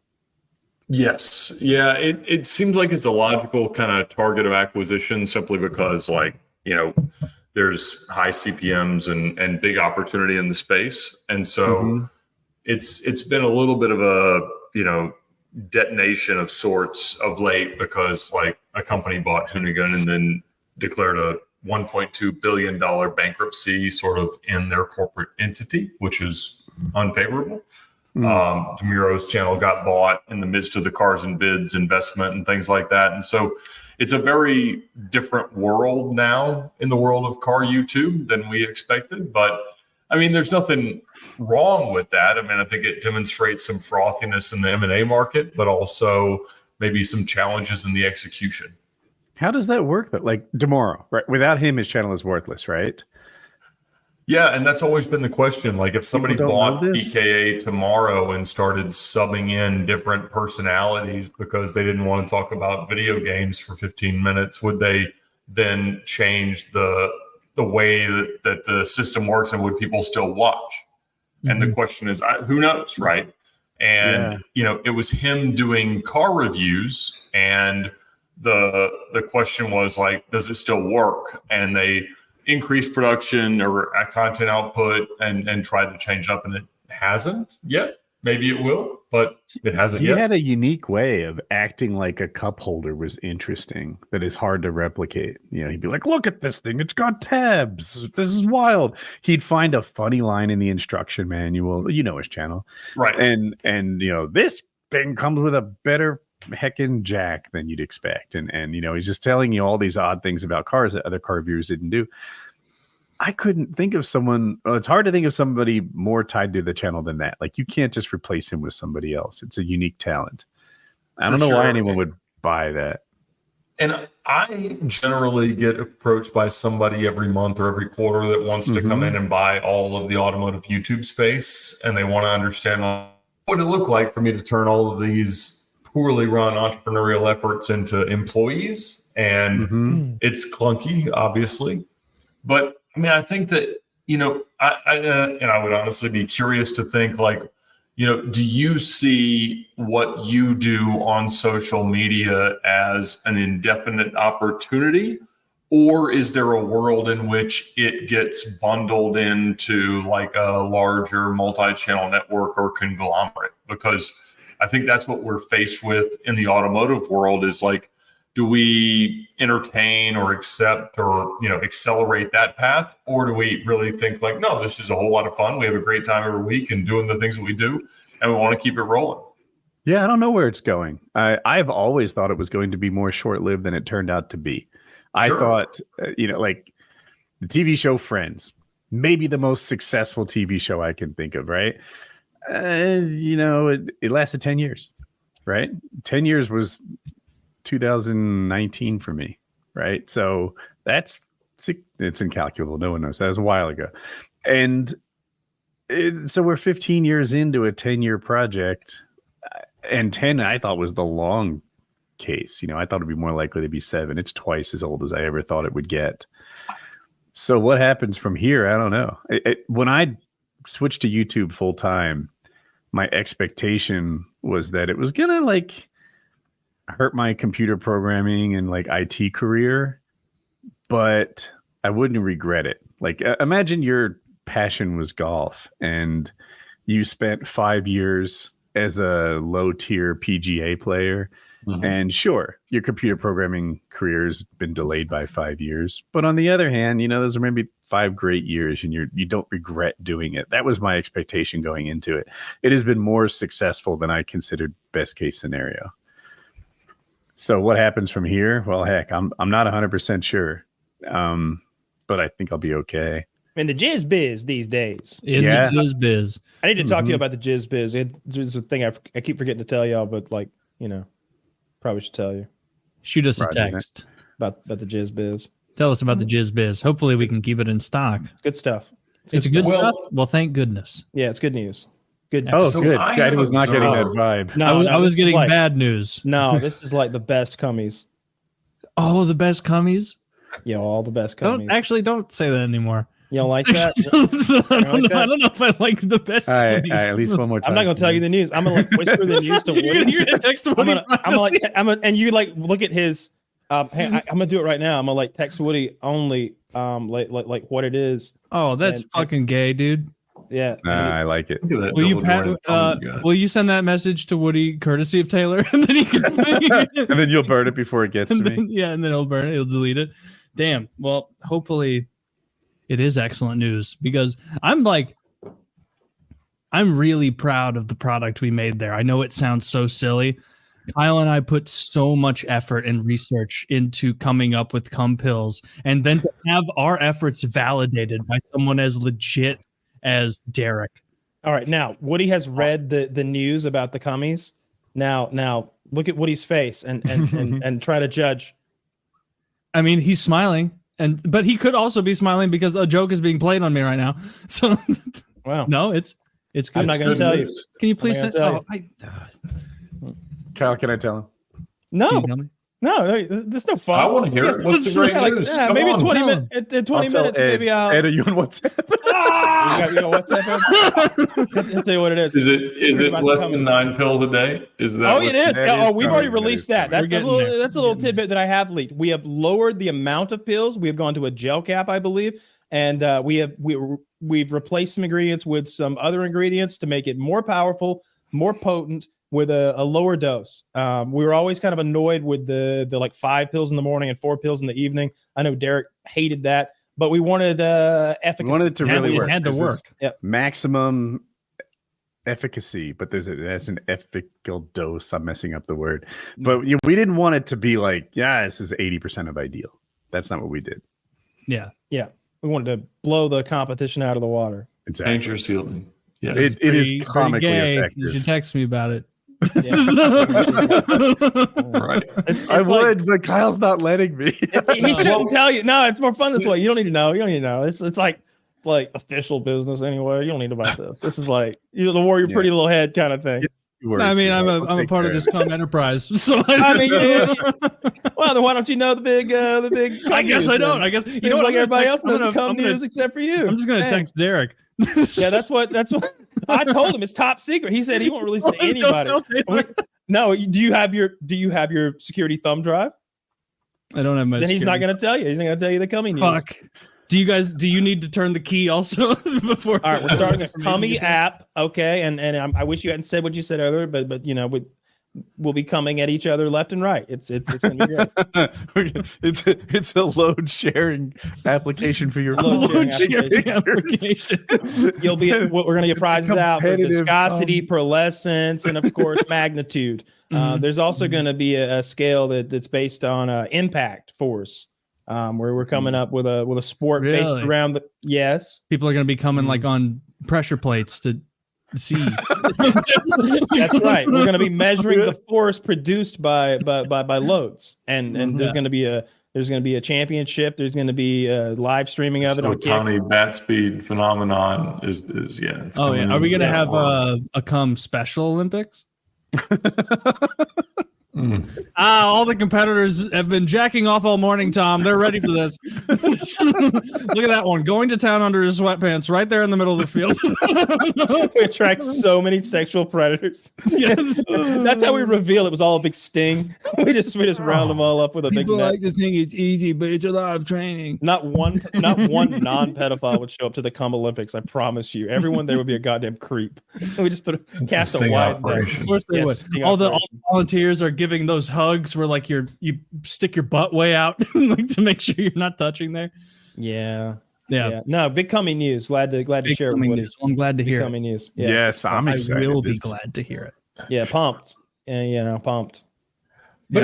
Yes. Yeah. It seems like it's a logical kind of target of acquisition simply because there's high CPMs and big opportunity in the space. And so it's been a little bit of a, detonation of sorts of late because like a company bought Hoonigan and then declared a $1.2 billion bankruptcy sort of in their corporate entity, which is unfavorable. DeMuro's channel got bought in the midst of the Cars and Bids investment and things like that. And so it's a very different world now in the world of car YouTube than we expected. But I mean, there's nothing wrong with that. I mean, I think it demonstrates some frothiness in the M&A market, but also maybe some challenges in the execution. How does that work? Like tomorrow, right? Without him, his channel is worthless, right? Yeah, and that's always been the question. Like if somebody bought PKA tomorrow and started subbing in different personalities because they didn't want to talk about video games for 15 minutes, would they then change the way that the system works, and would people still watch? And the question is, who knows, right? And, it was him doing car reviews, and the question was like, does it still work? And they increased production or content output and tried to change it up, and it hasn't yet. maybe it will, but it hasn't He yet. had a unique way of acting like a cup holder was interesting that is hard to replicate. You know, he'd be like, look at this thing. It's got tabs. This is wild. He'd find a funny line in the instruction manual. You know his channel. Right. And you know, this thing comes with a better heckin' jack than you'd expect. And you know, he's just telling you all these odd things about cars that other car reviewers didn't do. I couldn't think of someone. Well, it's hard to think of somebody more tied to the channel than that. Like, you can't just replace him with somebody else. It's a unique talent. I don't know why anyone would buy that. And I generally get approached by somebody every month or every quarter that wants to come in and buy all of the automotive YouTube space, and they want to understand what it looked like for me to turn all of these poorly run entrepreneurial efforts into employees. And it's clunky, obviously, but I mean, I think that, you know, I would honestly be curious to think, like, you know, do you see what you do on social media as an indefinite opportunity, or is there a world in which it gets bundled into like a larger multi-channel network or conglomerate? Because I think that's what we're faced with in the automotive world, is like, do we entertain or accept or, you know, accelerate that path? Or do we really think like, no, this is a whole lot of fun. We have a great time every week and doing the things that we do, and we want to keep it rolling. Yeah, I don't know where it's going. I've always thought it was going to be more short-lived than it turned out to be. I thought, you know, like the TV show Friends, maybe the most successful TV show I can think of, right? You know, it lasted 10 years, right? 10 years was 2019 for me, right? So it's incalculable. No one knows. That was a while ago. And so we're 15 years into a 10-year project, and 10 I thought was the long case. You know, I thought it'd be more likely to be 7. It's twice as old as I ever thought it would get. So what happens from here? I don't know. When I switched to YouTube full time, my expectation was that it was gonna like hurt my computer programming and like IT career, but I wouldn't regret it. Like, imagine your passion was golf and you spent 5 years as a low tier PGA player. And sure, your computer programming career has been delayed by 5 years. But on the other hand, you know, those are maybe 5 great years and you don't regret doing it. That was my expectation going into it. It has been more successful than I considered best case scenario. So what happens from here? Well, heck, I'm not 100% sure, but I think I'll be okay. In the jizz biz these days. The jizz biz. I need to talk to you about the jizz biz. It's a thing I keep forgetting to tell y'all, but like, you know, probably should tell you. Shoot us a text about the jizz biz. Tell us about the jizz biz. Hopefully we can keep it in stock. It's good stuff. It's good stuff. Well, thank goodness. Yeah, it's good news. Good. Oh, so good. I was not getting that vibe. No, I was getting bad news. No, this is like the best cummies. Oh, the best cummies? Yeah, all the best cummies. Don't say that anymore. You don't like that? I don't know if I like the best cummies. All right, at least one more time. I'm not gonna tell you the news. I'm gonna like whisper the news to Woody. You're gonna text Woody. And you like look at his. Hey, I'm gonna do it right now. I'm gonna like text Woody only. Like what it is. Oh, that's fucking gay, dude. Yeah, I like it. Will you send that message to Woody courtesy of Taylor, and then he can, and then you'll burn it before it gets to me. Yeah, and then he'll burn it. He'll delete it. Damn. Well, hopefully, it is excellent news because I'm really proud of the product we made there. I know it sounds so silly. Kyle and I put so much effort and research into coming up with cum pills, and then to have our efforts validated by someone as legit as Derek. All right, now Woody has read the news about the cummies. Now look at Woody's face and try to judge. I mean, he's smiling, but he could also be smiling because a joke is being played on me right now. So, wow, no, it's good. I'm not going to tell you. Can you please send? Kyle, can I tell him? No. No, there's no fun. I want to hear it. What's the great news? Yeah, maybe 20 minutes. In 20 minutes, maybe I'll. Ed, are you on WhatsApp? You got WhatsApp? I'll tell you what it is. Is it less than 9 pills a day? Is that? Oh, it is. Oh, we've already released that. That's a little tidbit that I have leaked. We have lowered the amount of pills. We have gone to a gel cap, I believe, and we've replaced some ingredients with some other ingredients to make it more powerful, more potent, with a lower dose. We were always kind of annoyed with the like 5 pills in the morning and 4 pills in the evening. I know Derek hated that, but we wanted efficacy. We wanted it to really work. It had to work. Yep. Maximum efficacy, but that's an ethical dose. I'm messing up the word, but we didn't want it to be like, this is 80% of ideal. That's not what we did. Yeah. We wanted to blow the competition out of the water. Exactly. Paint your ceiling. Yeah. It is comically gay. effective. You should text me about it. Yeah. Right. I would, but Kyle's not letting me. He shouldn't tell you. No, it's more fun this way. You don't need to know. You don't need to know. It's like official business anyway. You don't need to buy this. This is like the warrior pretty little head kind of thing. I mean, I'm a part of this comm enterprise, so I mean, well, then why don't you know the big? I guess I don't. I guess you know, like everybody else knows the cum news except for you. I'm just gonna text Derek. Yeah, that's what I told him. It's top secret. He said he won't release it to anybody. No, do you have your security thumb drive? I don't have my. Then he's not going to tell you. He's not going to tell you the Cummy news. Fuck. Do you need to turn the key also before? All right, we're starting a Cummy app. Okay, and I wish you hadn't said what you said earlier, but you know, we'll be coming at each other left and right. It's going to be great. it's a load sharing application for your load sharing application. We're going to get prizes out for viscosity, pearlescence, and of course magnitude. There's also going to be a scale that's based on impact force. Where we're coming up with a sport based around the people are going to be coming like on pressure plates to see. That's right. We're going to be measuring the force produced by loads, and there's going to be a championship. There's going to be live streaming of it. So tiny bat speed phenomenon is it's Are we going to have a cum Special Olympics? All the competitors have been jacking off all morning, Tom. They're ready for this. Look at that one going to town under his sweatpants right there in the middle of the field. We attract so many sexual predators. Yes. That's how we reveal it was all a big sting. We just round them all up with a big People net. like to think it's easy, but it's a lot of training. Not one non-pedophile would show up to the Cum Olympics. I promise you. Everyone there would be a goddamn creep. We just cast a wide net. Of course they would. All the volunteers are giving those hugs where like you stick your butt way out like to make sure you're not touching there. Yeah. No, big Cummy news. Glad to share it with you. I'm glad to hear Cummy news. Yeah. Yes, I'm excited. I will be glad to hear it. Yeah, pumped. And pumped. But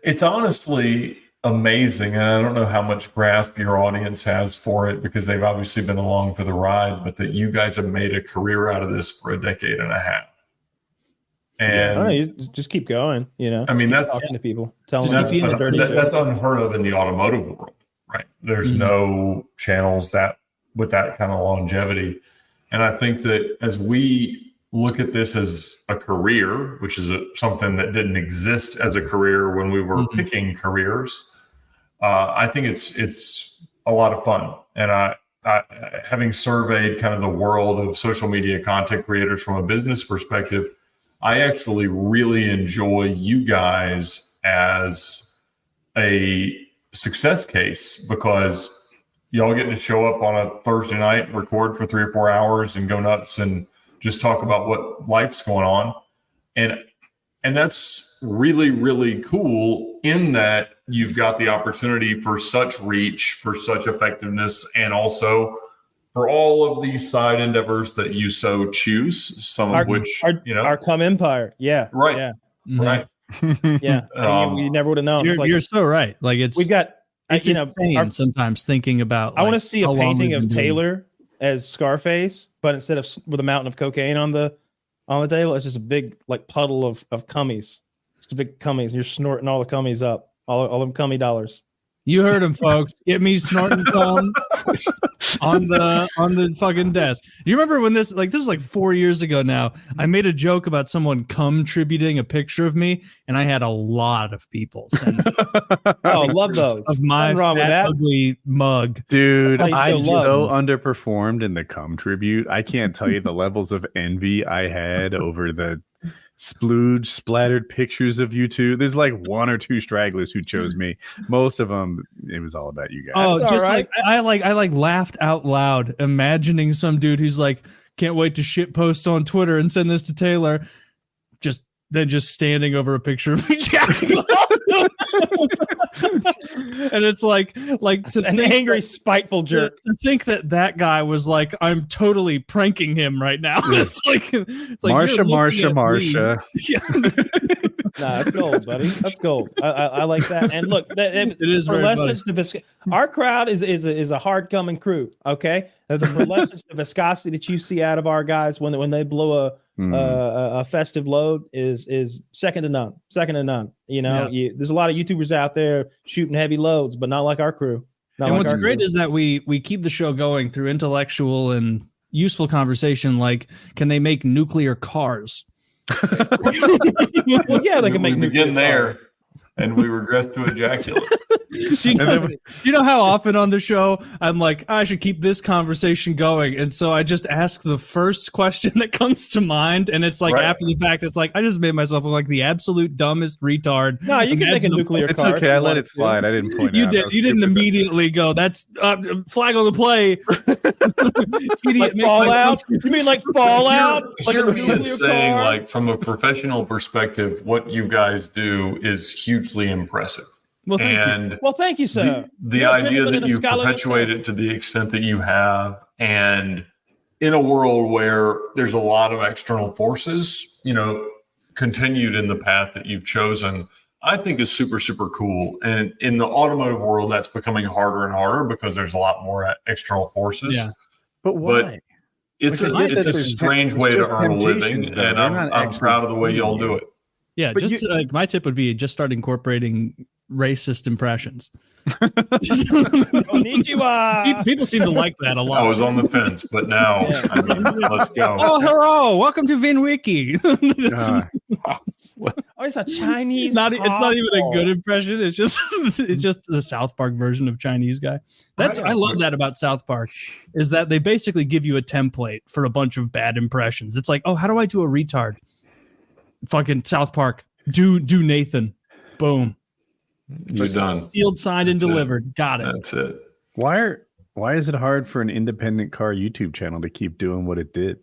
it's honestly amazing, and I don't know how much grasp your audience has for it because they've obviously been along for the ride, but that you guys have made a career out of this for a decade and a half. And you just keep going, I mean, that's talking to people, telling that's them that's unheard of in the automotive world, right? There's no channels with that kind of longevity. And I think that as we look at this as a career, which is something that didn't exist as a career when we were picking careers, I think it's a lot of fun. And I having surveyed kind of the world of social media content creators from a business perspective, I actually really enjoy you guys as a success case because y'all get to show up on a Thursday night, record for 3 or 4 hours and go nuts and just talk about what life's going on. And that's really, really cool in that you've got the opportunity for such reach, for such effectiveness, and also for all of these side endeavors that you so choose, some of which, our Cum Empire. Yeah. Right. Yeah. Right. Yeah. We never would have known. You're so right. Like we've got, insane sometimes thinking about, I want to see a painting of Taylor as Scarface, but instead of with a mountain of cocaine on the table, it's just a big like puddle of cummies. Just a big cummies. And you're snorting all the cummies up, all them cummy dollars. You heard him, folks. Get me snorting cum on the fucking desk. You remember when this was like 4 years ago now? I made a joke about someone contributing a picture of me, and I had a lot of people send love those of my ugly mug. Dude, I so underperformed in the cum tribute. I can't tell you the levels of envy I had over the splooge splattered pictures of you two. There's like one or two stragglers who chose me. Most of them, it was all about you guys. Oh, That's just all right. I laughed out loud, imagining some dude who's like, can't wait to shit post on Twitter and send this to Taylor. Just standing over a picture of me jacking off. And it's like an angry, spiteful jerk. To think that guy was like, I'm totally pranking him right now. It's like Marsha. Yeah. Nah, that's gold, buddy. That's gold. I like that. And look, it is for very lessons to our crowd is a hard coming crew. Okay, for lessons the viscosity that you see out of our guys when they blow a festive load is second to none. Second to none. You know, there's a lot of YouTubers out there shooting heavy loads, but not like our crew. And what's great is that we keep the show going through intellectual and useful conversation. Like, can they make nuclear cars? Well, yeah, they can make. We begin there, and we regress to ejaculate. Do you know how often on the show I'm like, I should keep this conversation going, and so I just ask the first question that comes to mind, and it's like after the fact, it's like I just made myself look like the absolute dumbest retard. No, you can make a nuclear car. It's okay. I let it slide. I didn't point. You did. You didn't immediately go. That's flag on the play. Idiot. Like Fallout? You mean like Fallout? Like a me nuclear saying, car? like from a professional perspective, what you guys do is hugely impressive. Well, thank you. Well, thank you, sir. The idea that you perpetuate it to the extent that you have, and in a world where there's a lot of external forces, continued in the path that you've chosen, I think is super, super cool. And in the automotive world, that's becoming harder and harder because there's a lot more external forces. Yeah. But why? But it's a strange way to earn a living, and I'm proud of the way y'all do it. Yeah, But just like my tip would be just start incorporating racist impressions. Konnichiwa. People seem to like that a lot. I was on the fence, but now let's go. Oh, hello! Welcome to VinWiki. It's a Chinese. It's not even a good impression. It's just the South Park version of Chinese guy. I love that about South Park, is that they basically give you a template for a bunch of bad impressions. It's like, oh, how do I do a retard? Fucking South Park. Do Nathan. Boom. You're done. Sealed, signed, and delivered. Got it. That's it. Why is it hard for an independent car YouTube channel to keep doing what it did?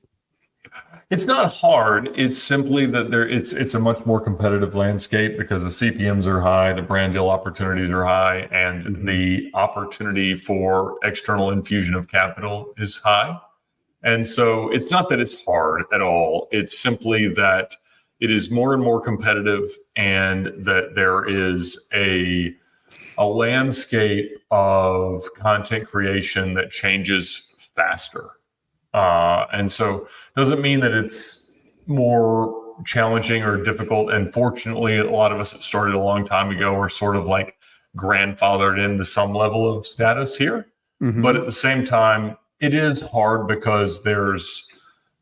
It's not hard. It's simply that it's a much more competitive landscape because the CPMs are high, the brand deal opportunities are high, and the opportunity for external infusion of capital is high. And so it's not that it's hard at all. It's simply that it is more and more competitive, and that there is a landscape of content creation that changes faster. And so doesn't mean that it's more challenging or difficult. And fortunately, a lot of us that started a long time ago are sort of like grandfathered into some level of status here. Mm-hmm. But at the same time, it is hard because there's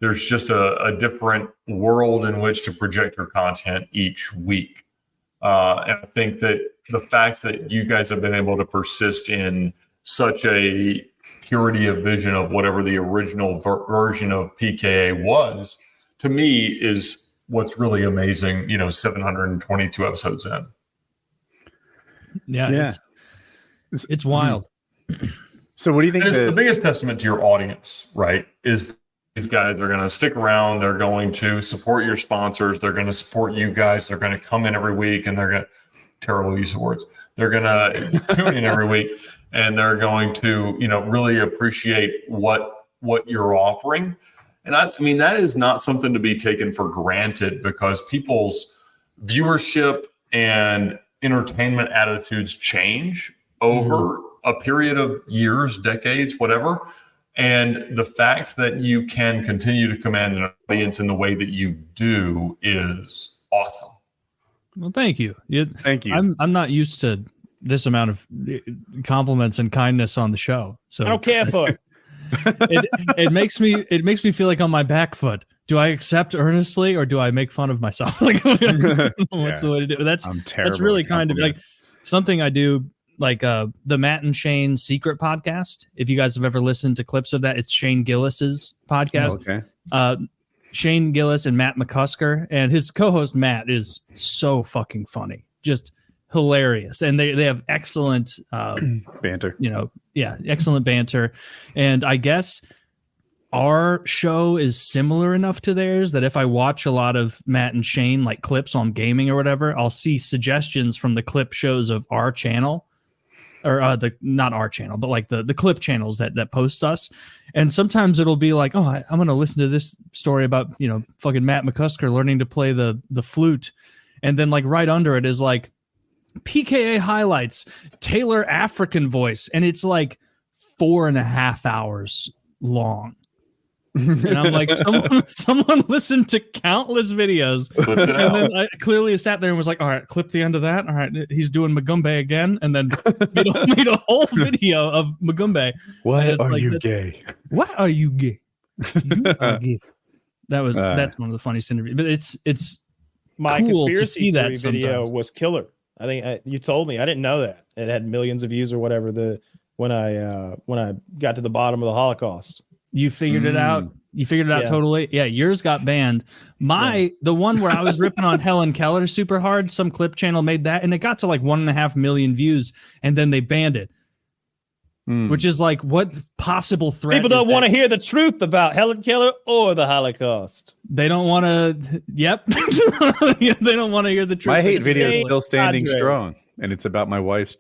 just a different world in which to project your content each week. And I think that the fact that you guys have been able to persist in such a purity of vision of whatever the original version of PKA was, to me, is what's really amazing, 722 episodes in. Yeah. It's wild. So what do you think? It's the biggest testament to your audience, right? Is these guys are going to stick around. They're going to support your sponsors. They're going to support you guys. They're going to come in every week, and they're going to, terrible use of words. They're going to tune in every week, and they're going to, really appreciate what you're offering. And I mean, that is not something to be taken for granted, because people's viewership and entertainment attitudes change over a period of years, decades, whatever. And the fact that you can continue to command an audience in the way that you do is awesome. Well, thank you. Thank you. I'm not used to this amount of compliments and kindness on the show, so I don't care for it. it makes me feel like on my back foot. Do I accept earnestly, or do I make fun of myself? Like, what's the way to do it? That's really kind of like something I do. Like the Matt and Shane Secret podcast. If you guys have ever listened to clips of that, it's Shane Gillis's podcast. Okay. Shane Gillis and Matt McCusker, and his co-host Matt is so fucking funny, just hilarious, and they have excellent banter. Excellent banter, and I guess our show is similar enough to theirs that if I watch a lot of Matt and Shane like clips on gaming or whatever, I'll see suggestions from the clip shows of our channel, or not our channel, but like the clip channels that post us. And sometimes it'll be like, oh, I'm going to listen to this story about, fucking Matt McCusker learning to play the flute. And then like right under it is like PKA highlights, Taylor African voice. And it's like 4.5 hours long. And I'm like, someone listened to countless videos, and then I clearly sat there and was like, all right, clip the end of that. All right, he's doing Magumbe again, and then made a whole video of Magumbe. Why are you gay? Why are you gay? You are gay. That's one of the funniest interviews. But it's my cool to conspiracy see that theory video sometimes. was killer. I think you told me. I didn't know that it had millions of views or whatever. When I got to the bottom of the Holocaust. You figured it out. You figured it out totally. Yeah, yours got banned. The one where I was ripping on Helen Keller super hard, some clip channel made that, and it got to like 1.5 million views, and then they banned it. Which is like, what possible threat? People don't want to hear the truth about Helen Keller or the Holocaust. They don't want to. Yep. They don't want to hear the truth. My hate video is Say still standing Andre. strong, and it's about my wife's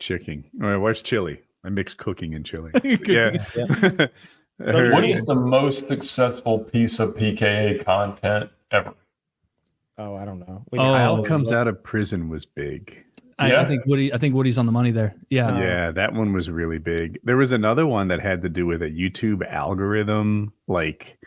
my wife's chili. I mix cooking and chili. Yeah. What is the most successful piece of PKA content ever? Oh, I don't know. Kyle comes out of prison was big. I think Woody's on the money there. Yeah. Yeah, that one was really big. There was another one that had to do with a YouTube algorithm like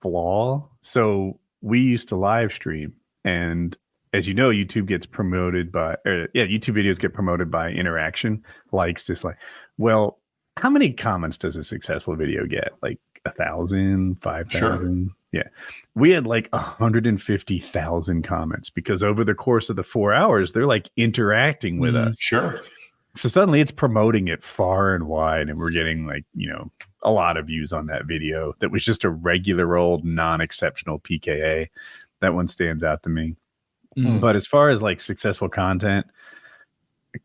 flaw. So we used to live stream, and as you know, YouTube gets promoted by YouTube videos get promoted by interaction, likes, dislike. Well, how many comments does a successful video get? Like 1,000, 5,000? Sure. Yeah. We had like 150,000 comments because over the course of the 4 hours, they're like interacting with us. Sure. So suddenly it's promoting it far and wide, and we're getting like, a lot of views on that video. That was just a regular old non-exceptional PKA. That one stands out to me. But as far as like successful content,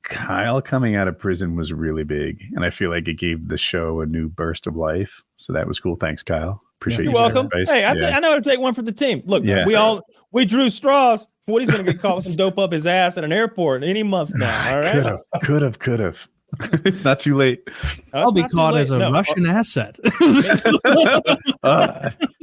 Kyle coming out of prison was really big, and I feel like it gave the show a new burst of life. So that was cool. Thanks, Kyle. Appreciate you. You're welcome. Hey, I know how to take one for the team. Look, we drew straws. Woody's going to get caught with some dope up his ass at an airport any month now. All right. Could have. It's not too late. I'll be caught as a Russian asset.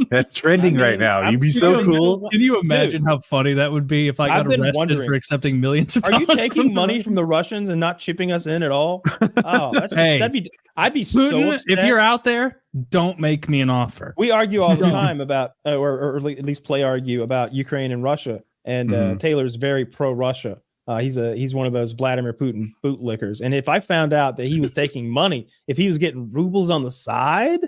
That's trending right now. You'd be so cool. Can you imagine how funny that would be if I got arrested for accepting millions of dollars? Are you taking money from the Russians and not chipping us in at all? Oh, I'd be Putin, so upset. If you're out there, don't make me an offer. We argue all the time about, or at least argue about Ukraine and Russia. And Taylor's very pro-Russia. He's one of those Vladimir Putin bootlickers. And if I found out that he was taking money, if he was getting rubles on the side,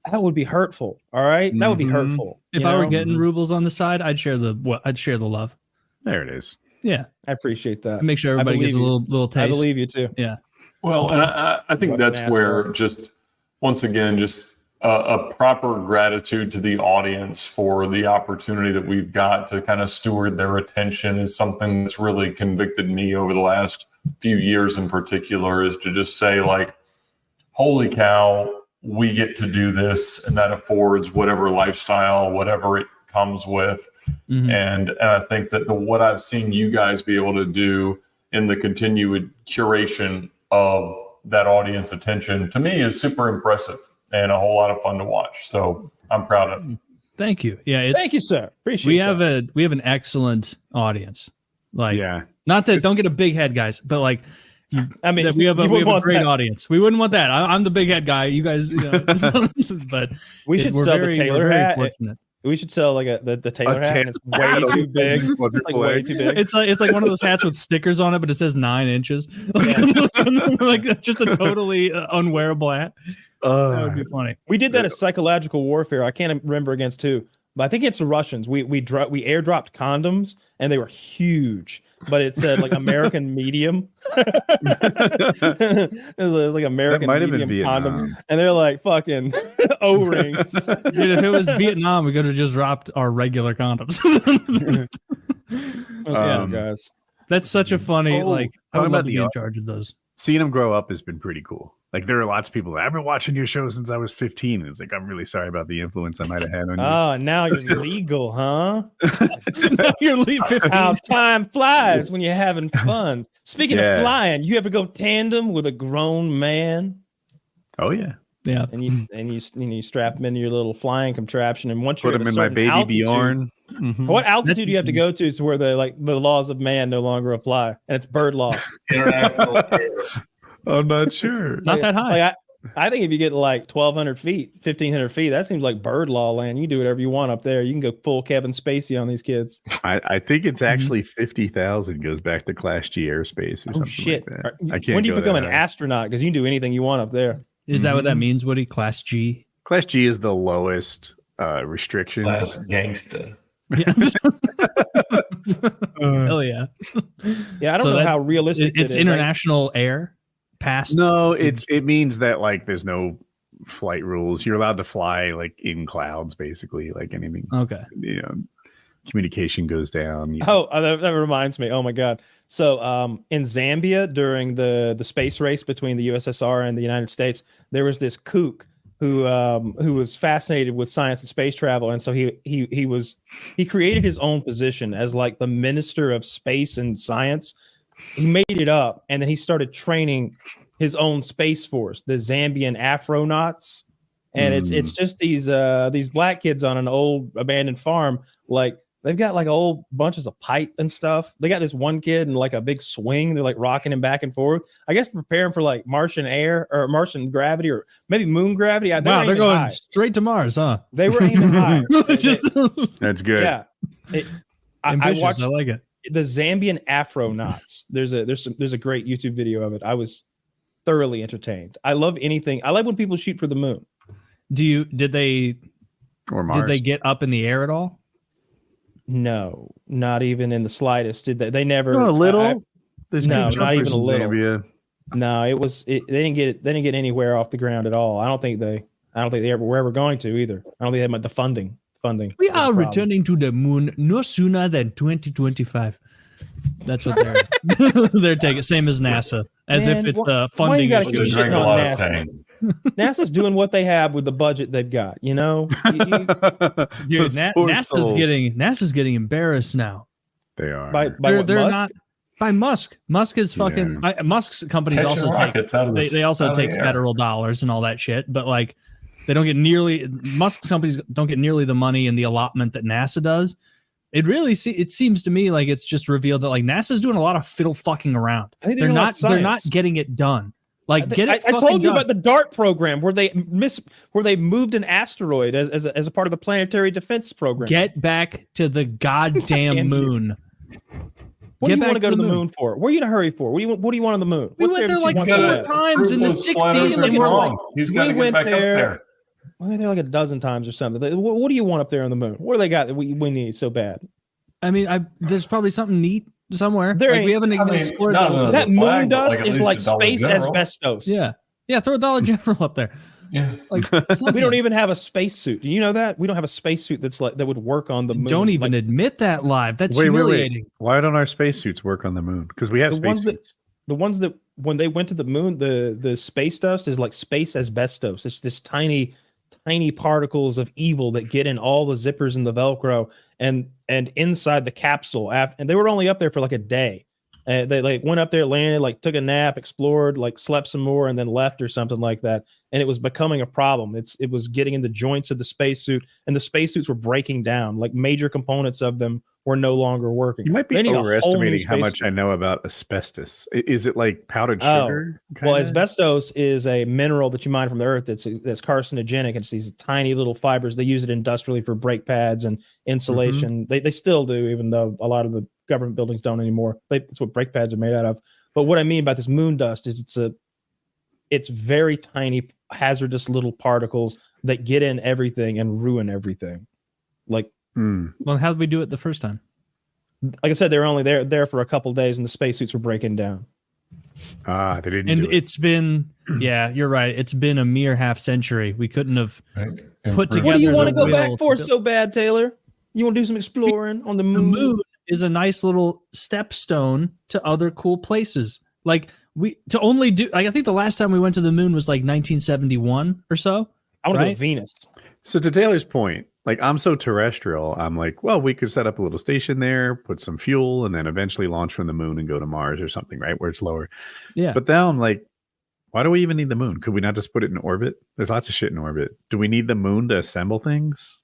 that would be hurtful. All right, that would be hurtful. If I were getting rubles on the side, I'd share the love. There it is. Yeah, I appreciate that. Make sure everybody gets a little taste. I believe you too. Yeah. Well, and I think that's where just once again a proper gratitude to the audience for the opportunity that we've got to kind of steward their attention is something that's really convicted me over the last few years in particular, is to just say like, holy cow, we get to do this, and that affords whatever lifestyle, whatever it comes with. And I think that what I've seen you guys be able to do in the continued curation of that audience attention, to me, is super impressive and a whole lot of fun to watch. So I'm proud of you. Thank you. Yeah. Thank you, sir. Appreciate it. We have an excellent audience. Like, yeah. Not that, don't get a big head, guys, but like, I mean, we have a great audience. We wouldn't want that. I'm the big head guy. You guys, but we should sell the Taylor hat. Fortunate. We should sell like the Taylor hat. And it's way too big. Like way too big. It's like one of those hats with stickers on it, but it says 9 inches. Like just a totally unwearable hat. That would be funny. We did that as psychological warfare. I can't remember against who, but I think it's the Russians. We airdropped condoms, and they were huge. but it said like American medium. It was like American medium condoms, and they're like fucking O-rings. Dude, if it was Vietnam, we could have just dropped our regular condoms. Guys. That's such a funny, like, I would love to be in the charge of those. Seeing them grow up has been pretty cool. Like, there are lots of people that I've been watching your show since I was 15. And it's like, I'm really sorry about the influence I might have had on you. Oh, now you're legal, huh? You're leaving. How time flies when you're having fun. Speaking of flying, you ever go tandem with a grown man? Oh yeah. Yeah. And you strap him into your little flying contraption, and once you're put him in my baby altitude, Bjorn. What altitude do you have to go to where the laws of man no longer apply, and it's bird law? International air. I'm not sure. Not that high. Like I think if you get like 1,200 feet, 1,500 feet, that seems like bird law land. You can do whatever you want up there. You can go full Kevin Spacey on these kids. I think it's actually 50,000 goes back to Class G airspace or something shit. like that. I can't When do you go become that an high. astronaut? Because you can do anything you want up there. Is that what that means, Woody? Class G? Class G is the lowest restrictions. Class gangsta. Yeah. Hell yeah. Yeah, I don't know how realistic it's international air past. No, it means that like there's no flight rules. You're allowed to fly like in clouds, basically, like anything. Okay. You know, communication goes down. Oh, that reminds me. Oh my God. So in Zambia during the space race between the USSR and the United States, there was this kook who was fascinated with science and space travel, and so he created his own position as like the minister of space and science. He made it up, and then he started training his own space force, the Zambian Afronauts, and it's just these black kids on an old abandoned farm. Like they've got like old bunches of pipe and stuff. They got this one kid in like a big swing. They're like rocking him back and forth. I guess preparing for like Martian air or Martian gravity or maybe moon gravity. Wow, they're going straight to Mars, huh? They were aiming high. That's good. Yeah, I watched. I like it. The Zambian Afronauts. There's a great YouTube video of it. I was thoroughly entertained. I love anything. I like when people shoot for the moon. Did they get up in the air at all? No, not even in the slightest. Did they? They never. Not a little. There's no, big not even jumpers a in little. Zambia. No, they didn't get anywhere off the ground at all. I don't think they were ever going to either. I don't think they had the funding. We are returning to the moon no sooner than 2025. That's what they're taking. Same as NASA, as if it's funding. Why you Drink a lot of Tang. NASA's doing what they have with the budget they've got. You know, dude. NASA's getting embarrassed now. They are. They're not by Musk. Musk is fucking. Musk's companies also take. They also take federal dollars and all that shit, but like. They don't get Musk's companies don't get nearly the money and the allotment that NASA does. It seems to me like it's just revealed that like NASA's doing a lot of fiddle fucking around. They're not getting it done. Like I told you about the DART program where they moved an asteroid as a part of the planetary defense program. Get back to the goddamn moon. What do you want to go to the moon for? Where are you in a hurry for? What do you want on the moon? We went there like 4 times in the 60s, and we're like, he's got to get back up there. We went there like a dozen times or something. What do you want up there on the moon? What do they got that we need so bad? I mean, there's probably something neat somewhere. We haven't even explored that moon dust is like space asbestos. Yeah. Throw a Dollar General up there. Yeah, like we don't even have a spacesuit. Do you know that we don't have a spacesuit that would work on the moon? Don't even admit that live. That's humiliating. Wait. Why don't our spacesuits work on the moon? Because we have spacesuits. The ones that when they went to the moon, the space dust is like space asbestos. It's this tiny particles of evil that get in all the zippers and the Velcro and inside the capsule. And they were only up there for like a day. They like went up there, landed, like took a nap, explored, like slept some more, and then left or something like that. And it was becoming a problem. It was getting in the joints of the spacesuit, and the spacesuits were breaking down. Like major components of them were no longer working. You might be overestimating how much I know about asbestos. Is it like powdered sugar? Well, asbestos is a mineral that you mine from the earth that's carcinogenic. It's these tiny little fibers. They use it industrially for brake pads and insulation. They still do, even though a lot of the government buildings don't anymore. That's what brake pads are made out of. But what I mean by this moon dust is it's very tiny, hazardous little particles that get in everything and ruin everything. Like, well, how did we do it the first time? Like I said, they were only there for a couple days, and the spacesuits were breaking down. They didn't. And do it. it's been, yeah, you're right. It's been a mere half century. We couldn't have put together. What do you want to the go back will for to- so bad, Taylor? You want to do some exploring on the The moon? moon is a nice little stepstone to other cool places. Like I think the last time we went to the moon was like 1971 or so. I want to go right? to Venus. So to Taylor's point, like I'm so terrestrial, I'm like, well, we could set up a little station there, put some fuel, and then eventually launch from the moon and go to Mars or something, right? Where it's lower. Yeah. But now I'm like, why do we even need the moon? Could we not just put it in orbit? There's lots of shit in orbit. Do we need the moon to assemble things?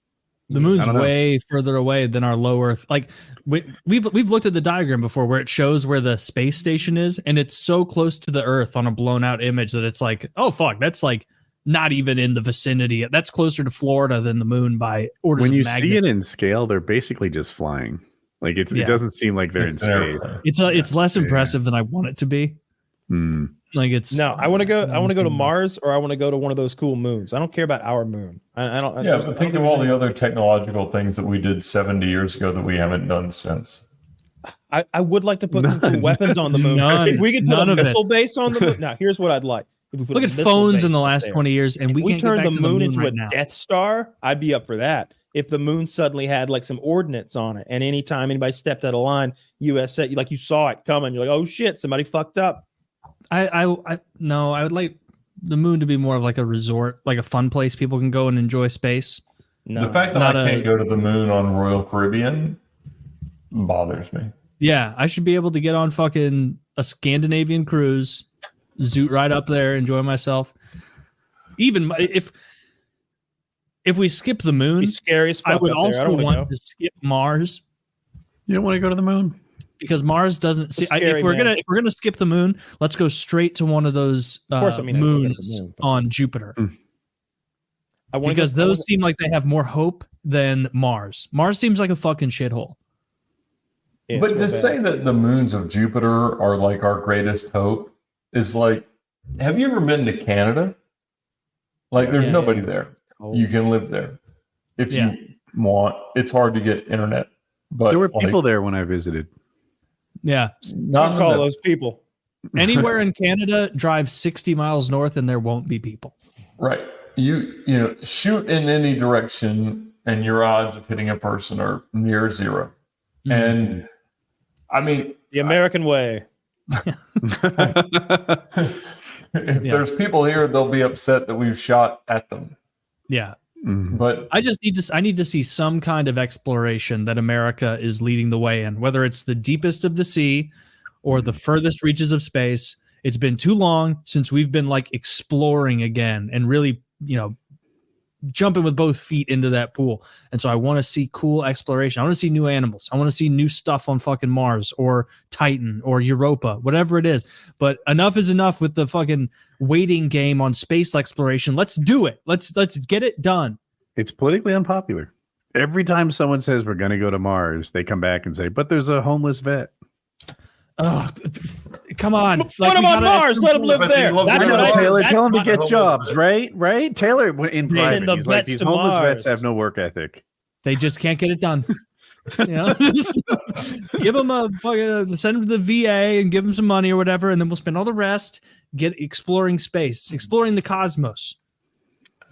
The moon's I don't know. way further away than our low Earth. Like we've looked at the diagram before where it shows where the space station is, and it's so close to the Earth on a blown out image that it's like, oh fuck, that's like not even in the vicinity. That's closer to Florida than the moon by orders When of you magnitude. see it in scale, they're basically just flying. Like it doesn't seem like they're in space. It's less impressive than I want it to be. Hmm. Like it's No, I want to go. I want to go to Mars, or I want to go to one of those cool moons. I don't care about our moon. I don't. Yeah, but think of all the other technological things that we did 70 years ago that we haven't done since. I would like to put some cool weapons on the moon. None. If we could put None a of it. missile base on the moon. Now, here's what I'd like. If we put look a at missile phones base in the up last there. 20 years, and If we we can't get turn back the to the moon moon into right a now. Death Star, I'd be up for that. If the moon suddenly had like some ordnance on it, and anytime anybody stepped out of line, US said, like you saw it coming, you're like, oh shit, somebody fucked up. I would like the moon to be more of like a resort, like a fun place people can go and enjoy space. No, The fact that Not I a- can't go to the moon on Royal Caribbean bothers me. Yeah, I should be able to get on fucking a Scandinavian cruise, zoot right up there, enjoy myself. Even if we skip the moon, be scary as fuck. I would up there. also don't wanna want go. to skip Mars You don't want to go to the moon? because Mars doesn't see. scary, If we're man. gonna skip the moon, let's go straight to one of those Of course, I mean, I'd go to the moons moon, but- on Jupiter I wanna because go, those seem like they have more hope than Mars. Mars seems like a fucking shithole. Yeah, But it's to real say bad. that the moons of Jupiter are like our greatest hope is like, have you ever been to Canada? Like, there's Yes. nobody there. Oh. You can live there if Yeah. you want. It's hard to get internet, but There were like, people there when I visited. Yeah, Not call that- those people. anywhere in Canada, drive 60 miles north and there won't be people. right. You know, shoot in any direction, and your odds of hitting a person are near zero. Mm-hmm. And I mean, The American way. if there's people here, they'll be upset that we've shot at them. Yeah. Mhm. But I need to see some kind of exploration that America is leading the way in, whether it's the deepest of the sea or the furthest reaches of space. It's been too long since we've been like exploring again and really, jumping with both feet into that pool. And so I want to see cool exploration. I want to see new animals. I want to see new stuff on fucking Mars or Titan or Europa, whatever it is. But enough is enough with the fucking waiting game on space exploration. Let's do it. Let's get it done. It's politically unpopular. Every time someone says we're going to go to Mars, they come back and say, but there's a homeless vet. Oh, come on. Put him on Mars. Let him live But they there. love That's Mars. what I Taylor, that's tell him to my- get homeless jobs, vet. right? Taylor, in private, the he's like, vets these to homeless Mars. vets have no work ethic. They just can't get it done. Give them a fucking send them to the VA and give them some money or whatever, and then we'll spend all the rest exploring space, exploring the cosmos.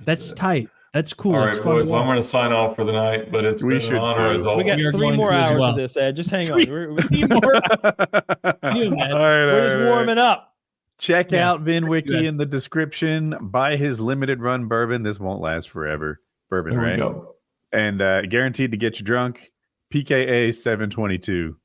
That's tight. That's cool. all That's right, fun. boys. Well, I'm going to sign off for the night, but it's We been should an honor too. as always. We got We are 3 going more to as hours well. of this, Ed. Just hang on. We're More- we're just warming up. Check Yeah. out Vin Wiki Good. in the description. Buy his limited run bourbon. This won't last forever. Bourbon, There we right? go. And guaranteed to get you drunk. PKA 722.